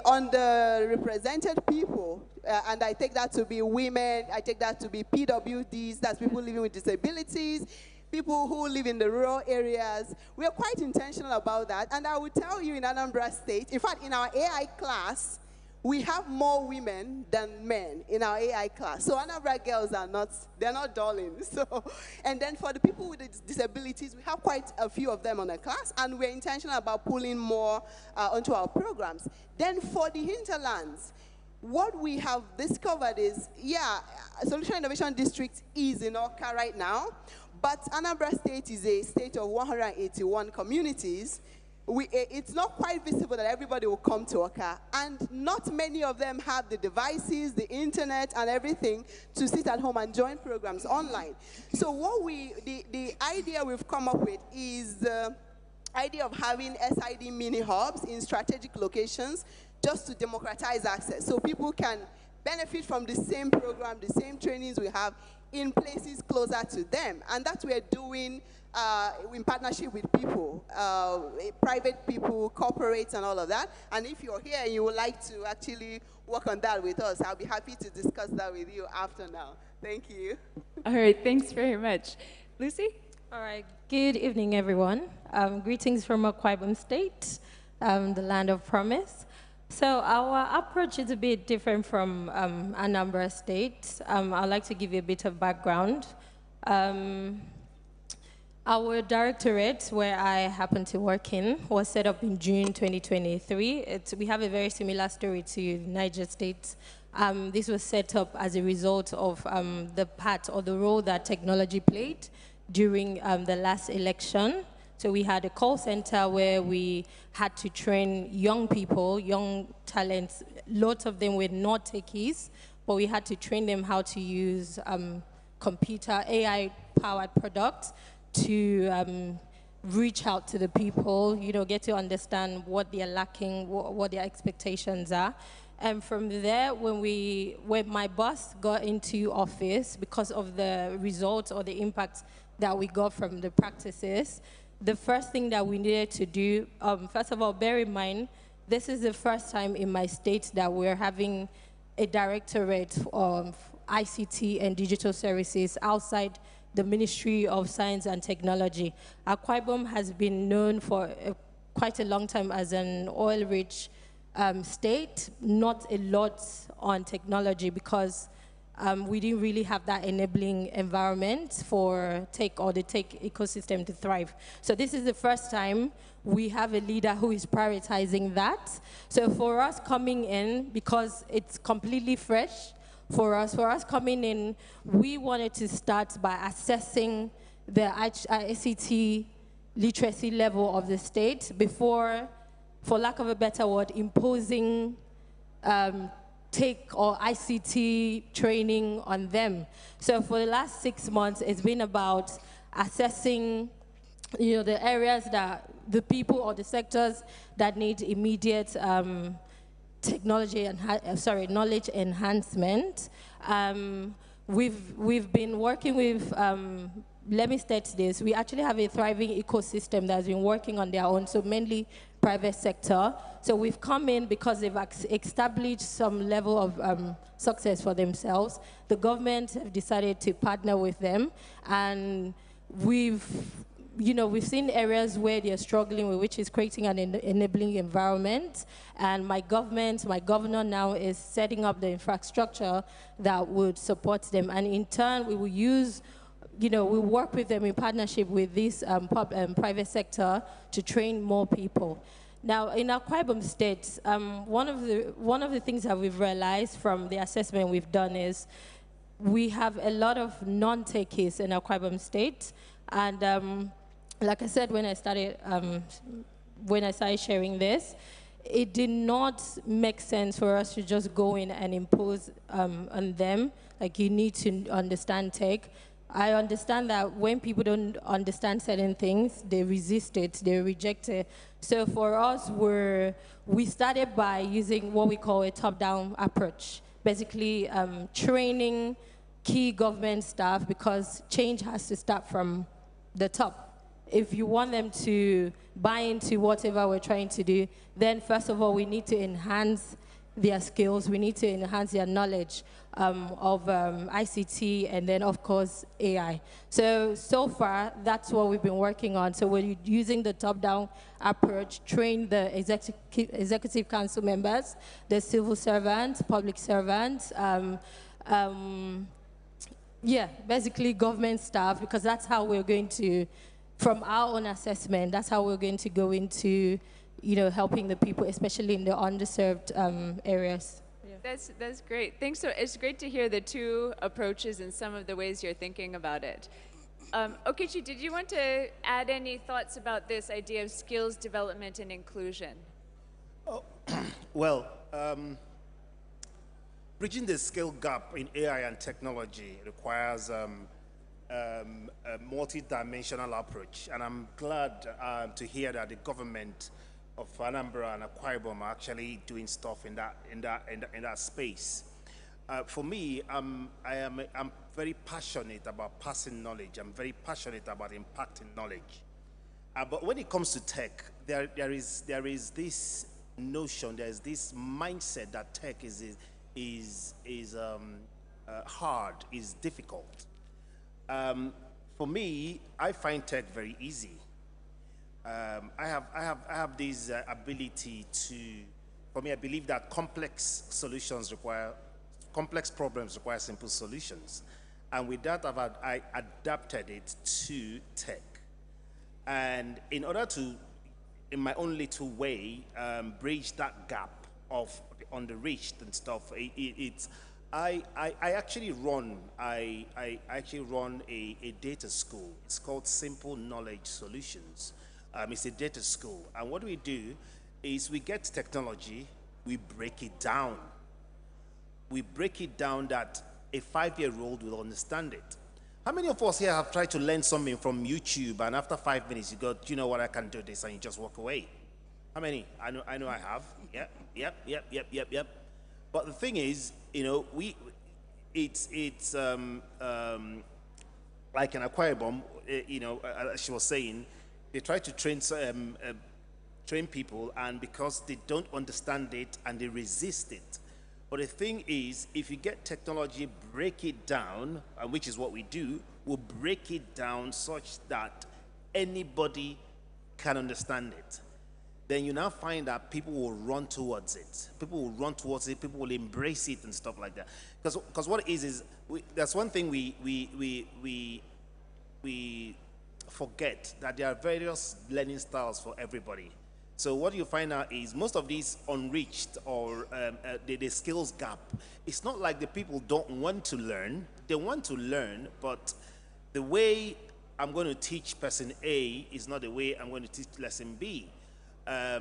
underrepresented people, and I take that to be women, I take that to be PWDs, that's people living with disabilities, people who live in the rural areas. We are quite intentional about that. And I will tell you, in Anambra State, in fact, in our AI class, we have more women than men in our AI class. So Anambra girls they're not darling. So, and then for the people with disabilities, we have quite a few of them on the class, and we're intentional about pulling more onto our programs. Then for the hinterlands, what we have discovered is, Solution Innovation District is in Oka right now, but Anambra State is a state of 181 communities. It's not quite visible that everybody will come to Oka, and not many of them have the devices, the internet, and everything to sit at home and join programs online. So what the idea we've come up with is the idea of having SID mini hubs in strategic locations just to democratize access, so people can benefit from the same program, the same trainings we have in places closer to them. And that we're doing in partnership with people, private people, corporates, and all of that. And if you're here and you would like to actually work on that with us, I'll be happy to discuss that with you after now. Thank you. All right, thanks very much. Lucy? All right, good evening, everyone. Greetings from Akwa Ibom State, the land of promise. So our approach is a bit different from Anambra State. I'd like to give you a bit of background. Our directorate, where I happen to work in, was set up in June 2023. We have a very similar story to Niger State. This was set up as a result of the part or the role that technology played during the last election. So we had a call center where we had to train young people, young talents, lots of them were not techies, but we had to train them how to use computer AI-powered products to reach out to the people, get to understand what they're lacking, what their expectations are. And from there, when my boss got into office, because of the results or the impact that we got from the practices, the first thing that we needed to do, first of all, bear in mind, this is the first time in my state that we're having a directorate of ICT and digital services outside the Ministry of Science and Technology. Akwa Ibom has been known for quite a long time as an oil-rich state, not a lot on technology because we didn't really have that enabling environment for the tech ecosystem to thrive. So this is the first time we have a leader who is prioritizing that. So for us coming in, because it's completely fresh, for us coming in, we wanted to start by assessing the ICT literacy level of the state before, for lack of a better word, imposing tech or ICT training on them. So for the last 6 months, it's been about assessing the areas that the people or the sectors that need immediate technology and knowledge enhancement. We've been working with, let me state this, we actually have a thriving ecosystem that's been working on their own, so mainly private sector. So we've come in because they've established some level of success for themselves. The government have decided to partner with them, and we've seen areas where they're struggling with, which is creating an enabling environment. And my governor now is setting up the infrastructure that would support them. And in turn, we will use, we work with them in partnership with this private sector to train more people. Now, in Akwa Ibom State, one of the things that we've realized from the assessment we've done is we have a lot of non-techies in Akwa Ibom State. And like I said, when I started sharing this, it did not make sense for us to just go in and impose on them, like you need to understand tech. I understand that when people don't understand certain things, they resist it, they reject it. So for us, we started by using what we call a top-down approach, basically training key government staff, because change has to start from the top. If you want them to buy into whatever we're trying to do, then first of all, we need to enhance their skills, we need to enhance their knowledge of ICT, and then of course AI. So far, that's what we've been working on. So we're using the top-down approach, train the executive council members, the civil servants, public servants, basically government staff, because that's how we're going to, from our own assessment, that's how we're going to go into, helping the people, especially in the underserved areas. Yeah. That's great. Thanks. So it's great to hear the two approaches and some of the ways you're thinking about it. Okechi, did you want to add any thoughts about this idea of skills development and inclusion? Oh, well, bridging the skill gap in AI and technology requires a multi-dimensional approach, and I'm glad to hear that the government of Anambra and Akwa Ibom are actually doing stuff in that space. For me, I'm very passionate about passing knowledge. I'm very passionate about impacting knowledge. But when it comes to tech, there is this notion, there is this mindset that tech is hard, is difficult. For me, I find tech very easy. I have this ability to, for me, I believe that complex problems require simple solutions. And with that, I adapted it to tech. And in order to, in my own little way, bridge that gap of on the reached and stuff, I actually run a data school. It's called Simple Knowledge Solutions. It's a data school, and what we do is we get technology, we break it down. We break it down that a 5-year-old will understand it. How many of us here have tried to learn something from YouTube and after 5 minutes you go, do you know what, I can do this, and you just walk away? How many? I know I have. Yep. But the thing is, you know, it's like an Akwa Ibom, you know, as she was saying, they try to train people, and because they don't understand it and they resist it. But the thing is, if you get technology, break it down, which is what we do, we'll break it down such that anybody can understand it. Then you now find that people will run towards it. People will run towards it, people will embrace it and stuff like that. Because what it is that's one thing we forget, that there are various learning styles for everybody. So what you find out is most of these unreached or the skills gap, it's not like the people don't want to learn. They want to learn, but the way I'm going to teach person A is not the way I'm going to teach lesson B. I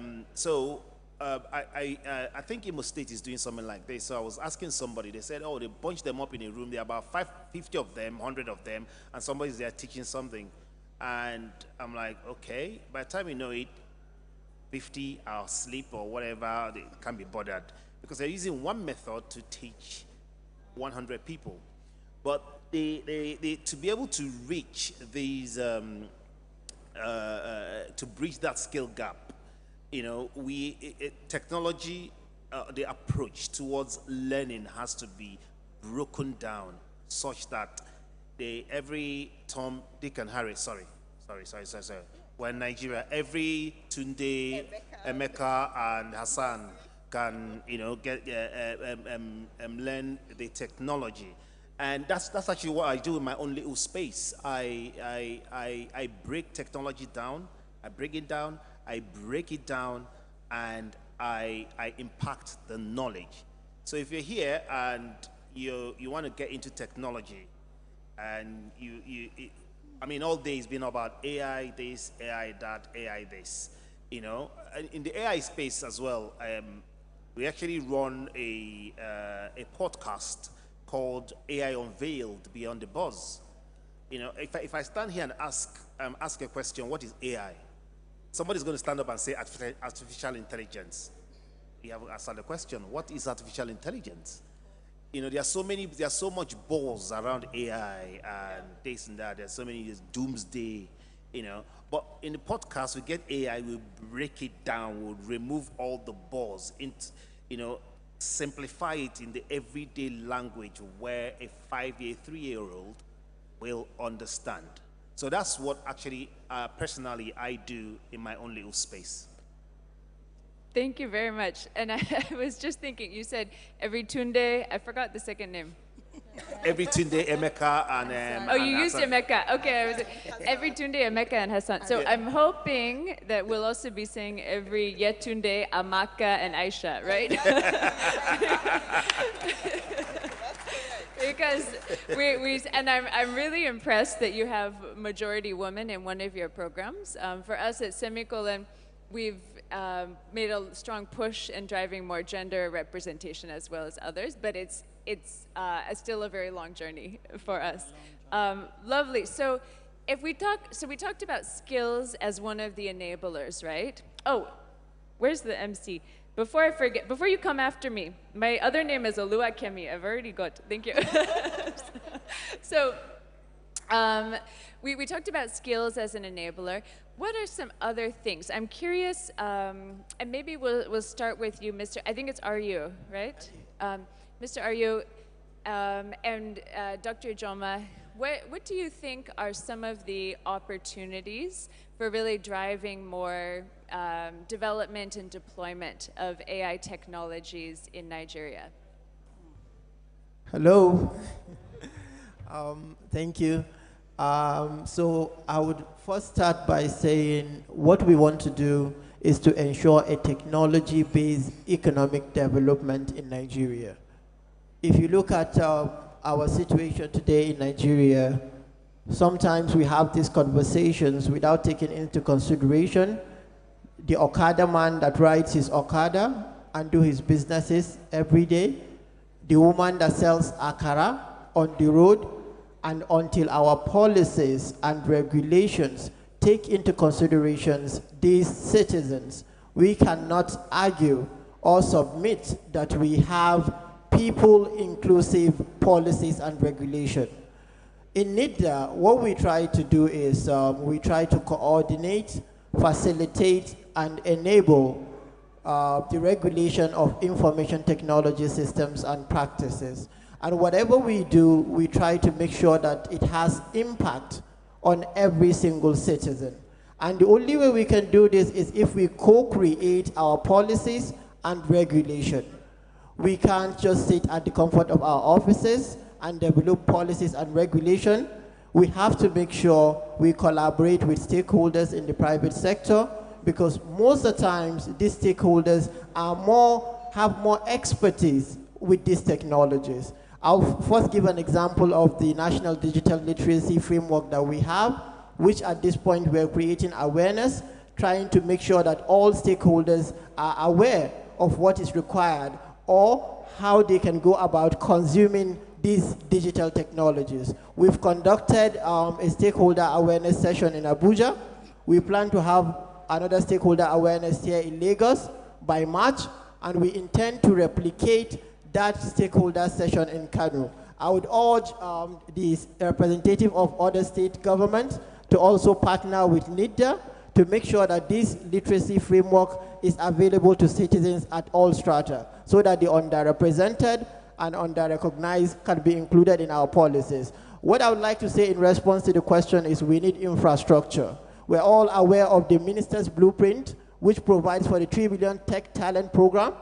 think Imo State is doing something like this. So I was asking somebody, they said, oh, they bunched them up in a room. There are about 50 of them, 100 of them, and somebody's there teaching something. And I'm like, okay, by the time you know it, 50 are asleep or whatever, they can't be bothered because they're using one method to teach 100 people. But they to be able to reach these, to bridge that skill gap, you know, technology, the approach towards learning has to be broken down such that every Tom, Dick, and Harry, sorry. Well, in Nigeria, every Tunde, Emeka, and Hassan can, you know, get learn the technology, and that's actually what I do in my own little space. I break technology down, I break it down, and I impact the knowledge. So if you're here and you want to get into technology, and I mean, all day it's been about AI this, AI that, AI this, you know. In the AI space as well, we actually run a podcast called AI Unveiled Beyond the Buzz. You know, if I stand here and ask a question, what is AI? Somebody's going to stand up and say artificial intelligence. You have answered the question, what is artificial intelligence? You know, there's so much buzz around AI and this and that. There's so many doomsday, you know. But in the podcast, we get AI, we break it down, we'll remove all the buzz, you know, simplify it in the everyday language where a 5-year, 3-year-old will understand. So that's what actually, personally, I do in my own little space. Thank you very much. And I was just thinking, you said every Tunde, I forgot the second name. Every Tunde, Emeka, and oh, you and used Hassan. Emeka. Okay, every Tunde, Emeka, and Hassan. So I'm hoping that we'll also be saying every Yetunde, Amaka, and Aisha, right? Because I'm really impressed that you have majority women in one of your programs. For us at Semicolon, we've made a strong push in driving more gender representation as well as others, but it's still a very long journey for us. Lovely. So we talked about skills as one of the enablers, right? Oh, where's the MC? Before I forget, before you come after me, my other name is Olua Kemi. I've already got. Thank you. So. We talked about skills as an enabler. What are some other things? I'm curious, and maybe we'll start with you, Mr. I think it's Aryu, right? Mr. Aryu and Dr. Joma, what do you think are some of the opportunities for really driving more development and deployment of AI technologies in Nigeria? Hello. Thank you. So I would first start by saying what we want to do is to ensure a technology-based economic development in Nigeria. If you look at our situation today in Nigeria, sometimes we have these conversations without taking into consideration the Okada man that rides his Okada and do his businesses every day, the woman that sells akara on the road, and until our policies and regulations take into considerations these citizens, we cannot argue or submit that we have people-inclusive policies and regulation. In NIDA, what we try to do is we try to coordinate, facilitate, and enable the regulation of information technology systems and practices. And whatever we do, we try to make sure that it has impact on every single citizen. And the only way we can do this is if we co-create our policies and regulation. We can't just sit at the comfort of our offices and develop policies and regulation. We have to make sure we collaborate with stakeholders in the private sector, because most of the times these stakeholders have more expertise with these technologies. I'll first give an example of the National Digital Literacy Framework that we have, which at this point we're creating awareness, trying to make sure that all stakeholders are aware of what is required or how they can go about consuming these digital technologies. We've conducted a stakeholder awareness session in Abuja. We plan to have another stakeholder awareness here in Lagos by March, and we intend to replicate that stakeholder session in Kano. I would urge the representative of other state governments to also partner with NIDA to make sure that this literacy framework is available to citizens at all strata, so that the underrepresented and under-recognized can be included in our policies. What I would like to say in response to the question is we need infrastructure. We're all aware of the minister's blueprint, which provides for the 3 billion tech talent program.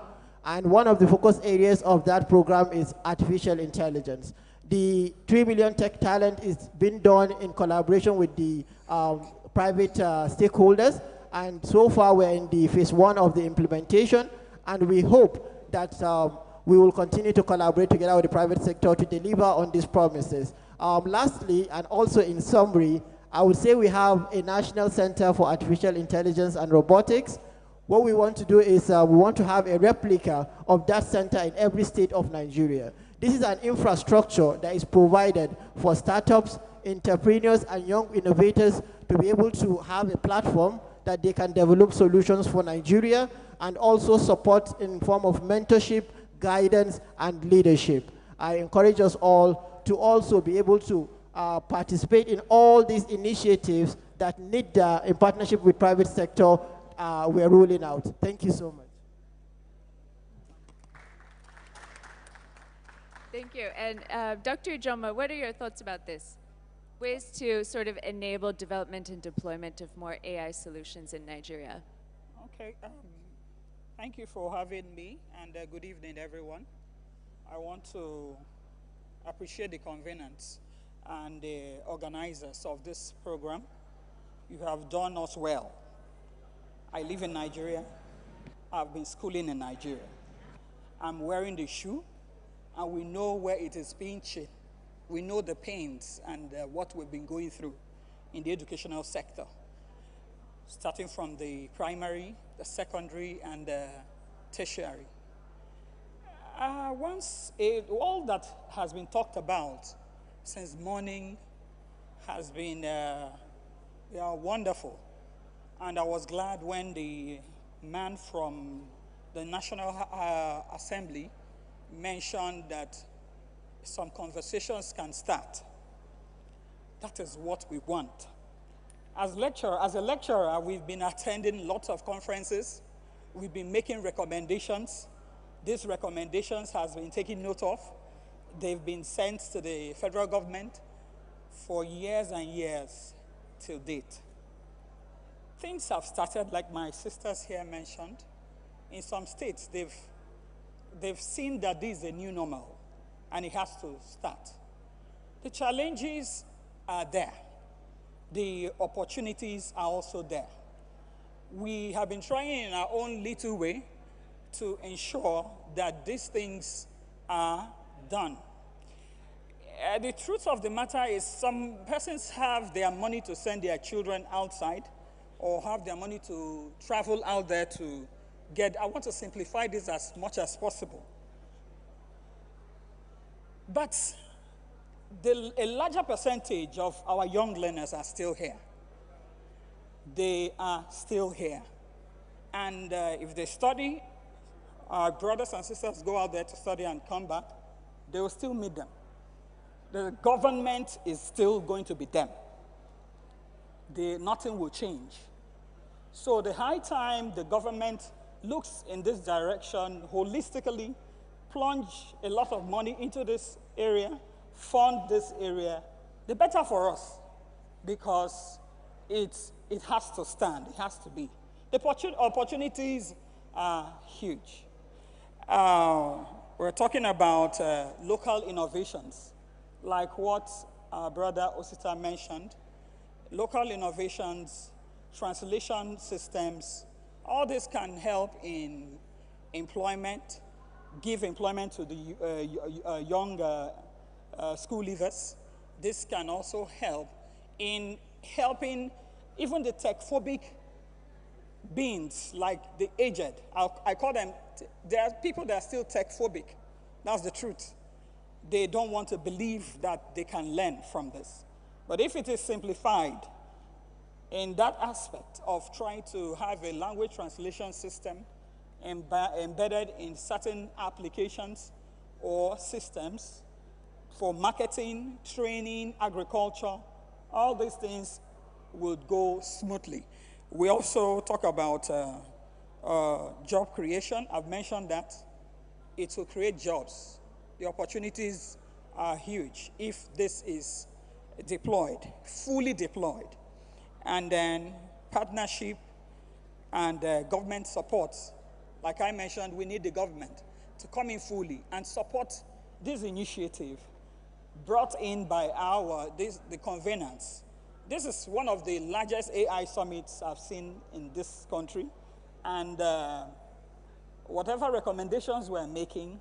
And one of the focus areas of that program is artificial intelligence. The 3 billion tech talent is being done in collaboration with the private stakeholders. And so far we're in the phase 1 of the implementation. And we hope that we will continue to collaborate together with the private sector to deliver on these promises. Lastly, and also in summary, I would say we have a National Center for Artificial Intelligence and Robotics. What we want to do is we want to have a replica of that center in every state of Nigeria. This is an infrastructure that is provided for startups, entrepreneurs, and young innovators to be able to have a platform that they can develop solutions for Nigeria, and also support in form of mentorship, guidance, and leadership. I encourage us all to also be able to participate in all these initiatives that NIDA, in partnership with private sector, we're rolling out. Thank you so much. Thank you. And Dr. Joma, what are your thoughts about this? Ways to sort of enable development and deployment of more AI solutions in Nigeria. Okay. Thank you for having me, and good evening, everyone. I want to appreciate the conveners and the organizers of this program. You have done us well. I live in Nigeria. I've been schooling in Nigeria. I'm wearing the shoe, and we know where it is being chipped. We know the pains and what we've been going through in the educational sector, starting from the primary, the secondary, and the tertiary. All that has been talked about since morning has been wonderful. And I was glad when the man from the National Assembly mentioned that some conversations can start. That is what we want. As a lecturer, we've been attending lots of conferences. We've been making recommendations. These recommendations has been taken note of. They've been sent to the federal government for years and years till date. Things have started, like my sisters here mentioned. In some states, they've seen that this is a new normal, and it has to start. The challenges are there. The opportunities are also there. We have been trying in our own little way to ensure that these things are done. The truth of the matter is some persons have their money to send their children outside, or have their money to travel out there to I want to simplify this as much as possible. But a larger percentage of our young learners are still here. They are still here. And if they study, our brothers and sisters go out there to study and come back, they will still meet them. The government is still going to be them. Nothing will change. So the high time the government looks in this direction holistically, plunge a lot of money into this area, fund this area, the better for us, because it has to stand, it has to be. The opportunities are huge. We're talking about local innovations, like what our brother Osita mentioned. Local innovations, translation systems, all this can help in employment, give employment to the young school leavers. This can also help in helping even the tech-phobic beings, like the aged. I call them, there are people that are still tech-phobic. That's the truth. They don't want to believe that they can learn from this. But if it is simplified in that aspect of trying to have a language translation system embedded in certain applications or systems for marketing, training, agriculture, all these things would go smoothly. We also talk about job creation. I've mentioned that. It will create jobs. The opportunities are huge if this is deployed, fully deployed. And then partnership and government support. Like I mentioned, we need the government to come in fully and support this initiative brought in by the conveners. This is one of the largest AI summits I've seen in this country. And whatever recommendations we're making,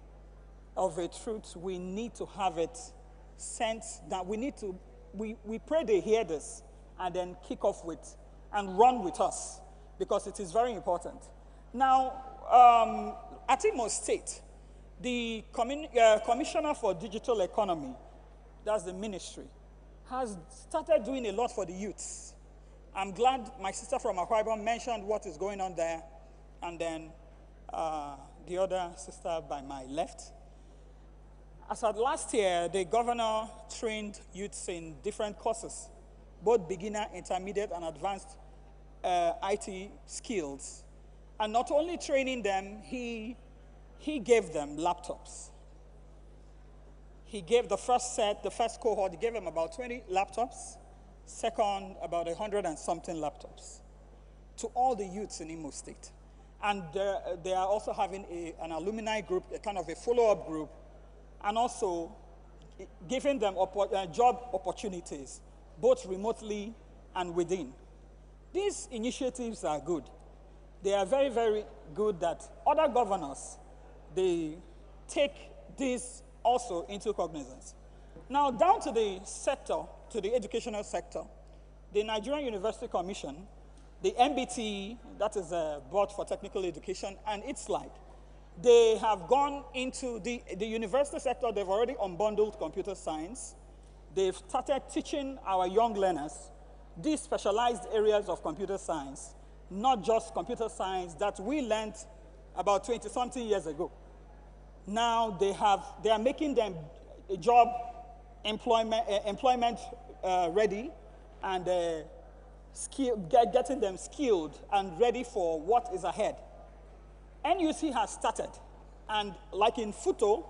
of a truth, we need to have it sent that we pray they hear this and then kick off with and run with us, because it is very important. Now, at Imo State, the Commissioner for Digital Economy, that's the ministry, has started doing a lot for the youths. I'm glad my sister from Akwa Ibom mentioned what is going on there, and then the other sister by my left. As of last year, the governor trained youths in different courses, both beginner, intermediate, and advanced IT skills. And not only training them, he gave them laptops. He gave the first cohort, he gave them about 20 laptops, second, about 100 and something laptops to all the youths in Imo State. And they are also having an alumni group, a kind of a follow-up group, and also giving them job opportunities, both remotely and within. These initiatives are good. They are very, very good that other governors, they take this also into cognizance. Now, down to the sector, to the educational sector, the Nigerian University Commission, the MBT, that is a Board for Technical Education, and its like, they have gone into the university sector. They've already unbundled computer science. They've started teaching our young learners these specialized areas of computer science, not just computer science that we learned about 20-something years ago. Now they are making them a job employment ready, and getting them skilled and ready for what is ahead. NUC has started, and like in Futo,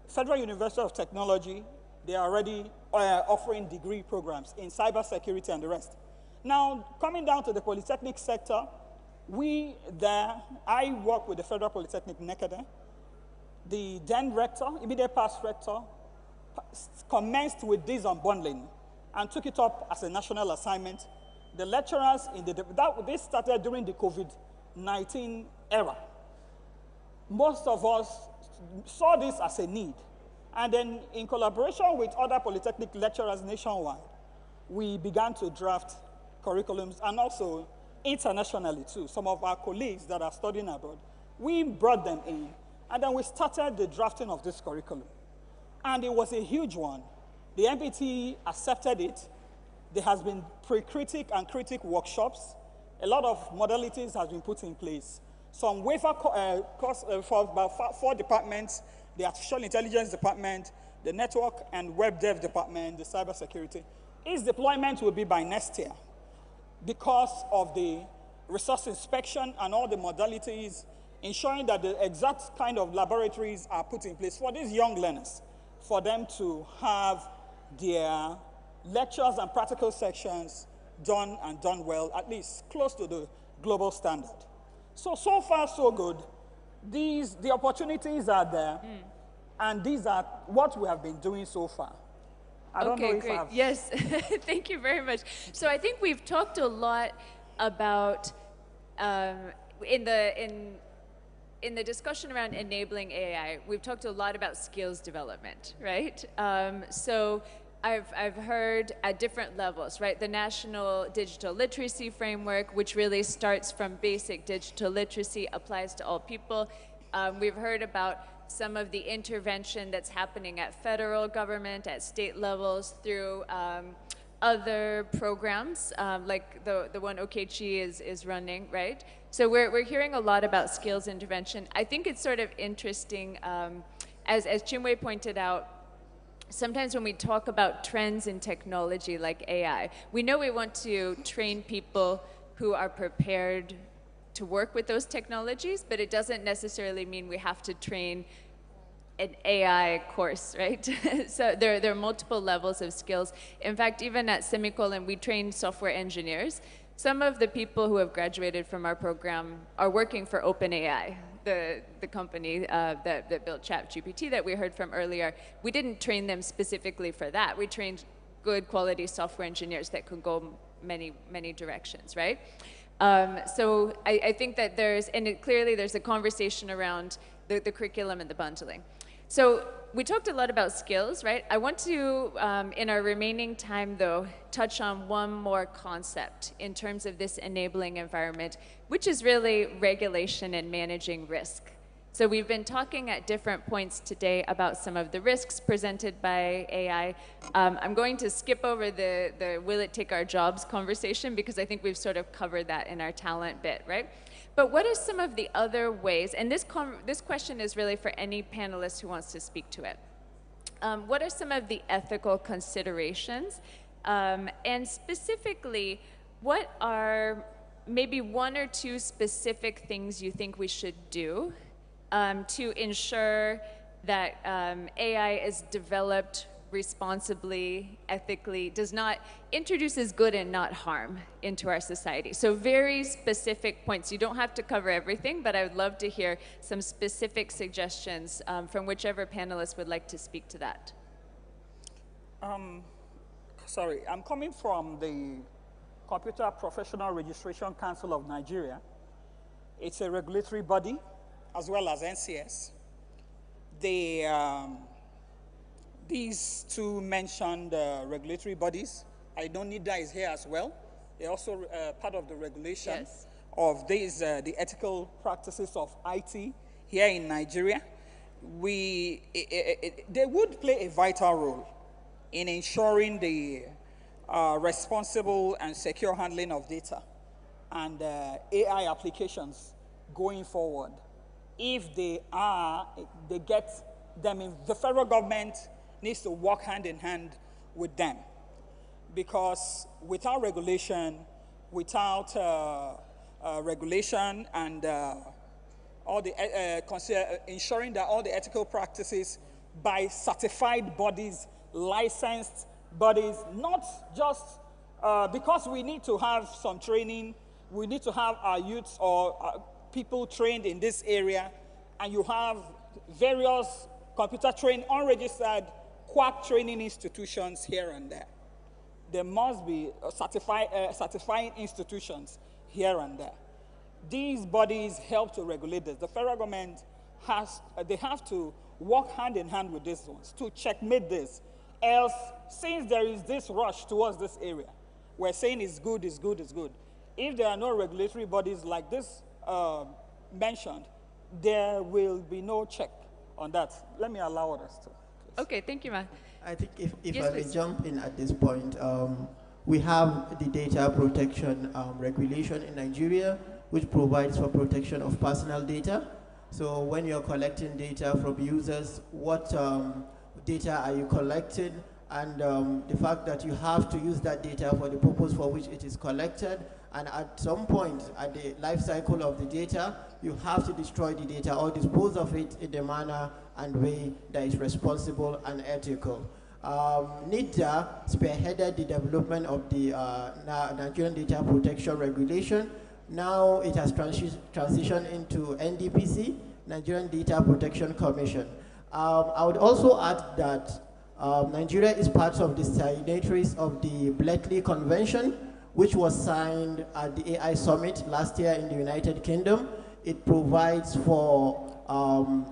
Federal University of Technology, they are already offering degree programs in cybersecurity and the rest. Now, coming down to the polytechnic sector, I work with the Federal Polytechnic Nekede. The then rector, immediate past rector, commenced with this unbundling and took it up as a national assignment. The lecturers, this started during the COVID-19 era. Most of us saw this as a need. And then in collaboration with other polytechnic lecturers nationwide, we began to draft curriculums, and also internationally too. Some of our colleagues that are studying abroad We brought them in, and then we started the drafting of this curriculum. And it was a huge one. The MPT accepted it. There has been pre-critic and critic workshops. A lot of modalities has been put in place. Some waiver course for about 4 departments, the Artificial Intelligence Department, the Network and Web Dev Department, the Cybersecurity. Its deployment will be by next year because of the resource inspection and all the modalities, ensuring that the exact kind of laboratories are put in place for these young learners, for them to have their lectures and practical sections done and done well, at least close to the global standard. So far, so good. The opportunities are there, and these are what we have been doing so far. I don't know if great. I've... Yes, thank you very much. So I think we've talked a lot about, in the discussion around enabling AI, we've talked a lot about skills development, right? So I've heard at different levels, right? The National Digital Literacy Framework, which really starts from basic digital literacy, applies to all people. We've heard about some of the intervention that's happening at federal government, at state levels, through other programs, like the one Okechi is running, right? So we're hearing a lot about skills intervention. I think it's sort of interesting, as Chinwe pointed out, sometimes when we talk about trends in technology like AI, we know we want to train people who are prepared to work with those technologies, but it doesn't necessarily mean we have to train an AI course, right? So there are multiple levels of skills. In fact, even at Semicolon, we train software engineers. Some of the people who have graduated from our program are working for OpenAI, the company that built ChatGPT that we heard from earlier. We didn't train them specifically for that. We trained good quality software engineers that could go many, many directions, right? So I think that clearly there's a conversation around the curriculum and the bundling. So we talked a lot about skills, right? I want to, in our remaining time though, touch on one more concept in terms of this enabling environment, which is really regulation and managing risk. So we've been talking at different points today about some of the risks presented by AI. I'm going to skip over the will it take our jobs conversation because I think we've sort of covered that in our talent bit, right? But what are some of the other ways, and this question is really for any panelist who wants to speak to it. What are some of the ethical considerations? And specifically, what are maybe 1 or 2 specific things you think we should do to ensure that AI is developed responsibly, ethically, introduces good and not harm into our society? So very specific points. You don't have to cover everything, but I would love to hear some specific suggestions from whichever panelist would like to speak to that. Sorry, I'm coming from the Computer Professional Registration Council of Nigeria. It's a regulatory body, as well as NCS. These 2 mentioned regulatory bodies, I know NIDA is here as well. They're also part of the regulation of these, the ethical practices of IT here in Nigeria. They would play a vital role in ensuring the responsible and secure handling of data and AI applications going forward. If they get them in, the federal government needs to work hand in hand with them. Because without regulation, and all the ensuring that all the ethical practices by certified bodies, licensed bodies, not just because we need to have some training, we need to have our youths or people trained in this area, and you have various computer trained, unregistered, quack training institutions here and there. There must be certifying institutions here and there. These bodies help to regulate this. The federal government they have to work hand in hand with these ones to checkmate this. Else, since there is this rush towards this area, we're saying it's good, it's good, it's good. If there are no regulatory bodies like this mentioned, there will be no check on that. Let me allow others to. Okay, thank you, Ma. I think if Yes, I may please. jump in at this point, we have the data protection regulation in Nigeria, which provides for protection of personal data. So when you're collecting data from users, what data are you collecting? And the fact that you have to use that data for the purpose for which it is collected, and at some point at the life cycle of the data, you have to destroy the data or dispose of it in a manner and way that is responsible and ethical. NIDA spearheaded the development of the Nigerian Data Protection Regulation. Now it has transitioned into NDPC, Nigerian Data Protection Commission. I would also add that Nigeria is part of the signatories of the Bletchley Convention, which was signed at the AI Summit last year in the United Kingdom. It provides for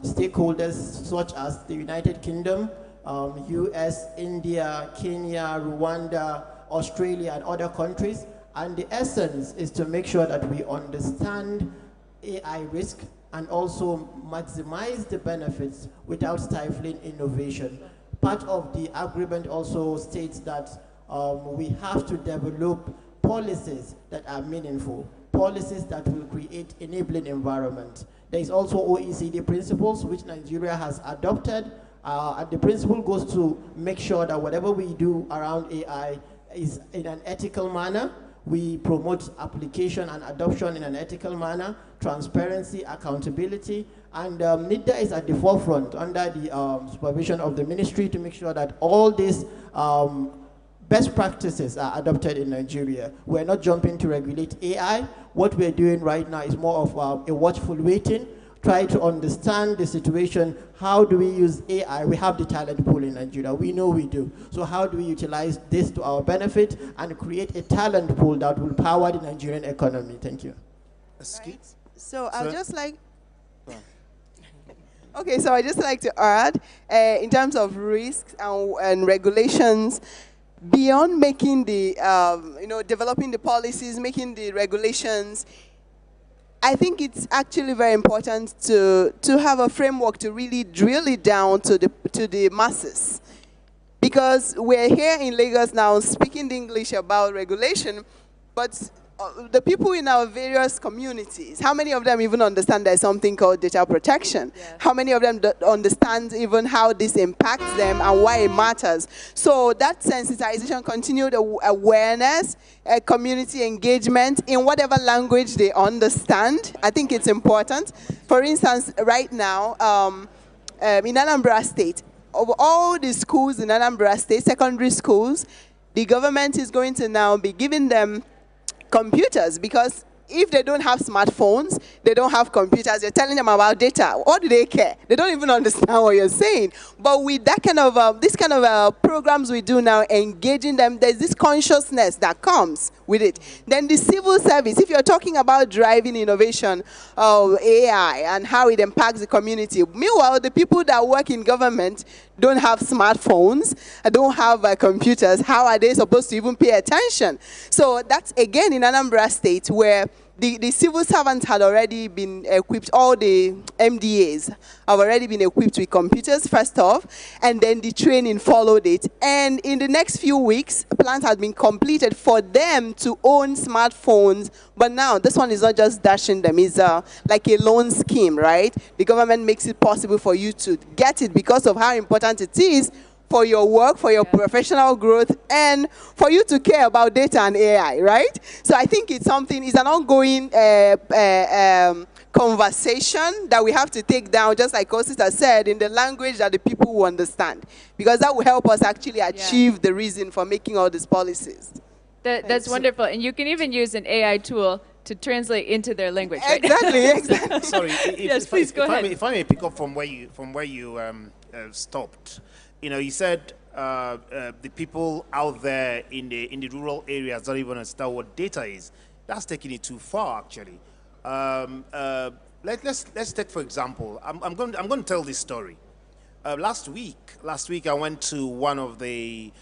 stakeholders such as the United Kingdom, US, India, Kenya, Rwanda, Australia, and other countries. And the essence is to make sure that we understand AI risk and also maximize the benefits without stifling innovation. Part of the agreement also states that we have to develop policies that are meaningful, policies that will create enabling environment. There is also OECD principles which Nigeria has adopted, and the principle goes to make sure that whatever we do around AI is in an ethical manner. We promote application and adoption in an ethical manner, transparency, accountability, and NIDA is at the forefront under the supervision of the ministry to make sure that all these best practices are adopted in Nigeria. We're not jumping to regulate AI. What we're doing right now is more of a watchful waiting, try to understand the situation. How do we use AI? We have the talent pool in Nigeria. We know we do. So how do we utilize this to our benefit and create a talent pool that will power the Nigerian economy? Thank you. Right. So I'll just like... Okay, so I just like to add, in terms of risks and regulations, beyond making the, developing the policies, making the regulations, I think it's actually very important to have a framework to really drill it down to the masses. Because we're here in Lagos now speaking English about regulation, but the people in our various communities, how many of them even understand there's something called data protection? Yeah. How many of them understand even how this impacts them and why it matters? So that sensitization, continued awareness, community engagement in whatever language they understand, I think it's important. For instance, right now, in Anambra State, of all the schools in Anambra State, secondary schools, the government is going to now be giving them computers, because if they don't have smartphones, they don't have computers, you're telling them about data. What do they care? They don't even understand what you're saying. But with that kind of, this kind of programs we do now, engaging them, there's this consciousness that comes with it. Then the civil service, if you're talking about driving innovation of AI and how it impacts the community. Meanwhile, the people that work in government don't have smartphones, don't have computers. How are they supposed to even pay attention? So that's, again, in Anambra State, where the civil servants had already been equipped, all the MDAs have already been equipped with computers, first off, and then the training followed it. And in the next few weeks, plans had been completed for them to own smartphones. But now, this one is not just dashing them, it's like a loan scheme, right? The government makes it possible for you to get it because of how important it is for your work, for your professional growth, and for you to care about data and AI, right? So I think it's something, it's an ongoing conversation that we have to take down, just like Kosita said, in the language that the people will understand, because that will help us actually achieve the reason for making all these policies. That's wonderful, and you can even use an AI tool to translate into their language, right? Exactly, exactly. Sorry, yes, please go ahead. If I may pick up from where you stopped. You know, you said the people out there in the rural areas don't even understand what data is. That's taking it too far, actually. Let's take, for example, I'm going to tell this story. Last week I went to one of the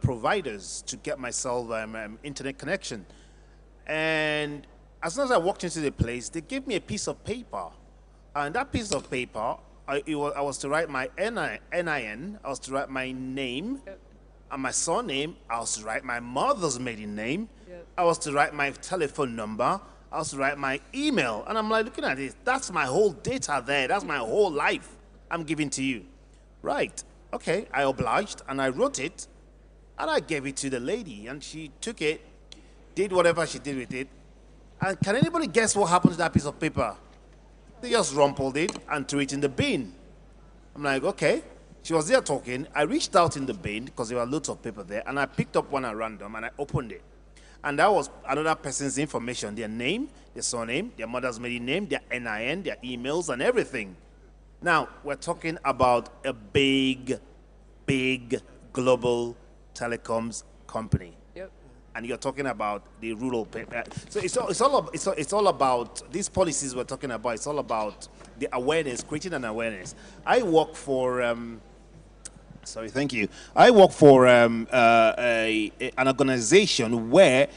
providers to get myself internet connection, and as soon as I walked into the place, they gave me a piece of paper. And that piece of paper, I was to write my NIN, I was to write my name, and my surname, I was to write my mother's maiden name, I was to write my telephone number, I was to write my email. And I'm like, looking at this, that's my whole data there, that's my whole life I'm giving to you. Right, okay, I obliged, and I wrote it, and I gave it to the lady, and she took it, did whatever she did with it. And can anybody guess what happened to that piece of paper? They just rumpled it and threw it in the bin. I'm like, okay. She was there talking. I reached out in the bin because there were loads of paper there, and I picked up one at random and I opened it. And that was another person's information, their name, their surname, their mother's maiden name, their NIN, their emails, and everything. Now, we're talking about a big, big global telecoms company. Yep. And you're talking about the rural paper. So it's all about these policies we're talking about. It's all about the awareness, creating an awareness. I work for, sorry, thank you. I work for an organization where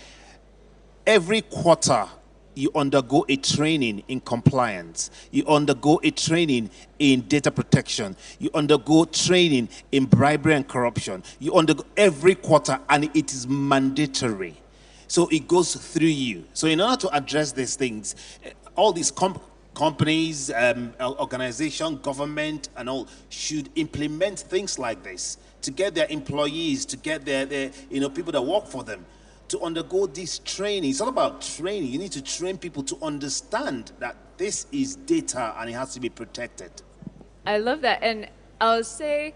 every quarter you undergo a training in compliance. You undergo a training in data protection. You undergo training in bribery and corruption. You undergo every quarter, and it is mandatory. So it goes through you. So in order to address these things, all these companies, organization, government, and all should implement things like this to get their employees, to get their people that work for them, to undergo this training. It's all about training. You need to train people to understand that this is data and it has to be protected. I love that. And I'll say,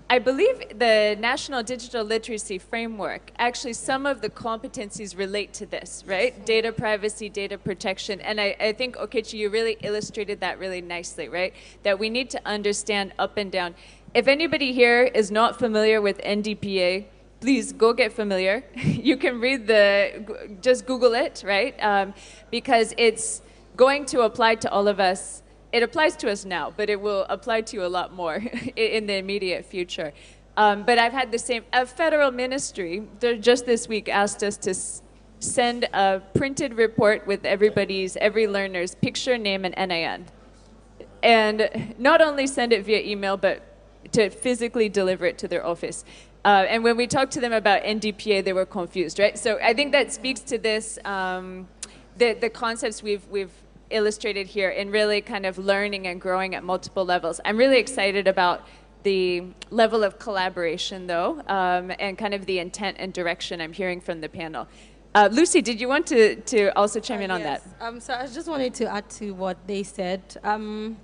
I believe the National Digital Literacy Framework, actually some of the competencies relate to this, right? Data privacy, data protection. And I think, Okechi, you really illustrated that really nicely, right? That we need to understand up and down. If anybody here is not familiar with NDPA, please go get familiar. You can read just Google it, right? Because it's going to apply to all of us. It applies to us now, but it will apply to you a lot more in the immediate future. But I've had the same, a federal ministry, just this week asked us to send a printed report with every learner's picture, name, and NIN. And not only send it via email, but to physically deliver it to their office. And when we talked to them about NDPA, they were confused, right? So I think that speaks to this, the concepts we've illustrated here in really kind of learning and growing at multiple levels. I'm really excited about the level of collaboration, though, and kind of the intent and direction I'm hearing from the panel. Lucy, did you want to also chime in on that? So I just wanted to add to what they said.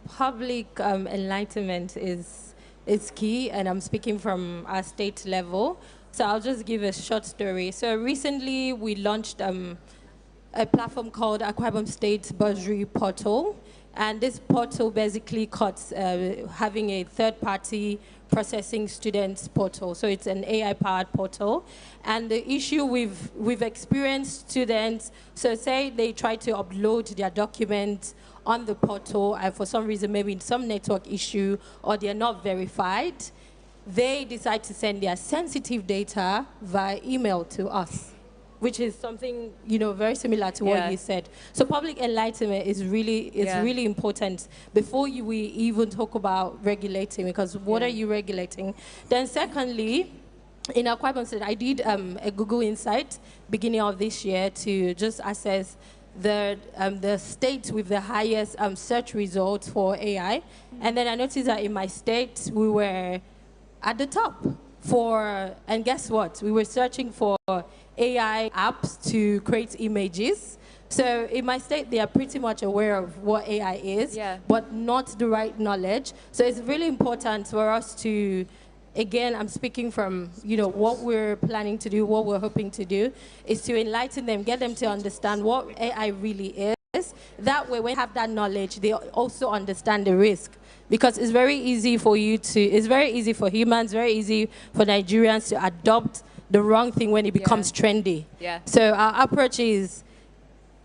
Public enlightenment is key, and I'm speaking from our state level. So I'll just give a short story. So recently we launched a platform called Akwa Ibom State Bursary Portal. And this portal basically cuts having a third-party processing students portal. So it's an AI-powered portal. And the issue we've experienced students, so say they try to upload their documents on the portal, and for some reason, maybe some network issue, or they're not verified, they decide to send their sensitive data via email to us, which is something, very similar to what you said. So public enlightenment is really important before we even talk about regulating, because what are you regulating? Then secondly, in Akwa Ibom State, I did a Google Insight beginning of this year to just assess the state with the highest search results for AI. And then I noticed that in my state, we were at the top and guess what? We were searching for AI apps to create images. So in my state, they are pretty much aware of what AI is, but not the right knowledge. So it's really important for us to, again, I'm speaking from, what we're planning to do, what we're hoping to do, is to enlighten them, get them to understand what AI really is. That way, when they have that knowledge, they also understand the risk. Because it's very easy for it's very easy for humans, very easy for Nigerians to adopt the wrong thing when it becomes trendy. So our approach is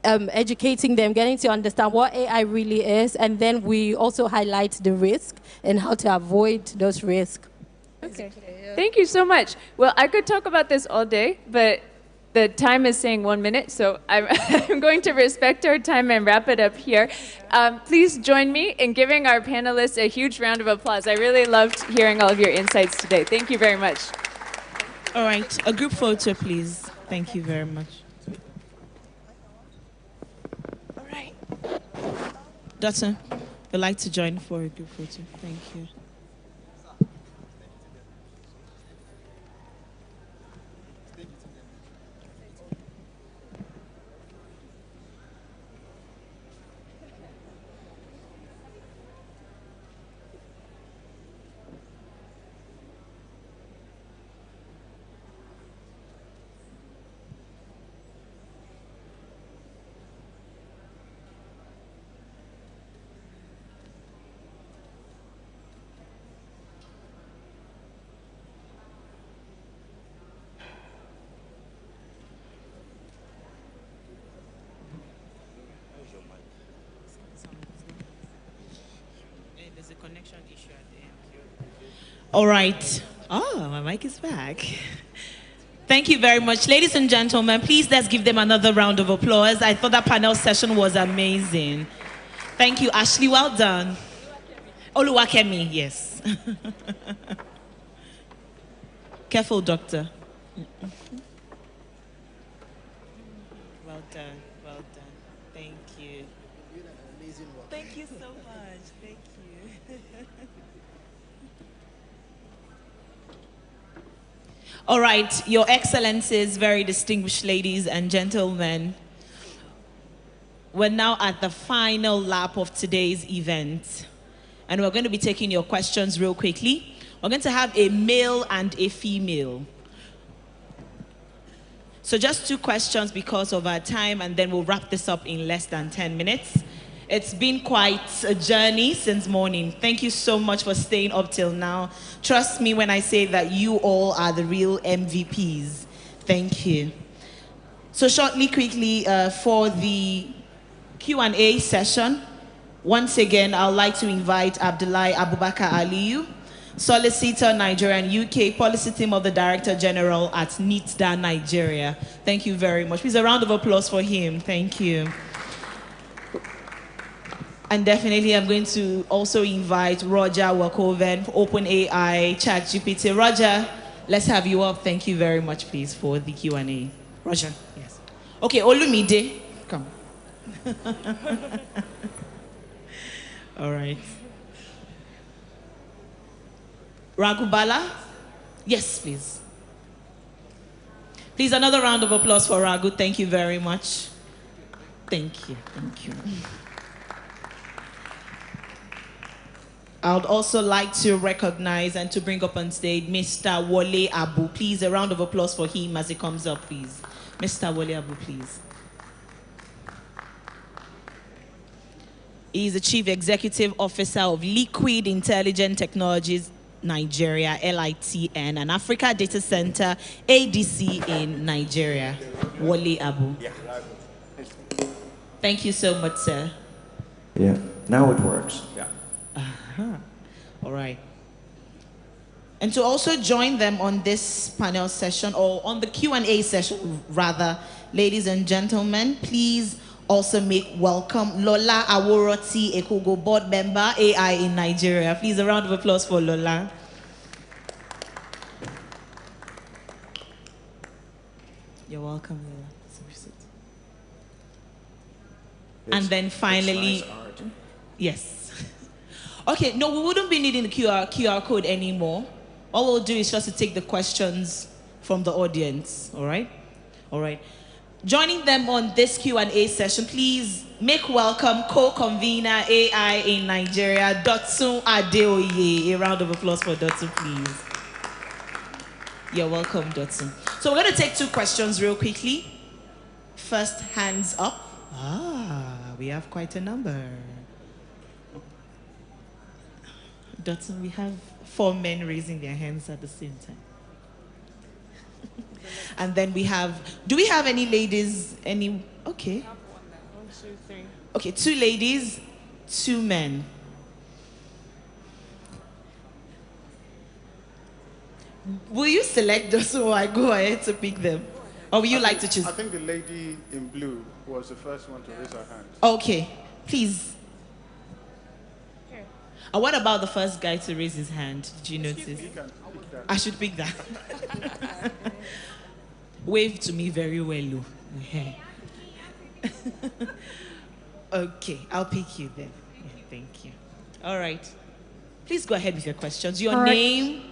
educating them, getting to understand what AI really is, and then we also highlight the risk and how to avoid those risks. Okay. Thank you so much. Well, I could talk about this all day, but the time is saying 1 minute, so I'm going to respect our time and wrap it up here. Please join me in giving our panelists a huge round of applause. I really loved hearing all of your insights today. Thank you very much. All right, a group photo, please. Thank you very much. All right. Dotson, you'd like to join for a group photo. Thank you. There's a connection issue at the end. All right. Oh, my mic is back. Thank you very much. Ladies and gentlemen, please let's give them another round of applause. I thought that panel session was amazing. Thank you, Ashley. Well done. Oluwakemi, yes. Careful, doctor. Well done. Well done. Thank you. Thank you so much. Thank you. All right, Your Excellencies, very distinguished ladies and gentlemen, we're now at the final lap of today's event, and we're going to be taking your questions real quickly. We're going to have a male and a female. So just 2 questions because of our time, and then we'll wrap this up in less than 10 minutes. It's been quite a journey since morning. Thank you so much for staying up till now. Trust me when I say that you all are the real MVPs. Thank you. So quickly, for the Q&A session, once again, I'd like to invite Abdullahi Abubakar Aliyu, Solicitor, Nigeria and UK, Policy Team of the Director General at NITDA, Nigeria. Thank you very much. Please, a round of applause for him. Thank you. And definitely, I'm going to also invite Roger Wakoven, OpenAI, ChatGPT. Roger, let's have you up. Thank you very much, please, for the Q&A. Roger, yes. Okay, Olumide, come. All right. Ragubala? Yes, please. Please, another round of applause for Raghu. Thank you very much. Thank you. Thank you. I would also like to recognize and to bring up on stage Mr. Wole Abu. Please, a round of applause for him as he comes up, please. Mr. Wole Abu, please. He is the Chief Executive Officer of Liquid Intelligent Technologies Nigeria, LITN, and Africa Data Center, ADC in Nigeria. Wole Abu. Yeah. Thank you so much, sir. Yeah, now it works. Yeah. All right. And to also join them on this panel session, or on the Q&A session, rather, ladies and gentlemen, please also make welcome Lola Aworoti Ekogo, board member, AI in Nigeria. Please, a round of applause for Lola. You're welcome, Lola. And then finally, yes. Okay, no, we wouldn't be needing the QR code anymore. All we'll do is just to take the questions from the audience, all right? All right. Joining them on this Q&A session, please make welcome co-convener AI in Nigeria, Dotsun Adeoye. A round of applause for Dotsun, please. You're welcome, Dotsun. So we're going to take 2 questions real quickly. First, hands up. We have quite a number. Dotsun, we have 4 men raising their hands at the same time. And then we have, do we have any ladies? Any? Okay. 1, 2, 3. Okay, 2 ladies, 2 men. Will you select those, or I go ahead to pick them? Or would you like to choose? I think the lady in blue was the first one to raise her hand. Okay, please. And what about the first guy to raise his hand? Did you notice? You can pick that. I should pick that. Wave to me very well, Lou. Okay, I'll pick you then. Yeah, thank you. All right. Please go ahead with your questions. Your name,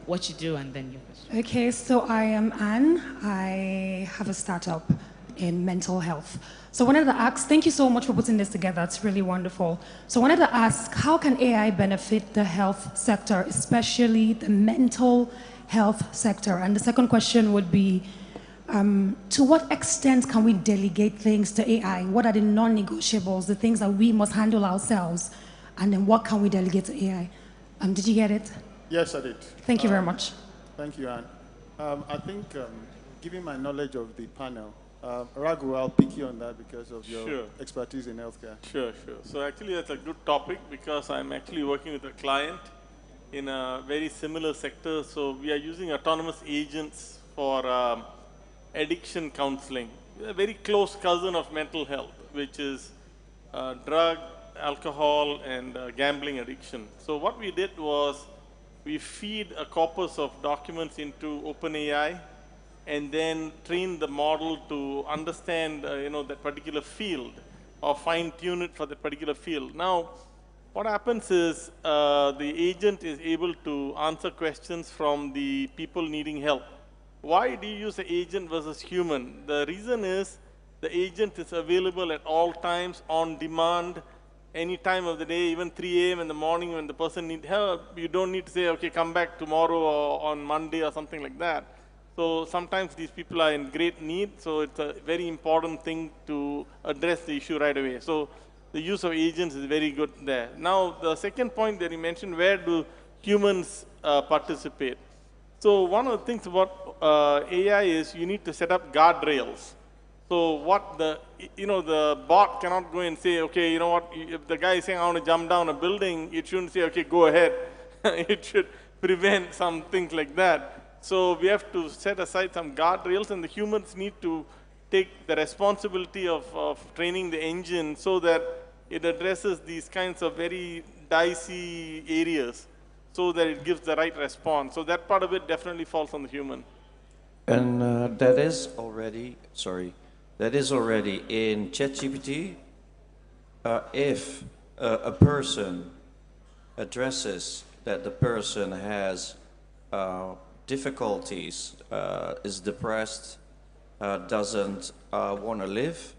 what you do, and then your question. Okay, so I am Anne. I have a startup in mental health. So I wanted to ask, thank you so much for putting this together. It's really wonderful. So I wanted to ask, how can AI benefit the health sector, especially the mental health sector? And the second question would be, to what extent can we delegate things to AI? What are the non-negotiables, the things that we must handle ourselves? And then what can we delegate to AI? Did you get it? Yes, I did. Thank you very much. Thank you, Anne. I think, given my knowledge of the panel, Raghu, I'll pick you on that because of your expertise in healthcare. Sure. So actually that's a good topic because I'm actually working with a client in a very similar sector. So we are using autonomous agents for addiction counseling. A very close cousin of mental health, which is drug, alcohol, and gambling addiction. So what we did was we feed a corpus of documents into OpenAI and then train the model to understand that particular field or fine-tune it for that particular field. Now, what happens is the agent is able to answer questions from the people needing help. Why do you use the agent versus human? The reason is the agent is available at all times, on demand, any time of the day, even 3 a.m. in the morning when the person needs help. You don't need to say, okay, come back tomorrow or on Monday or something like that. So sometimes these people are in great need, so it's a very important thing to address the issue right away. So the use of agents is very good there. Now, the second point that you mentioned, where do humans participate? So one of the things about AI is you need to set up guardrails. So what the bot cannot go and say, okay, you know what, if the guy is saying I want to jump down a building, it shouldn't say, okay, go ahead. It should prevent some things like that. So we have to set aside some guardrails, and the humans need to take the responsibility of training the engine so that it addresses these kinds of very dicey areas so that it gives the right response. So that part of it definitely falls on the human. And that is already in ChatGPT. If a person addresses that the person has difficulties, is depressed, doesn't want to live,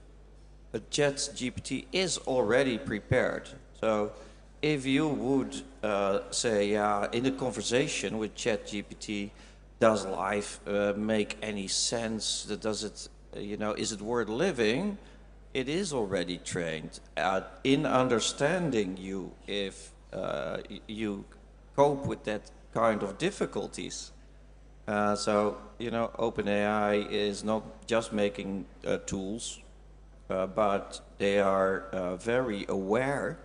ChatGPT is already prepared. So if you would say, in a conversation with ChatGPT, does life make any sense? Does it, is it worth living? It is already trained in understanding you if you cope with that kind of difficulties. So, OpenAI is not just making tools, but they are very aware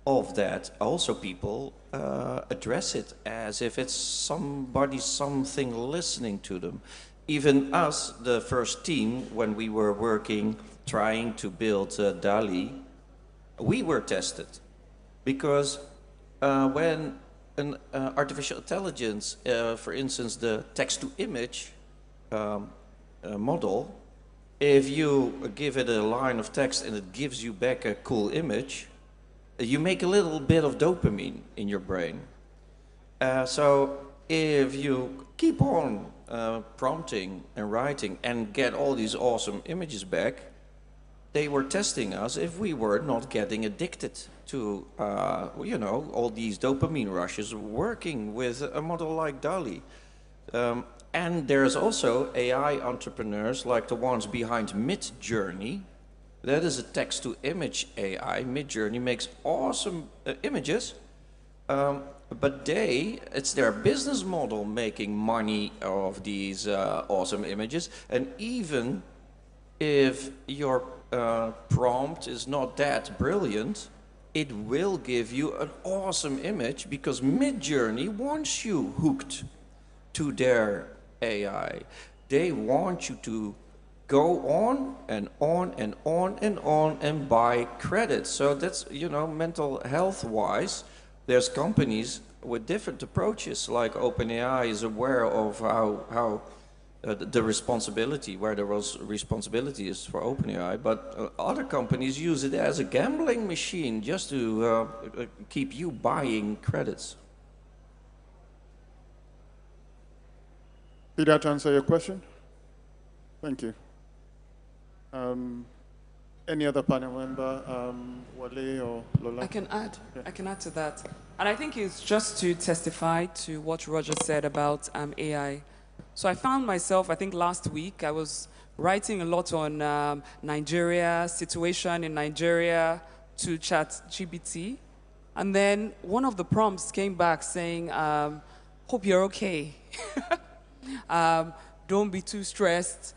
of that. Also, people address it as if it's something listening to them. Even us, the first team, when we were working, trying to build DALI, we were tested. Because when an artificial intelligence, for instance, the text-to-image model, if you give it a line of text and it gives you back a cool image, you make a little bit of dopamine in your brain. So if you keep on prompting and writing and get all these awesome images back, they were testing us if we were not getting addicted to, all these dopamine rushes working with a model like DALI. And there's also AI entrepreneurs like the ones behind Midjourney. That is a text-to-image AI. Midjourney makes awesome images, but it's their business model making money of these awesome images. And even if your prompt is not that brilliant, it will give you an awesome image because Midjourney wants you hooked to their AI. they want you to go on and on and on and on and buy credits. So that's, you know, mental health wise, there's companies with different approaches, like OpenAI is aware of how the responsibility, where there was responsibility is for OpenAI, but other companies use it as a gambling machine just to keep you buying credits. Did that answer your question? Thank you. Any other panel member, Wale or Lola? I can add. Yeah. I can add to that. And I think it's just to testify to what Roger said about AI. So I found myself, I think last week, I was writing a lot on Nigeria, situation in Nigeria to ChatGPT. And then one of the prompts came back saying, hope you're okay. Don't be too stressed.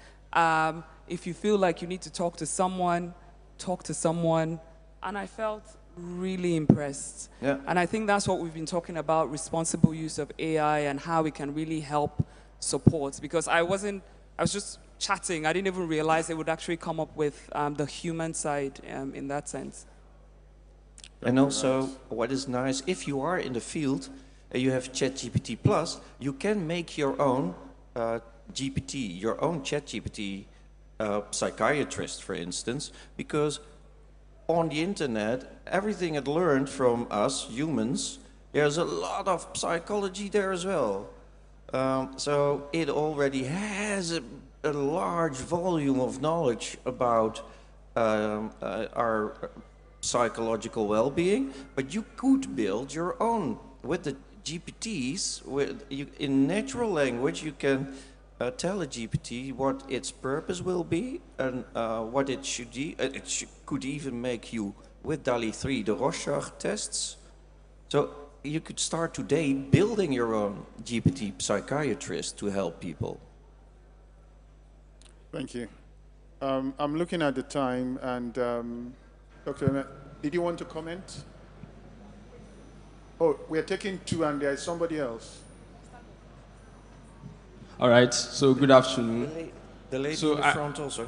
If you feel like you need to talk to someone, talk to someone. And I felt really impressed. Yeah. And I think that's what we've been talking about, responsible use of AI and how we can really help support. Because I was just chatting. I didn't even realize it would actually come up with the human side in that sense. And also, what is nice, if you are in the field and you have ChatGPT Plus, you can make your own GPT, your own ChatGPT psychiatrist, for instance, because on the internet, everything it learned from us humans, there's a lot of psychology there as well. So it already has a large volume of knowledge about our psychological well-being, but you could build your own with the GPTs. In natural language, you can tell a GPT what its purpose will be and what it should do. Could even make you, with DALI 3, the Rorschach tests. So you could start today building your own GPT psychiatrist to help people. Thank you. I'm looking at the time, and Dr. Did you want to comment? Oh, we're taking two, and there is somebody else. All right, so good afternoon. The lady so in the front also.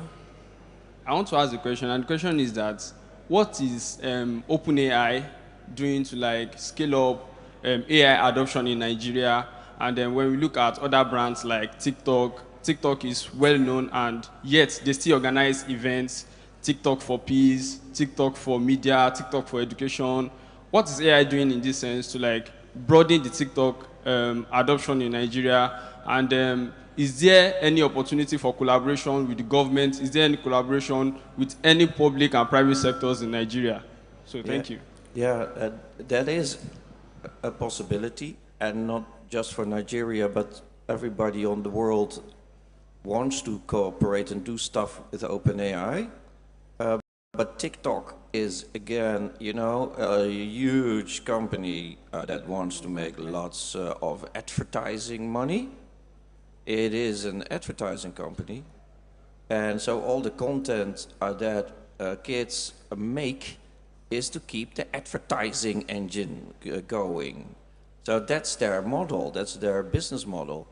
I want to ask a question, and the question is that, what is OpenAI doing to like scale up AI adoption in Nigeria? And then when we look at other brands like TikTok is well known, and yet they still organize events, TikTok for peace, TikTok for media, TikTok for education. What is AI doing in this sense to like broaden the TikTok adoption in Nigeria? And is there any opportunity for collaboration with the government? Is there any collaboration with any public and private sectors in Nigeria? So thank you. Yeah, that is a possibility, and not just for Nigeria, but everybody on the world wants to cooperate and do stuff with OpenAI. But TikTok is, again, you know, a huge company that wants to make lots of advertising money. It is an advertising company. And so all the content that kids make is to keep the advertising engine going. So that's their model, that's their business model.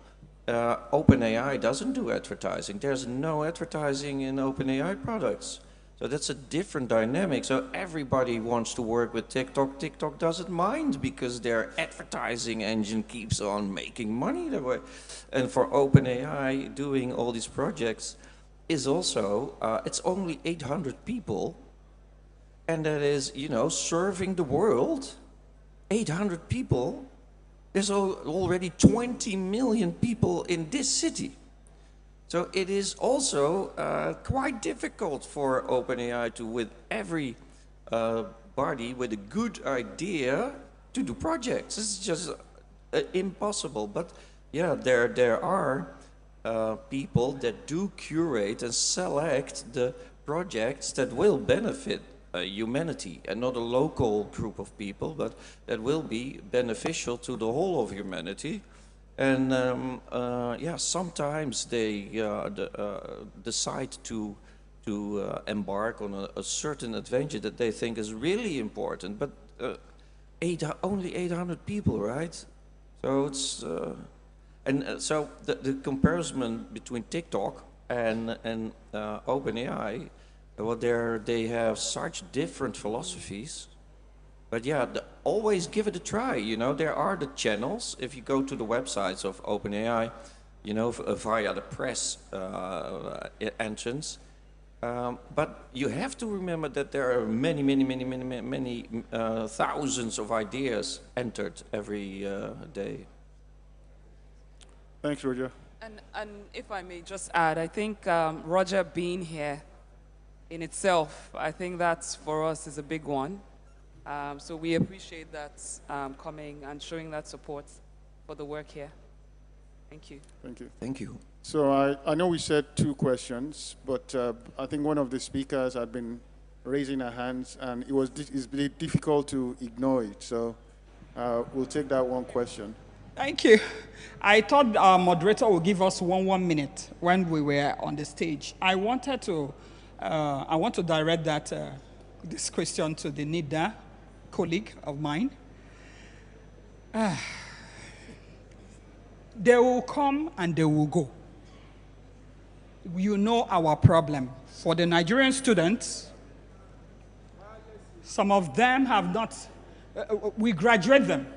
OpenAI doesn't do advertising. There's no advertising in OpenAI products. So that's a different dynamic. So everybody wants to work with TikTok. TikTok doesn't mind because their advertising engine keeps on making money that way. And for OpenAI, doing all these projects is also, it's only 800 people. And that is, you know, serving the world. 800 people. There's already 20 million people in this city. So it is also quite difficult for OpenAI to, with every body with a good idea, to do projects. It's just impossible. But yeah, there are people that do curate and select the projects that will benefit humanity, and not a local group of people, but that will be beneficial to the whole of humanity. And yeah, sometimes they decide to embark on a certain adventure that they think is really important. But only 800 people, right? So it's And so the comparison between TikTok and OpenAI, well, they have such different philosophies. But yeah, always give it a try. You know, there are the channels. If you go to the websites of OpenAI, you know, via the press entrance. But you have to remember that there are many thousands of ideas entered every day. Thanks, Roger. And if I may just add, I think Roger being here in itself, I think that's for us is a big one. So we appreciate that coming and showing that support for the work here. Thank you. Thank you. Thank you. So I know we said 2 questions, but I think one of the speakers had been raising her hands, and it's really difficult to ignore it. So we'll take that one question. Thank you. I thought our moderator would give us 1 minute when we were on the stage. I want to direct this question to the NIDA colleague of mine. They will come and they will go. You know our problem. For the Nigerian students, some of them have not, we graduate them.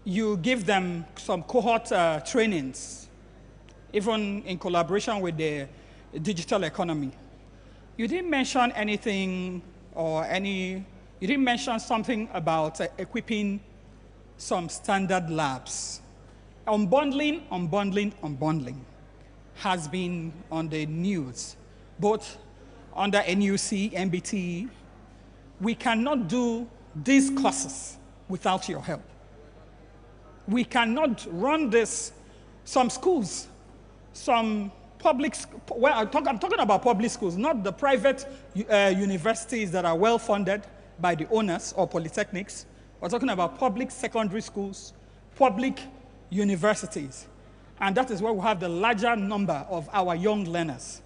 You give them some cohort trainings, even in collaboration with the digital economy. You didn't mention anything you didn't mention something about equipping some standard labs. Unbundling has been on the news, both under NUC, MBT. We cannot do these courses without your help. We cannot run this. Some schools, some public, well, I'm talking about public schools, not the private universities that are well funded by the owners or polytechnics. We're talking about public secondary schools, public universities. And that is where we have the larger number of our young learners.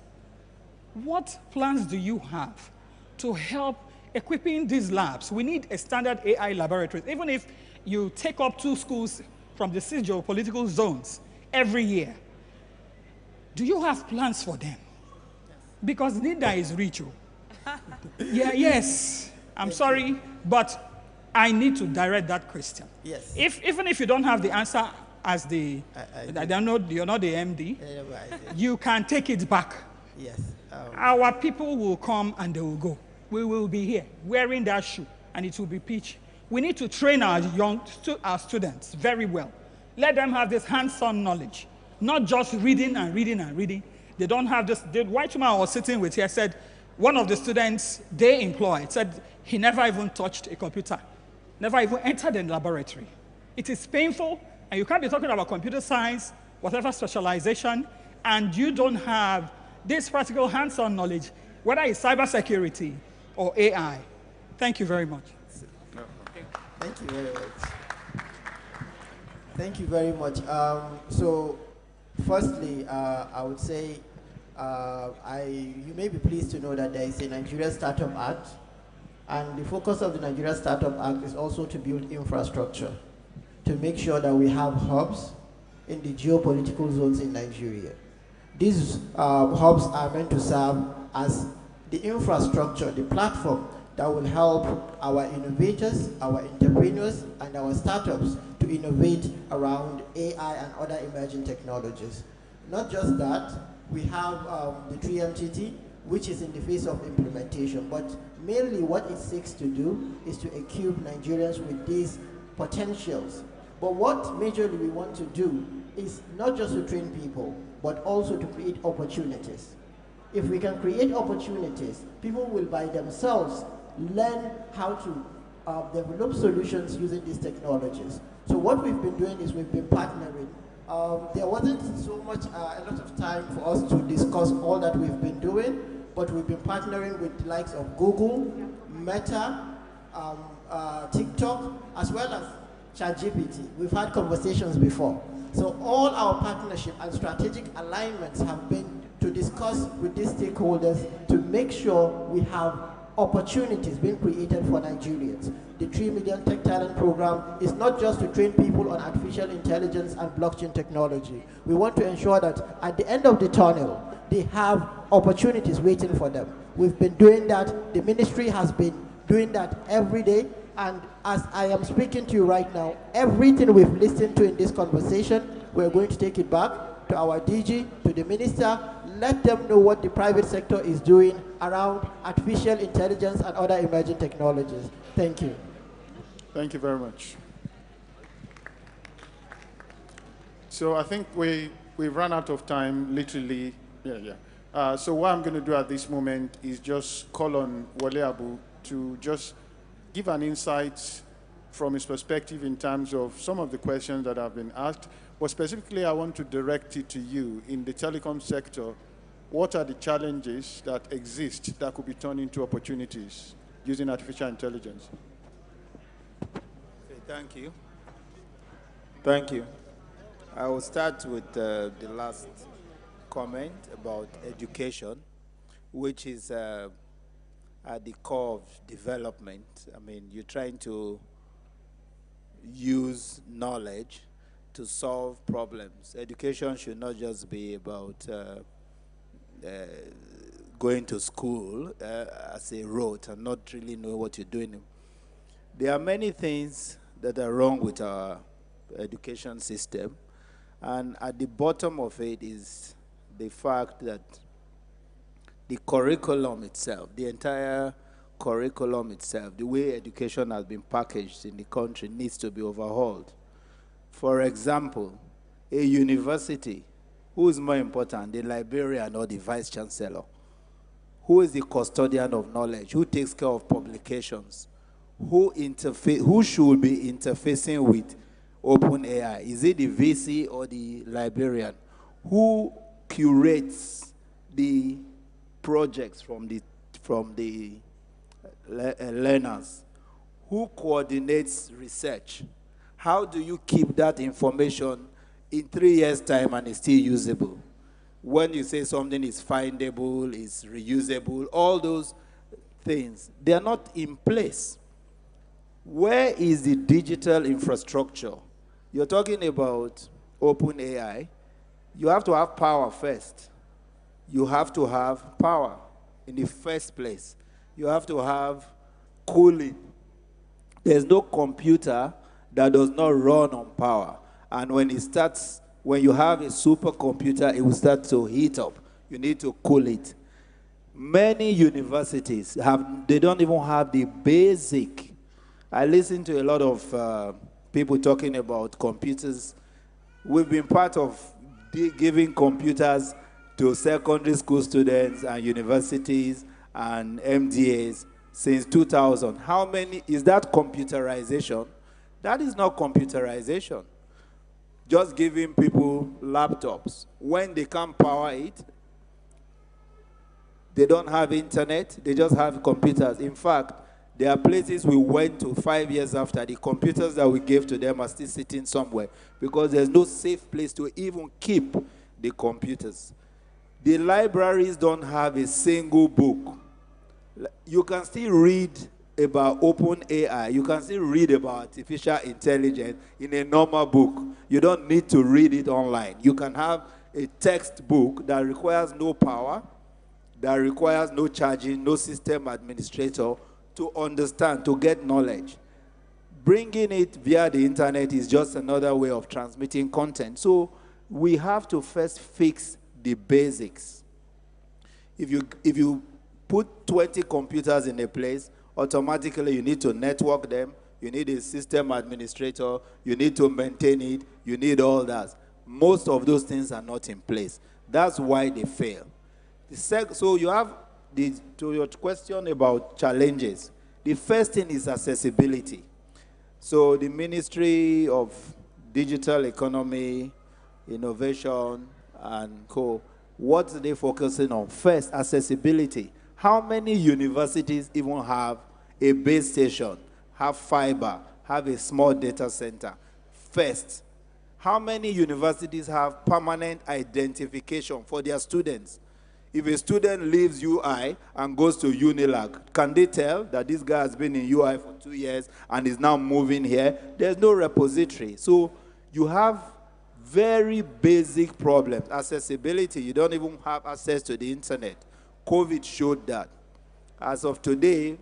What plans do you have to help equipping these labs? We need a standard AI laboratory. Even if you take up 2 schools from the 6 geopolitical zones every year, do you have plans for them? Because NIDA is rich. Yes, I'm sorry, but I need to direct that question. Yes. Even if you don't have the answer as I don't know, you're not the MD, you can take it back. Yes. Our people will come and they will go. We will be here wearing that shoe and it will be pitch. We need to train our students very well. Let them have this hands-on knowledge, not just reading and reading and reading. They don't have this. The white man I was sitting with here said, one of the students they employed said he never even touched a computer, never even entered a laboratory. It is painful, and you can't be talking about computer science, whatever specialization, and you don't have this practical hands-on knowledge, whether it's cybersecurity or AI. Thank you very much. Thank you very much. Thank you very much. So, firstly, I would say you may be pleased to know that there is a Nigeria Startup Act, and the focus of the Nigeria Startup Act is also to build infrastructure to make sure that we have hubs in the geopolitical zones in Nigeria. These hubs are meant to serve as the infrastructure, the platform that will help our innovators, our entrepreneurs, and our startups to innovate around AI and other emerging technologies. Not just that, we have the 3MTT, which is in the phase of implementation, but mainly what it seeks to do is to equip Nigerians with these potentials. But what majorly we want to do is not just to train people, but also to create opportunities. If we can create opportunities, people will by themselves learn how to develop solutions using these technologies. So what we've been doing is we've been partnering. There wasn't so much, a lot of time for us to discuss all that we've been doing, but we've been partnering with the likes of Google, Meta, TikTok, as well as ChatGPT. We've had conversations before. So all our partnership and strategic alignments have been to discuss with these stakeholders to make sure we have opportunities being created for Nigerians. The 3 Million Tech Talent Program is not just to train people on artificial intelligence and blockchain technology. We want to ensure that at the end of the tunnel, they have opportunities waiting for them. We've been doing that. The ministry has been doing that every day. And as I am speaking to you right now, everything we've listened to in this conversation, we're going to take it back to our DG, to the minister, let them know what the private sector is doing around artificial intelligence and other emerging technologies. Thank you. Thank you very much. So I think we've run out of time, literally. So what I'm going to do at this moment is just call on Wale Abu to just give an insight from his perspective in terms of some of the questions that have been asked. But specifically, I want to direct it to you. In the telecom sector, what are the challenges that exist that could be turned into opportunities using artificial intelligence? Thank you. Thank you. I will start with the last comment about education, which is at the core of development. I mean, you're trying to use knowledge to solve problems. Education should not just be about going to school as a rote and not really know what you're doing. There are many things that are wrong with our education system, and at the bottom of it is the fact that the curriculum itself, the entire curriculum itself, the way education has been packaged in the country needs to be overhauled. For example, a university, who is more important, the librarian or the vice chancellor? Who is the custodian of knowledge? Who takes care of publications? Who should be interfacing with OpenAI? Is it the VC or the librarian? Who curates the projects from the learners? Who coordinates research? How do you keep that information in 3 years' time and it's still usable? When you say something is findable, is reusable, all those things, they are not in place. Where is the digital infrastructure? You're talking about OpenAI. You have to have power first. You have to have power in the first place. You have to have cooling. There's no computer that does not run on power. And when you have a supercomputer, it will start to heat up. You need to cool it. Many universities they don't even have the basic. I listen to a lot of people talking about computers. We've been part of giving computers to secondary school students and universities and MDAs since 2000. How many, is that computerization? That is not computerization. Just giving people laptops. When they can't power it, they don't have internet, they just have computers. In fact, there are places we went to 5 years after, the computers that we gave to them are still sitting somewhere because there's no safe place to even keep the computers. The libraries don't have a single book. You can still read about OpenAI, you can still read about artificial intelligence in a normal book. You don't need to read it online. You can have a textbook that requires no power, that requires no charging, no system administrator, to understand, to get knowledge. Bringing it via the internet is just another way of transmitting content. So we have to first fix the basics. If you put 20 computers in a place, automatically you need to network them, you need a system administrator, you need to maintain it, you need all that. Most of those things are not in place. That's why they fail. So you have, to your question about challenges, the first thing is accessibility. So the Ministry of Digital Economy, Innovation, and Co., what are they focusing on? First, accessibility. How many universities even have a base station, have fiber, have a small data center? First, how many universities have permanent identification for their students? If a student leaves UI and goes to Unilag, can they tell that this guy has been in UI for 2 years and is now moving here? There's no repository. So you have very basic problems. Accessibility, you don't even have access to the internet. COVID showed that. As of today,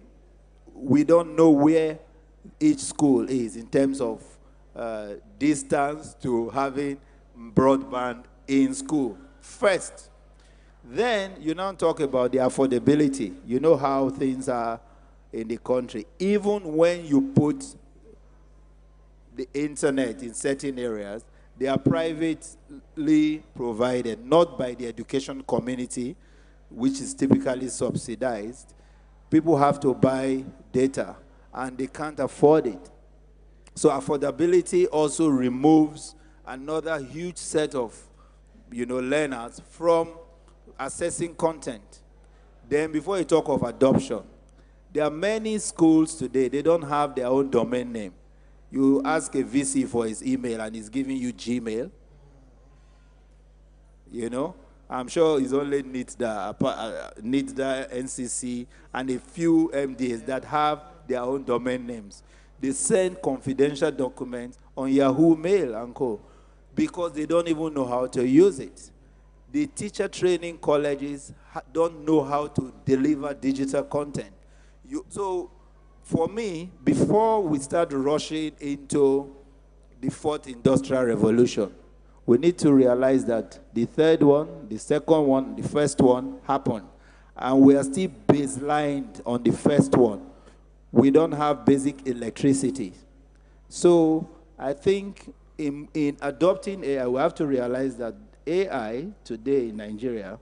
we don't know where each school is in terms of distance to having broadband in school. First, then you now talk about the affordability. You know how things are in the country. Even when you put the internet in certain areas, they are privately provided, not by the education community, which is typically subsidized. People have to buy data, and they can't afford it. So affordability also removes another huge set of, learners from accessing content. Then before you talk of adoption, there are many schools today, they don't have their own domain name. You ask a VC for his email and he's giving you Gmail. I'm sure it's only NITDA, NCC, and a few MDs that have their own domain names. They send confidential documents on Yahoo Mail and co. because they don't even know how to use it. The teacher training colleges don't know how to deliver digital content. So for me, before we start rushing into the fourth industrial revolution, we need to realize that the third one, the second one, the first one happened. And we are still baselined on the first one. We don't have basic electricity. So I think in adopting AI, we have to realize that AI today in Nigeria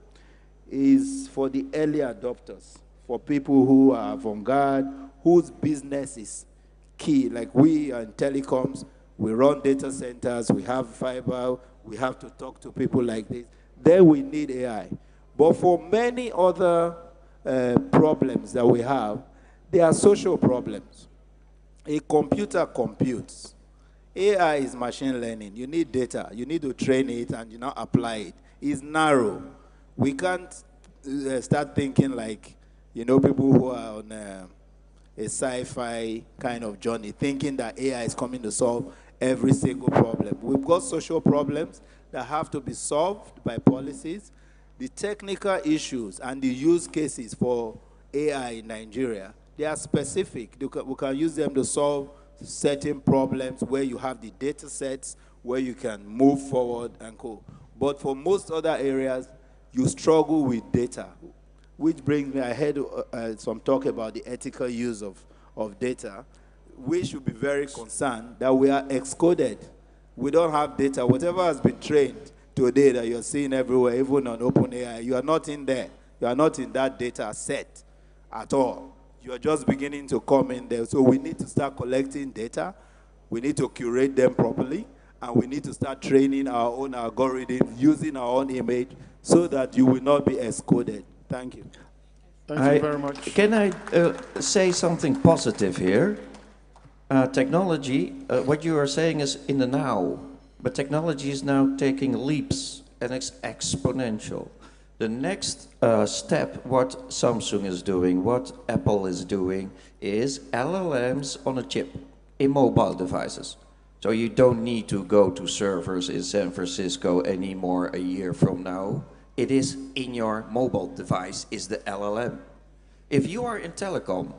is for the early adopters, for people who are avant-garde, whose business is key. Like we are in telecoms, we run data centers, we have fiber, we have to talk to people like this. Then we need AI. But for many other problems that we have, they are social problems. A computer computes. AI is machine learning. You need data. You need to train it and apply it. It's narrow. We can't start thinking like, people who are on a sci-fi kind of journey, thinking that AI is coming to solve every single problem. We've got social problems that have to be solved by policies. The technical issues and the use cases for AI in Nigeria, they are specific. We can use them to solve certain problems where you have the data sets, where you can move forward and go. But for most other areas, you struggle with data, which brings me, I heard some talk about the ethical use of data. We should be very concerned that we are excoded. We don't have data. Whatever has been trained today that you're seeing everywhere, even on OpenAI, you are not in there. You are not in that data set at all. You are just beginning to come in there. So we need to start collecting data. We need to curate them properly. And we need to start training our own algorithms, using our own image, so that you will not be excoded. Thank you. Thank you very much. Can I say something positive here? Technology, what you are saying is in the now, but technology is now taking leaps and it's exponential. The next step, what Samsung is doing, what Apple is doing, is LLMs on a chip in mobile devices. So you don't need to go to servers in San Francisco anymore a year from now. It is in your mobile device, is the LLM. If you are in telecom,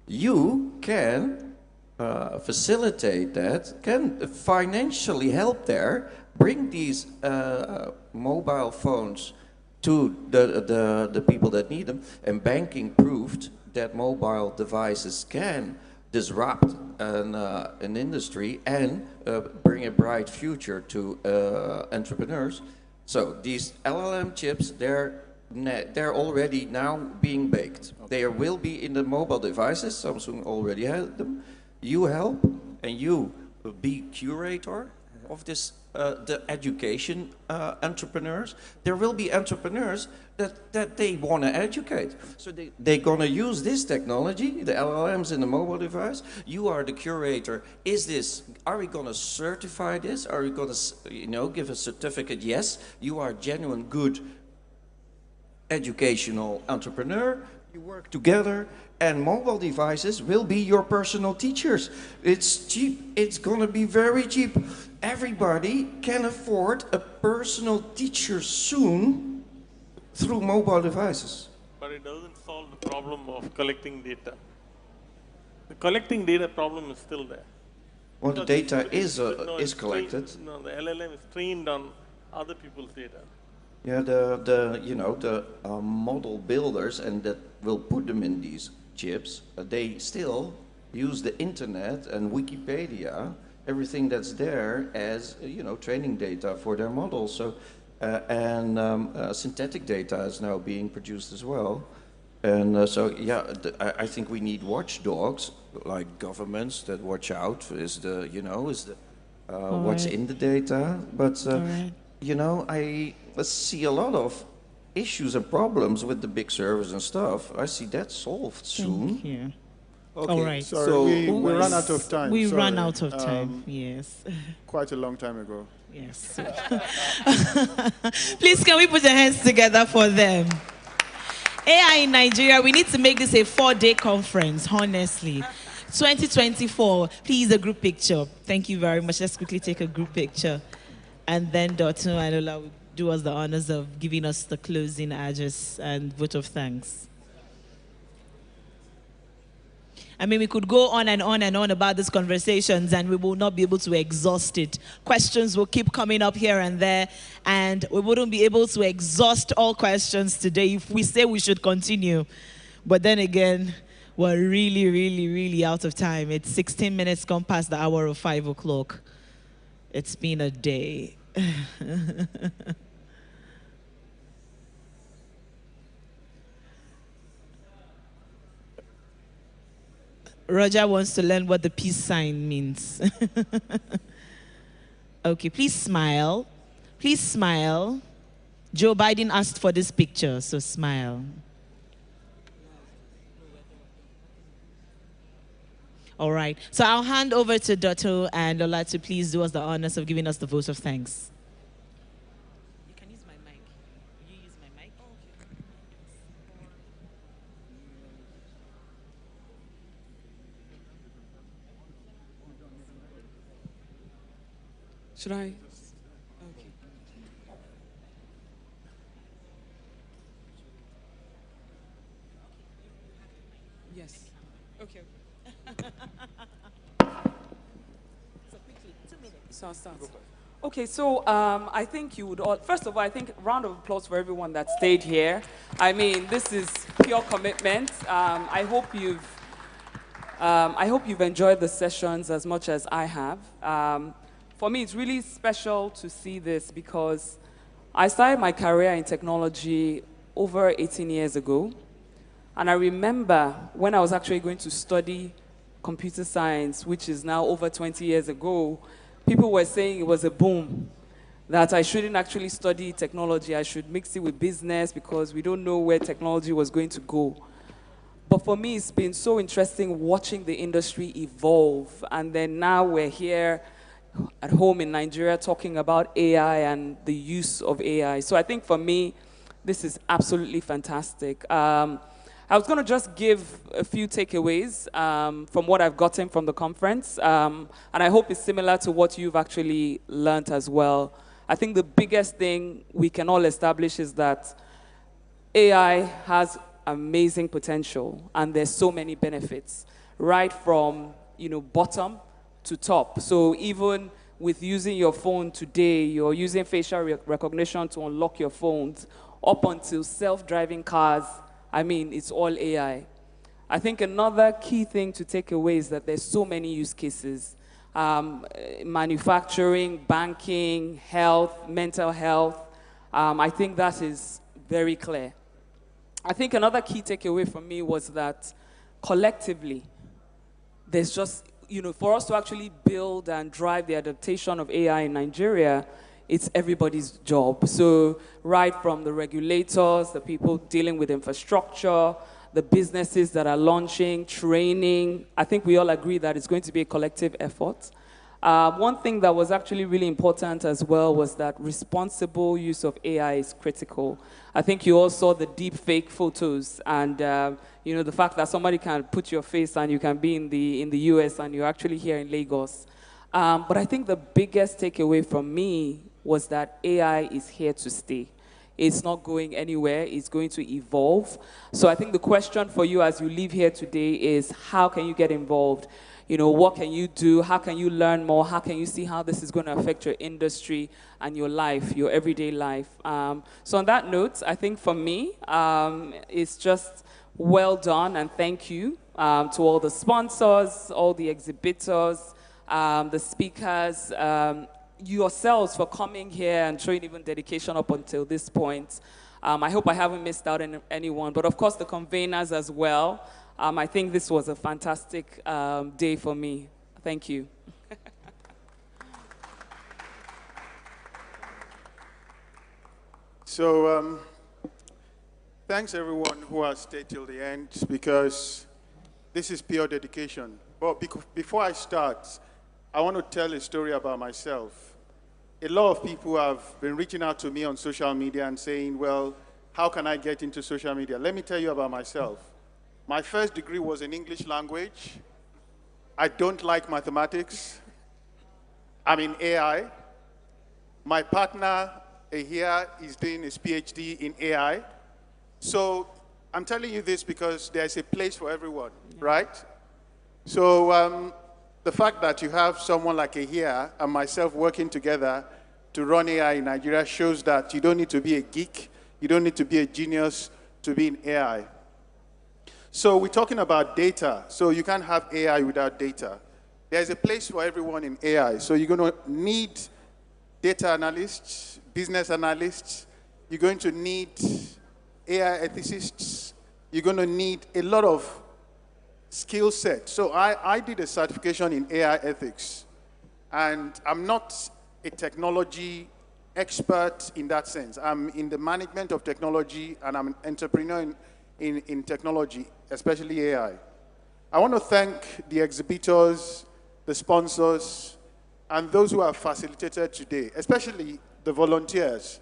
you can facilitate that, can financially help there, bring these mobile phones to the people that need them. And banking proved that mobile devices can disrupt an industry and bring a bright future to entrepreneurs. So these LLM chips, they're already now being baked. Okay. They will be in the mobile devices. Samsung already had them. You help and you be curator of this, the education entrepreneurs. There will be entrepreneurs that they want to educate. So they're going to use this technology, the LLMs in the mobile device. You are the curator. Are we going to certify this? Are we going to, give a certificate? Yes, you are genuine good educational entrepreneur, you work together, and mobile devices will be your personal teachers. It's cheap, it's gonna be very cheap. Everybody can afford a personal teacher soon through mobile devices. But it doesn't solve the problem of collecting data. The collecting data problem is still there. Well, the data is collected. No, the LLM is trained on other people's data. Yeah, the model builders and that will put them in these chips, they still use the internet and Wikipedia, everything that's there as training data for their models. So synthetic data is now being produced as well. And so yeah, I think we need watchdogs like governments that watch out is the what's in the data. But I see a lot of issues and problems with the big servers and stuff. I see that solved soon. Thank you. Okay, all right. Sorry, so we ran out of time. We ran out of time, yes. Quite a long time ago. Yes. Please, can we put our hands together for them? AI in Nigeria, we need to make this a 4-day conference, honestly. 2024, please, a group picture. Thank you very much. Let's quickly take a group picture. And then Dr. Anola will do us the honors of giving us the closing address and vote of thanks. I mean, we could go on and on and on about these conversations, and we will not be able to exhaust it. Questions will keep coming up here and there, and we wouldn't be able to exhaust all questions today if we say we should continue. But then again, we're really, really, really out of time. It's 16 minutes gone past the hour of 5 o'clock. It's been a day. Roger wants to learn what the peace sign means. Okay, please smile. Please smile. Joe Biden asked for this picture, so smile. All right, so I'll hand over to Dr. and Lola to please do us the honors of giving us the vote of thanks. You can use my mic. You use my mic. Should I? Okay. Yes. Okay. So quickly, 2 minutes. So I'll start. Okay, so I think you would all, first of all, I think round of applause for everyone that stayed here. I mean, this is pure commitment. I hope you've enjoyed the sessions as much as I have. For me, it's really special to see this because I started my career in technology over 18 years ago. And I remember when I was actually going to study computer science, which is now over 20 years ago, people were saying it was a boom, that I shouldn't actually study technology. I should mix it with business because we don't know where technology was going to go. But for me, it's been so interesting watching the industry evolve. And then now we're here at home in Nigeria talking about AI and the use of AI. So I think for me, this is absolutely fantastic. I was going to just give a few takeaways from what I've gotten from the conference, and I hope it's similar to what you've actually learned as well. I think the biggest thing we can all establish is that AI has amazing potential, and there's so many benefits, right from bottom to top. So even with using your phone today, you're using facial recognition to unlock your phones, up until self-driving cars. I mean, it's all AI. I think another key thing to take away is that there's so many use cases. Manufacturing, banking, health, mental health. I think that is very clear. I think another key takeaway for me was that collectively, there's just, for us to actually build and drive the adaptation of AI in Nigeria, it's everybody's job. So right from the regulators, the people dealing with infrastructure, the businesses that are launching, training, I think we all agree that it's going to be a collective effort. One thing that was actually really important as well was that responsible use of AI is critical. I think you all saw the deep fake photos and the fact that somebody can put your face and you can be in the US and you're actually here in Lagos. But I think the biggest takeaway from me was that AI is here to stay. It's not going anywhere. It's going to evolve. So I think the question for you as you leave here today is, how can you get involved? What can you do? How can you learn more? How can you see how this is going to affect your industry and your life, your everyday life? So on that note, I think for me, it's just well done and thank you to all the sponsors, all the exhibitors, the speakers, yourselves for coming here and showing even dedication up until this point. I hope I haven't missed out on anyone, but of course the conveners as well. I think this was a fantastic day for me. Thank you. So thanks everyone who has stayed till the end, because this is pure dedication. But before I start, I want to tell a story about myself. A lot of people have been reaching out to me on social media and saying, well, how can I get into social media? Let me tell you about myself. My first degree was in English language. I don't like mathematics. I'm in AI. My partner here is doing his PhD in AI. So I'm telling you this because there's a place for everyone, right? So the fact that you have someone like Ahia and myself working together to run AI in Nigeria shows that you don't need to be a geek, you don't need to be a genius to be in AI. So we're talking about data, so you can't have AI without data. There's a place for everyone in AI, so you're going to need data analysts, business analysts, you're going to need AI ethicists, you're going to need a lot of skill set. So I did a certification in AI ethics, and I'm not a technology expert in that sense. I'm in the management of technology, and I'm an entrepreneur in technology, especially AI. I want to thank the exhibitors, the sponsors, and those who have facilitated today, especially the volunteers.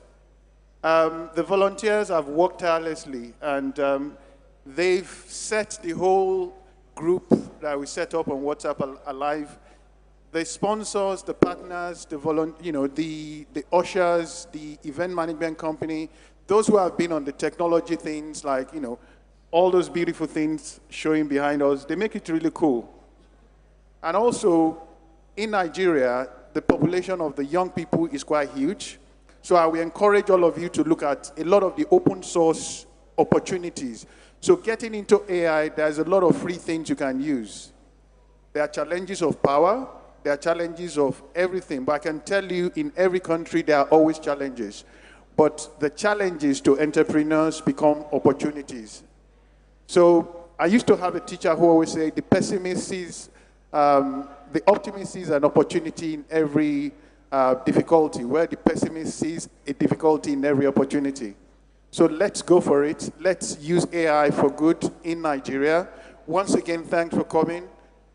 The volunteers have worked tirelessly, and they've set the whole group that we set up on WhatsApp alive. The sponsors, the partners, the ushers, the event management company, those who have been on the technology things, like, all those beautiful things showing behind us, they make it really cool. And also, in Nigeria, the population of the young people is quite huge. So I will encourage all of you to look at a lot of the open source opportunities. So getting into AI, there's a lot of free things you can use. There are challenges of power, there are challenges of everything, but I can tell you in every country there are always challenges. But the challenges to entrepreneurs become opportunities. So I used to have a teacher who always said the pessimist sees, the optimist sees an opportunity in every difficulty, where the pessimist sees a difficulty in every opportunity. So let's go for it. Let's use AI for good in Nigeria. Once again, thanks for coming,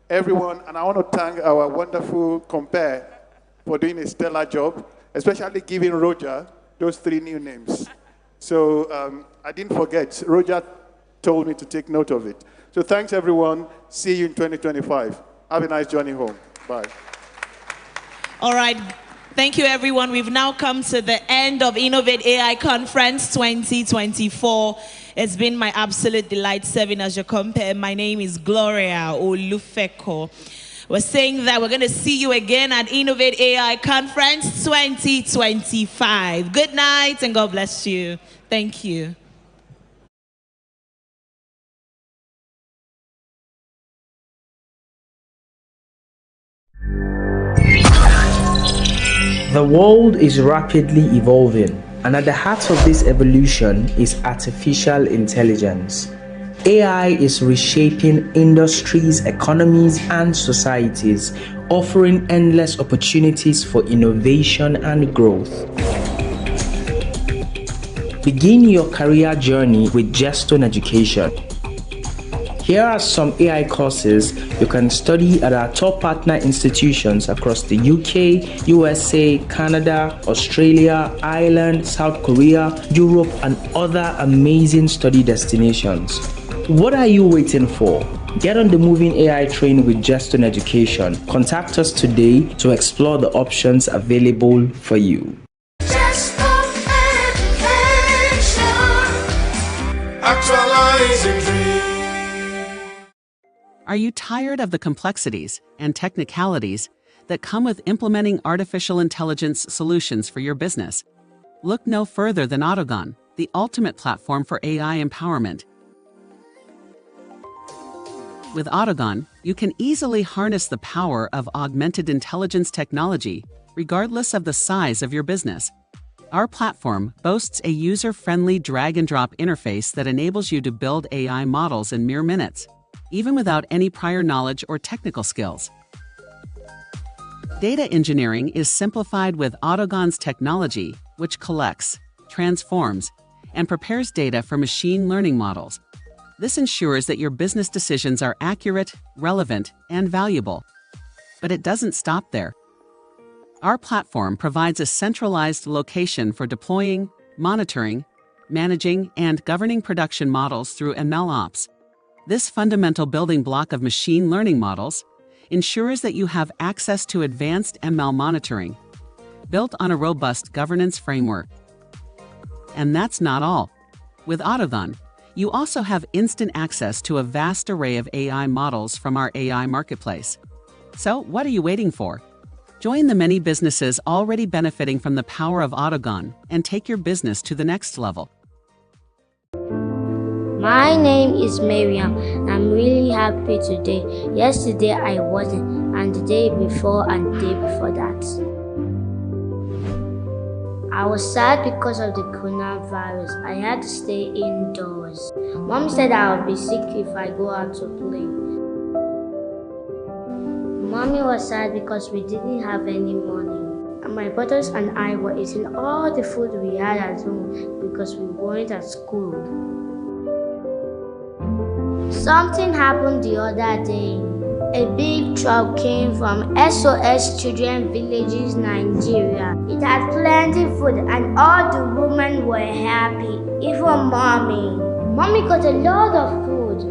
everyone. And I want to thank our wonderful compere for doing a stellar job, especially giving Roger those 3 new names. So I didn't forget. Roger told me to take note of it. So thanks, everyone. See you in 2025. Have a nice journey home. Bye. All right. Thank you, everyone. We've now come to the end of InnovateAI Conference 2024. It's been my absolute delight serving as your compere. My name is Gloria Olufeko. We're saying that we're going to see you again at InnovateAI Conference 2025. Good night and God bless you. Thank you. The world is rapidly evolving, and at the heart of this evolution is artificial intelligence. AI is reshaping industries, economies, and societies, offering endless opportunities for innovation and growth. Begin your career journey with Jestone Education. Here are some AI courses you can study at our top partner institutions across the UK, USA, Canada, Australia, Ireland, South Korea, Europe, and other amazing study destinations. What are you waiting for? Get on the moving AI train with Jeston Education. Contact us today to explore the options available for you. Actualizing dreams. Are you tired of the complexities and technicalities that come with implementing artificial intelligence solutions for your business? Look no further than Autogon, the ultimate platform for AI empowerment. With Autogon, you can easily harness the power of augmented intelligence technology, regardless of the size of your business. Our platform boasts a user-friendly drag-and-drop interface that enables you to build AI models in mere minutes, even without any prior knowledge or technical skills. Data engineering is simplified with Autogon's technology, which collects, transforms, and prepares data for machine learning models. This ensures that your business decisions are accurate, relevant, and valuable. But it doesn't stop there. Our platform provides a centralized location for deploying, monitoring, managing, and governing production models through MLOps. This fundamental building block of machine learning models ensures that you have access to advanced ML monitoring, built on a robust governance framework. And that's not all. With Autogon, you also have instant access to a vast array of AI models from our AI marketplace. So, what are you waiting for? Join the many businesses already benefiting from the power of Autogon and take your business to the next level. My name is Miriam. I'm really happy today. Yesterday I wasn't, and the day before and the day before that. I was sad because of the coronavirus. I had to stay indoors. Mom said I would be sick if I go out to play. Mommy was sad because we didn't have any money. And my brothers and I were eating all the food we had at home because we weren't at school. Something happened the other day. A big truck came from SOS Children Villages, Nigeria. It had plenty food and all the women were happy, even Mommy. Mommy got a lot of food.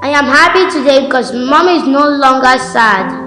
I am happy today because Mommy is no longer sad.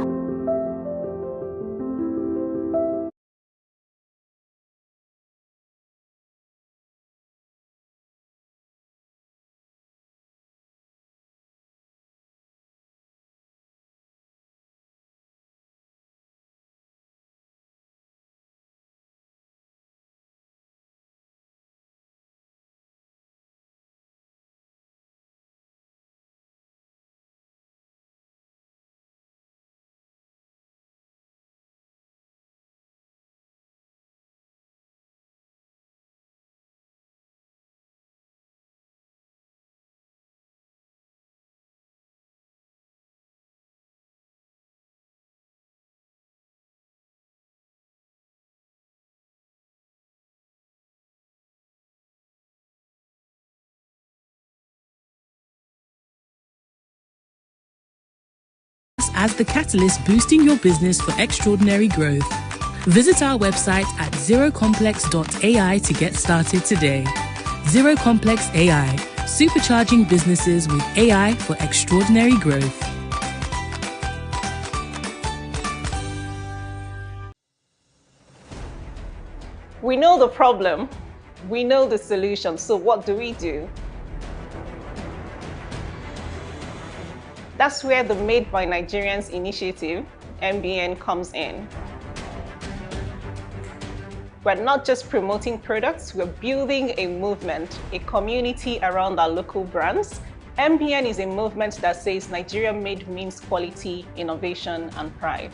As the catalyst boosting your business for extraordinary growth. Visit our website at zerocomplex.ai to get started today. Zero Complex AI, supercharging businesses with AI for extraordinary growth. We know the problem, we know the solution, so what do? That's where the Made by Nigerians initiative, MBN, comes in. We're not just promoting products, we're building a movement, a community around our local brands. MBN is a movement that says Nigeria made means quality, innovation, and pride.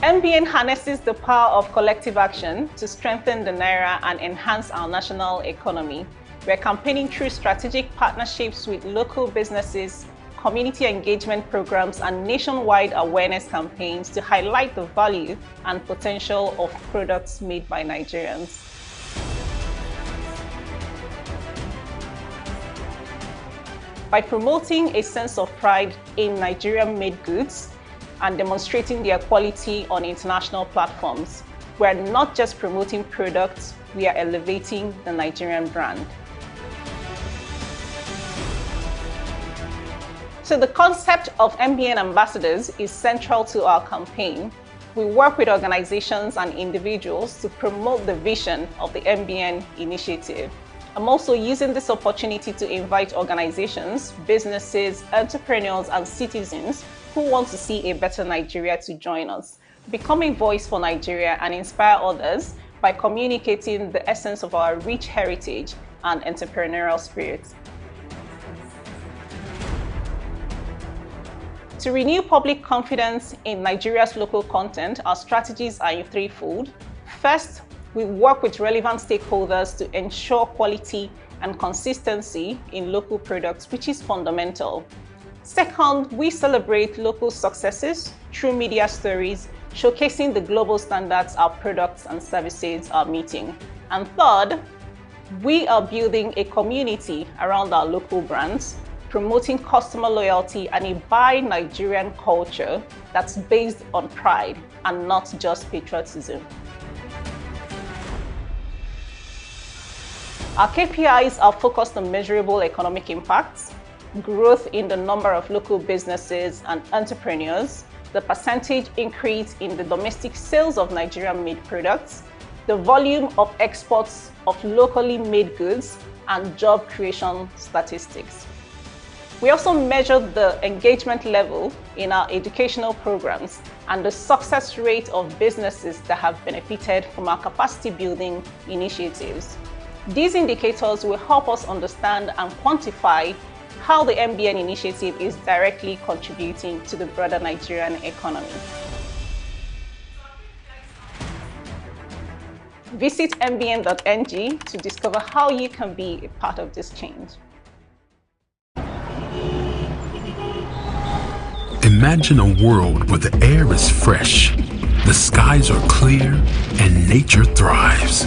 MBN harnesses the power of collective action to strengthen the Naira and enhance our national economy. We're campaigning through strategic partnerships with local businesses, community engagement programs, and nationwide awareness campaigns to highlight the value and potential of products made by Nigerians. By promoting a sense of pride in Nigerian-made goods and demonstrating their quality on international platforms, we're not just promoting products, we are elevating the Nigerian brand. So the concept of MBN ambassadors is central to our campaign. We work with organizations and individuals to promote the vision of the MBN initiative. I'm also using this opportunity to invite organizations, businesses, entrepreneurs, and citizens who want to see a better Nigeria to join us. Become a voice for Nigeria and inspire others by communicating the essence of our rich heritage and entrepreneurial spirit. To renew public confidence in Nigeria's local content, our strategies are threefold. First, we work with relevant stakeholders to ensure quality and consistency in local products, which is fundamental. Second, we celebrate local successes through media stories, showcasing the global standards our products and services are meeting. And third, we are building a community around our local brands, promoting customer loyalty and a buy Nigerian culture that's based on pride and not just patriotism. Our KPIs are focused on measurable economic impacts, growth in the number of local businesses and entrepreneurs, the percentage increase in the domestic sales of Nigerian-made products, the volume of exports of locally made goods, and job creation statistics. We also measure the engagement level in our educational programs and the success rate of businesses that have benefited from our capacity building initiatives. These indicators will help us understand and quantify how the MBN initiative is directly contributing to the broader Nigerian economy. Visit mbn.ng to discover how you can be a part of this change. Imagine a world where the air is fresh, the skies are clear, and nature thrives.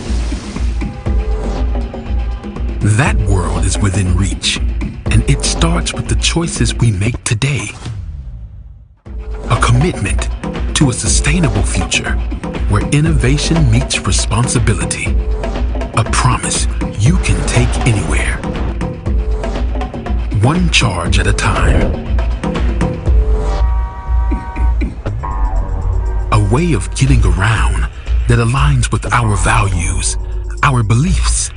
That world is within reach, and it starts with the choices we make today. A commitment to a sustainable future where innovation meets responsibility. A promise you can take anywhere. One charge at a time. A way of getting around that aligns with our values, our beliefs,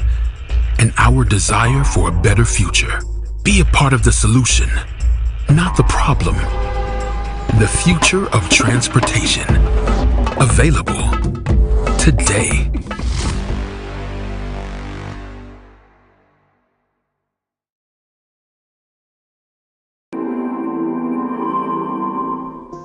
and our desire for a better future. Be a part of the solution, not the problem. The future of transportation. Available today.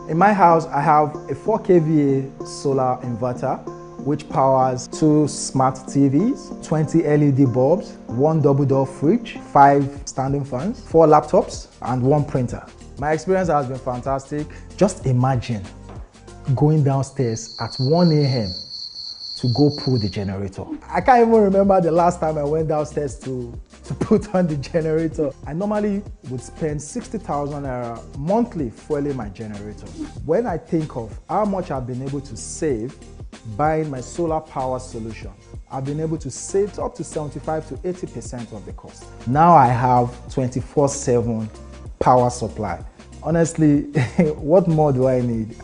In my house, I have a 4 kVA solar inverter which powers 2 smart TVs, 20 LED bulbs, 1 double-door fridge, 5 standing fans, 4 laptops, and 1 printer. My experience has been fantastic. Just imagine going downstairs at 1 a.m. to go pull the generator. I can't even remember the last time I went downstairs to put on the generator. I normally would spend 60,000 naira monthly fueling my generator. When I think of how much I've been able to save buying my solar power solution, I've been able to save up to 75 to 80% of the cost. Now I have 24/7 power supply. Honestly, what more do I need?